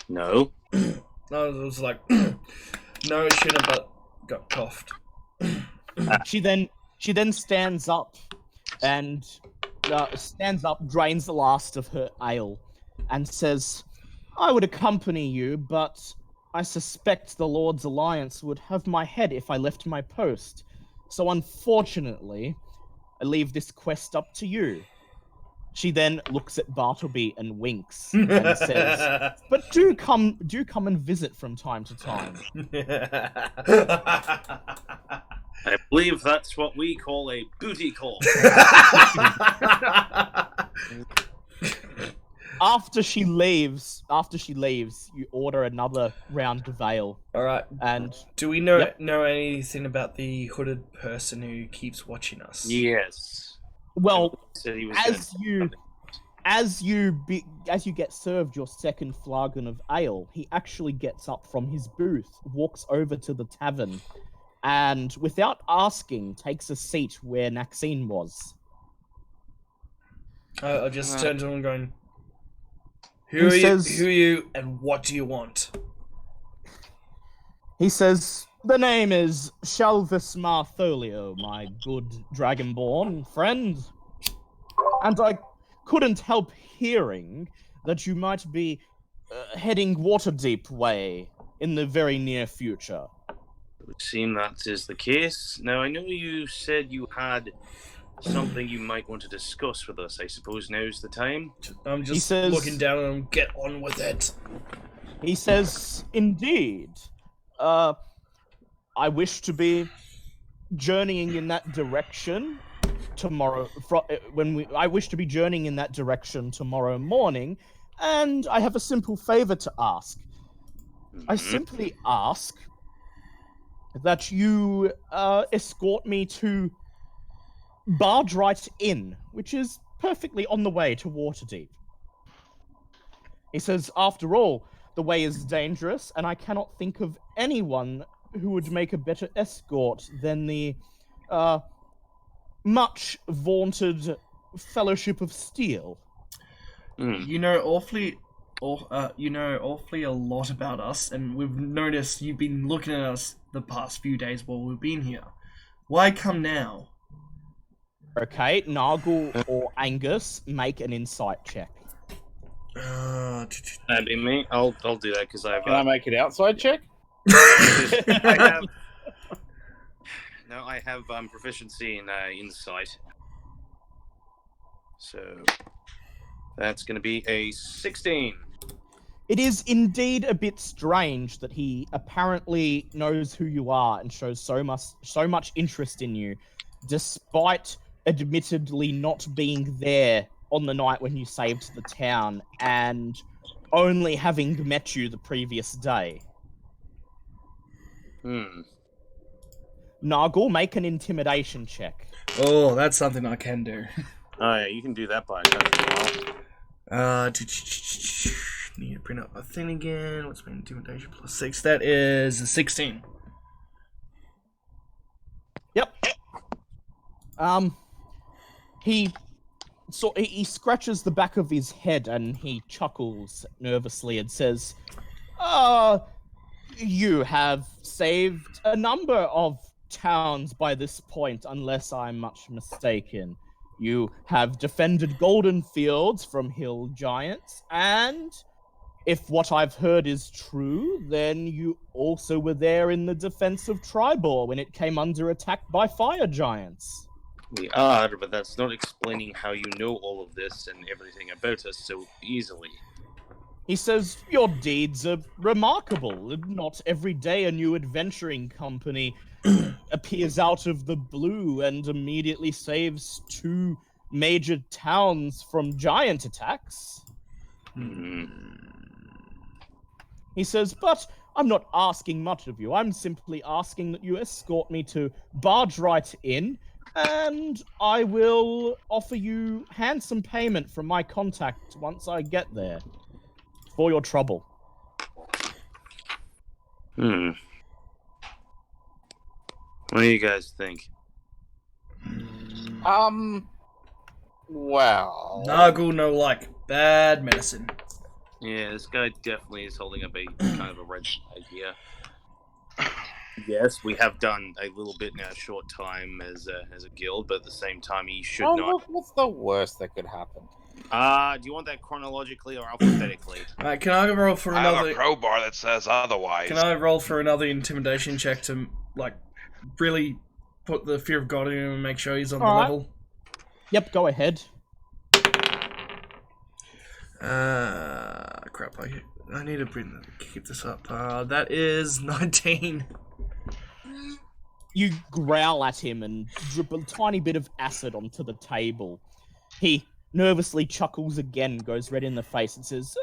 No. No, it was like, no, it shouldn't, but got coughed. She then stands up and drains the last of her ale, and says, I would accompany you, but I suspect the Lord's Alliance would have my head if I left my post. So unfortunately, I leave this quest up to you. She then looks at Bartleby and winks and says, but do come and visit from time to time. I believe that's what we call a booty call. After she leaves, you order another round of ale. All right. And do we know anything about the hooded person who keeps watching us? Yes. Well, Said he was as you get served your second flagon of ale, he actually gets up from his booth, walks over to the tavern, and without asking, takes a seat where Maxine was. I just turned to him and going, Who are you, and what do you want? He says, the name is Shalvis Martholio, my good dragonborn friend. And I couldn't help hearing that you might be heading Waterdeep way in the very near future. It would seem that is the case. Now, I know you said you had something you might want to discuss with us. I suppose now's the time. I'm just looking down on him. Get on with it. He says, indeed. I wish to be journeying in that direction tomorrow. I wish to be journeying in that direction tomorrow morning, and I have a simple favor to ask. I simply ask that you escort me to Bardright Inn, which is perfectly on the way to Waterdeep. He says, after all, the way is dangerous, and I cannot think of anyone who would make a better escort than the much vaunted Fellowship of Steel. You know, awfully you know awfully a lot about us, and we've noticed you've been looking at us the past few days while we've been here. Why come now? Okay, Nargle or Angus, make an insight check. That'd be me. I'll do that because I've. Can I make an outside check? I have. No, I have proficiency in insight. So that's going to be a 16. It is indeed a bit strange that he apparently knows who you are and shows so much interest in you, despite admittedly not being there on the night when you saved the town and only having met you the previous day. Nargle, make an intimidation check. Oh, that's something I can do. Oh yeah, you can do that by a touch as well. Need to print up my thing again. What's my intimidation plus 6? That is a 16. Yep. He scratches the back of his head and he chuckles nervously and says, you have saved a number of towns by this point, unless I'm much mistaken. You have defended Golden Fields from hill giants, and if what I've heard is true, then you also were there in the defense of Tribor when it came under attack by fire giants. We are, but that's not explaining how you know all of this and everything about us so easily. He says, your deeds are remarkable. Not every day a new adventuring company appears out of the blue and immediately saves 2 major towns from giant attacks. He says, but I'm not asking much of you. I'm simply asking that you escort me to Barge Inn, and I will offer you handsome payment from my contact once I get there. For your trouble. What do you guys think? Well... Nargle no like bad medicine. Yeah, this guy definitely is holding up a kind of a red flag here. Yes, we have done a little bit in our short time as a guild, but at the same time, he should not. What's the worst that could happen? Do you want that chronologically or alphabetically? Alright, can I roll for I have another? a crowbar that says otherwise. Can I roll for another intimidation check to like really put the fear of God in him and make sure he's on the level? Yep, go ahead. Crap! I need to keep this up. That is 19. You growl at him and drip a tiny bit of acid onto the table. He nervously chuckles again, goes red in the face, and says,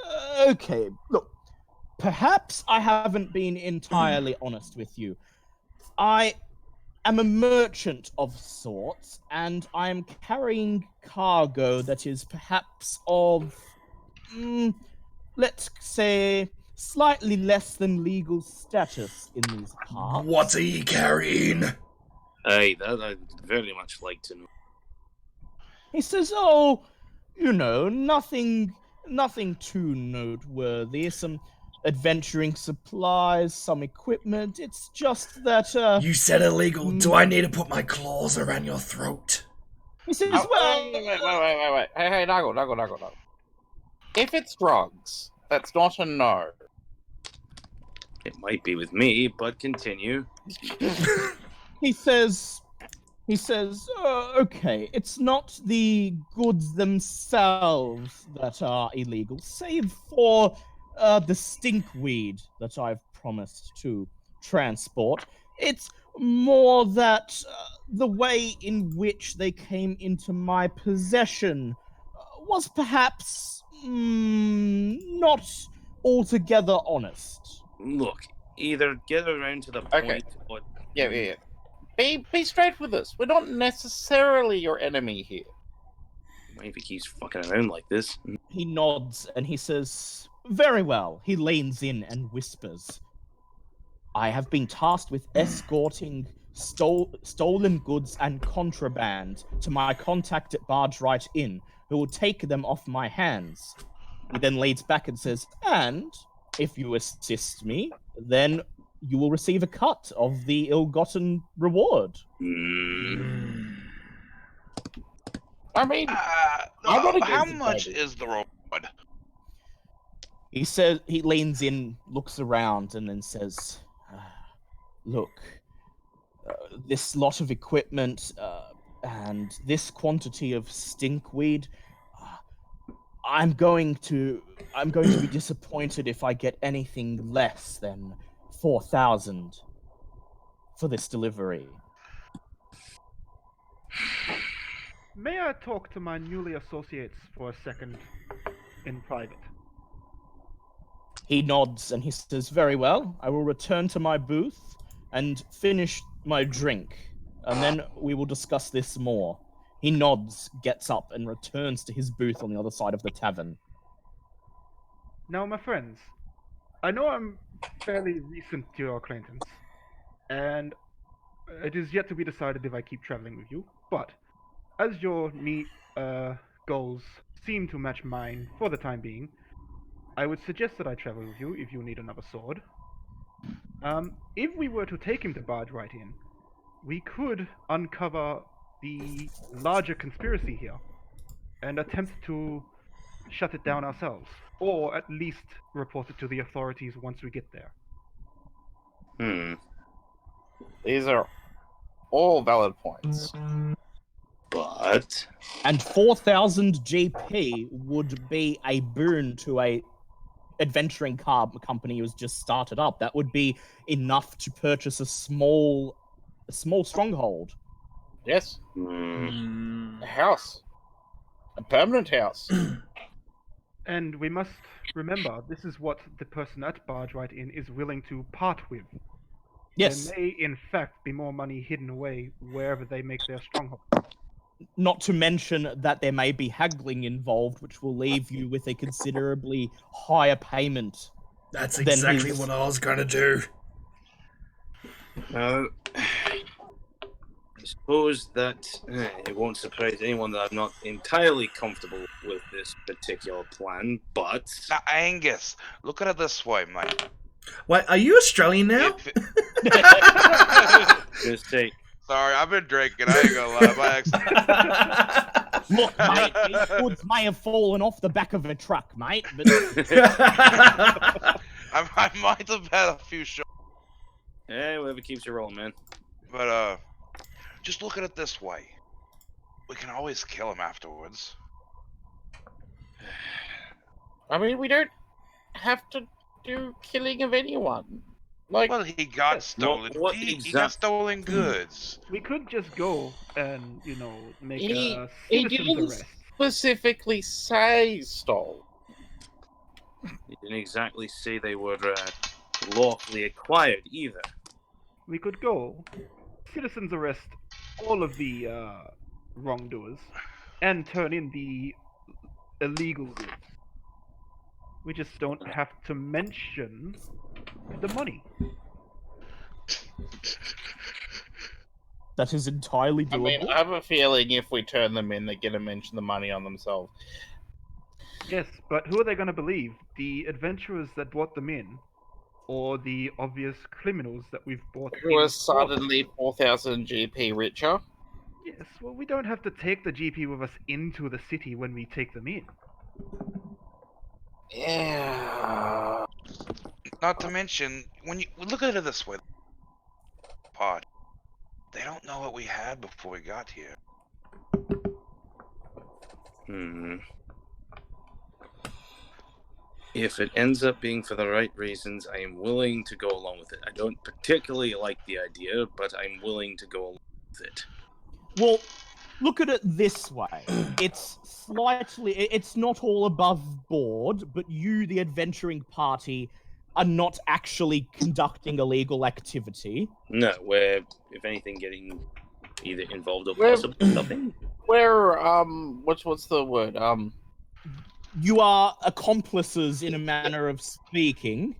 okay, look, perhaps I haven't been entirely honest with you. I am a merchant of sorts, and I am carrying cargo that is perhaps of, let's say, slightly less than legal status in these parts. What's he carrying? Hey, that I'd very much like to know. He says, oh, you know, nothing too noteworthy. Some adventuring supplies, some equipment. It's just that, You said illegal. Do I need to put my claws around your throat? He says, Oh, well... Wait. Hey, Nuggle. If it's drugs, that's not a no. It might be with me, but continue. He says, okay, it's not the goods themselves that are illegal, save for the stinkweed that I've promised to transport. It's more that the way in which they came into my possession was perhaps not altogether honest. Look, either get around to the point or... Yeah. Be straight with us. We're not necessarily your enemy here. If he keeps fucking around like this. He nods and he says, very well. He leans in and whispers, I have been tasked with escorting stolen goods and contraband to my contact at Barge Inn, who will take them off my hands. He then leads back and says, and if you assist me, then you will receive a cut of the ill-gotten reward. I mean, how much is the reward? He says, he leans in, looks around, and then says, look, this lot of equipment and this quantity of stinkweed, I'm going to be disappointed if I get anything less than 4,000 for this delivery. May I talk to my newly associates for a second in private? He nods and he says, very well, I will return to my booth and finish my drink, and then we will discuss this more. He nods, gets up, and returns to his booth on the other side of the tavern. Now, my friends, I know I'm fairly recent to your acquaintance, and it is yet to be decided if I keep traveling with you, but as your goals seem to match mine for the time being, I would suggest that I travel with you if you need another sword. If we were to take him to barge right in, we could uncover the larger conspiracy here and attempt to shut it down ourselves, or at least report it to the authorities once we get there. These are all valid points. But... And 4,000 GP would be a boon to a adventuring car company who's just started up. That would be enough to purchase a small stronghold. Yes. A house. A permanent house. And we must remember, this is what the person at Barge Right In is willing to part with. Yes. There may, in fact, be more money hidden away wherever they make their stronghold. Not to mention that there may be haggling involved, which will leave you with a considerably higher payment. That's exactly what I was going to do. I suppose that it won't surprise anyone that I'm not entirely comfortable with this particular plan, but... Now, Angus, look at it this way, mate. Wait, are you Australian now? Just say... Sorry, I've been drinking. I ain't gonna lie. By accident. Look, mate, these goods may have fallen off the back of a truck, mate, but... I might have had a few shots. Hey, whatever keeps you rolling, man. But, just look at it this way. We can always kill him afterwards. I mean, we don't have to do killing of anyone. Like, well, he got stolen. He got stolen goods. We could just go and, make he a citizen's didn't arrest. specifically say stole. He didn't exactly say they were lawfully acquired either. We could go, citizens arrest all of the wrongdoers, and turn in the illegal goods. We just don't have to mention the money. That is entirely doable. I mean, I have a feeling if we turn them in, they're going to mention the money on themselves. Yes, but who are they going to believe? The adventurers that brought them in, or the obvious criminals that we've brought in? Who are suddenly 4,000 GP richer? Yes, well, we don't have to take the GP with us into the city when we take them in. Yeah. Not to mention, when you look at it this way, pod, they don't know what we had before we got here. If it ends up being for the right reasons, I am willing to go along with it. I don't particularly like the idea, but I'm willing to go along with it. Well, look at it this way. It's not all above board, but you, the adventuring party, are not actually conducting illegal activity. No, we're, if anything, getting either involved or possibly nothing. We're, what's the word? You are accomplices in a manner of speaking,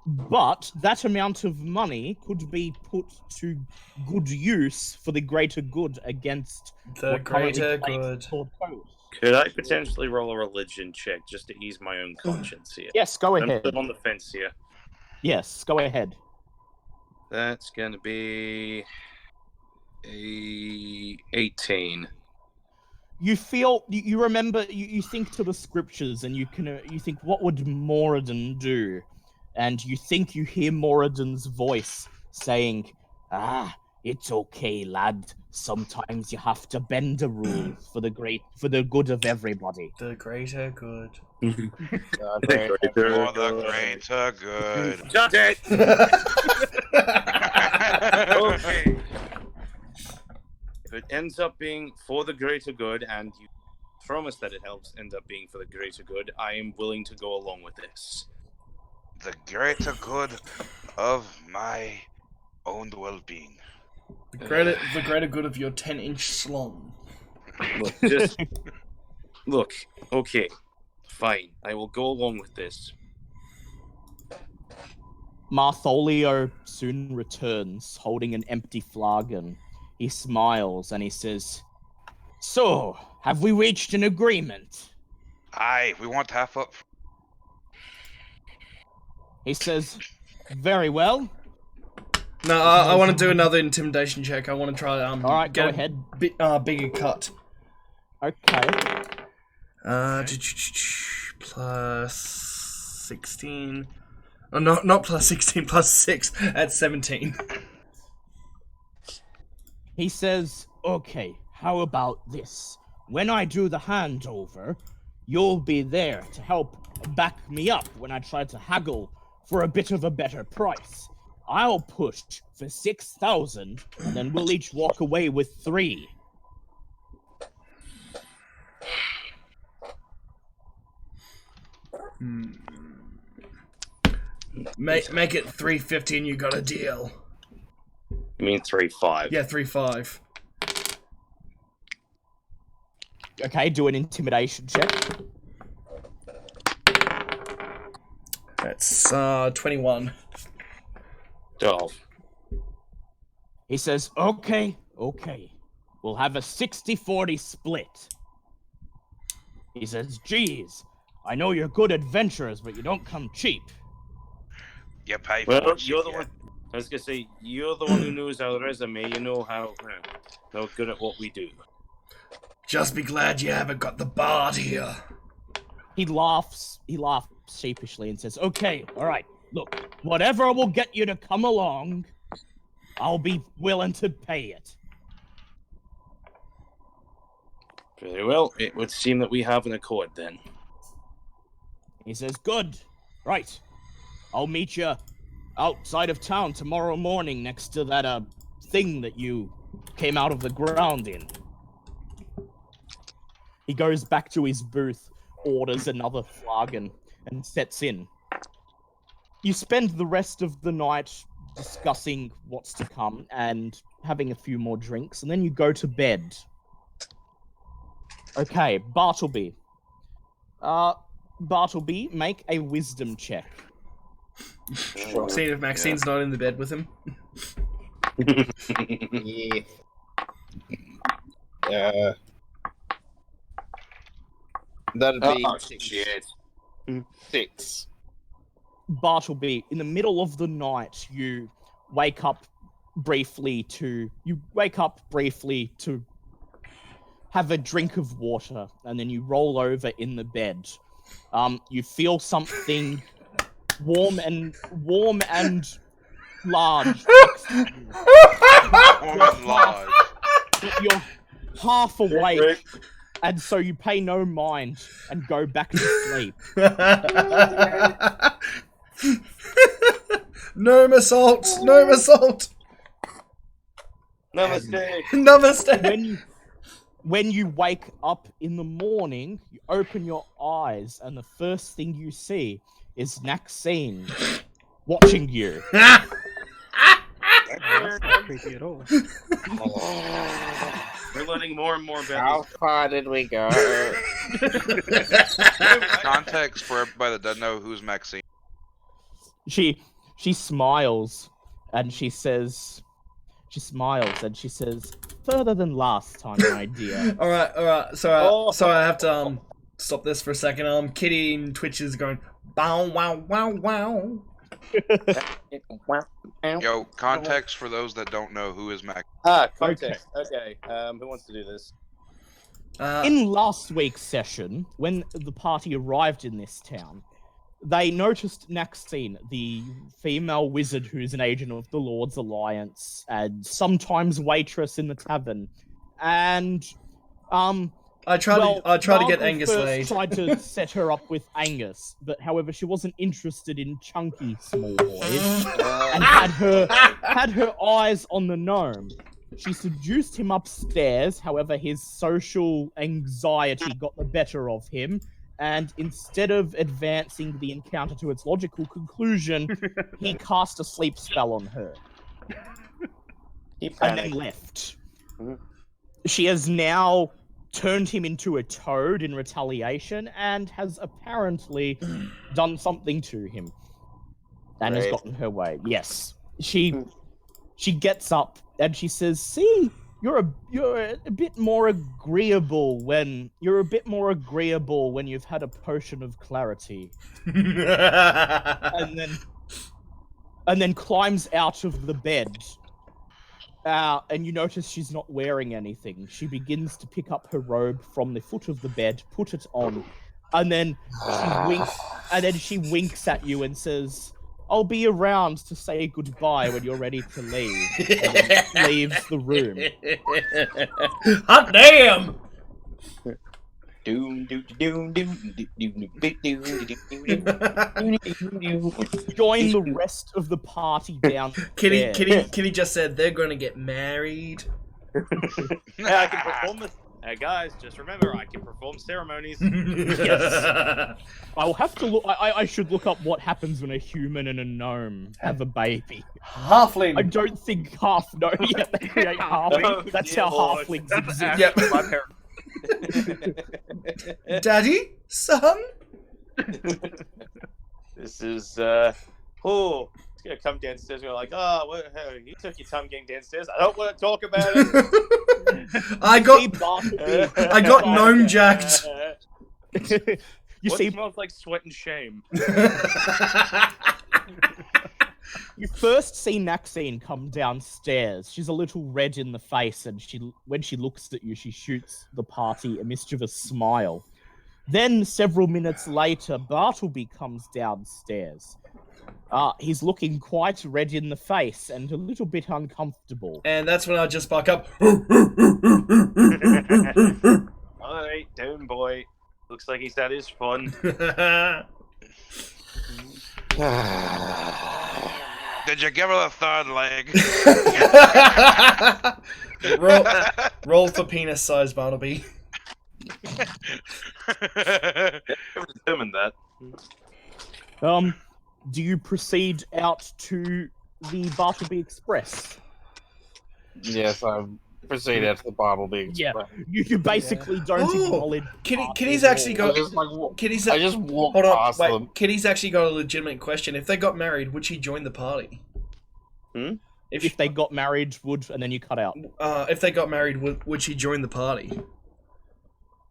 but that amount of money could be put to good use for the greater good against the greater good. Could I potentially roll a religion check just to ease my own conscience here? Yes, go I'm ahead. still on the fence here. Yes, go ahead. That's going to be a 18. You feel, you remember, you think to the scriptures, and you think, what would Moradin do? And you think you hear Moradin's voice saying, it's okay, lad. Sometimes you have to bend the rules for the good of everybody. The greater good. For the greater good. Shut it! Okay. If it ends up being for the greater good, and you promise that it helps end up being for the greater good, I am willing to go along with this. The greater good of my own well-being. The greater good of your 10-inch slong. Look, okay, fine. I will go along with this. Martholio soon returns, holding an empty flagon. He smiles and he says, "So, have we reached an agreement?" Aye, we want half up. He says, "Very well. No, I want to do another intimidation check. I want to try Alright, get go a ahead. bigger cut. Okay. Plus 16. Oh, not plus 16, plus 6 at 17. He says, okay, how about this? When I do the handover, you'll be there to help back me up when I try to haggle for a bit of a better price. I'll push for 6,000, and then we'll each walk away with 3. Make it 350 and you got a deal. You mean 3-5? Yeah, 3-5. Okay, do an intimidation check. That's 21. 12. He says, okay. We'll have a 60-40 split. He says, geez, I know you're good adventurers, but you don't come cheap. You pay for Well, what you you're the get. one. I was gonna say, you're the one who knows our resume. You know how good at what we do. Just be glad you haven't got the bard here. He laughs sheepishly and says, okay, all right, look, whatever will get you to come along, I'll be willing to pay it. Very well. It would seem that we have an accord then. He says, good, right. I'll meet you outside of town tomorrow morning next to that thing that you came out of the ground in. He goes back to his booth, orders another flagon, and sets in. You spend the rest of the night discussing what's to come and having a few more drinks, and then you go to bed. Okay, Bartleby. Bartleby, make a wisdom check. Seeing if Maxine's not in the bed with him. Yeah. That'd be shit. 6. Bartleby, in the middle of the night, you wake up briefly to have a drink of water, and then you roll over in the bed. You feel something warm and large. Warm and large. You're half awake, and so you pay no mind and go back to sleep. No assault! No assault! Namaste. Namaste! When you wake up in the morning, you open your eyes, and the first thing you see is Maxine watching you. That's not creepy at all. We're learning more and more about How far did we go? Context for everybody that doesn't know who's Maxine. She smiles and she says, further than last time, my dear. All right. So I have to stop this for a second. Kitty and Twitch is going bow wow wow wow. Yo, context for those that don't know who is Mac. Context. Okay. Who wants to do this? In last week's session, when the party arrived in this town, they noticed Naxine, the female wizard who's an agent of the Lord's Alliance and sometimes waitress in the tavern, and I tried to get Angus first laid. tried to set her up with Angus, but however she wasn't interested in chunky small boys and had her eyes on the gnome. She seduced him upstairs, however his social anxiety got the better of him, and instead of advancing the encounter to its logical conclusion, he cast a sleep spell on her. And then left. She has now turned him into a toad in retaliation and has apparently done something to him. And has gotten her way. Yes. She gets up and she says, "See, you're a bit more agreeable when you've had a potion of clarity." and then climbs out of the bed. And you notice she's not wearing anything. She begins to pick up her robe from the foot of the bed, put it on, and then she winks at you and says, "I'll be around to say goodbye when you're ready to leave." And then leaves the room. Hot damn! Join the rest of the party down. Kitty just said they're going to get married. Yeah, I can perform this. Guys, just remember, I can perform ceremonies. Yes. I will have to look. I should look up what happens when a human and a gnome have a baby. Halfling. I don't think they create halfling. Oh, That's dear how Lord. halflings That's exist. Yep. my parents. Daddy? Son? This is it's gonna come downstairs and go like, you took your time getting downstairs. I don't want to talk about it. I got gnome jacked. You What see, smells like sweat and shame? you first see Naxine come downstairs. She's a little red in the face, and when she looks at you, she shoots the party a mischievous smile. Then, several minutes later, Bartleby comes downstairs. He's looking quite red in the face and a little bit uncomfortable. And that's when I just bark up. Alright, down boy. Looks like he's had his fun. Did you give her a third leg? roll for penis size, Bartleby. Never determined that. Do you proceed out to the Bartleby Express? Yes, I proceeded to the Bartleby Yeah, Express. you basically don't acknowledge. Kitty's actually got. I just walked Hold on, past wait. them. Kitty's actually got a legitimate question. If they got married, would she join the party? If they got married, and then you cut out. If they got married, would she join the party?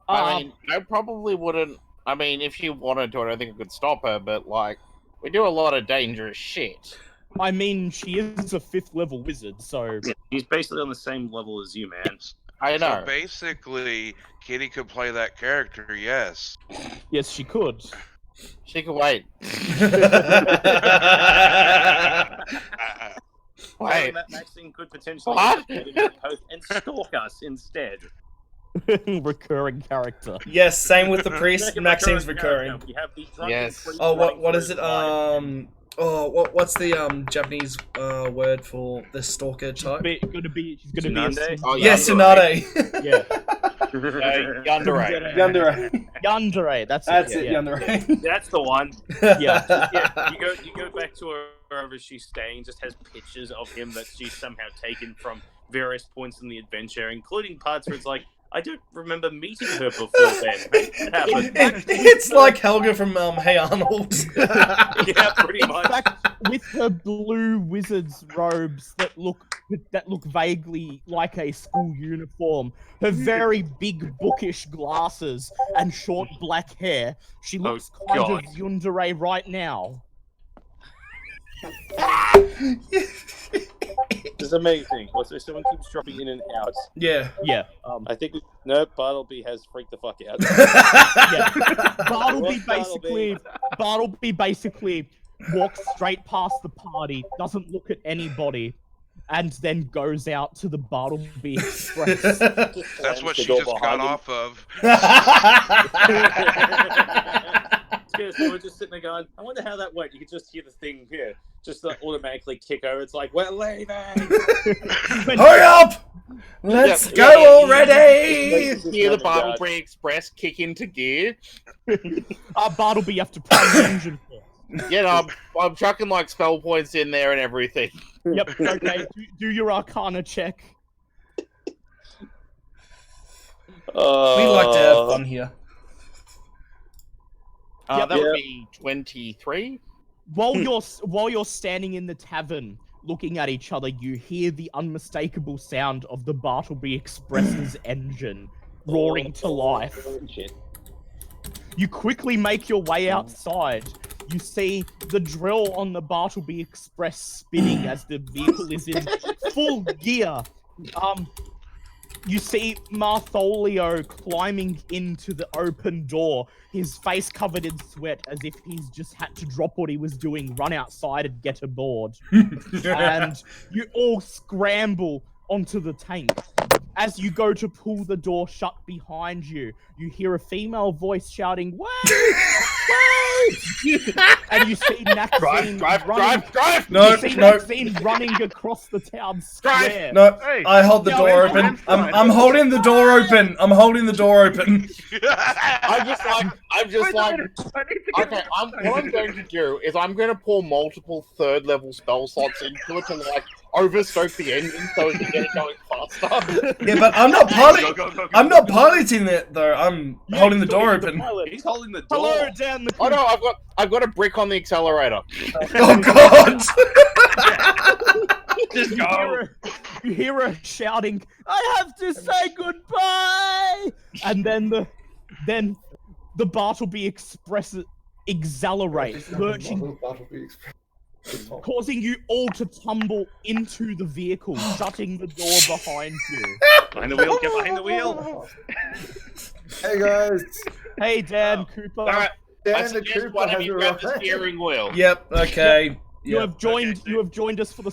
I mean, I probably wouldn't. I mean, if she wanted to, I don't think I could stop her, but, like, we do a lot of dangerous shit. I mean, she is a 5th level wizard, so... He's basically on the same level as you, man. I know. So basically, Kitty could play that character, yes. Yes, she could. She could wait. Wait. Maxine could potentially What? get in that post and stalk us instead. Recurring character. Yes, same with the priest. Second Maxine's recurring. character. We have the drunken Yes. priest Oh, running what through is it? his life. What's the Japanese word for the stalker type? She's gonna be Tsunade? Oh, Yes, Yandere. Tsunade. Yeah. Yandere. Yandere. Yandere, that's That's it. it, Yeah. Yandere. That's the one. Yeah. Yeah, you go back to wherever she's staying. Just has pictures of him that she's somehow taken from various points in the adventure, including parts where it's like, I don't remember meeting her before then. How did that happen? It's like Helga from Hey Arnold. Yeah, pretty In much. fact, with her blue wizard's robes that look vaguely like a school uniform, her very big bookish glasses and short black hair, she looks kind God. of yandere right now. This is amazing. So someone keeps dropping in and out. Yeah. Yeah. I think no, Bartleby has freaked the fuck out. Yeah. Bartleby basically walks straight past the party, doesn't look at anybody, and then goes out to the Bartleby Express. That's what she just got off of. So we're just sitting there going, I wonder how that went. You could just hear the thing here, just automatically kick over. It's like, we're leaving! Hurry up! Let's go already! Hear the Bartleby Express kick into gear. Bartleby, you have to prime the engine first. Yeah, no, I'm chucking like spell points in there and everything. Yep, okay. Do your Arcana check. We like to have fun here. That would be 23. While you're standing in the tavern looking at each other, you hear the unmistakable sound of the Bartleby Express's engine roaring to life. Shit. You quickly make your way outside. You see the drill on the Bartleby Express spinning as the vehicle is in full gear. You see Martholio climbing into the open door, his face covered in sweat as if he's just had to drop what he was doing, run outside and get aboard. And you all scramble onto the tank. As you go to pull the door shut behind you, you hear a female voice shouting, "Wait! Wait!" And you see Naxine running across the town square. No, I hold the door open. I'm holding the door open. I'm holding the door open. I'm just like, okay, what I'm going to do is I'm going to pour multiple third-level spell slots into it to, like, overstoke the engine so we can get it going faster. Yeah, but I'm not I'm not piloting it though. I'm holding the door open. He's holding the door. Hello, down the. Oh no, I've got a brick on the accelerator. Oh god! Just go. You hear her shouting, "I have to say goodbye!" And then the Bartleby Express accelerates, lurching, causing you all to tumble into the vehicle, shutting the door behind you. Behind the wheel, get behind the wheel. Hey guys. Hey Dan, Cooper. All right, Dan the Cooper one of has you grab the arrived. steering wheel. Yep. Okay. You have joined us for the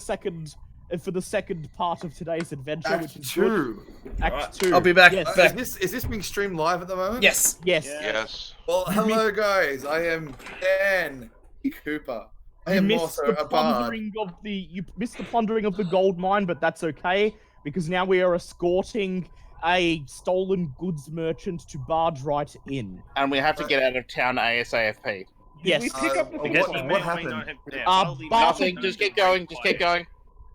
second part of today's adventure, which is good. Act 2. I'll be back. Yes. back. Is this being streamed live at the moment? Yes. Yes. Yes. Well, hello guys. I am Dan Cooper. I You am missed also the a bard. plundering of you missed the plundering of the gold mine, but that's okay because now we are escorting a stolen goods merchant to Bardright Inn. And we have to get out of town ASAP. Yes. What happened? Nothing, just keep going, just keep going.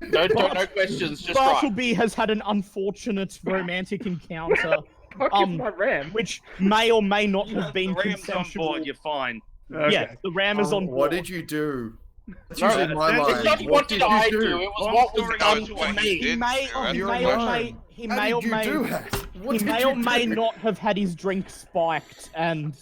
No questions, just right. Bartleby has had an unfortunate romantic encounter, my ram. which may or may not have been The ram's on consensual. board, you're fine. Yeah, the ram is on board. What did you do? That's No, usually my it's line. not what did I do, it was Long what was story done short, to he me. did. He You're may or alone. may How did you do that? What he did may you or may do? not have had his drink spiked and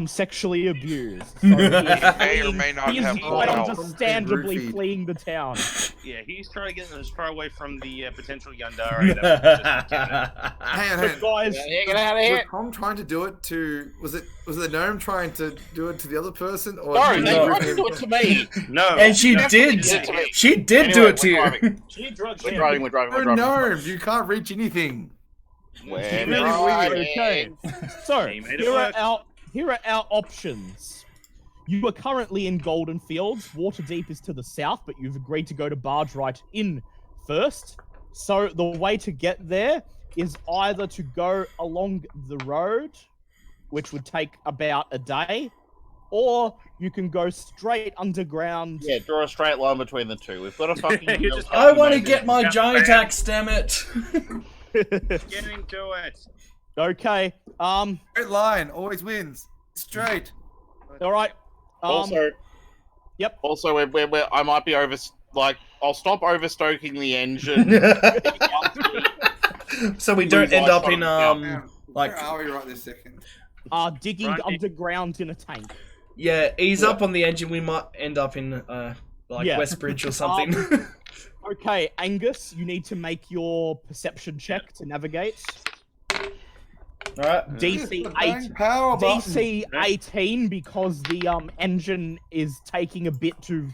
sexually abused. So he May or may not is have quite pulled out. understandably Roofied. fleeing the town. Yeah, he's trying to get as far away from the potential Yandere. That Hang on, But hang on. guys, Get out of Was here. Tom trying to do it to? Was it the gnome trying to do it to the other person? Or No, did they you tried to do it to me. no. And she no. did. did to me. She did do Anyway, it to we're you. driving. She drugged We're him. driving, we're driving, You're we're a driving. gnome. You can't reach anything. We're Really driving. okay. So He made it here work. are our options. You are currently in Golden Fields. Waterdeep is to the south, but you've agreed to go to Bardright Inn first. So the way to get there is either to go along the road, which would take about a day, or you can go straight underground. Yeah, draw a straight line between the two. We've got a fucking... You're just- I want to get my giant axe, damn it. Get into it. Okay. Straight line always wins. Straight. All right. Also, Yep. Also, I might be I'll stop overstoking the engine. So we don't end up in Where are we right this second? Digging Right. underground in a tank. Yeah, ease up on the engine. We might end up in Yeah. Westbridge or something. Okay, Angus, you need to make your perception check to navigate. All right. DC The 8. dang power button. DC 18 because the engine is taking a bit to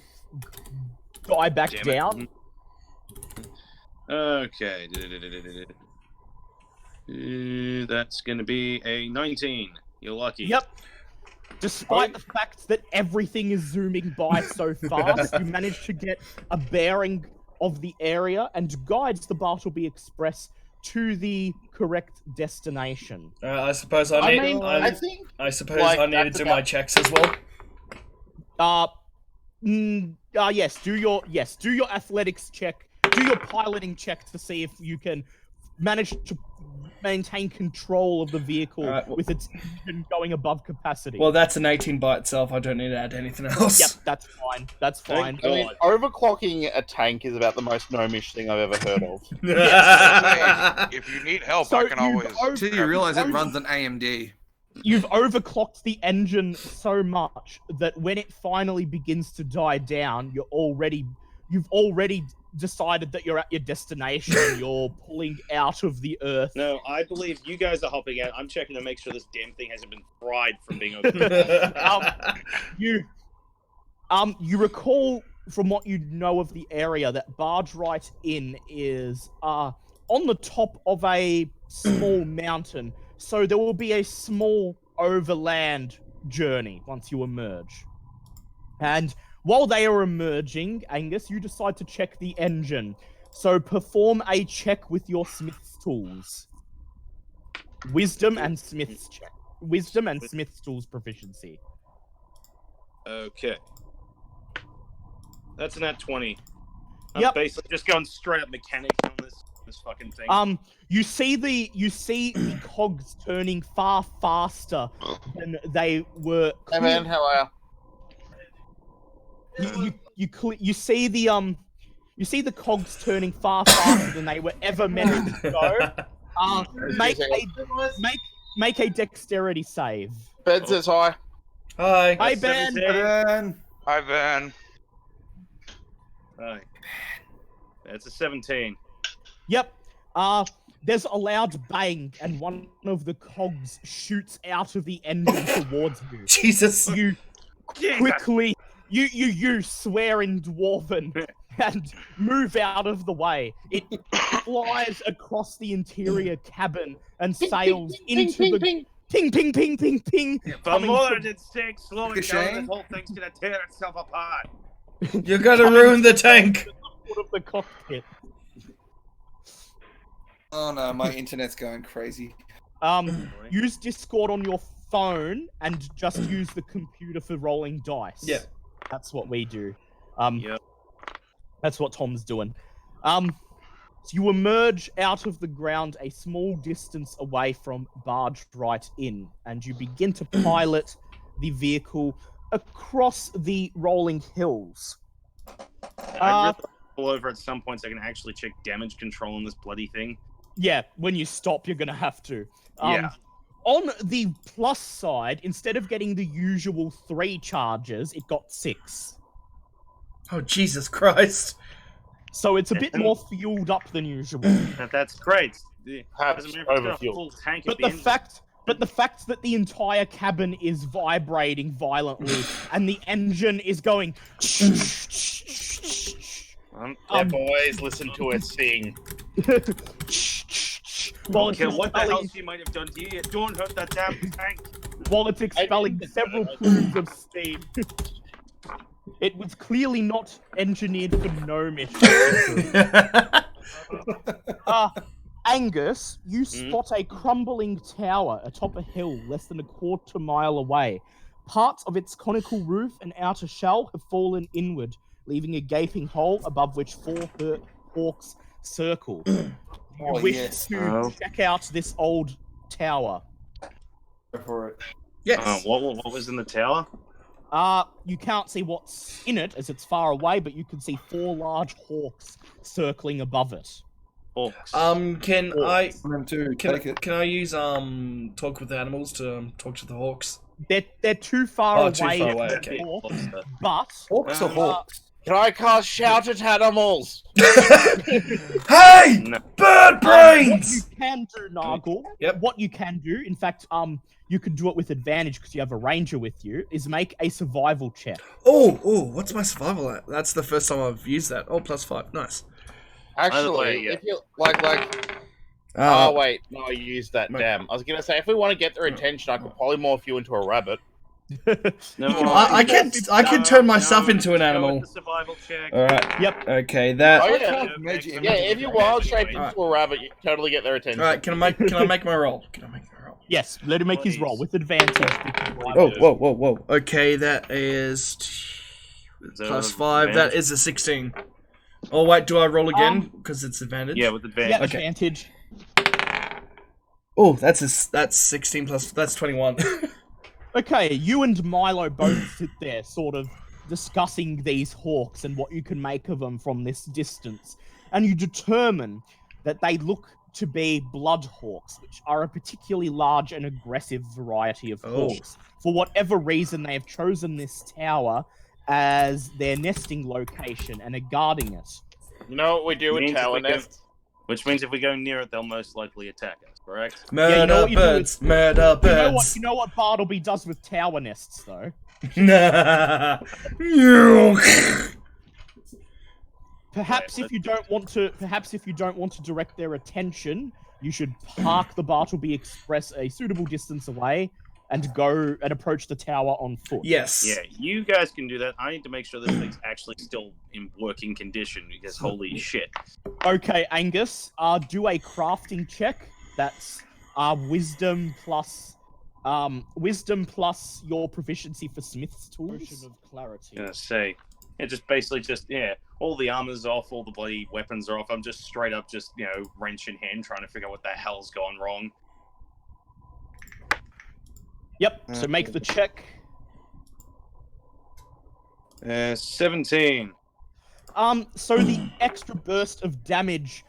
die back Damn it. down. Okay. That's gonna be a 19. You're lucky. Yep. Despite the fact that everything is zooming by so fast, you manage to get a bearing of the area and guides the Bartleby Express to the correct destination. I suppose I need. I suppose like, I need to that's do about- my checks as well. Yes. Do your athletics check. Do your piloting check to see if you can manage to maintain control of the vehicle Alright, well- with its engine going above capacity. Well, that's an 18 by itself. I don't need to add anything else. Yep, that's fine. That's fine. I mean, overclocking a tank is about the most gnomish thing I've ever heard of. If you need help, So I can always. Till you realise it runs an AMD. You've overclocked the engine so much that when it finally begins to die down, you've already decided that you're at your destination. You're pulling out of the earth. No, I believe you guys are hopping out. I'm checking to make sure this damn thing hasn't been fried from being over. You recall from what you know of the area that Barge Right Inn is on the top of a small mountain, so there will be a small overland journey once you emerge. And while they are emerging, Angus, you decide to check the engine. So perform a check with your Smith's tools. Wisdom and Smith's check. Wisdom and Smith's tools proficiency. Okay. That's an at 20. I'm Yep. basically just going straight up mechanics on this fucking thing. You see the cogs turning far faster than they were. Hey man, how are You see the cogs turning far faster than they were ever meant to go. Make a dexterity save. Ben says hi. Hi. Hi, Ben. Hi, Ben. Right. That's a 17. Yep. There's a loud bang, and one of the cogs shoots out of the engine towards you. Jesus. You quickly, you swear in Dwarven and move out of the way. It flies across the interior cabin and sails into the ping, ping, ping, ping, ping. For more than to- its sake, slow it Shane? down. This whole thing's gonna tear itself apart. You're gonna ruin the tank. Out of the cockpit. Oh no, my internet's going crazy. Use Discord on your phone and just use the computer for rolling dice. Yeah. That's what we do. Yep. That's what Tom's doing. So you emerge out of the ground a small distance away from Barge Right Inn, and you begin to pilot the vehicle across the rolling hills. I'd really pull over at some point so I can actually check damage control on this bloody thing. Yeah, when you stop, you're gonna have to. Yeah. On the plus side, instead of getting the usual 3 charges, it got 6. Oh, Jesus Christ. So it's a bit more fueled up than usual. That's great. Perhaps Doesn't matter if it's got a overfueled. full tank But at the end. fact that the entire cabin is vibrating violently and the engine is going Yeah, boys, listen to it sing. while it's Okay, what the hell expelling, she might have done to you? Don't hurt that damn tank. while it's expelling several plumes of steam. It was clearly not engineered for gnomish. Angus, you spot a crumbling tower atop a hill less than a quarter mile away. Parts of its conical roof and outer shell have fallen inward, leaving a gaping hole above which 4 hawks circle. you Oh, wish yes. to check out this old tower? Go for it. Yes. What was in the tower? You can't see what's in it as it's far away, but you can see 4 large hawks circling above it. Hawks. Can I Them too. can Take it. can I use talk with the animals to talk to the hawks? They're too far Oh, away. too far away, to okay. talk, Closer. but Hawks or hawks? Can I cast shout at animals? Hey, No. bird what you brains! can do, Nargle. Yep. What you can do, in fact, you can do it with advantage because you have a ranger with you. Is make a survival check. Oh, what's my survival at? That's the first time I've used that. Oh, +5, nice. Actually, way, yeah. if you like. Oh wait, no, I used that. my- Damn, I was gonna say if we want to get their attention, I could polymorph you into a rabbit. No, I can turn myself into an just go animal. with the survival check. All right. Yep. Okay, that. Oh All yeah, Magic. yeah. If you wild shape Anyway. into a rabbit, you totally get their attention. right. Can I make my roll? Can I make my roll? Yes. Let him make his roll with advantage. Oh, whoa. Okay, that is +5. That is a 16. Oh wait, do I roll again because it's advantage? Yeah, with advantage. Yeah, Okay. advantage. Oh, that's 16 plus. That's 21. Okay, you and Milo both sit there, sort of discussing these hawks and what you can make of them from this distance, and you determine that they look to be blood hawks, which are a particularly large and aggressive variety of Oh. hawks. For whatever reason, they have chosen this tower as their nesting location and are guarding it. You know what we do with Means if tower we go- nests? Which means if we go near it, they'll most likely attack us, correct? Murder you know what you do birds, murder birds. You know what Bartleby does with tower nests, though? Perhaps if you don't want to direct their attention, you should park the Bartleby Express a suitable distance away and go and approach the tower on foot. Yes. Yeah, you guys can do that. I need to make sure this thing's actually still in working condition because holy shit. Okay, Angus, do a crafting check. That's wisdom plus your proficiency for Smith's tools. Potion of clarity. Gonna say, all the armor's off, all the bloody weapons are off. I'm just straight up, wrench in hand, trying to figure out what the hell's gone wrong. Yep. So make the check. 17. So the extra burst of damage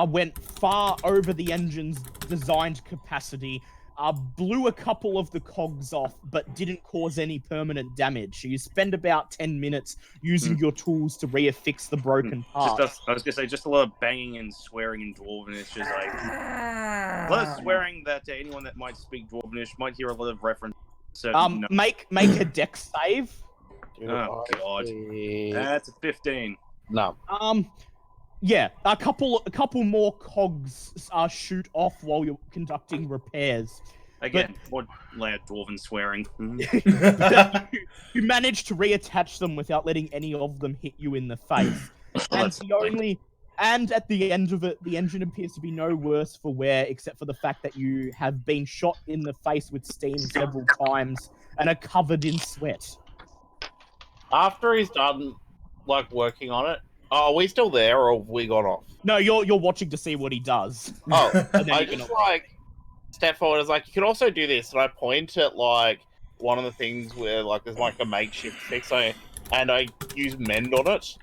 went far over the engine's designed capacity, blew a couple of the cogs off, but didn't cause any permanent damage. So you spend about 10 minutes using your tools to reaffix the broken parts. I was gonna say, just a lot of banging and swearing in Dwarvenish, just like a lot of swearing that anyone that might speak Dwarvenish might hear a lot of reference. Make a dex save. Oh god, that's a 15. No. Yeah, a couple more cogs shoot off while you're conducting repairs. Again, more loud Dwarven swearing. You manage to reattach them without letting any of them hit you in the face. And at the end of it, the engine appears to be no worse for wear, except for the fact that you have been shot in the face with steam several times and are covered in sweat. After he's done, working on it, are we still there or have we gone off? No, you're watching to see what he does. Oh, And then I you can- just step forward. It's you can also do this, and I point at one of the things where there's a makeshift fix, and I use mend on it.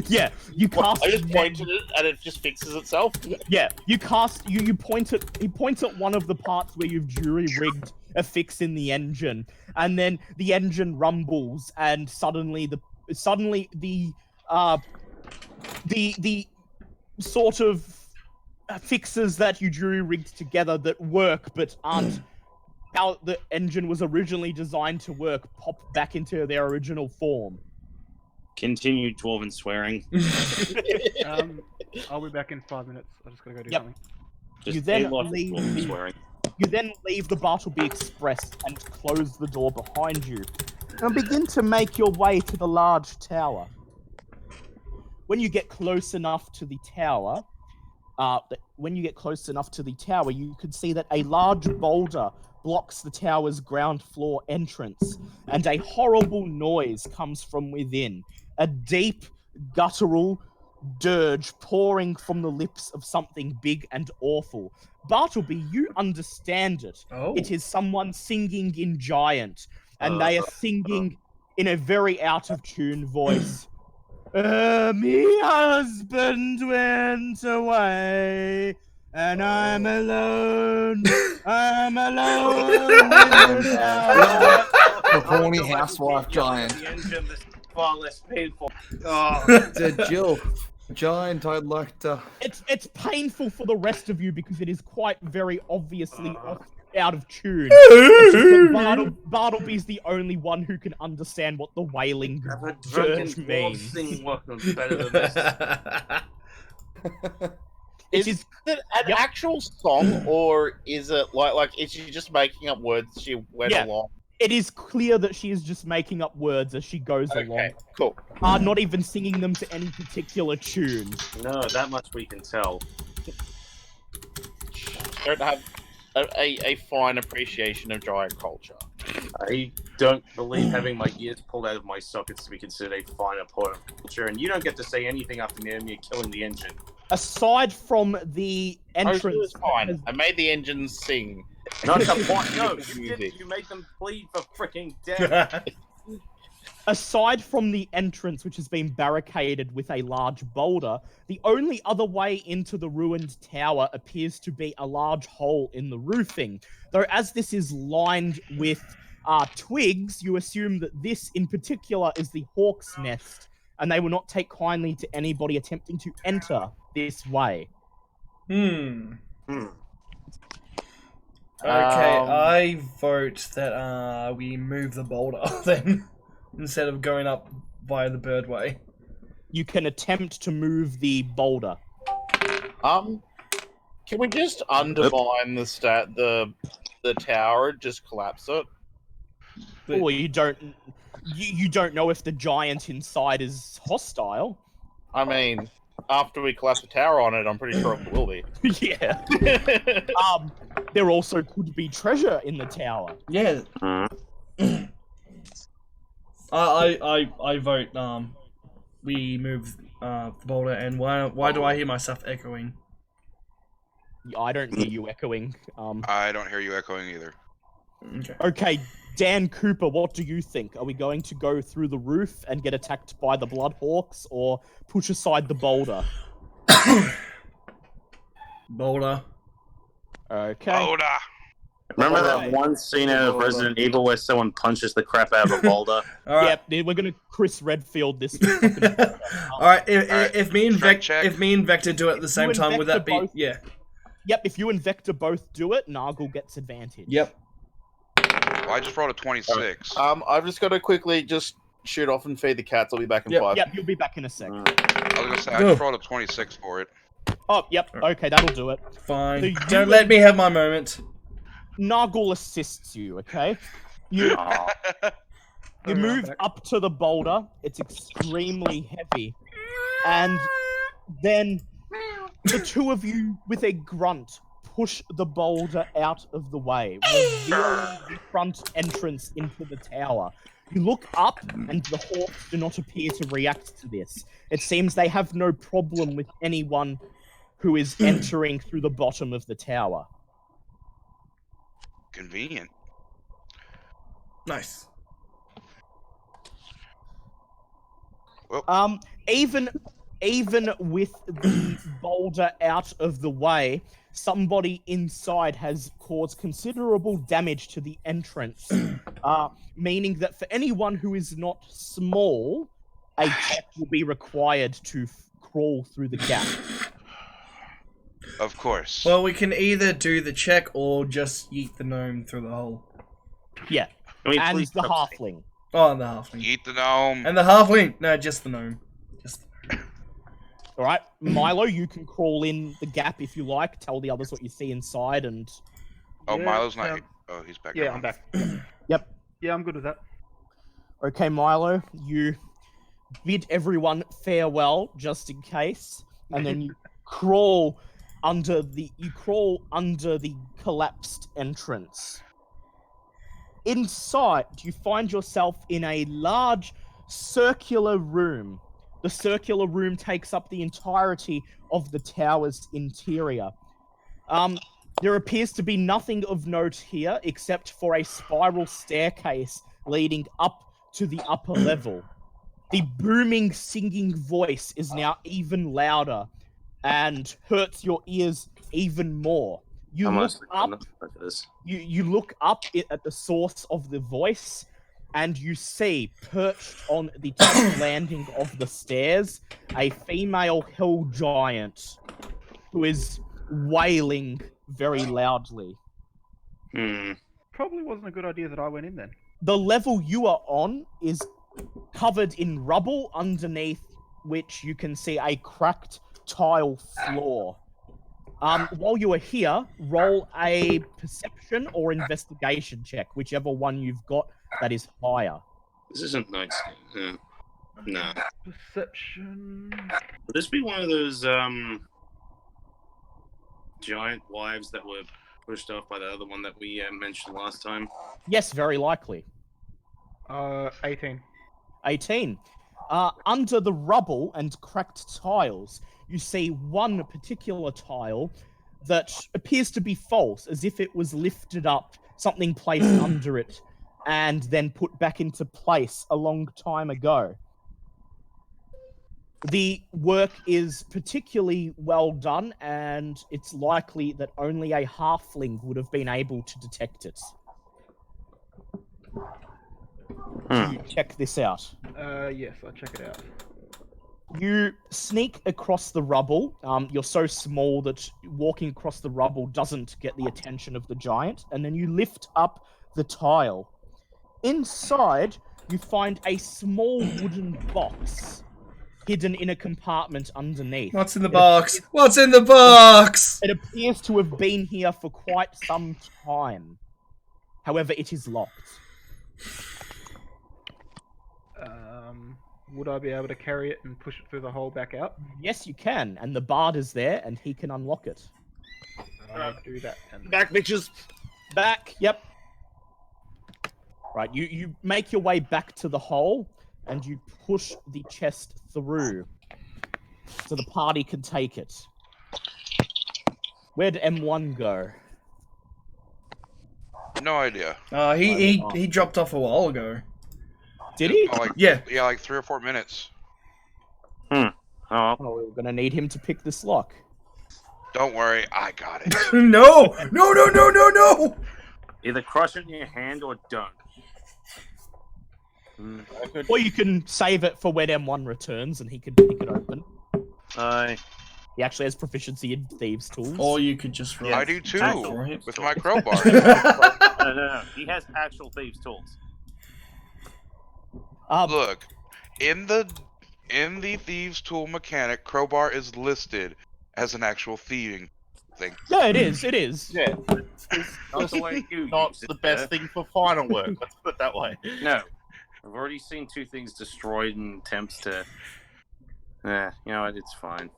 Yeah, you cast. I just point at it, and it just fixes itself. Yeah, you cast. You point at. He points at one of the parts where you've jury rigged a fix in the engine, and then the engine rumbles, and suddenly the sort of fixes that you jury rigged together that work but aren't how the engine was originally designed to work pop back into their original form. Continue Dwarven swearing. I'll be back in 5 minutes. I just gotta go do Yep. something. Just You then a lot of leave Dwarven the- swearing. You then leave the Bartleby Express and close the door behind you, and begin to make your way to the large tower. When you get close enough to the tower, you can see that a large boulder blocks the tower's ground floor entrance, and a horrible noise comes from within. A deep, guttural, dirge pouring from the lips of something big and awful. Bartleby, you understand it. Oh. It is someone singing in giant, and they are singing in a very out of tune voice. Me husband went away, and I'm alone. I'm alone. The horny housewife giant. The engine is far less painful. The Jill giant, I'd like to. It's painful for the rest of you because it is quite very obviously out of tune. Bartleby's the only one who can understand what the wailing dirge means. Better than this. Is it an actual song, or is it like is she just making up words as she went along? It is clear that she is just making up words as she goes along. Cool. Not even singing them to any particular tune. No, that much we can tell. Don't have a fine appreciation of giant culture. I don't believe having my ears pulled out of my sockets to be considered a finer part of culture, and you don't get to say anything after me killing the engine. Aside from the entrance, fine. I made the engines sing. Not the point. No, you didn't. You made them plead for freaking death. Aside from the entrance, which has been barricaded with a large boulder, the only other way into the ruined tower appears to be a large hole in the roofing. Though as this is lined with twigs, you assume that this in particular is the hawk's nest, and they will not take kindly to anybody attempting to enter this way. Okay, I vote that we move the boulder then, instead of going up via the birdway. You can attempt to move the boulder. Can we just undermine the tower and just collapse it? Or you don't know if the giant inside is hostile. I mean, after we collapse the tower on it, I'm pretty sure it will be. Yeah. There also could be treasure in the tower. Yeah. I vote we move the boulder. And why do I hear myself echoing? I don't hear you echoing. I don't hear you echoing either. Okay, Dan Cooper, what do you think? Are we going to go through the roof and get attacked by the Bloodhawks, or push aside the boulder? Boulder. Okay. Boulder. Remember that one scene out of Resident Evil where someone punches the crap out of a boulder? Right. Yep, we're gonna Chris Redfield this. Alright, if me and Vector do it at the same time, would that be... Both, yeah. Yep, if you and Vector both do it, Nargle gets advantage. Yep. Well, I just rolled a 26. I've just got to quickly just shoot off and feed the cats. I'll be back in 5. Yep, you'll be back in a sec. I was gonna say, I just rolled a 26 for it. Oh, yep, okay, that'll do it. Fine. Don't let me have my moment. Nargle assists you, okay? You move up to the boulder. It's extremely heavy. And then the two of you, with a grunt, push the boulder out of the way, revealing the front entrance into the tower. You look up, and the Hawks do not appear to react to this. It seems they have no problem with anyone who is entering through the bottom of the tower. Convenient. Nice. Well, even with the boulder out of the way, somebody inside has caused considerable damage to the entrance, meaning that for anyone who is not small, a check will be required to crawl through the gap. Of course. Well, we can either do the check or just yeet the gnome through the hole. Yeah, and the halfling. Oh, and the halfling. Eat the gnome. And the halfling. No, just the gnome. All right, Milo, you can crawl in the gap if you like. Tell the others what you see inside, and. Oh, Milo's not. Oh, he's back. Yeah, I'm back. Yep. Yeah, I'm good with that. Okay, Milo, you bid everyone farewell just in case, and then you crawl under the collapsed entrance. Inside, you find yourself in a large circular room The circular room takes up the entirety of the tower's interior. There appears to be nothing of note here except for a spiral staircase leading up to the upper level. The booming, singing voice is now even louder and hurts your ears even more. You look up. You look up at the source of the voice, and you see, perched on the top landing of the stairs, a female hell giant who is wailing very loudly. Probably wasn't a good idea that I went in then. The level you are on is covered in rubble, underneath which you can see a cracked tile floor. While you are here, roll a perception or investigation check, whichever one you've got that is higher. This isn't nice. No. Perception. Would this be one of those giant wives that were pushed off by the other one that we mentioned last time? Yes, very likely. 18. 18. Under the rubble and cracked tiles, you see one particular tile that appears to be false, as if it was lifted up, something placed under it, and then put back into place a long time ago. The work is particularly well done, and it's likely that only a halfling would have been able to detect it. You check this out. Yes, I'll check it out. You sneak across the rubble. You're so small that walking across the rubble doesn't get the attention of the giant, and then you lift up the tile. Inside, you find a small wooden box hidden in a compartment underneath. What's in the box? What's in the box? It appears to have been here for quite some time. However, it is locked. Would I be able to carry it and push it through the hole back out? Yes, you can, and the bard is there, and he can unlock it. I'll do that. And... Back, bitches. Back, yep. Right, you make your way back to the hole, and you push the chest through, so the party can take it. Where'd M1 go? No idea. He dropped off a while ago. Did he? Yeah, like 3 or 4 minutes. Oh, we're gonna need him to pick this lock. Don't worry, I got it. No! Either crush it in your hand or don't. Or you can save it for when M1 returns and he can pick it open. He actually has proficiency in thieves' tools. or you could just. I do too, Right. with my crowbar. No. He has actual thieves' tools. Look, in the thieves' tool mechanic, crowbar is listed as an actual thieving thing. Yeah, it is. It is. Yeah. Not the way you Not use the it, best thing for final work. Let's put it that way. No. I've already seen 2 things destroyed in attempts to... you know what, it's fine.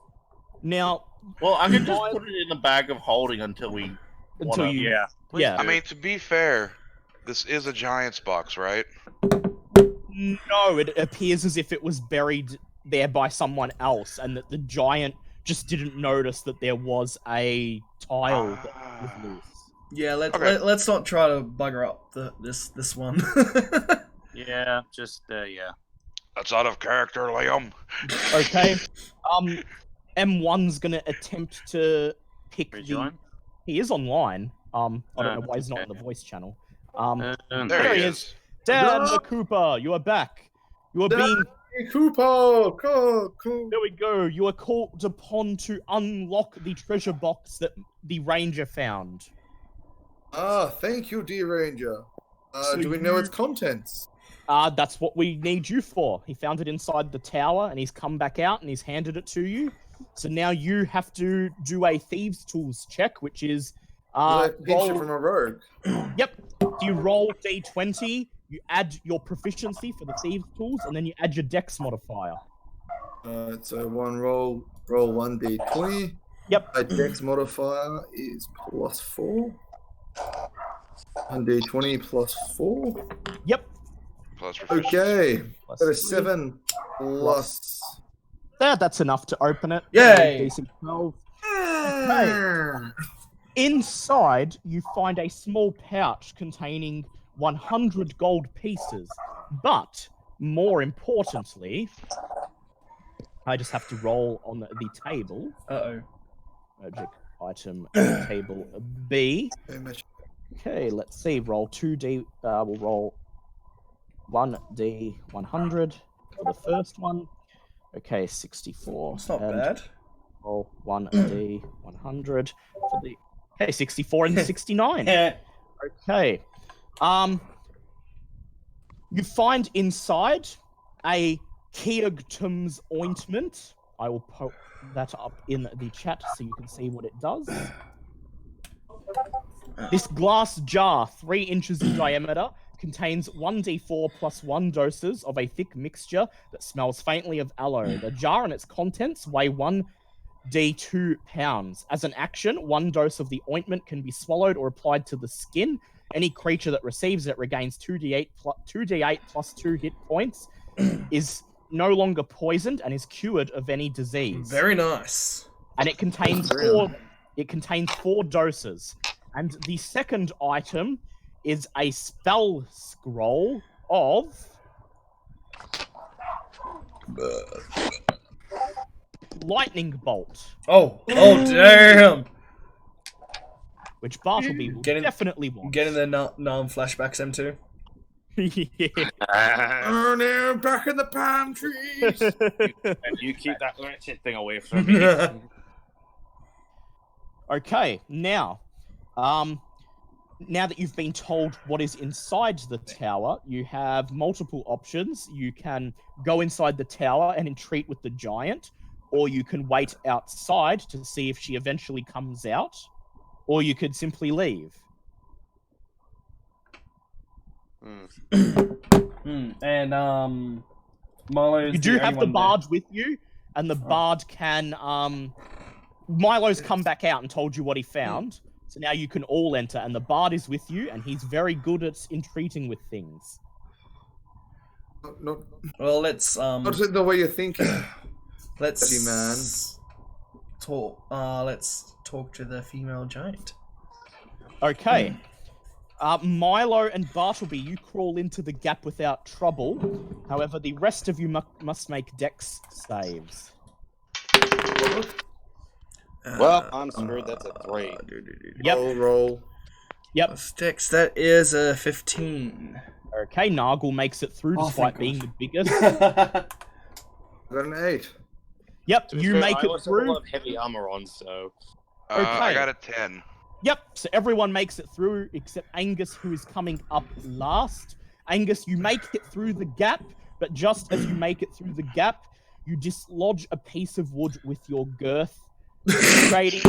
Now, Well, I can just put it in the bag of holding until we. until wanna- you. Yeah. Yeah. I mean, to be fair, this is a giant's box, right? No, it appears as if it was buried there by someone else, and that the giant just didn't notice that there was a tile that was loose. Yeah, Okay. let's not try to bugger up this one. Yeah, just, yeah. That's out of character, Liam. Okay. M1's gonna attempt to pick Rejoin? He is online. I don't know Oh, why he's not okay. on the voice channel. There There he he is. Dan the Cooper, you are back. You are being. Hey, Cooper, cool. There we go. You are called upon to unlock the treasure box that the ranger found. Thank you, dear Ranger. So Do we know you- its contents? That's what we need you for. He found it inside the tower, and he's come back out, and he's handed it to you. So now you have to do a thieves' tools check, which is I pinch roll. it from a rogue. Yep. So you roll d20. You add your proficiency for the thieves' tools, and then you add your dex modifier. So one roll 1d20. Yep. My dex modifier is +4. 1d20 +4. Yep. Plus proficiency. Okay. Plus Got a three. 7 plus That's enough to open it. Yay! DC 12. Okay. Inside, you find a small pouch containing 100 gold pieces. But, more importantly, I just have to roll on the table. Uh-oh. Magic item table B. Okay, let's see. Roll 2D. We'll roll 1D 100 for the first one. Okay, 64. It's not and bad. Roll 1D 100 for the. Okay, 64 and 69. Yeah. Okay. You find inside a Keogtum's ointment. I will put that up in the chat so you can see what it does. This glass jar, 3 inches in diameter, contains 1d4 plus 1 doses of a thick mixture that smells faintly of aloe. The jar and its contents weigh 1d2 pounds. As an action, 1 dose of the ointment can be swallowed or applied to the skin. Any creature that receives it regains 2d8 plus 2 hit points, is no longer poisoned, and is cured of any disease. Very nice. And it contains 4 doses. And the second item is a spell scroll of lightning bolt. Oh damn! Which Bartleby will definitely want. Getting the Narm flashbacks, M2. Oh no, back in the palm trees! And you keep that wretched thing away from me. Okay, now that you've been told what is inside the tower, you have multiple options. You can go inside the tower and entreat with the giant, or you can wait outside to see if she eventually comes out, or you could simply leave. And Milo's you do have the bard with you, and the bard can Milo's come back out and told you what he found, so now you can all enter, and the bard is with you, and he's very good at entreating with things. Well, let's Not the way you're thinking. let's man. talk. Let's talk to the female giant. Okay. Milo and Bartleby, you crawl into the gap without trouble. However, the rest of you must make dex saves. Well, I'm screwed. That's a 3. Yep. Roll. Yep. Dex, that is a 15. Okay, Nargle makes it through despite being the biggest. I got an 8. Yep, you make it I through. have heavy armor on, so. Okay. I got a 10. Yep, so everyone makes it through except Angus, who is coming up last. Angus, you make it through the gap, but just as you make it through the gap, you dislodge a piece of wood with your girth, creating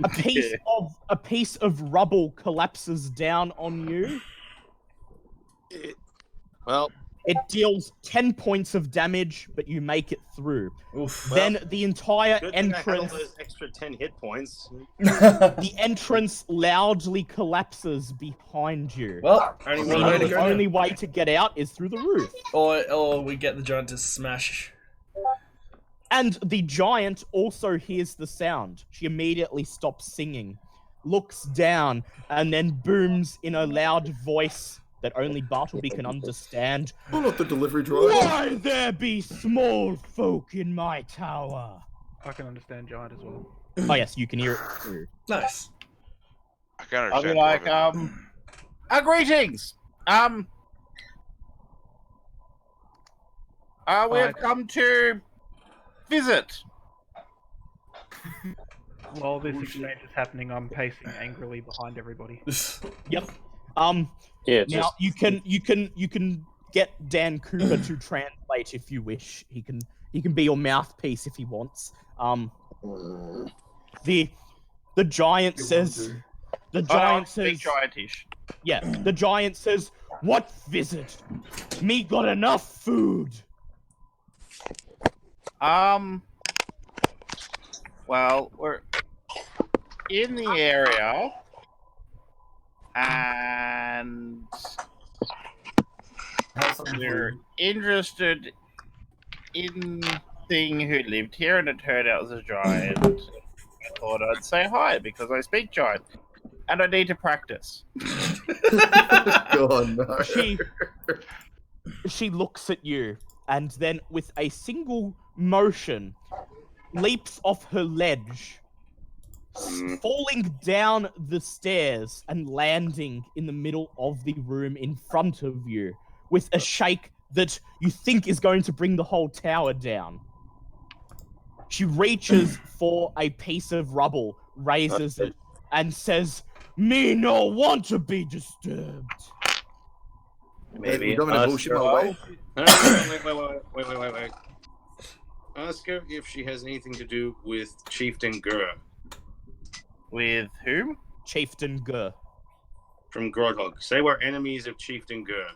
a piece of rubble collapses down on you. Well, it deals 10 points of damage, but you make it through. Oof. Then the entire good thing I had all entrance, those extra 10 hit points. the entrance loudly collapses behind you. Well, only one way to The go. only way to get out is through the roof. Or we get the giant to smash. And the giant also hears the sound. She immediately stops singing, looks down, and then booms in a loud voice that only Bartleby can understand. Oh, not the delivery driver. Why there be small folk in my tower? I can understand giant as well. Oh yes, you can hear it through. Nice. I can I'll be understand. like, greetings. We have come to visit. While this exchange is happening, I'm pacing angrily behind everybody. Yep. Yeah, Now you can get Dan Cooper to translate if you wish. He can be your mouthpiece if he wants. The giant says. The giant says. Giantish. Yeah. The giant says, "What visit? Me got enough food." Well, we're in the area, and we're interested in seeing who lived here, and it turned out it was a giant, I thought I'd say hi because I speak giant, and I need to practice. God, no. She looks at you and then with a single motion leaps off her ledge, falling down the stairs and landing in the middle of the room in front of you with a shake that you think is going to bring the whole tower down. She reaches for a piece of rubble, raises it, and says, "Me no want to be disturbed." Maybe You got me to us bullshit my girl- way? Wait. Ask her if she has anything to do with Chieftain Gur With whom? Chieftain Gur. from Grodhog. Say we're enemies of Chieftain Gur.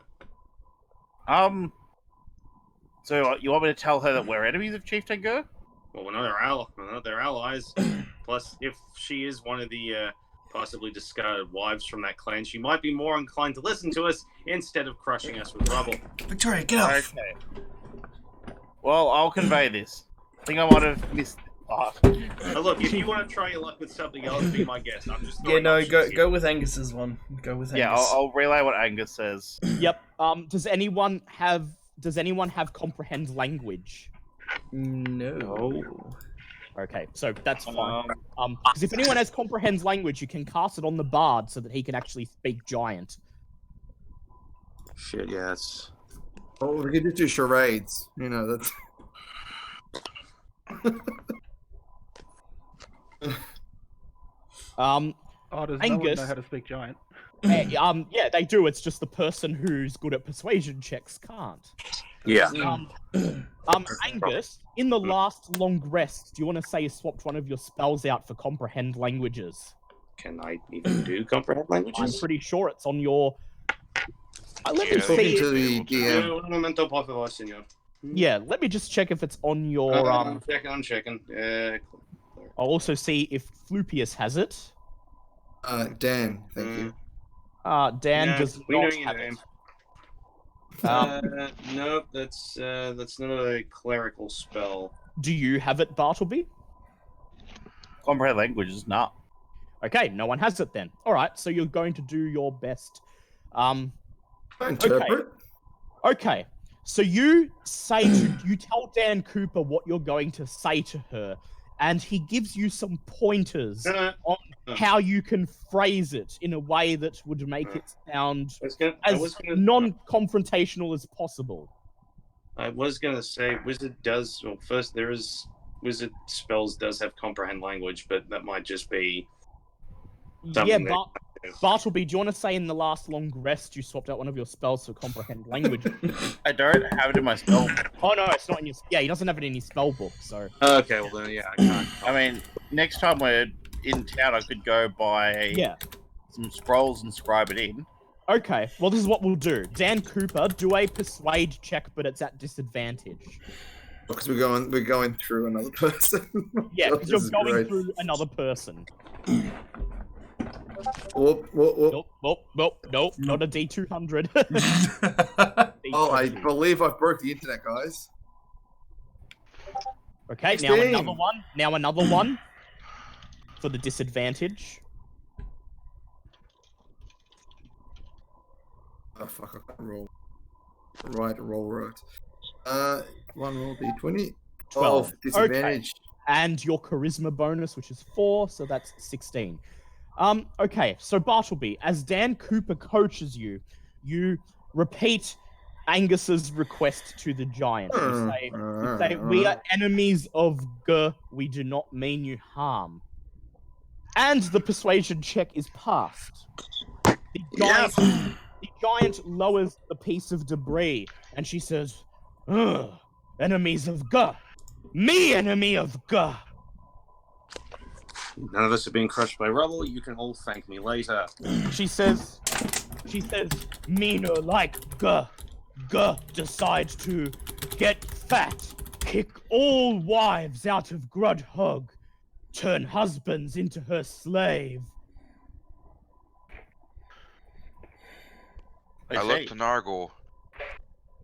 So you want me to tell her that we're enemies of Chieftain Gur? Well, we're not their allies. Plus, if she is one of the possibly discarded wives from that clan, she might be more inclined to listen to us instead of crushing us with rubble. Victoria, get off! Okay. Well, I'll convey this. I think I might have missed. Oh. Look, if you want to try your luck with something else, be my guest. I'm just Yeah, throwing no, options here. go with Angus's one. Go with Angus. Yeah, I'll relay what Angus says. Yep. Does anyone have comprehend language? No. Okay, so that's fine. Because if anyone has comprehends language, you can cast it on the bard so that he can actually speak giant. Shit, yes. Oh, we could just do charades. You know, that's. Oh, does no one Angus. know how to speak giant? Yeah, they do. It's just the person who's good at persuasion checks can't. Yeah. Angus, in the last long rest, do you want to say you swapped one of your spells out for comprehend languages? Can I even do comprehend languages? I'm pretty sure it's on your. Let me Yeah, Talking see. to the DM. Un momento, por favor, señor. Yeah, let me just check if it's on your. I'm checking. I'll also see if Flupius has it. Dan, thank you. Dan Yeah, does we know not your have name. it. Nope, that's not a clerical spell. Do you have it, Bartleby? Comprehend language is not. Okay, no one has it then. All right, so you're going to do your best. Interpret. Okay, so you tell Dan Cooper what you're going to say to her, and he gives you some pointers on how you can phrase it in a way that would make it sound as non-confrontational as possible. I was gonna say Wizard does. Well, first there is Wizard spells does have comprehend language, but that might just be. Yeah, Bartleby, do you want to say in the last long rest you swapped out one of your spells for comprehend language? I don't have it in my spell. Oh no, it's not in your. Yeah, he doesn't have it in his spell book. So. Okay, well then, yeah, I can't. I mean, next time we're in town, I could go buy some scrolls and scribe it in. Okay, well this is what we'll do. Dan Cooper, do a persuade check, but it's at disadvantage. Because we're going through another person. Yeah, because This you're is going great. through another person. Whoop. Nope, not a D200. Oh, I believe I've broke the internet, guys. Okay, 16. Now another one. For the disadvantage. Oh fuck! I can't roll. Roll. One roll d20. 12 disadvantage. Okay. And your charisma bonus, which is 4, so that's 16. Okay, so Bartleby, as Dan Cooper coaches you, you repeat Angus's request to the giant. You say, "We are enemies of Gur. We do not mean you harm." And the persuasion check is passed. The giant lowers the piece of debris, and she says, "Ugh, enemies of Gur. Me enemy of Gur." None of us are being crushed by rubble. You can all thank me later. She says, "Me no like Gur. Gur decides to get fat, kick all wives out of Grudhog, turn husbands into her slave." I look to Nargle,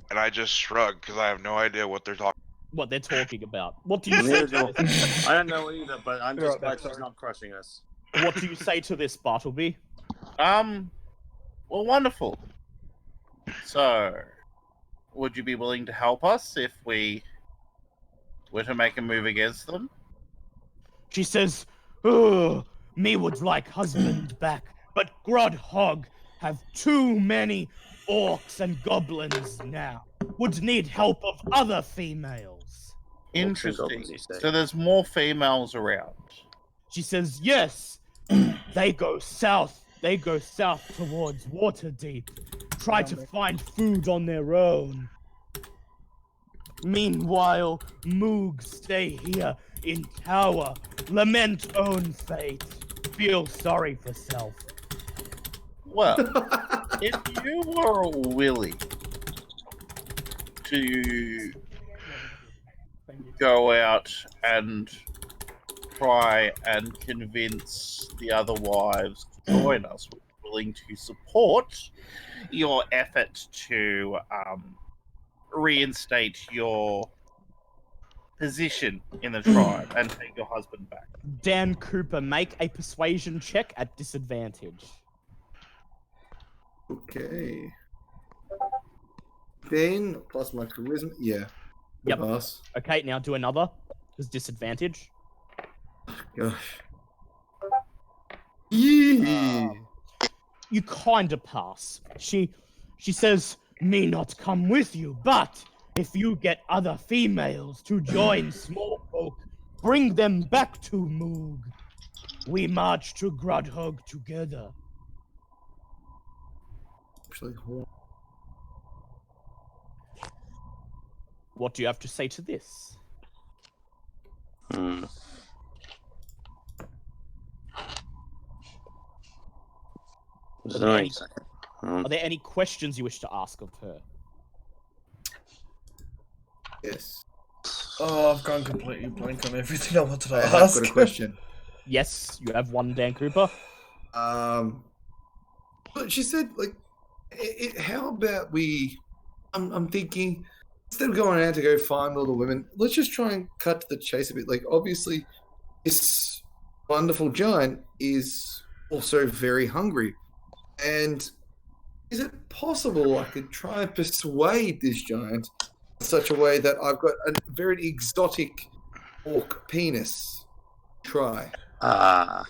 and I just shrug because I have no idea what they're talking. what they're talking about. What do you say? Neither To do this? I don't know either, but I'm Be just right glad back, she's sorry. not crushing us. What do you say to this, Bartleby? Well, wonderful. So, would you be willing to help us if we were to make a move against them? She says, "Oh, me would like husband back, but Grudhog have too many orcs and goblins now. Would need help of other females." Interesting. goblins, you say? So there's more females around. She says, "Yes, they go south. They go south towards Waterdeep. Try to find food on their own. Meanwhile, Moog stay here in tower, lament own fate, feel sorry for self." Well, if you were willing to go out and try and convince the other wives to join us, we're willing to support your effort to reinstate your position in the tribe and take your husband back. Dan Cooper, make a persuasion check at disadvantage. Okay. Then plus my charisma. Yeah. Yep. Pass. Okay, now do another. There's disadvantage. Gosh. Yeah. You kind of pass. She says, "Me not come with you, but if you get other females to join small folk, bring them back to Moog. We march to Grudhog together." Actually, What do you have to say to this? It's Are there, any, nice. are there any questions you wish to ask of her? yes. Oh, I've gone completely blank on everything I wanted to I have ask. got a question. Yes, you have one, Dan Cooper. But she said, like, how about we? I'm thinking instead of going out to go find all the women, let's just try and cut to the chase a bit. Like, obviously, this wonderful giant is also very hungry, and is it possible I could try and persuade this giant in such a way that I've got a very exotic orc penis? Try. No,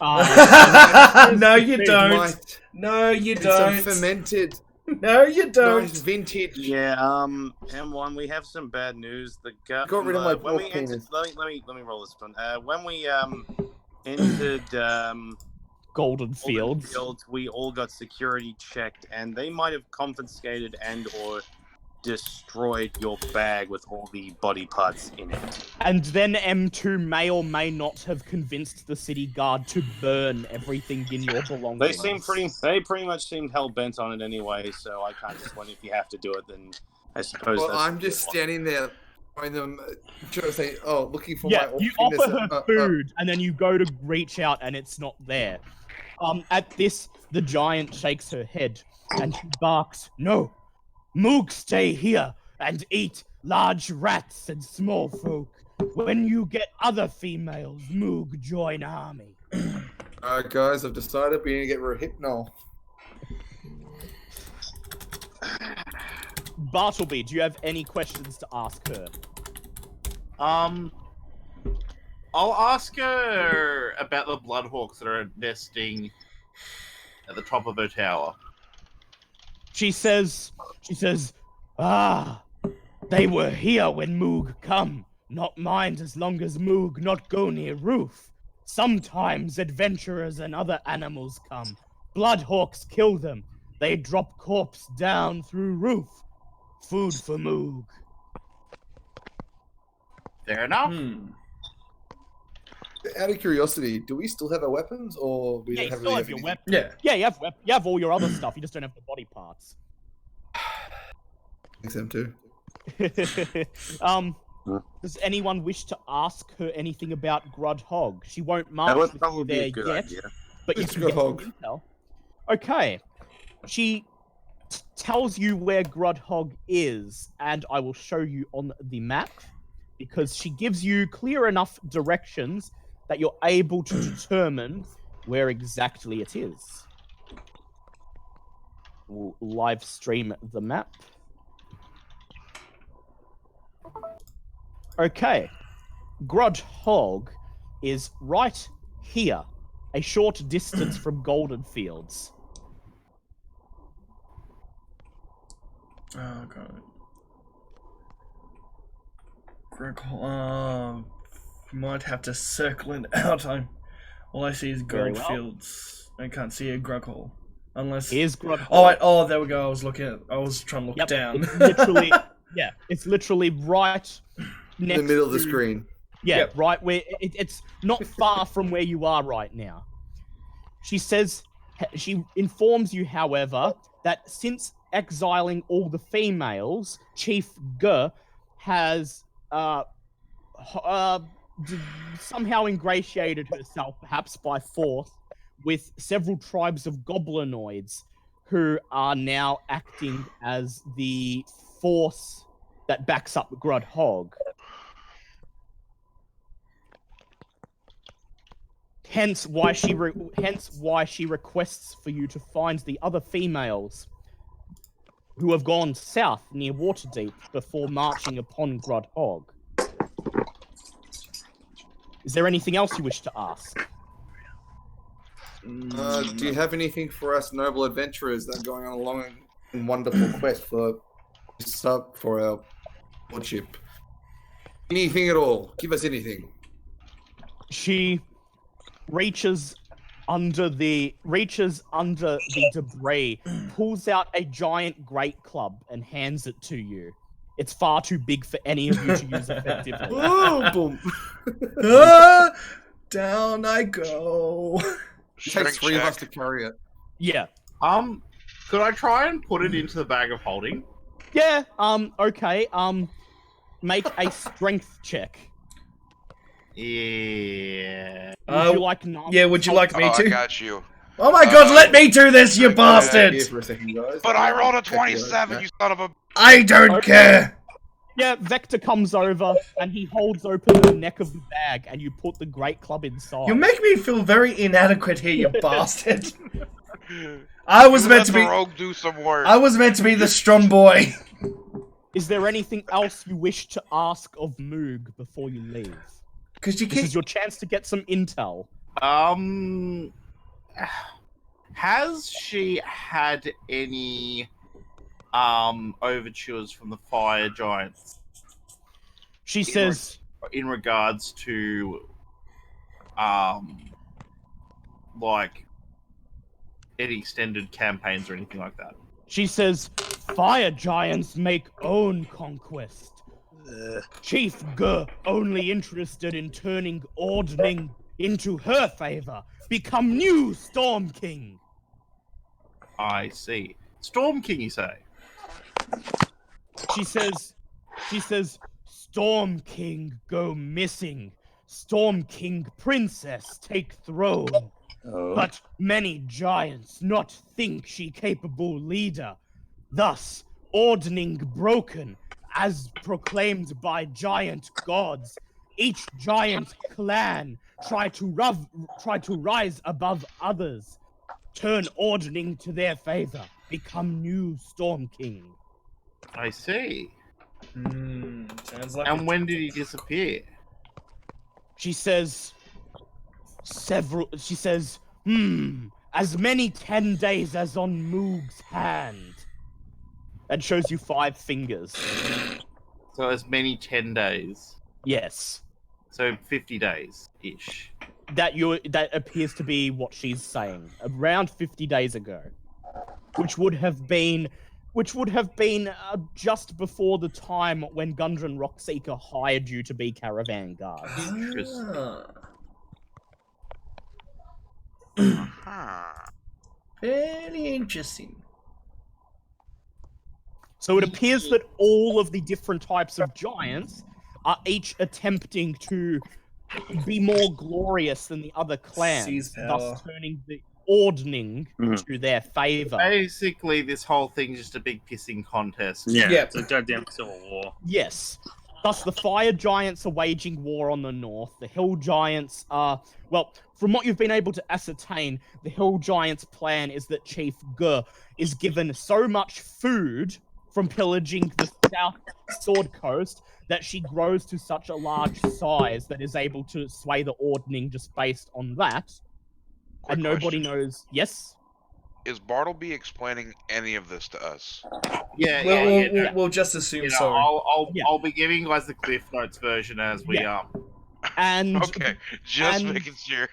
you don't. Might No, you and some don't. fermented, No, you don't. nice vintage. Yeah, M1, we have some bad news. The gut Got rid of my when we pork entered, penis. let me roll this one. When we entered Golden Fields. we all got security checked, and they might have confiscated and or destroyed your bag with all the body parts in it. And then M2 may or may not have convinced the city guard to burn everything in your belongings. They pretty much seemed hell bent on it anyway. So I kind of just went, if you have to do it, then I suppose. Well, that's I'm just standing there, trying them, trying to say, "Oh, looking for Yeah, my orc you penis." offer her food, and then you go to reach out, and it's not there. At this, the giant shakes her head, and she barks, "No, Moog stay here and eat large rats and small folk. When you get other females, Moog join army." All right, guys, I've decided we're gonna get Rohypnol. Bartleby, do you have any questions to ask her? I'll ask her about the bloodhawks that are nesting at the top of her tower. She says, "Ah, they were here when Moog come. Not mind as long as Moog not go near roof. Sometimes adventurers and other animals come. Bloodhawks kill them. They drop corpse down through roof. Food for Moog." Fair enough. Out of curiosity, do we still have our weapons, or we Yeah, don't you have still really have your anything? weapon. Yeah. Yeah, you have all your other stuff. You just don't have the body parts. Thanks, M2. Does anyone wish to ask her anything about Grudhog? She won't march That would with probably you be there a good yet, idea. but you Let's can go get some Hog. intel. Okay. She tells you where Grudhog is, and I will show you on the map. because she gives you clear enough directions that you're able to determine where exactly it is. We'll live stream the map. Okay. Grudhog is right here, a short distance from Golden Fields. Oh god. Might have to circle it out. All I see is Very well. Goldfields. I can't see a Grughole. Unless Here's Grudhog. Oh wait, oh there we go. I was trying to look down. It's literally it's literally right In next the middle of the to- screen. Yeah, Yep. right where it's not far from where you are right now. She informs you, however, that since exiling all the females, Chief G has somehow ingratiated herself, perhaps by force, with several tribes of goblinoids who are now acting as the force that backs up Grudhog. Hence why she requests for you to find the other females who have gone south near Waterdeep before marching upon Grudhog. Is there anything else you wish to ask? Do you have anything for us noble adventurers that are going on a long and wonderful quest for our lordship? Anything at all? Give us anything. She reaches under the debris, pulls out a giant great club, and hands it to you. It's far too big for any of you to use effectively. Oh, boom. Down I go. It takes three of us to carry it. Yeah. Could I try and put it into the bag of holding? Yeah, okay, make a strength check. Yeah. Would you like none? Yeah, would you like me I to? got you. Oh my god, let me do this, you bastard! Here for a second, guys. But I rolled a Check it out. 27, you son of a... I don't care! Yeah, Vector comes over and he holds open the neck of the bag and you put the great club inside. You make me feel very inadequate here, you bastard. I was meant to be. Let the rogue do some work. I was meant to be the strong boy. Is there anything else you wish to ask of Moog before you leave? Because you This is your chance to get some intel. Has she had any overtures from the fire giants? She says in regards to like any extended campaigns or anything like that. She says, fire giants make own conquest. Chief G only interested in turning Ordning into her favor. Become new Storm King. I see. Storm King, you say? She says, Storm King go missing. Storm King princess take throne. But many giants not think she capable leader. Thus, ordning broken, as proclaimed by giant gods. Each giant clan try to rise above others. Turn ordning to their favor. Become new Storm King. I see. Sounds like. And when did he disappear? She says, as many 10 days as on Moog's hand. That shows you 5 fingers. So as many 10 days. Yes. So 50 days-ish. That appears to be what she's saying. Around 50 days ago. Which would have been just before the time when Gundren Rockseeker hired you to be caravan guard. Interesting. Very interesting. So it appears that all of the different types of giants are each attempting to be more glorious than the other clans, Seize power. thus turning the Ordning to their favor. Basically, this whole thing's just a big pissing contest. Yeah, Yep. it's a goddamn civil war. Yes. Thus, the fire giants are waging war on the north. The hill giants are, well, from what you've been able to ascertain, the hill giants' plan is that Chief Gur is given so much food from pillaging the South Sword Coast that she grows to such a large size that is able to sway the Ordning just based on that. Quick And nobody question. knows. Yes? Is Bartleby explaining any of this to us? We'll just assume You know, so. I'll be giving you guys the Cliff Notes version as we And Okay, just and- making sure.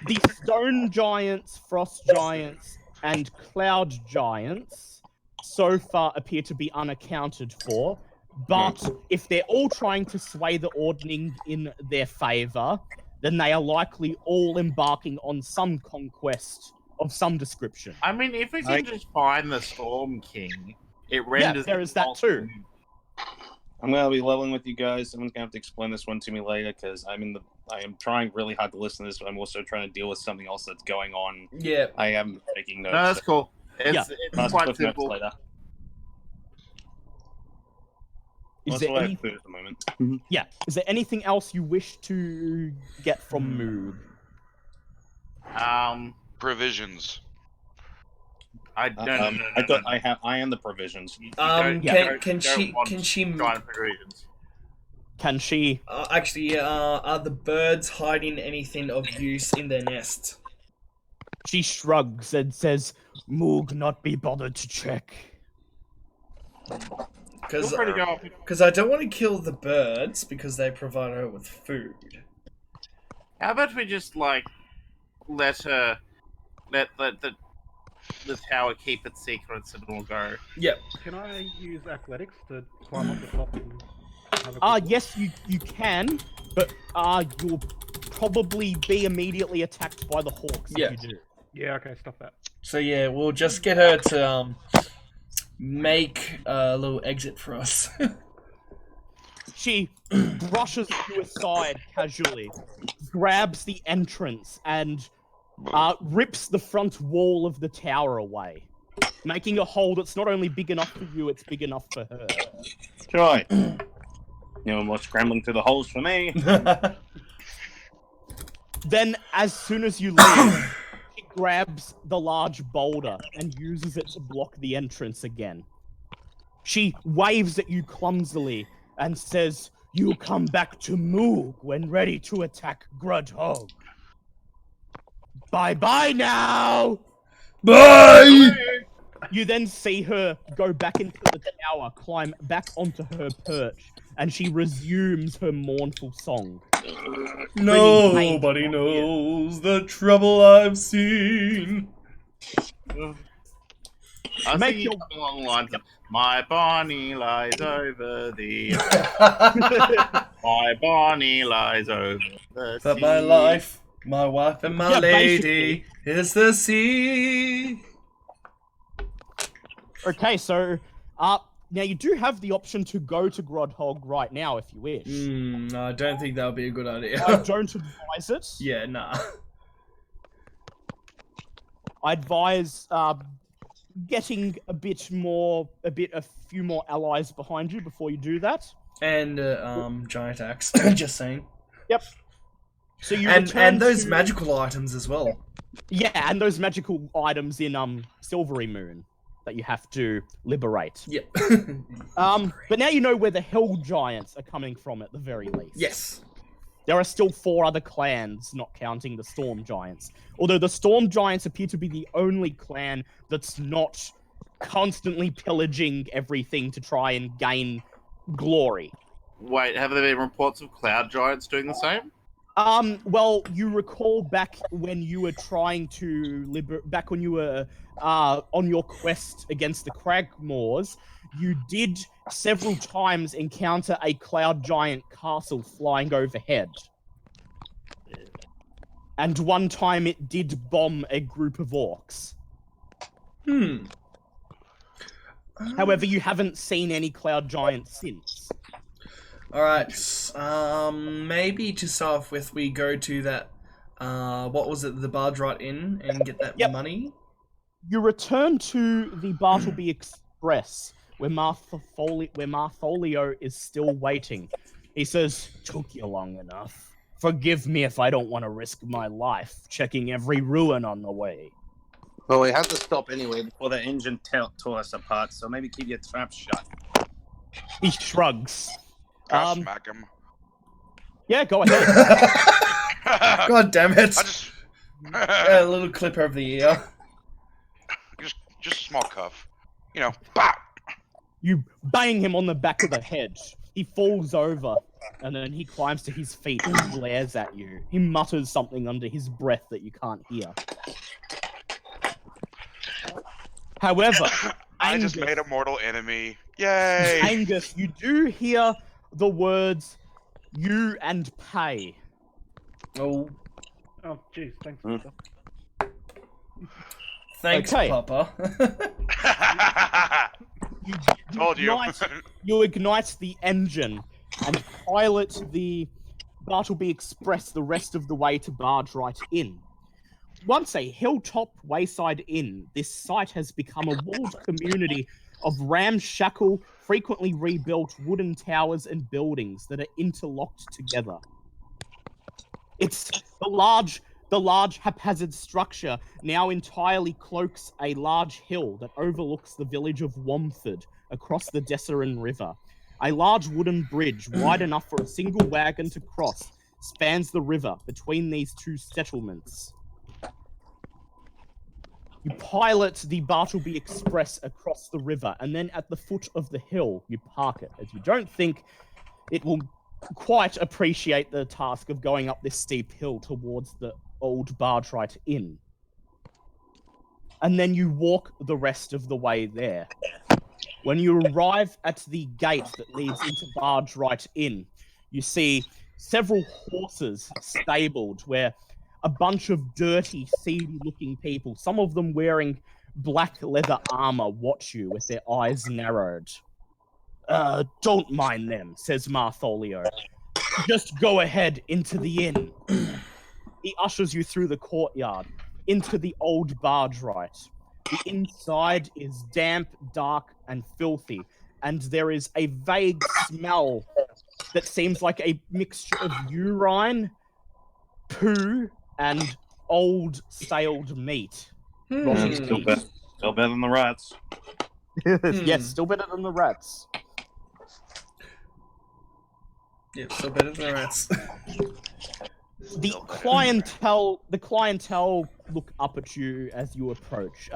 the stone giants, frost giants, and cloud giants so far appear to be unaccounted for. But if they're all trying to sway the Ordning in their favor, then they are likely all embarking on some conquest of some description. I mean, if we can just find the Storm King, it renders. there is that too. I'm gonna be leveling with you guys. Someone's gonna have to explain this one to me later because I am trying really hard to listen to this, but I'm also trying to deal with something else that's going on. Yeah. I am taking notes. No, that's cool. It's I'll quite cliff notes simple. later. Is Also, there I any... have food at the moment. Yeah. Is there anything else you wish to get from Moog? Provisions. I don't. I am the provisions. Can she? Giant provisions. Can she? Actually, are the birds hiding anything of use in their nest? She shrugs and says, "Moog not be bothered to check." Because I don't want to kill the birds because they provide her with food. How about we just let the tower keep its secrets and we'll go. Yep. Can I use athletics to climb up the top and have a quick Yes, you can, but you'll probably be immediately attacked by the hawks Yeah. if you do. Yeah, okay, stop that. So yeah, we'll just get her to make a little exit for us. She brushes you aside casually, grabs the entrance, and rips the front wall of the tower away, making a hole that's not only big enough for you, it's big enough for her. Joy. No more scrambling through the holes for me. Then, as soon as you leave, she grabs the large boulder and uses it to block the entrance again. She waves at you clumsily and says, "You come back to Moog when ready to attack Grudhog. Bye-bye now!" Bye! You then see her go back into the tower, climb back onto her perch, and she resumes her mournful song. Nobody knows the trouble I've seen. I was Make thinking your- something along the lines of "My Bonnie lies over the my Bonnie lies over the But my sea." life, my wife, and my Yeah, lady is the sea. Okay, so now you do have the option to go to Grudhog right now if you wish. No, I don't think that would be a good idea. I don't advise it. Yeah, nah. I advise getting a few more allies behind you before you do that. And giant axe. Just saying. Yep. So you And return those to- magical items as well. Yeah, and those magical items in Silvery Moon that you have to liberate. Yep. But now you know where the Hill Giants are coming from at the very least. Yes. There are still 4 other clans, not counting the Storm Giants. Although the Storm Giants appear to be the only clan that's not constantly pillaging everything to try and gain glory. Wait, have there been reports of cloud giants doing the same? Well, you recall back when you were trying to back when you were on your quest against the Cragmores, you did several times encounter a cloud giant castle flying overhead. And one time it did bomb a group of orcs. However, you haven't seen any cloud giants since. Alright, maybe to start off with, we go to that, what was it, the Bardrot Inn, and get that Yep. money? You return to the Bartleby Express, where Martholio is still waiting. He says, "Took you long enough. Forgive me if I don't want to risk my life checking every ruin on the way." Well, we had to stop anyway before the engine tore us apart, so maybe keep your trap shut. He shrugs. I'll smack him. Yeah, go ahead. God damn it! I just, Yeah, a little clip over the ear. just a small cuff. You know, bop. You bang him on the back of the head. He falls over, and then he climbs to his feet and glares at you. He mutters something under his breath that you can't hear. However, I just made a mortal enemy. Yay! Angus, you do hear the words "you" and "pay." Oh, Oh, jeez, thanks. thanks, Okay. Papa. Told you. You ignite the engine and pilot the Bartleby Express the rest of the way to Barge Right Inn. Once a hilltop wayside inn, this site has become a walled community of ramshackle, frequently rebuilt wooden towers and buildings that are interlocked together. It's the large haphazard structure now entirely cloaks a large hill that overlooks the village of Womford across the Desserin River. A large wooden bridge, wide enough for a single wagon to cross, spans the river between these two settlements. You pilot the Bartleby Express across the river, and then at the foot of the hill, you park it, as you don't think it will quite appreciate the task of going up this steep hill towards the old Barge Right Inn. And then you walk the rest of the way there. When you arrive at the gate that leads into Barge Right Inn, you see several horses stabled where a bunch of dirty, seedy-looking people, some of them wearing black leather armor, watch you with their eyes narrowed. Don't mind them, says Martholio. Just go ahead into the inn. He ushers you through the courtyard, into the old Barge Right. The inside is damp, dark, and filthy, and there is a vague smell that seems like a mixture of urine, poo, and old staled meat. Rotten Still meat. better than the rats. Yes, still better than the rats. Yeah, still better than the rats. The clientele look up at you as you approach.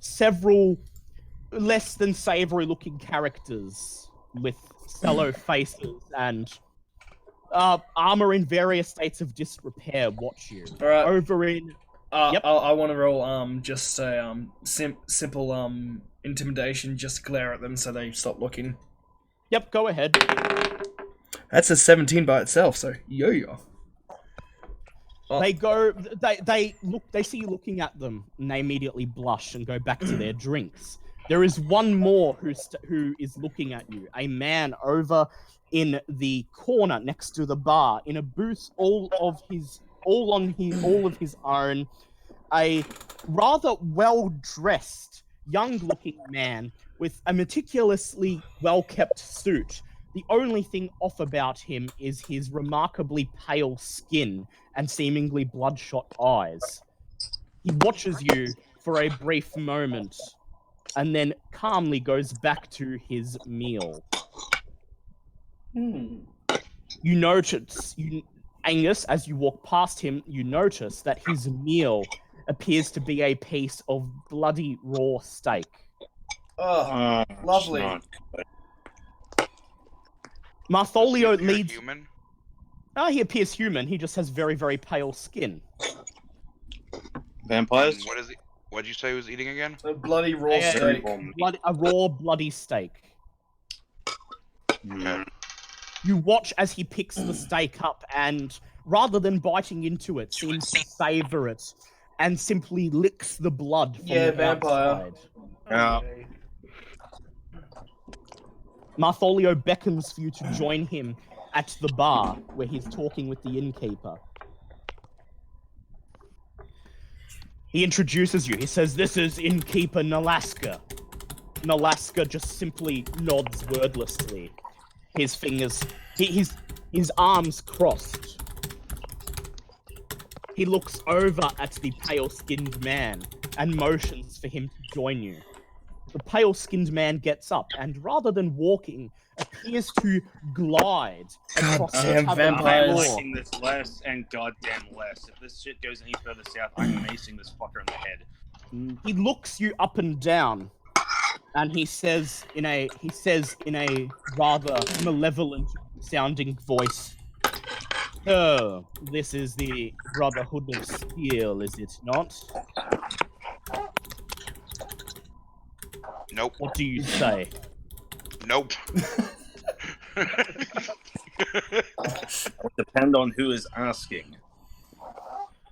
Several less than savory looking characters with sallow faces and armor in various states of disrepair watch you. All right. Over in Yep. I want to roll just a simple intimidation, just glare at them so they stop looking. Yep, go ahead. That's a 17 by itself, so yo. Oh. They see you looking at them, and they immediately blush and go back to their drinks. There is one more who is looking at you, a man over in the corner next to the bar, in a booth all of his own, a rather well-dressed, young-looking man with a meticulously well-kept suit. The only thing off about him is his remarkably pale skin and seemingly bloodshot eyes. He watches you for a brief moment and then calmly goes back to his meal. You notice, Angus, as you walk past him, you notice that his meal appears to be a piece of bloody raw steak. Oh, lovely. Martholio leads... Human? He appears human. He just has very, very pale skin. Vampires? What is he? What'd you say he was eating again? A bloody raw steak. A raw, bloody steak. Okay. You watch as he picks the steak up and, rather than biting into it, seems to savor it and simply licks the blood from the vampire. outside. Yeah. Martholio beckons for you to join him at the bar where he's talking with the innkeeper. He introduces you. He says, "This is innkeeper Nalaska." Nalaska just simply nods wordlessly. His fingers, his arms crossed. He looks over at the pale-skinned man and motions for him to join you. The pale-skinned man gets up and, rather than walking, appears to glide across the Goddamn tavern vampires. floor. Making this less and goddamn less. If this shit goes any further south, I'm macing this fucker in the head. He looks you up and down, and he says in a rather malevolent-sounding voice, "Oh, this is the Brotherhood of Steel, is it not? Nope. What do you say?" Nope. It depend on who is asking.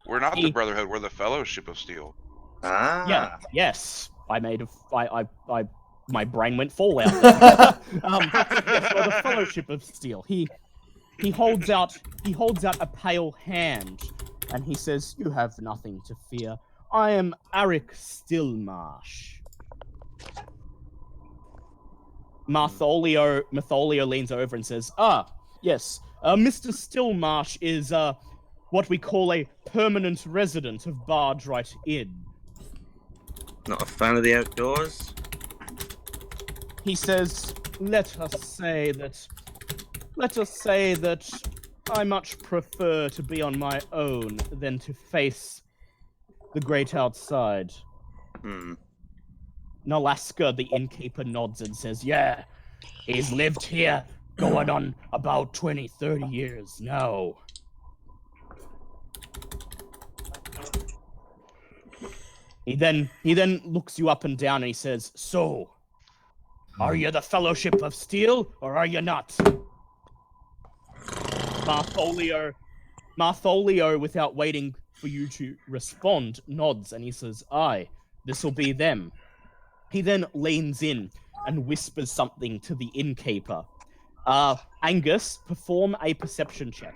We're not the Brotherhood. We're the Fellowship of Steel. Ah. Yeah. Yes. My brain went fallout. Yes, or the Fellowship of Steel. He holds out a pale hand, and he says, "You have nothing to fear. I am Arik Stillmarsh." Matholio leans over and says, yes, Mr. Stillmarsh is what we call a permanent resident of Bardright Inn. Not a fan of the outdoors? He says, let us say that I much prefer to be on my own than to face the great outside. Nalaska, the innkeeper, nods and says, yeah, he's lived here going on about 20, 30 years now. He then looks you up and down and he says, so, are you the Fellowship of Steel, or are you not? Martholio, without waiting for you to respond, nods and he says, aye, this'll be them. He then leans in and whispers something to the innkeeper. Angus, perform a perception check.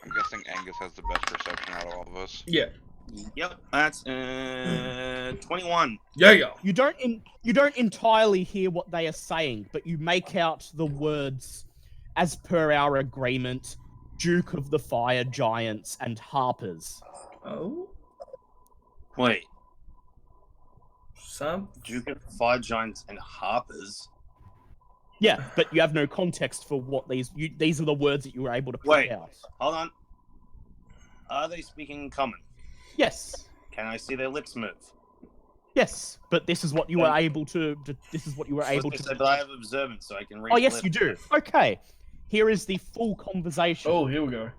I'm guessing Angus has the best perception out of all of us. Yeah. Yep, that's 21. Yeah. You don't entirely hear what they are saying, but you make out the words, as per our agreement, Duke of the Fire Giants and Harpers. Oh? Wait, Some? Duke of the Fire Giants and Harpers? Yeah, but you have no context for what these are the words that you were able to pick out. Hold on. Are they speaking in common? Yes. Can I see their lips move? Yes, but this is what you were able to. This is what you were able to. But I have observance, so I can read. Oh yes, you do. Okay, here is the full conversation. Oh, here we go.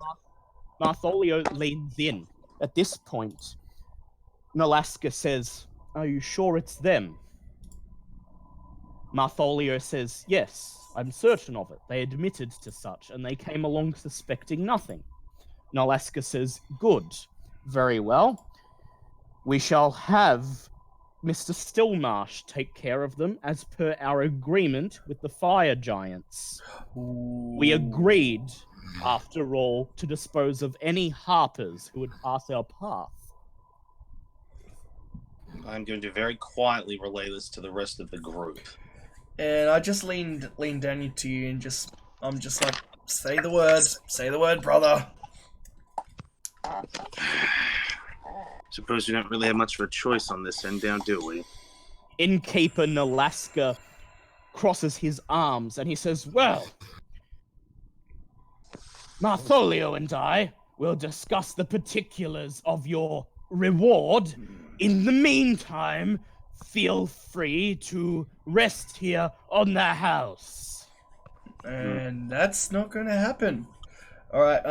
Martholio leans in. At this point, Nalaska says, "Are you sure it's them?" Martholio says, "Yes, I'm certain of it. They admitted to such, and they came along suspecting nothing." Nalaska says, "Good. Very well. We shall have Mr. Stillmarsh take care of them as per our agreement with the Fire Giants. We agreed, after all, to dispose of any Harpers who would pass our path." I'm going to very quietly relay this to the rest of the group. And I just leaned down to you and I'm just like, say the word, brother. Suppose we don't really have much of a choice on this end, now do we? Innkeeper Nalaska crosses his arms and he says, "Well, Martholio and I will discuss the particulars of your reward. In the meantime, feel free to rest here on the house." And that's not going to happen. Alright,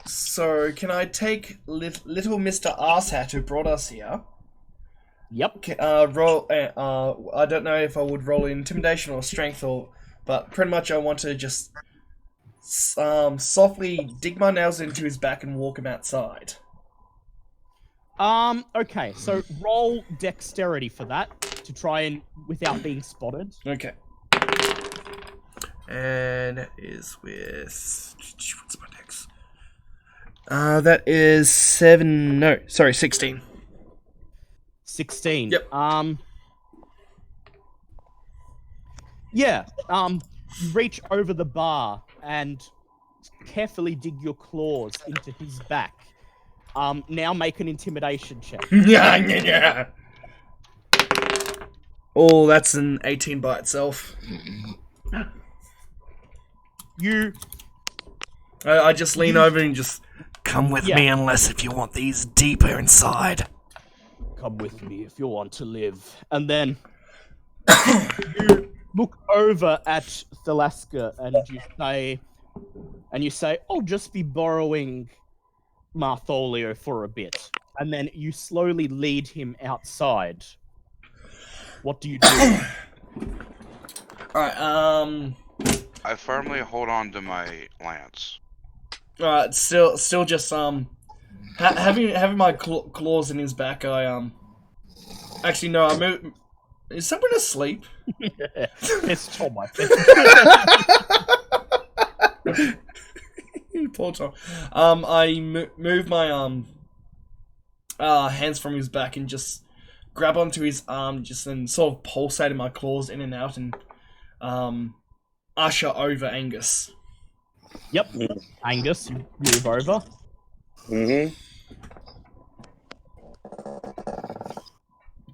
so can I take little Mr. Arsehat who brought us here? Yep. Roll. I don't know if I would roll intimidation or strength, but pretty much I want to just softly dig my nails into his back and walk him outside. Okay, so roll dexterity for that to try and without being spotted. Okay. And that is with what's my dex? That is 16. 16. Yep. Yeah. You reach over the bar and carefully dig your claws into his back. Now make an intimidation check. Yeah. Oh, that's an 18 by itself. I just lean over and just come with me unless if you want these deeper inside. Come with me if you want to live. And then you look over at Thalaska and you say, I'll just be borrowing Martholio for a bit. And then you slowly lead him outside. What do you do? Alright, I firmly hold on to my lance. Alright, still just, having my claws in his back, actually, no, I move... Is someone asleep? It's on my face. Poor Tom. I move my, hands from his back and just grab onto his arm, just and sort of pulsating my claws in and out and, usher over Angus. Yep. Angus, you move over. Mm-hmm.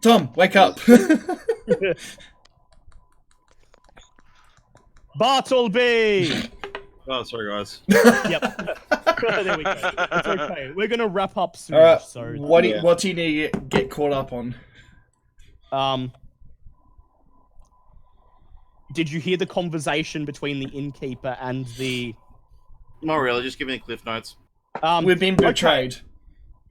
Tom, wake up! Bartleby! Oh, sorry, guys. Yep. There we go. It's okay. We're gonna wrap up soon. Alright, So what do you need to get caught up on? Did you hear the conversation between the innkeeper and the... Not really, just give me the cliff notes. We've been betrayed. Okay.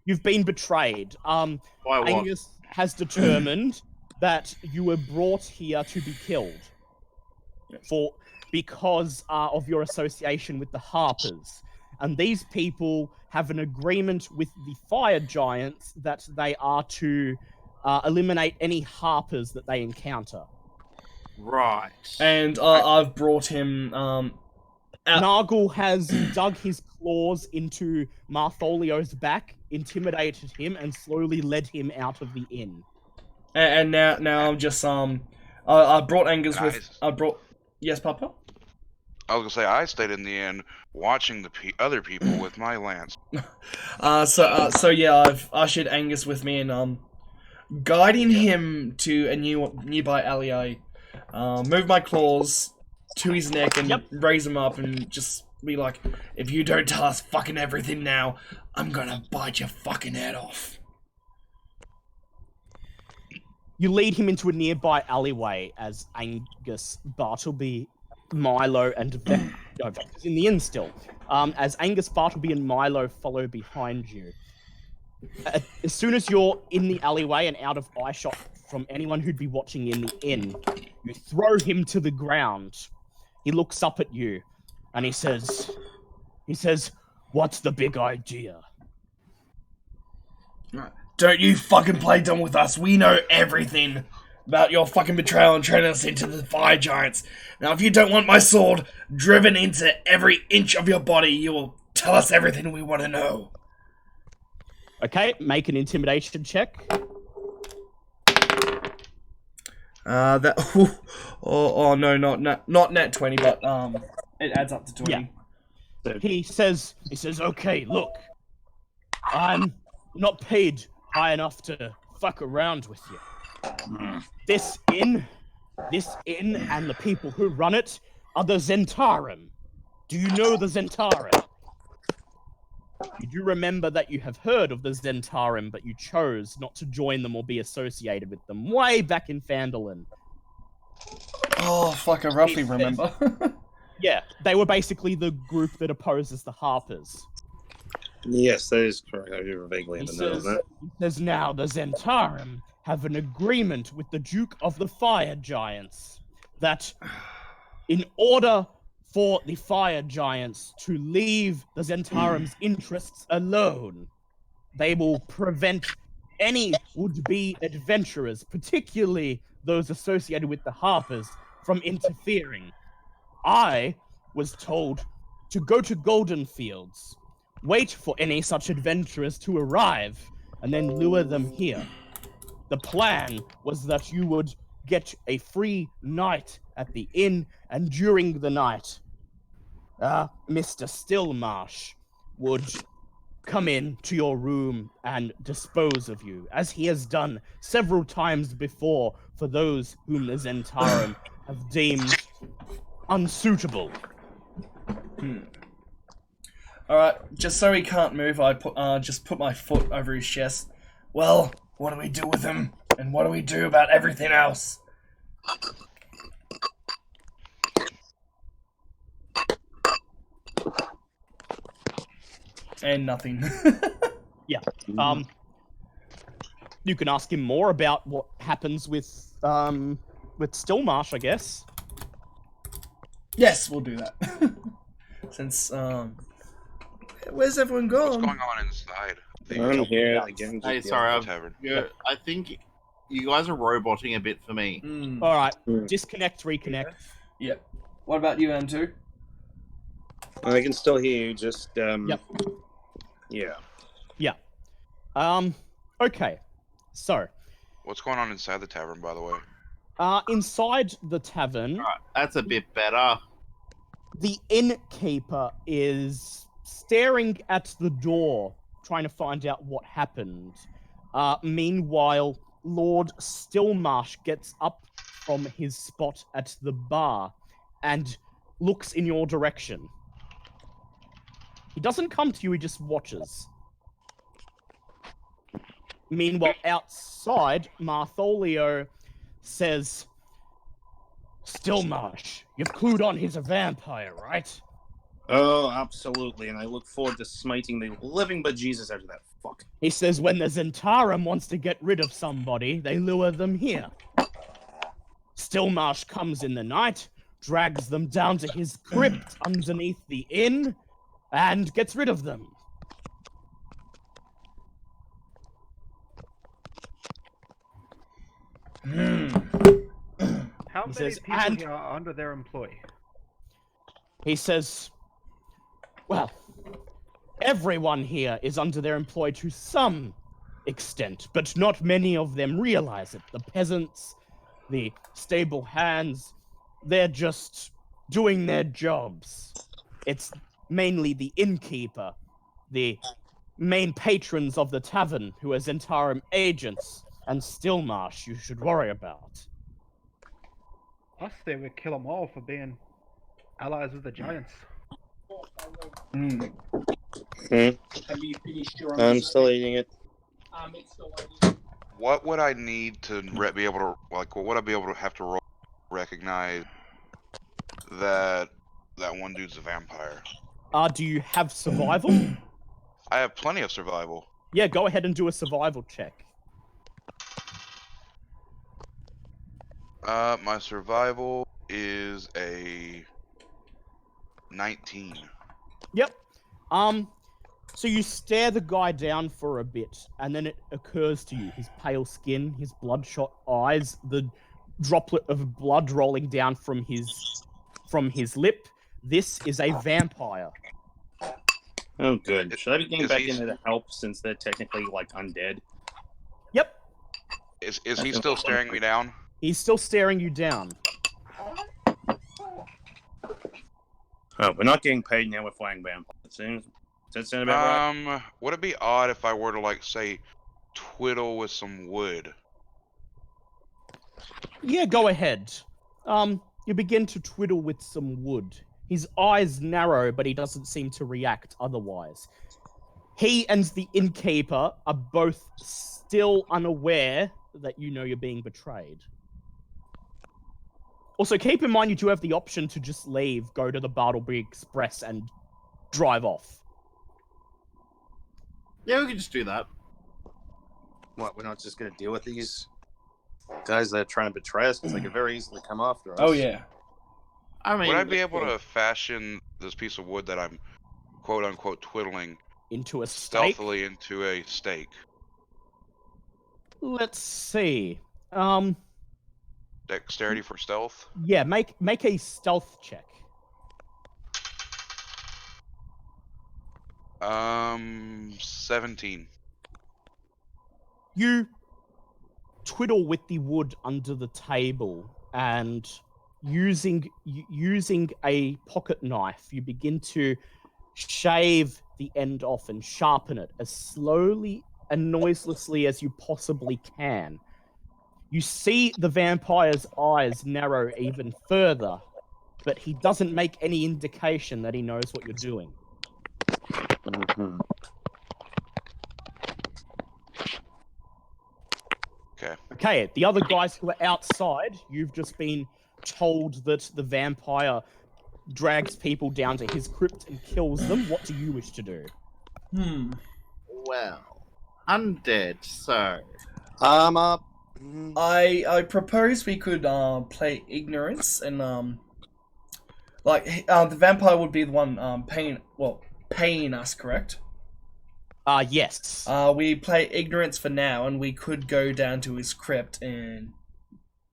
You've been betrayed. By what? Angus has determined that you were brought here to be killed because of your association with the Harpers. And these people have an agreement with the fire giants that they are to eliminate any Harpers that they encounter. Right. And I've brought him Nargle has dug his claws into Martholio's back, intimidated him, and slowly led him out of the inn. And now I'm just I brought Angus with yes, Papa. I was gonna say I stayed in the inn watching the other people with my lance. So yeah, I've ushered Angus with me and guiding him to a nearby alleyway. Move my claws to his neck and raise him up and just be like, if you don't tell us fucking everything now, I'm gonna bite your fucking head off. You lead him into a nearby alleyway as Angus, Bartleby, Milo, and Vector's in the inn still. As Angus, Bartleby, and Milo follow behind you. As soon as you're in the alleyway and out of eyeshot from anyone who'd be watching in the inn, you throw him to the ground. He looks up at you, and he says, "What's the big idea?" Don't you fucking play dumb with us. We know everything about your fucking betrayal and turning us into the fire giants. Now, if you don't want my sword driven into every inch of your body, you will tell us everything we want to know. Okay, make an intimidation check. No, not net 20, but it adds up to 20. Yeah. He says, okay, look, I'm not paid high enough to fuck around with you. This inn and the people who run it are the Zentarum. Do you know the Zentarum? You do remember that you have heard of the Zentarum, but you chose not to join them or be associated with them way back in Phandalin. Oh, fuck, I roughly remember. Yeah, they were basically the group that opposes the Harpers. Yes, that is correct. I do vaguely know that. He says now the Zentarum have an agreement with the Duke of the Fire Giants that in order for the Fire Giants to leave the Zentarum's interests alone, they will prevent any would-be adventurers, particularly those associated with the Harpers, from interfering. I was told to go to Golden Fields, wait for any such adventurers to arrive, and then lure them here. The plan was that you would get a free night at the inn, and during the night, Mr. Stillmarsh would come in to your room and dispose of you, as he has done several times before for those whom the Zentarum have deemed unsuitable. Alright, just so he can't move, I just put my foot over his chest. Well, what do we do with him? And what do we do about everything else? And nothing. Yeah. You can ask him more about what happens with Stillmarsh, I guess. Yes, we'll do that. Since, where's everyone gone? What's going on inside? I'm here again. Hey, sorry, Tavern. I think you guys are roboting a bit for me. All right, disconnect, reconnect. Yeah. What about you, M2? I can still hear you. Just Yep. Yeah. Yeah. Okay. So, What's going on inside the tavern, by the way? inside the tavern, Alright, that's a bit better. the innkeeper is staring at the door, trying to find out what happened. Meanwhile, Lord Stillmarsh gets up from his spot at the bar and looks in your direction. He doesn't come to you, he just watches. Meanwhile, outside, Martholio says, Stillmarsh, you've clued on he's a vampire, right? Oh, absolutely. And I look forward to smiting the living bejesus out of that fuck. He says when the Zentarum wants to get rid of somebody, they lure them here. Stillmarsh comes in the night, drags them down to his crypt underneath the inn, and gets rid of them. How He many says, people "And-" here are under their employ? He says, well, everyone here is under their employ to some extent, but not many of them realize it. The peasants, the stable hands, they're just doing their jobs. It's mainly the innkeeper, the main patrons of the tavern who are Zentarum agents, and Stillmarsh you should worry about. I say we kill them all for being allies with the giants. I'm still eating it. What would I need to be able to what would I be able to have to recognize that one dude's a vampire? Do you have survival? I have plenty of survival. Yeah, go ahead and do a survival check. My survival is a 19. Yep. So you stare the guy down for a bit, and then it occurs to you, his pale skin, his bloodshot eyes, the droplet of blood rolling down from his lip. This is a vampire. Oh, good. Should I be getting Is back he- into the help since they're technically, like, undead? Yep. Is he still staring me down? He's still staring you down. Oh, we're not getting paid now, we're flying vampires. Does that sound about right? Would it be odd if I were to, like, say, twiddle with some wood? Yeah, go ahead. You begin to twiddle with some wood. His eyes narrow, but he doesn't seem to react otherwise. He and the innkeeper are both still unaware that you know you're being betrayed. Also, keep in mind you do have the option to just leave, go to the Bartleby Express, and drive off. Yeah, we can just do that. What, we're not just gonna deal with these guys that are trying to betray us? Because they could very easily come after us. Oh, yeah. I mean, Would I be able to fashion this piece of wood that I'm quote-unquote twiddling Into a stake? stealthily into a stake? Let's see. Dexterity for stealth? Yeah, make a stealth check. 17. You twiddle with the wood under the table, and using a pocket knife, you begin to shave the end off and sharpen it as slowly and noiselessly as you possibly can. You see the vampire's eyes narrow even further, but he doesn't make any indication that he knows what you're doing. Mhm. Okay, the other guys who are outside, you've just been told that the vampire drags people down to his crypt and kills them. What do you wish to do? Well, undead, so. I'm up. I propose we could play ignorance and the vampire would be the one paying us, correct? Yes. We play ignorance for now, and we could go down to his crypt and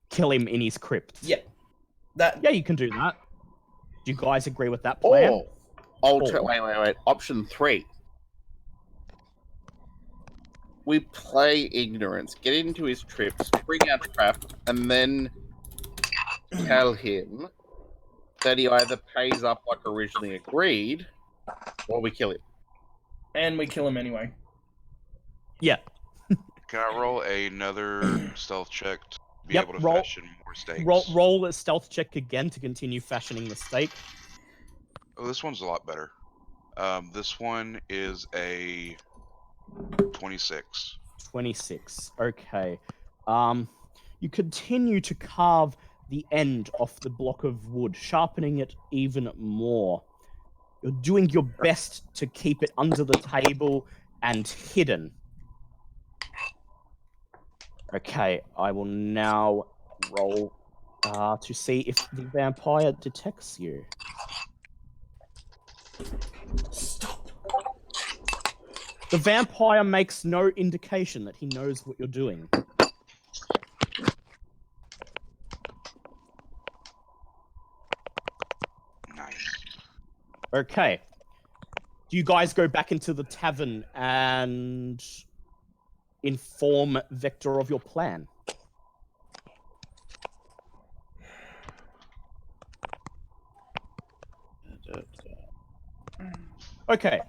kill him in his crypt. Yeah, Yeah, you can do that. Do you guys agree with that plan? Wait. Option 3. We play ignorance, get into his trips, bring our trap, and then tell him that he either pays up like originally agreed, or we kill him. And we kill him anyway. Yeah. Can I roll another stealth check to be able to fashion more stakes? Roll a stealth check again to continue fashioning the stake. Oh, this one's a lot better. This one is a 26. 26. Okay. You continue to carve the end off the block of wood, sharpening it even more. You're doing your best to keep it under the table and hidden. Okay, I will now roll to see if the vampire detects you. Stop. The vampire makes no indication that he knows what you're doing. Nice. Okay. Do you guys go back into the tavern and inform Vector of your plan? Okay.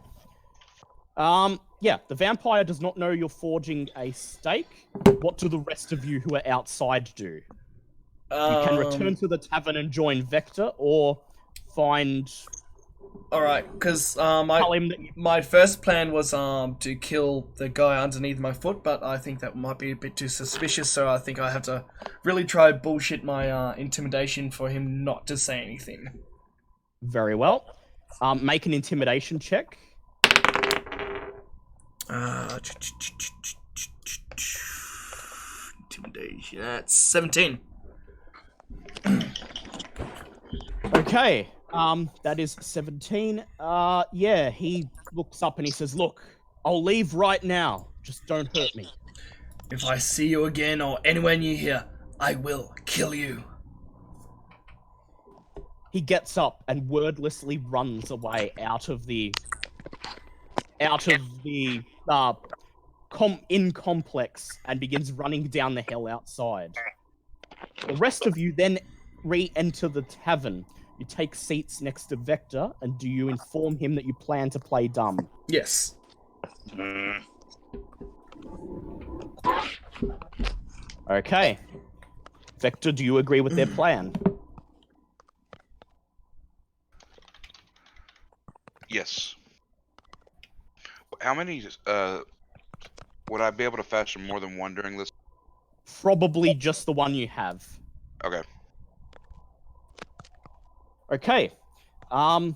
Yeah, the vampire does not know you're forging a stake. What do the rest of you who are outside do? You can return to the tavern and join Vector, or find... Alright, because my first plan was to kill the guy underneath my foot, but I think that might be a bit too suspicious, so I think I have to really try bullshit my intimidation for him not to say anything. Very well. Make an intimidation check. Intimidation. That's 17. Okay. That is 17. Yeah, he looks up and he says, "Look, I'll leave right now. Just don't hurt me. If I see you again or anywhere near here, I will kill you." He gets up and wordlessly runs away out of the complex and begins running down the hill outside. The rest of you then re-enter the tavern. You take seats next to Vector, and do you inform him that you plan to play dumb? Yes. Okay. Vector, do you agree with their plan? Yes. How many, would I be able to fashion more than one during this? Probably just the one you have. Okay. Okay. The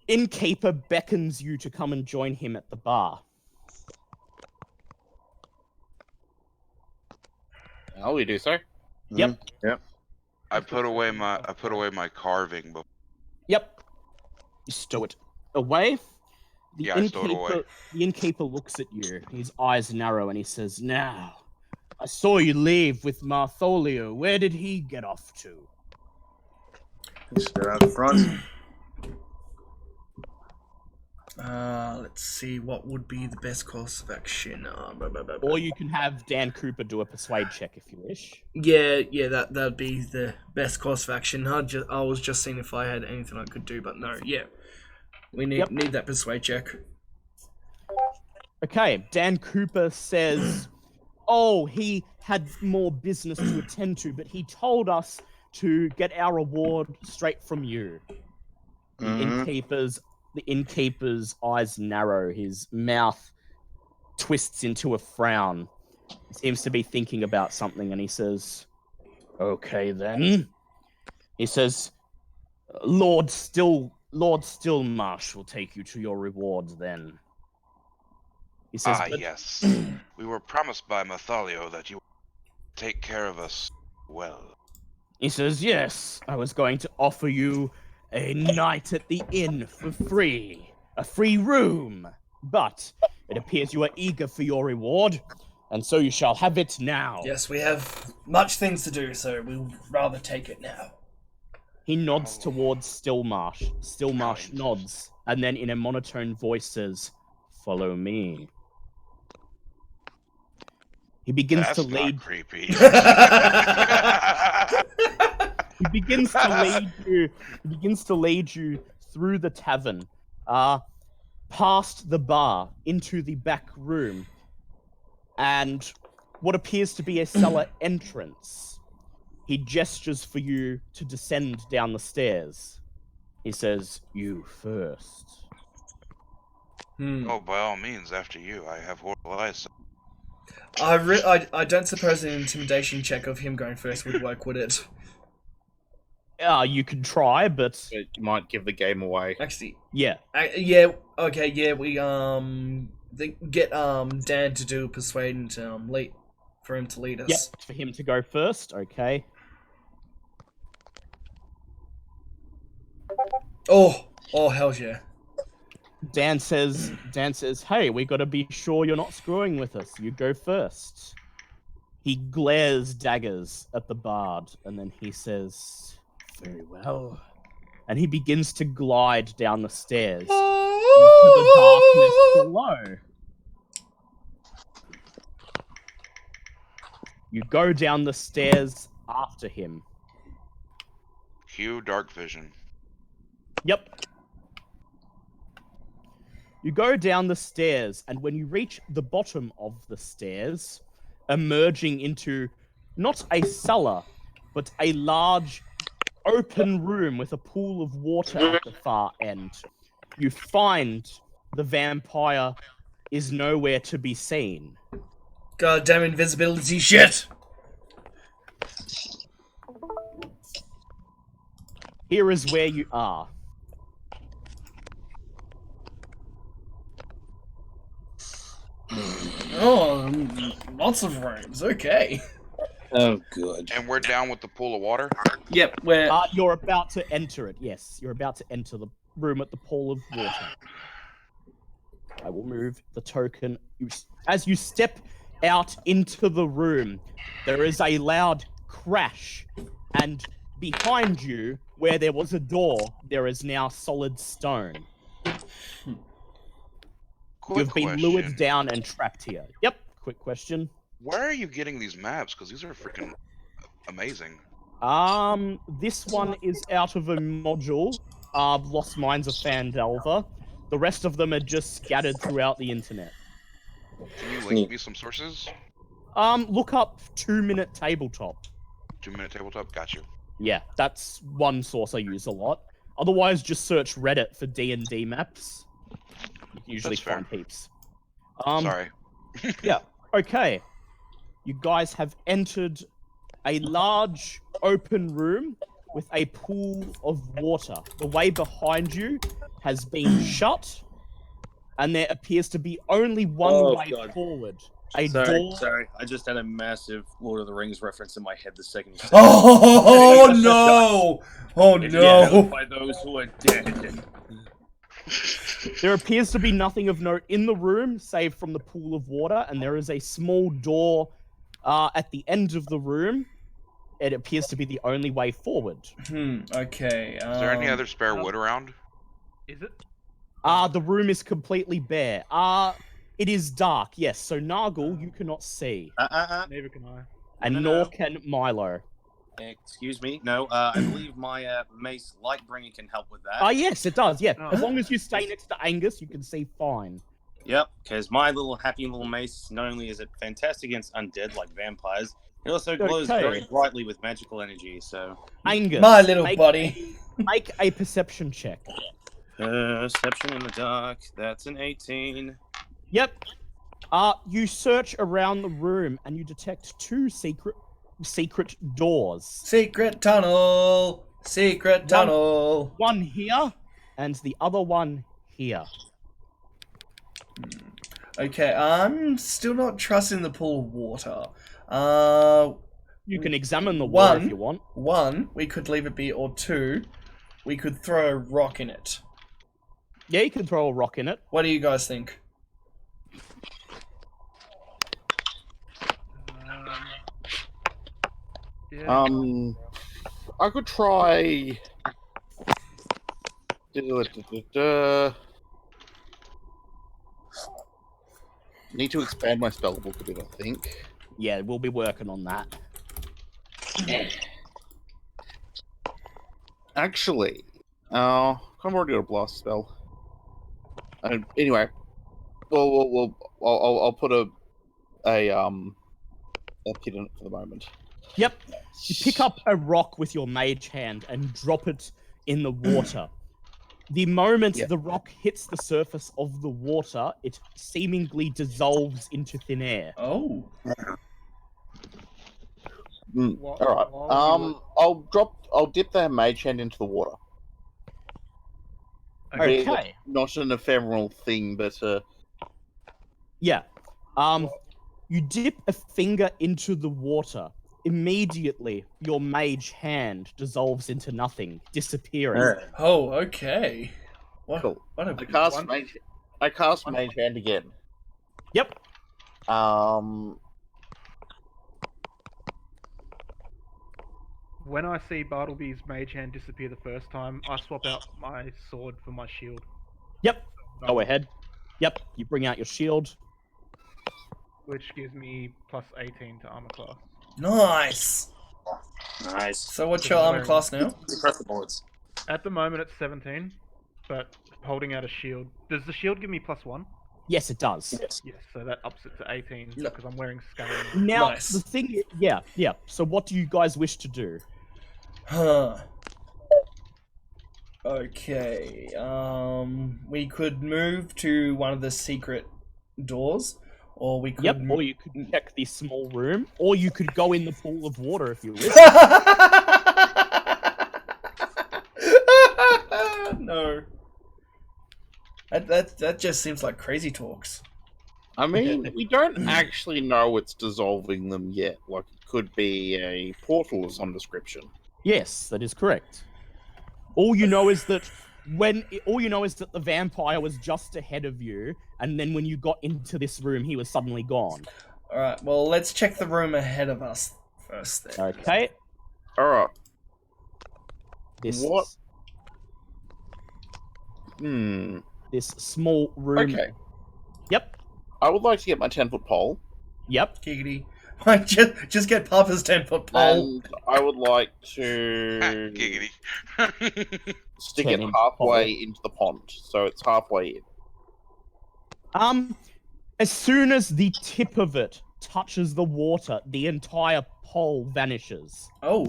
innkeeper beckons you to come and join him at the bar. Oh, we do, sir. Yep. Yep. I put away my carving. But Yep. You stow it away. I stowed it away. The innkeeper looks at you. His eyes narrow and he says, "Now, I saw you leave with Martholio. Where did he get off to?" He's there out the front. Let's see, what would be the best course of action? Or you can have Dan Cooper do a persuade check if you wish. Yeah, that'd be the best course of action. I was just seeing if I had anything I could do, but no, yeah. We need that persuade check. Okay, Dan Cooper says, oh, he had more business to attend to, but he told us to get our reward straight from you. The innkeeper's eyes narrow, his mouth twists into a frown. He seems to be thinking about something, and he says, okay then. He says, Lord Stillmarsh will take you to your reward then. He says, yes. We were promised by Mathalio that you would take care of us well. He says, yes, I was going to offer you a night at the inn for free. A free room. But it appears you are eager for your reward, and so you shall have it now. Yes, we have much things to do, so we'll rather take it now. He nods towards Stillmarsh. Stillmarsh nods, and then in a monotone voice says, follow me. He begins to lead. Creepy. He begins to lead you through the tavern, past the bar, into the back room, and what appears to be a cellar entrance. He gestures for you to descend down the stairs. He says, you first. Oh, by all means, after you. I have horrible eyes. I don't suppose an intimidation check of him going first would work, would it? You could try, but It might give the game away. Actually, yeah. Okay, we get Dan to do persuade and for him to lead us. Yep, for him to go first, okay. Oh, hell yeah. Dan says, hey, we gotta be sure you're not screwing with us. You go first. He glares daggers at the bard, and then he says, very well. And he begins to glide down the stairs into the darkness below. You go down the stairs after him. Cue dark vision. Yep. You go down the stairs, and when you reach the bottom of the stairs, emerging into not a cellar, but a large open room with a pool of water at the far end, you find the vampire is nowhere to be seen. Goddamn invisibility shit! Here is where you are. Oh, lots of rooms. Okay. Oh, good. And we're down with the pool of water? Yep, we're... You're about to enter it, yes. You're about to enter the room at the pool of water. I will move the token. As you step out into the room, there is a loud crash, and behind you, where there was a door, there is now solid stone. You've been lured down and trapped here. Yep, quick question. Where are you getting these maps? Because these are freaking amazing. This one is out of a module, Lost Mines of Phandelver. The rest of them are just scattered throughout the internet. Can you link me some sources? Look up 2-minute tabletop. 2-minute tabletop? Got you. Yeah, that's one source I use a lot. Otherwise, just search Reddit for D&D maps. You can usually find heaps. Sorry. Yeah, okay. You guys have entered a large open room with a pool of water. The way behind you has been shut, and there appears to be only one way forward. Sorry. I just had a massive Lord of the Rings reference in my head the second you said Oh no! Oh no! By those who are dead. There appears to be nothing of note in the room, save from the pool of water, and there is a small door at the end of the room. It appears to be the only way forward. Okay. Is there any other spare wood around? Is it? The room is completely bare. It is dark, yes. So Nargle, you cannot see. Neither can I. And nor can Milo. Excuse me. No, I believe my mace Lightbringer can help with that. Yes, it does, yeah. Oh. As long as you stay next to Angus, you can see fine. Yep, because my little happy little mace, not only is it fantastic against undead like vampires, it also glows Okay. very brightly with magical energy, so... Angus, My little buddy. Make a perception check. Perception in the dark, that's an 18. Yep. You search around the room and you detect two secret doors. Secret tunnel. Secret tunnel. One here and the other one here. Okay, I'm still not trusting the pool of water. You can examine the water if you want. One, we could leave it be, or two, we could throw a rock in it. Yeah, you can throw a rock in it. What do you guys think? Yeah. I could try. Need to expand my spell book a bit, I think. Yeah, we'll be working on that. Actually, I've already got a blast spell. Anyway, I'll put a pit in it for the moment. Yep. You pick up a rock with your mage hand and drop it in the water. The moment the rock hits the surface of the water, it seemingly dissolves into thin air. Oh. All right. I'll dip the mage hand into the water. Okay. Not an ephemeral thing, but yeah. You dip a finger into the water. Immediately, your mage hand dissolves into nothing, disappearing. Oh, okay. What? Cool. What a I cast mage hand again. Yep. When I see Bartleby's mage hand disappear the first time, I swap out my sword for my shield. Yep. Go ahead. Yep. You bring out your shield. Which gives me plus 18 to armor class. Nice. Nice. So what's your armor class now? Press the bullets. At the moment it's 17, but holding out a shield. Does the shield give me plus 1? Yes, it does. Yes, so that ups it to 18 because I'm wearing scale. Now, Nice. the thing is, yeah. So what do you guys wish to do? Huh. Okay. We could move to one of the secret doors, or we could. Yep. Or you could check the small room, or you could go in the pool of water if you wish. No. That just seems like crazy talks. I mean, we don't actually know it's dissolving them yet. Like, it could be a portal of some description. Yes, that is correct. All you know is that the vampire was just ahead of you, and then when you got into this room, he was suddenly gone. All right. Well, let's check the room ahead of us first. Then. Okay. All right. What? This small room. Okay. Yep. I would like to get my 10-foot pole. Yep. Giggity. Just get Papa's 10-foot pole. And I would like to Giggity. stick it halfway into the pond, so it's halfway in. As soon as the tip of it touches the water, the entire pole vanishes. Oh.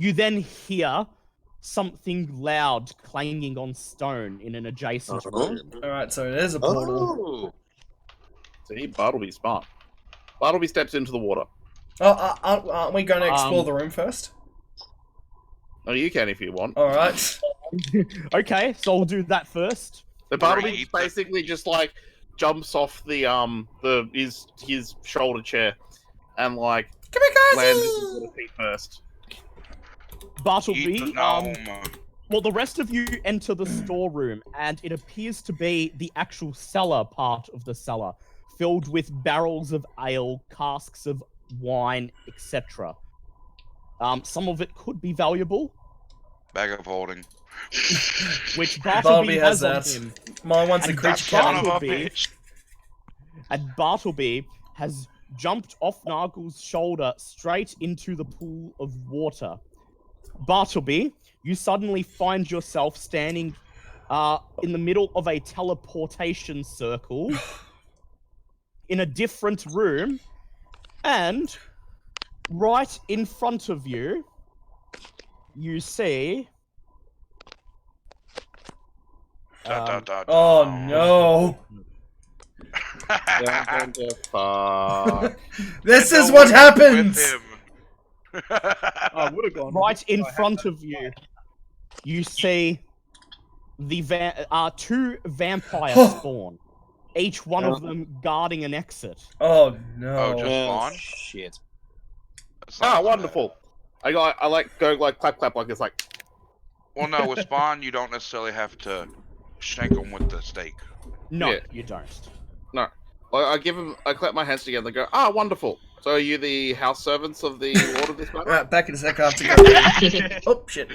You then hear something loud clanging on stone in an adjacent room. Alright, so there's a portal. See, Bartleby's smart. Bartleby steps into the water. Oh, aren't we going to explore the room first? Oh, you can if you want. Alright. Okay, so I'll do that first. So Bartleby basically just like jumps off his shoulder chair and like lands into the feet first. Bartleby, well, the rest of you enter the storeroom, and it appears to be the actual cellar part of the cellar, filled with barrels of ale, casks of wine, etc. Some of it could be valuable. Bag of holding. which Bartleby Bartleby has has on that. him. Mine wants a And creature Son of cannon. a Bartleby- bitch. And Bartleby has jumped off Nargle's shoulder straight into the pool of water. Bartleby, you suddenly find yourself standing in the middle of a teleportation circle in a different room, and right in front of you, you see. Da, da, da, Oh da. no! Fuck. This And is no what one happens! with him. I would have gone. Right in front of you, you see the two vampires spawn, each one of them guarding an exit. Oh Oh, no. just spawn? Shit. That's not Ah, too wonderful. I like go like clap like this like. bad. Well, no, with spawn, you don't necessarily have to shank them with the stake. No, Yeah. you don't. No. I clap my hands together and go, ah, wonderful. So are you the house servants of the Lord of this matter? Alright, back in a sec, I have to go. Oh, shit.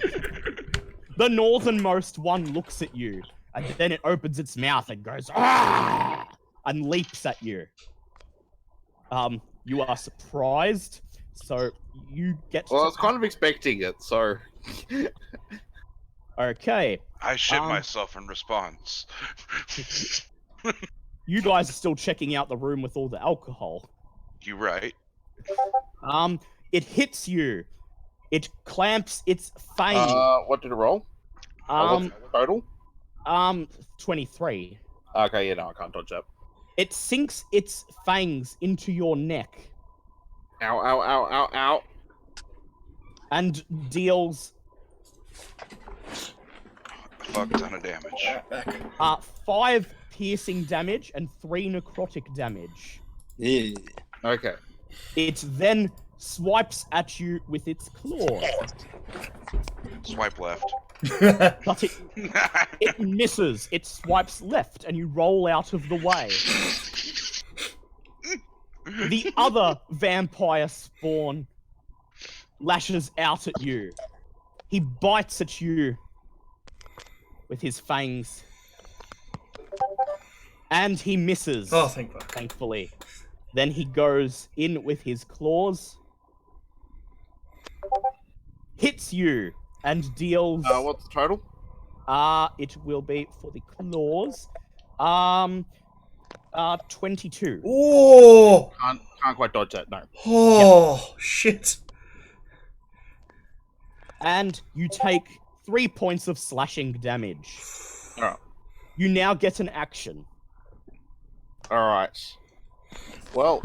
The northernmost one looks at you, and then it opens its mouth and goes ah, and leaps at you. You are surprised, so you get. Well, I was kind of expecting it, so. Okay. I shit myself in response. You guys are still checking out the room with all the alcohol. You right. It hits you. It clamps its fang. What did it roll? What's the total? 23. Okay, yeah, no, I can't dodge that. It sinks its fangs into your neck Ow, ow, ow, ow, ow. and deals Fuck ton of damage. 5 piercing damage and 3 necrotic damage. Yeah. Okay. It then swipes at you with its claws, Swipe left. but it misses. It swipes left, and you roll out of the way. The other vampire spawn lashes out at you. He bites at you with his fangs, and he misses. Oh, thank God. Thankfully. Then he goes in with his claws, hits you, and deals. What's the total? It will be for the claws. 22. Oh! Can't quite dodge that, no. Oh, shit. And you take 3 points of slashing damage. Alright. You now get an action. Alright. Well,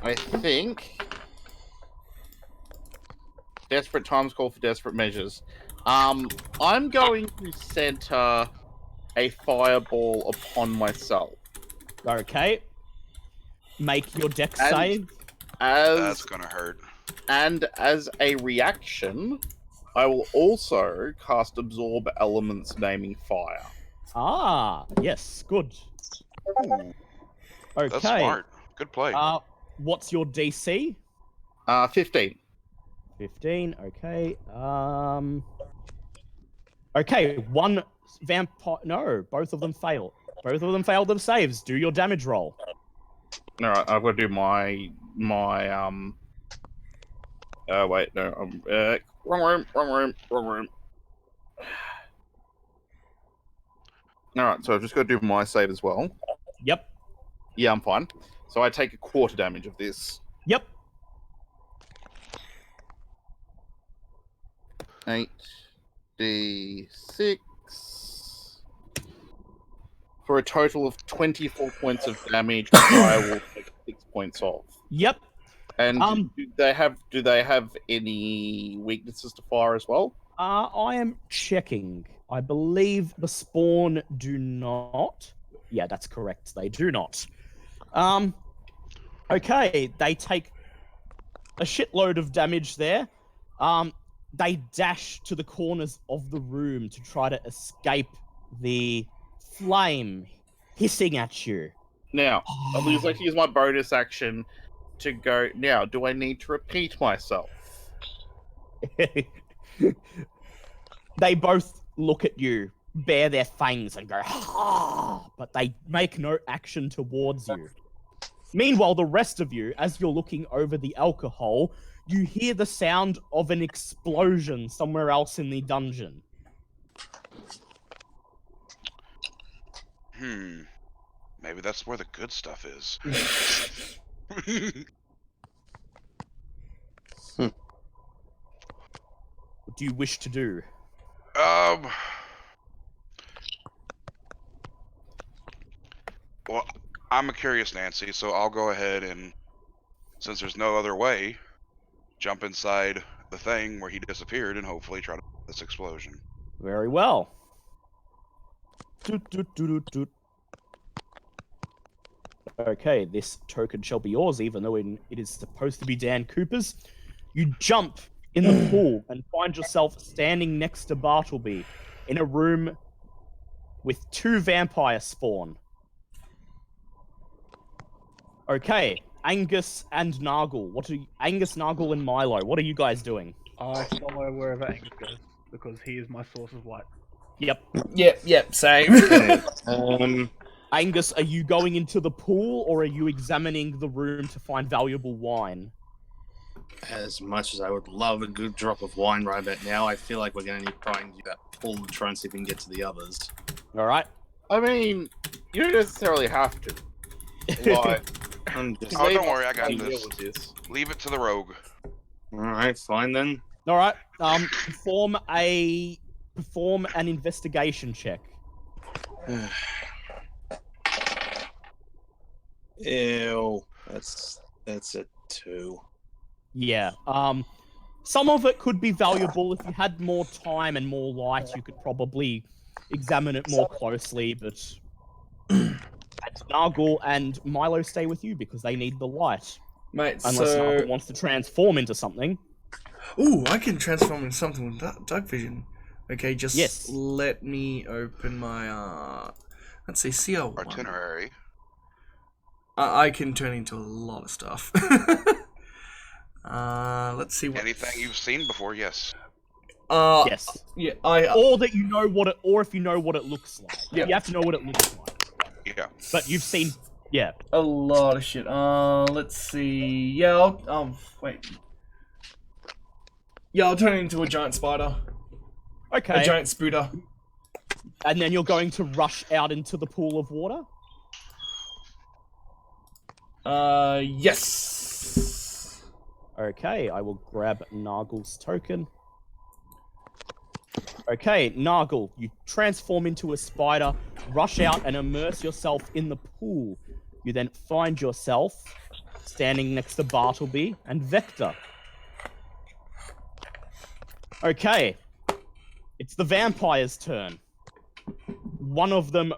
I think desperate times call for desperate measures. I'm going to center a fireball upon myself. Okay. Make your dex And- save. That's As gonna hurt. and as a reaction, I will also cast Absorb Elements, naming fire. Ah, yes, good. Ooh, Okay. that's smart. Good play. What's your DC? 15. 15. Okay. Okay, one vampire. No, both of them fail. Both of them failed their saves. Do your damage roll. All right, I've got to do my wait, no, wrong room. All right, so I've just got to do my save as well. Yep. Yeah, I'm fine. So I take a quarter damage of this. Yep. 8d6 for a total of 24 points of damage, which I will take 6 points off. Yep. And do they have any weaknesses to fire as well? I am checking. I believe the spawn do not. Yeah, that's correct. They do not. Okay, they take a shitload of damage there. They dash to the corners of the room to try to escape the flame hissing at you. Now, I'll like to use my bonus action to go. Now, do I need to repeat myself? They both look at you, bare their fangs, and go, "Ha!" But they make no action towards you. Meanwhile, the rest of you, as you're looking over the alcohol, you hear the sound of an explosion somewhere else in the dungeon. Maybe that's where the good stuff is. What do you wish to do? Well, I'm a curious Nancy, so I'll go ahead and, since there's no other way, jump inside the thing where he disappeared and hopefully try to this explosion. Very well. Doot, doot, doot, doot, doot. Okay, this token shall be yours, even though it is supposed to be Dan Cooper's. You jump in the pool and find yourself standing next to Bartleby in a room with 2 vampire spawn. Okay, Angus and Nargle. Angus, Nargle, and Milo? What are you guys doing? I follow wherever Angus goes because he is my source of light. Yep. Yep, same. Angus, are you going into the pool or are you examining the room to find valuable wine? As much as I would love a good drop of wine right about now, I feel like we're going to need to try and do that pool to try and see if we can get to the others. All right. I mean, you don't necessarily have to. Like, don't worry, I got this. Leave it to the rogue. Alright, fine then. All right. Perform an investigation check. Ew. That's a 2. Yeah. Some of it could be valuable. If you had more time and more light, you could probably examine it more closely, but Nargle and Milo stay with you because they need the light. Mate, Unless Nargle wants to transform into something. Ooh, I can transform into something with dark vision. Okay, just Yes. let me open my, let's see, CL1. Itinerary. I can turn into a lot of stuff. Let's see what... Anything you've seen before, yes. Yes. Yeah, or that you know what it, or if you know what it looks like. Yeah. You have to know what it looks like. Yeah. But you've seen, yeah. a lot of shit. Let's see. Yeah, wait. Yeah, I'll turn it into a giant spider. Okay. A giant spooter. And then you're going to rush out into the pool of water? Yes. Okay, I will grab Nargle's token. Okay, Nargle, you transform into a spider, rush out and immerse yourself in the pool. You then find yourself standing next to Bartleby and Vector. Okay, it's the vampire's turn. One of them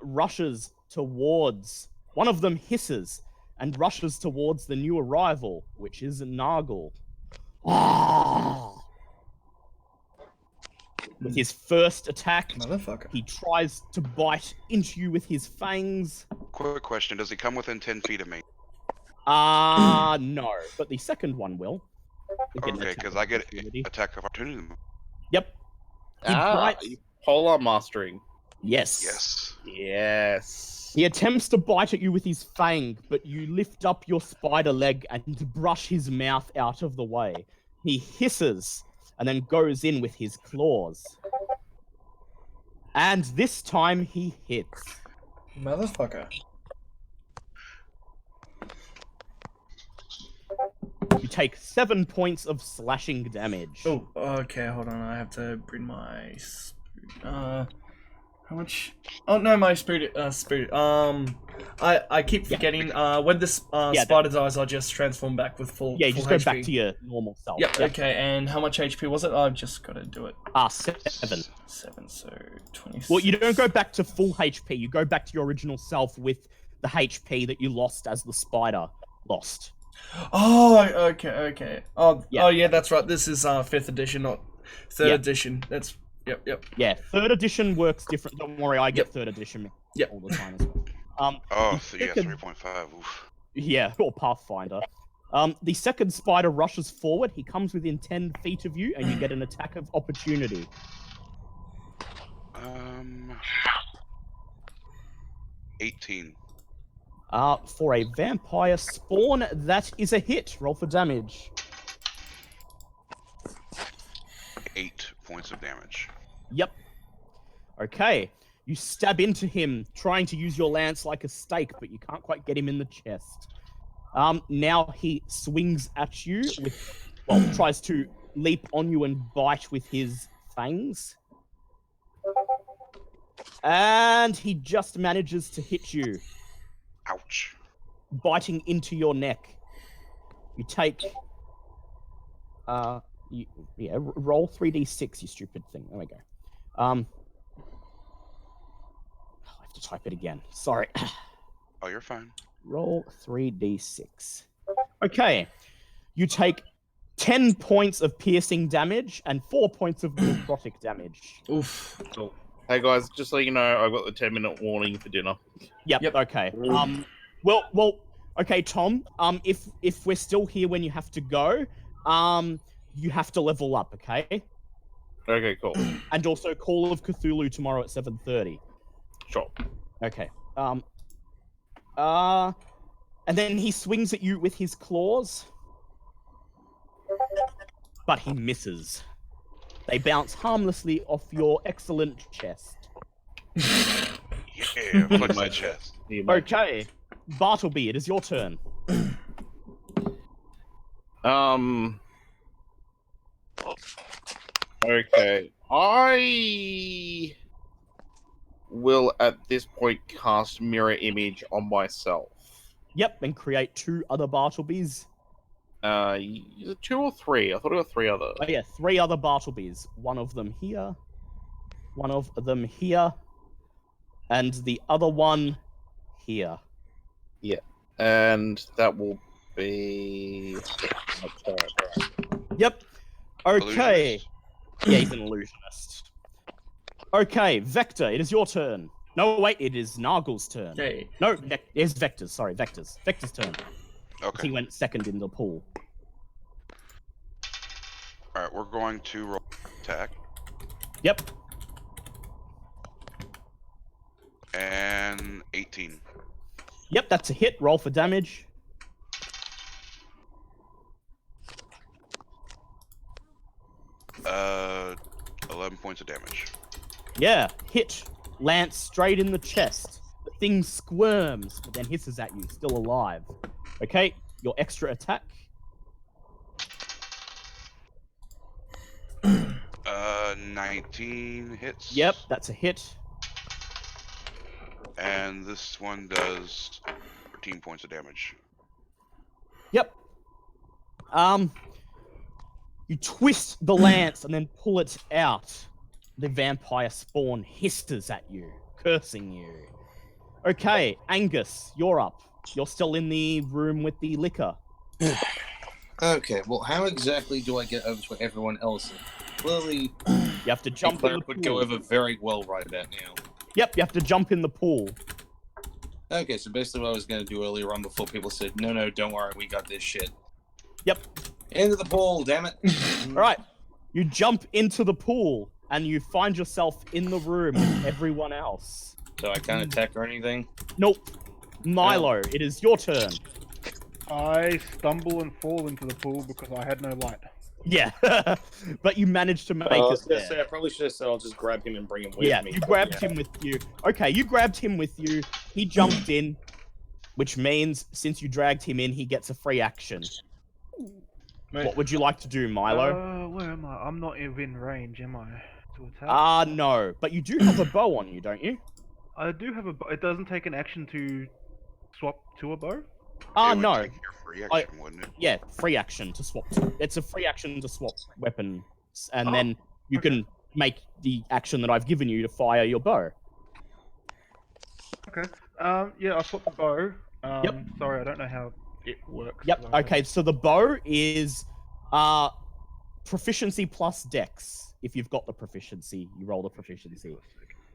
hisses and rushes towards the new arrival, which is Nargle. With his first attack, Motherfucker. he tries to bite into you with his fangs. Quick question, does he come within 10 feet of me? No, but the second one will. Okay, because I get attack of opportunity. Yep. He bites. Polar mastering. Yes. Yes. Yes. He attempts to bite at you with his fang, but you lift up your spider leg and brush his mouth out of the way. He hisses and then goes in with his claws. And this time he hits. Motherfucker. You take 7 points of slashing damage. Oh, okay, hold on. I have to bring my... how much? Oh, no, my spirit... I keep forgetting, when this spider dies, I just transform back with full Yeah, you full just go HP. back to your normal self. Yep, okay, and how much HP was it? I've just got to do it. 7. 7, so 26. Well, you don't go back to full HP. You go back to your original self with the HP that you lost as the spider lost. Oh, okay. Oh, Yeah. oh, yeah, that's right. This is 5th edition, not 3rd edition. That's... Yep. Yeah, 3rd edition works different. Don't worry, I get 3rd edition Yep. all the time as well. Oh, the so yeah, second- 3.5. Oof. Yeah, or Pathfinder. The second spider rushes forward. He comes within 10 feet of you, and you get an attack of opportunity. 18. For a vampire spawn, that is a hit. Roll for damage. 8 points of damage. Yep. Okay. You stab into him, trying to use your lance like a stake, but you can't quite get him in the chest. Now he swings at you with, well, tries to leap on you and bite with his fangs. And he just manages to hit you, Ouch. biting into your neck. You take, roll 3d6, you stupid thing. There we go. I have to type it again. Sorry. Oh, you're fine. Roll 3d6. Okay. You take 10 points of piercing damage and 4 points of necrotic damage. Oof. Cool. Hey guys, just so you know, I've got the 10-minute warning for dinner. Yep. Okay. Well. Okay, Tom. If we're still here when you have to go, you have to level up. Okay. Okay, cool. And also Call of Cthulhu tomorrow at 7:30. Sure. Okay. And then he swings at you with his claws, but he misses. They bounce harmlessly off your excellent chest. Yeah, flex my chest. Okay, Bartleby, it is your turn. Okay. I will at this point cast mirror image on myself. Yep, and create 2 other Bartlebys. Is it 2 or 3? I thought I got 3 other. Oh yeah, 3 other Bartlebys. One of them here, one of them here, and the other one here. Yeah, and that will be. Yep. Okay. Illusionist. Yeah, he's an illusionist. Okay, Vector, it is your turn. No, wait, it is Nargle's turn. Hey. No, it's Vector's. Sorry, Vector's. Vector's turn. Okay. He went second in the pool. Alright, we're going to roll attack. Yep. And 18. Yep, that's a hit. Roll for damage. Uh, 11 points of damage. Yeah, hit. Lance straight in the chest. The thing squirms, but then hisses at you, still alive. Okay, your extra attack. 19 hits. Yep, that's a hit. And this one does 13 points of damage. Yep. You twist the lance and then pull it out. The vampire spawn hisses at you, cursing you. Okay, Angus, you're up. You're still in the room with the liquor. Okay, well, how exactly do I get over to where everyone else is? Clearly, You have to jump in the would go pool. over very well right about now. Yep, you have to jump in the pool. Okay, so basically what I was going to do earlier on before people said, no, don't worry, we got this shit. Yep. Into the pool, damn it. All right. You jump into the pool and you find yourself in the room with everyone else. So I can't attack or anything? Nope. Milo, it is your turn. I stumble and fall into the pool because I had no light. Yeah. But you managed to make I it was gonna there. say I probably should have said I'll just grab him and bring him with Yeah, me. you but grabbed yeah. him with you. Okay, you grabbed him with you. He jumped in, which means since you dragged him in, he gets a free action. What would you like to do, Milo? Where am I? I'm not within range, am I? To attack? No. But you do have a bow on you, don't you? I do have a bow. It doesn't take an action to swap to a bow? It would No. take your free action, wouldn't it? Yeah, free action to swap. It's a free action to swap weapons, and Oh, then you can make the action that I've given you to fire your bow. Okay. Yeah, I'll swap the bow. Yep. Sorry, I don't know how it works. Yep. Okay, so the bow is proficiency plus dex. If you've got the proficiency, you roll the proficiency.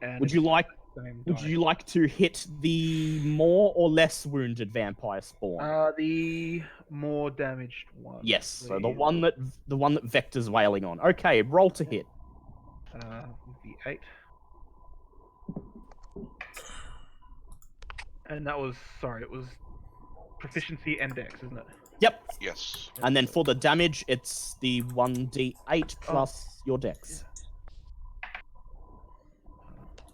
And Would you like same Would die. you like to hit the more or less wounded vampire spawn? The more damaged one. Yes. So the please. one that Vector's wailing on. Okay, roll to hit. The 8. And that was, sorry, it was proficiency and dex, isn't it? Yep. Yes. And then for the damage, it's the 1d8 plus your dex.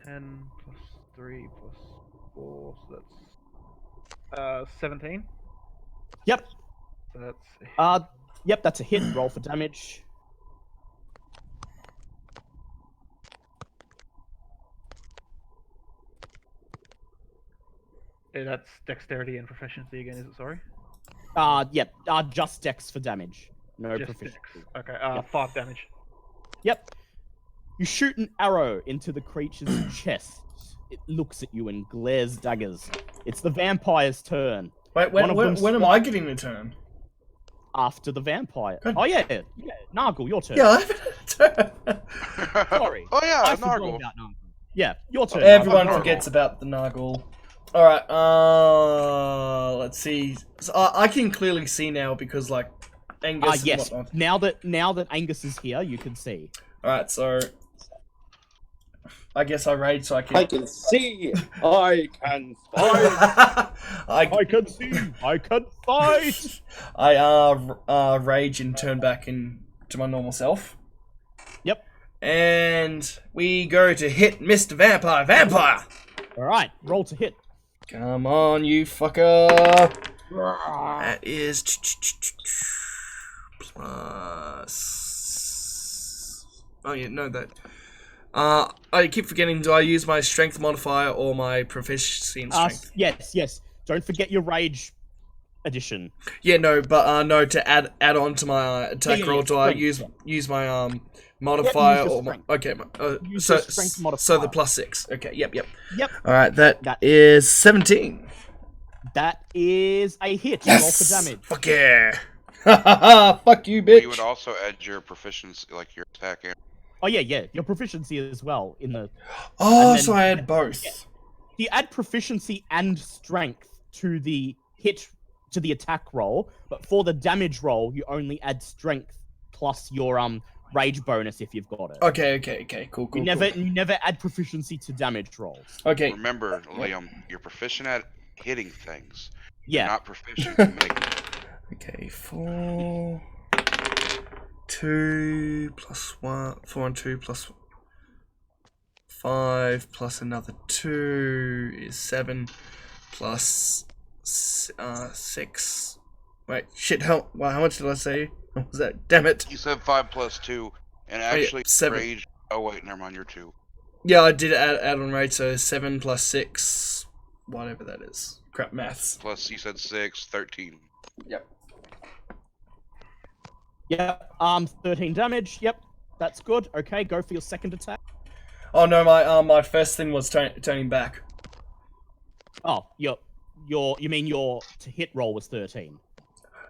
10 plus 3 plus 4, so that's 17. Yep. So that's Yep, that's a hit. Roll for damage. that's dexterity and proficiency again, is it? Sorry. Yep. Just dex for damage. No Just proficiency. dex. Okay. 5 damage. Yep. You shoot an arrow into the creature's chest. It looks at you and glares daggers. It's the vampire's turn. Wait, when am I getting the turn? After the vampire. Good. Oh yeah, Nargle, your turn. Yeah, I haven't had a turn. Sorry. Oh yeah, I forgot Nargle. about Nargle. Yeah, your turn. Everyone Nargle. forgets about the Nargle. Alright, let's see. So, I can clearly see now because, like, Angus yes. and whatnot. Now that Angus is here, you can see. Alright, so... I guess I rage so I can... I can see. I can fight. I can see. I can fight. I rage and turn back into my normal self. Yep. And we go to hit Mr. Vampire. Vampire! Alright, roll to hit. Come on, you fucker. That is... plus... Oh yeah, no, that... I keep forgetting, do I use my strength modifier or my proficiency in strength? Yes. Don't forget your rage addition. Yeah, no, but no, to add on to my attack roll, do I strength. use my modifier use your or my... strength. Okay, Use your strength modifier. so the +6. Okay, yep. Yep. Alright, that is 17. That is a hit. Yes! Roll for damage. Fuck yeah! Fuck you, bitch! You would also add your proficiency, like your attack. Oh yeah. Your proficiency as well in the. Oh, and then- so I had both. Yeah. You add proficiency and strength to the attack roll, but for the damage roll, you only add strength plus your rage bonus if you've got it. Okay, cool. You never add proficiency to damage rolls. Okay. Remember, Liam, you're proficient at hitting things. Yeah. You're not proficient at making. Okay, 4... 2 plus 1, 4 and 2 plus 5 plus another 2 is 7 plus 6. Wait, shit, how much did I say? What was that? Damn it. You said 5 plus 2, and actually 7. rage. Oh wait, never mind. You're 2. Yeah, I did add on rate, so 7 plus 6, whatever that is. Crap, maths. Plus, you said 6, 13. Yep. Yep. 13 damage. Yep. That's good. Okay, go for your second attack. Oh no, my first thing was turning back. Oh, you mean your to hit roll was 13.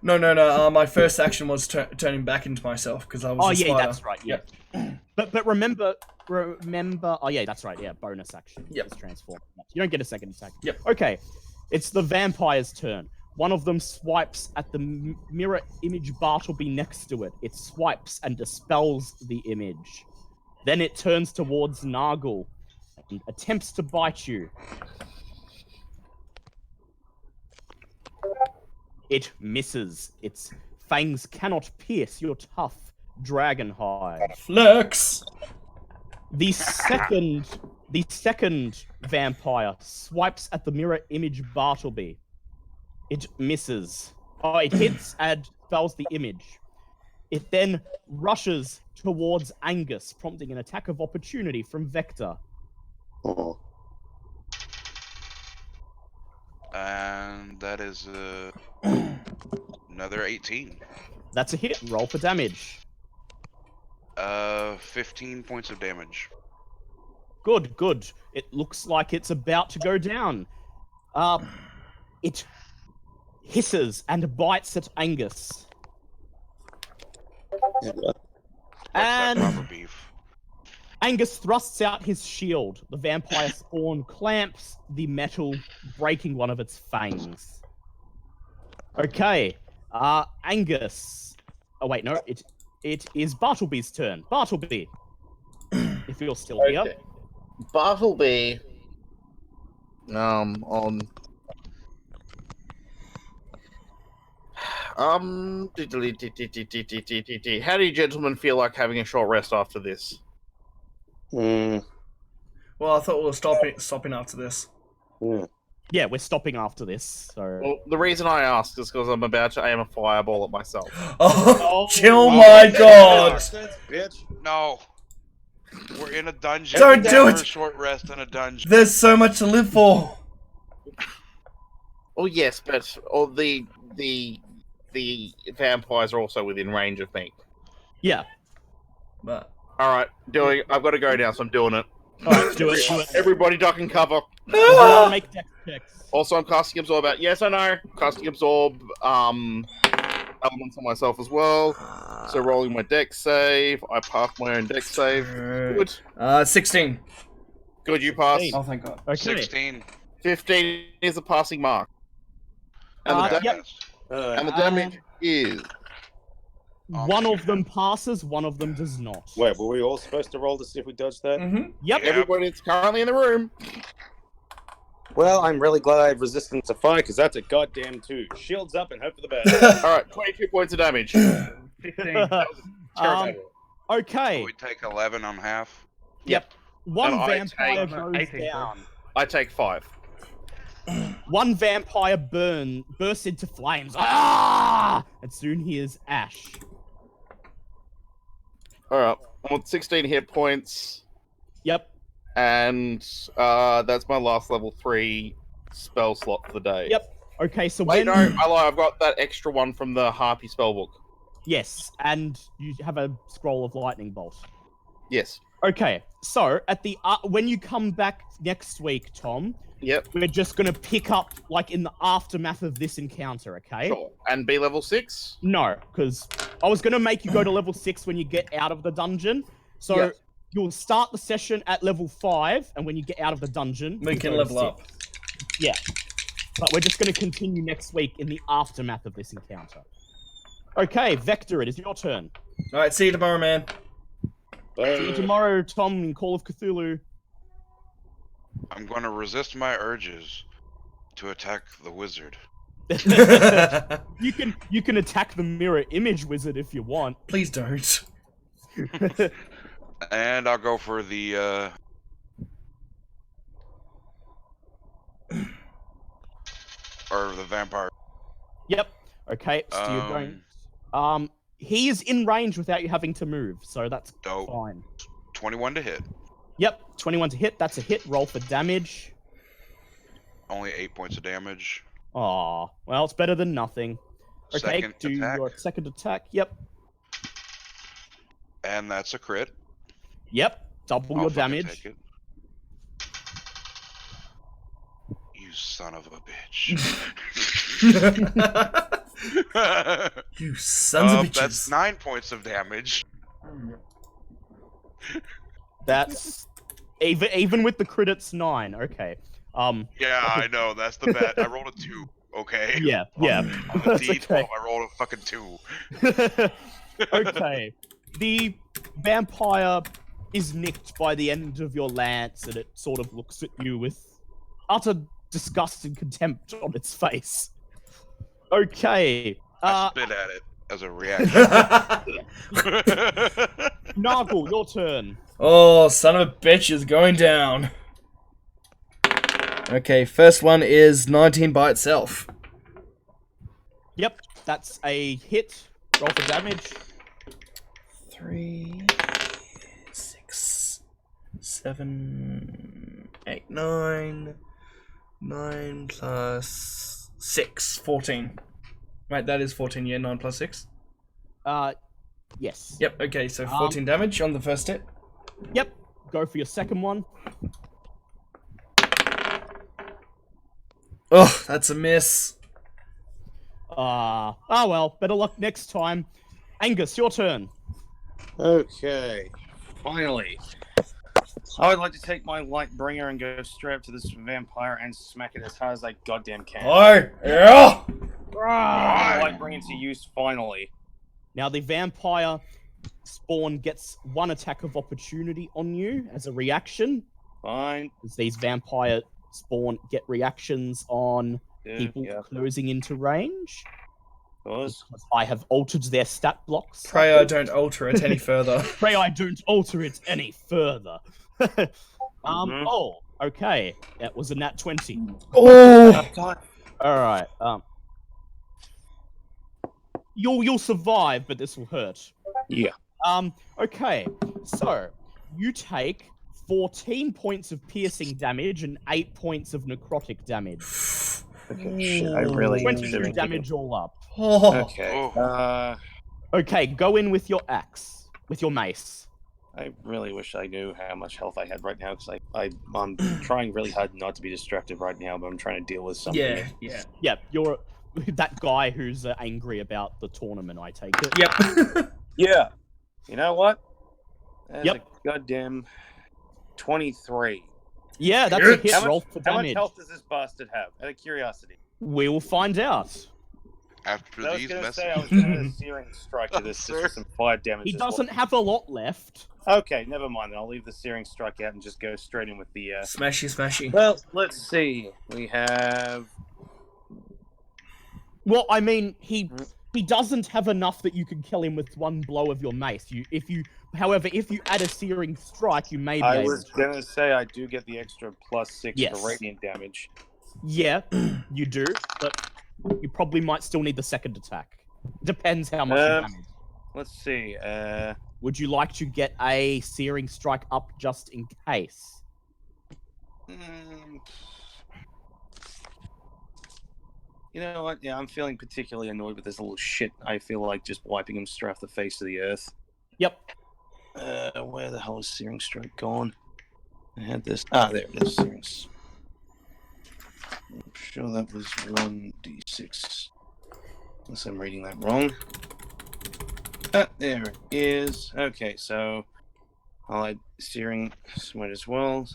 No. My first action was turning back into myself because I was. Oh a yeah, spider. that's right. Yeah. But remember. Oh yeah, that's right. Yeah, bonus action. Yep. Is transform. You don't get a second attack. Yep. Okay, it's the vampire's turn. One of them swipes at the mirror image Bartleby next to it. It swipes and dispels the image. Then it turns towards Nargle and attempts to bite you. It misses. Its fangs cannot pierce your tough dragon hide. Flex. The second vampire swipes at the mirror image Bartleby. It misses. Oh, it hits and spells the image. It then rushes towards Angus, prompting an attack of opportunity from Vector. Oh. And that is another 18. That's a hit. Roll for damage. 15 points of damage. Good. It looks like it's about to go down. It hisses and bites at Angus. And Proper beef. Angus thrusts out his shield. The vampire spawn clamps the metal, breaking one of its fangs. Okay. Angus. Oh wait, no, it is Bartleby's turn. Bartleby. If you're still here. Bartleby, on How do you gentlemen feel like having a short rest after this? Well, I thought we were stopping after this. Yeah, we're stopping after this. So. Well, the reason I ask is because I'm about to aim a fireball at myself. Oh my god! Bitch. No. We're in a dungeon. Don't do We're it! a short rest in a dungeon. There's so much to live for. Oh yes, but the vampires are also within range of me. Yeah. But All right, I've got to go now, so I'm doing it. All right, do it. Do it. Everybody duck and cover. Everyone make dex checks. Also, I'm casting absorb out. Yes, I know. Casting absorb elements on myself as well. So rolling my dex save. I passed my own dex save. Good. 16. Good, you pass. Oh, thank god. Okay. 16. 15 is a passing mark. And the Yep. and the damage is... One of them passes, one of them does not. Wait, were we all supposed to roll to see if we dodged that? Mm-hmm. Yep. Everybody that's currently in the room. Well, I'm really glad I have resistance to fire, because that's a goddamn 2. Shields up and hope for the best. Alright, 22 points of damage. 15. Okay. We take 11 on half. Yep. One And I vampire take- goes 18, down. I take 5. One vampire bursts into flames. Ah! And soon he is ash. Alright, I'm on 16 hit points. Yep. And that's my last level 3 spell slot for the day. Yep. Okay, so Wait, when... no, I lie. I've got that extra one from the Harpy spellbook. Yes, and you have a scroll of lightning bolt. Yes. Okay, so at the when you come back next week, Tom, Yep. we're just gonna pick up like in the aftermath of this encounter, okay? Sure. And be level 6? No, because I was gonna make you go to level 6 when you get out of the dungeon. So Yeah. you'll start the session at level 5, and when you get out of the dungeon, We you can go to level up. 6. Yeah, but we're just gonna continue next week in the aftermath of this encounter. Okay, Vector, it is your turn. Alright, see you tomorrow, man. See you tomorrow, Tom, in Call of Cthulhu. I'm going to resist my urges to attack the wizard. You can attack the mirror image wizard if you want. Please don't. And I'll go for the or the vampire. Yep. Okay, so you're going. He is in range without you having to move, so that's Dope. fine. 21 to hit. Yep, 21 to hit. That's a hit. Roll for damage. Only 8 points of damage. Aw, well, it's better than nothing. Okay, Second do attack. your second attack. Yep. And that's a crit. Yep. Double I'll your fucking damage. take it. You son of a bitch. You sons of bitches. That's 9 points of damage. That's even with the crit, it's 9. Okay. Yeah, I know. That's the bet. I rolled a 2. Okay. Yeah, yeah. On the That's D12, okay. I rolled a fucking 2. Okay. The vampire is nicked by the end of your lance, and it sort of looks at you with utter disgust and contempt on its face. Okay. I spit at it as a reaction. Nargle, your turn. Oh, son of a bitch is going down. Okay, first one is 19 by itself. Yep, that's a hit. Roll for damage. 3, 6, 7, 8, 9. 9 plus 6, 14. Right, that is 14, yeah, 9 plus 6. Yes. Yep, okay, so 14 damage on the first hit. Yep. Go for your second one. Oh, that's a miss. Well, better luck next time. Angus, your turn. Okay, finally. I would like to take my Lightbringer and go straight up to this vampire and smack it as hard as I goddamn can. Oh, yeah! Lightbringer to use finally. Now the vampire spawn gets one attack of opportunity on you as a reaction. Fine. As these vampire spawn get reactions on people closing into range. course. Because I have altered their stat blocks. Pray I don't alter it any further. Pray I don't alter it any further. Oh, okay. That was a nat 20. Oh! Alright, You'll survive, but this will hurt. Yeah. Okay. So, you take 14 points of piercing damage and 8 points of necrotic damage. Okay, shit, I really 22 damage all up. Oh. Okay. Okay, go in with your axe. With your mace. I really wish I knew how much health I had right now, because I'm trying really hard not to be distracted right now, but I'm trying to deal with something. Yeah, you're that guy who's angry about the tournament, I take it. Yep. Yeah. You know what? That's Yep. a goddamn 23. Yeah, that's a hit. Roll for How much damage. health does this bastard have? Out of curiosity. We will find out. After I was these going to say messages. I was going to add a searing strike to this just for some fire damage. He as well. doesn't have a lot left. Okay, never mind. Then I'll leave the searing strike out and just go straight in with the. Smashy. Well, let's see. We have. Well, I mean, he doesn't have enough that you can kill him with one blow of your mace. However, if you add a searing strike, you may be I able was to. going to say I do get the extra +6 Yes. for radiant damage. Yeah, you do, but you probably might still need the second attack. Depends how much damage. Let's see. Would you like to get a searing strike up just in case? You know what? Yeah, I'm feeling particularly annoyed with this little shit. I feel like just wiping him straight off the face of the earth. Yep. Where the hell is Searing Strike gone? I had this. Ah, there it is. Searing. I'm sure that was 1d6. Unless I'm reading that wrong. There it is. Okay, so I'll add Searing Smite as well.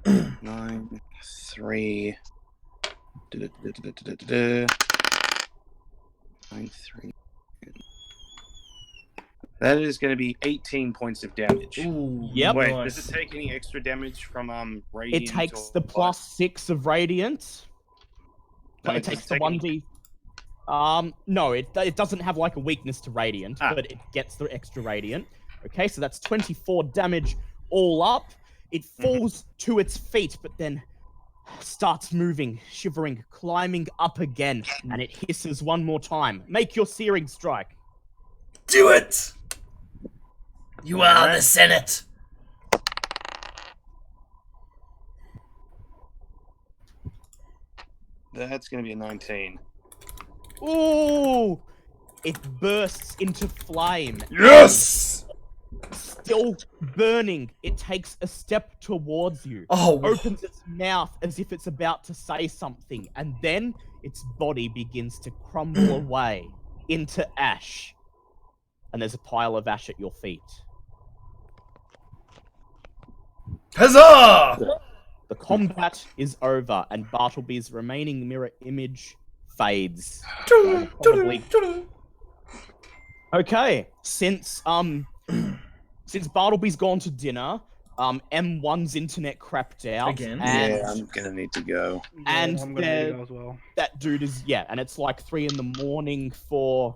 9, 3. 9, 3. That is going to be 18 points of damage. Ooh, Yep. Wait, nice. does it take any extra damage from radiant? It takes or the what? +6 of radiant. No, It it takes doesn't the take 1d. No, it doesn't have like a weakness to radiant, Ah. but it gets the extra radiant. Okay, so that's 24 damage all up. It falls to its feet, but then starts moving, shivering, climbing up again, and it hisses one more time. Make your searing strike. Do it! You are the Senate. That's going to be a 19. Ooh! It bursts into flame. Yes! Still burning, it takes a step towards you. Oh, Opens its mouth as if it's about to say something, and then its body begins to crumble away into ash. And there's a pile of ash at your feet. huzzah! The combat is over, and Bartleby's remaining mirror image fades. Probably. Okay, since Bartleby's gone to dinner, M1's internet crapped out Again? and Yeah, I'm going to need to go. And I'm gonna need to go as well. that dude is and it's like 3 a.m. for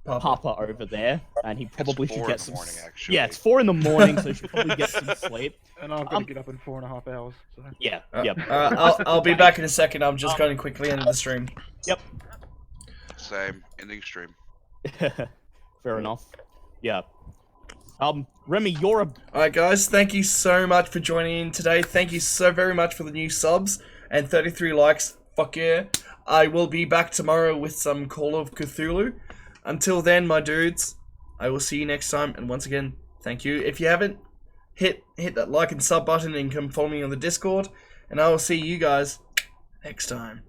Papa over there, and he probably should 4 get in some. the morning, actually. Yeah, it's 4 a.m, so he should probably get some sleep. And I've got to get up in 4.5 hours. So. Yeah, Uh, yep. I'll be back in a second. I'm just going to quickly end the stream. Yep. Same. Ending stream. Fair enough. Yeah. Remy, you're a Alright guys, thank you so much for joining in today. Thank you so very much for the new subs and 33 likes. Fuck yeah. I will be back tomorrow with some Call of Cthulhu. Until then, my dudes, I will see you next time. And once again, thank you. If you haven't, hit that like and sub button and come follow me on the Discord. And I will see you guys next time.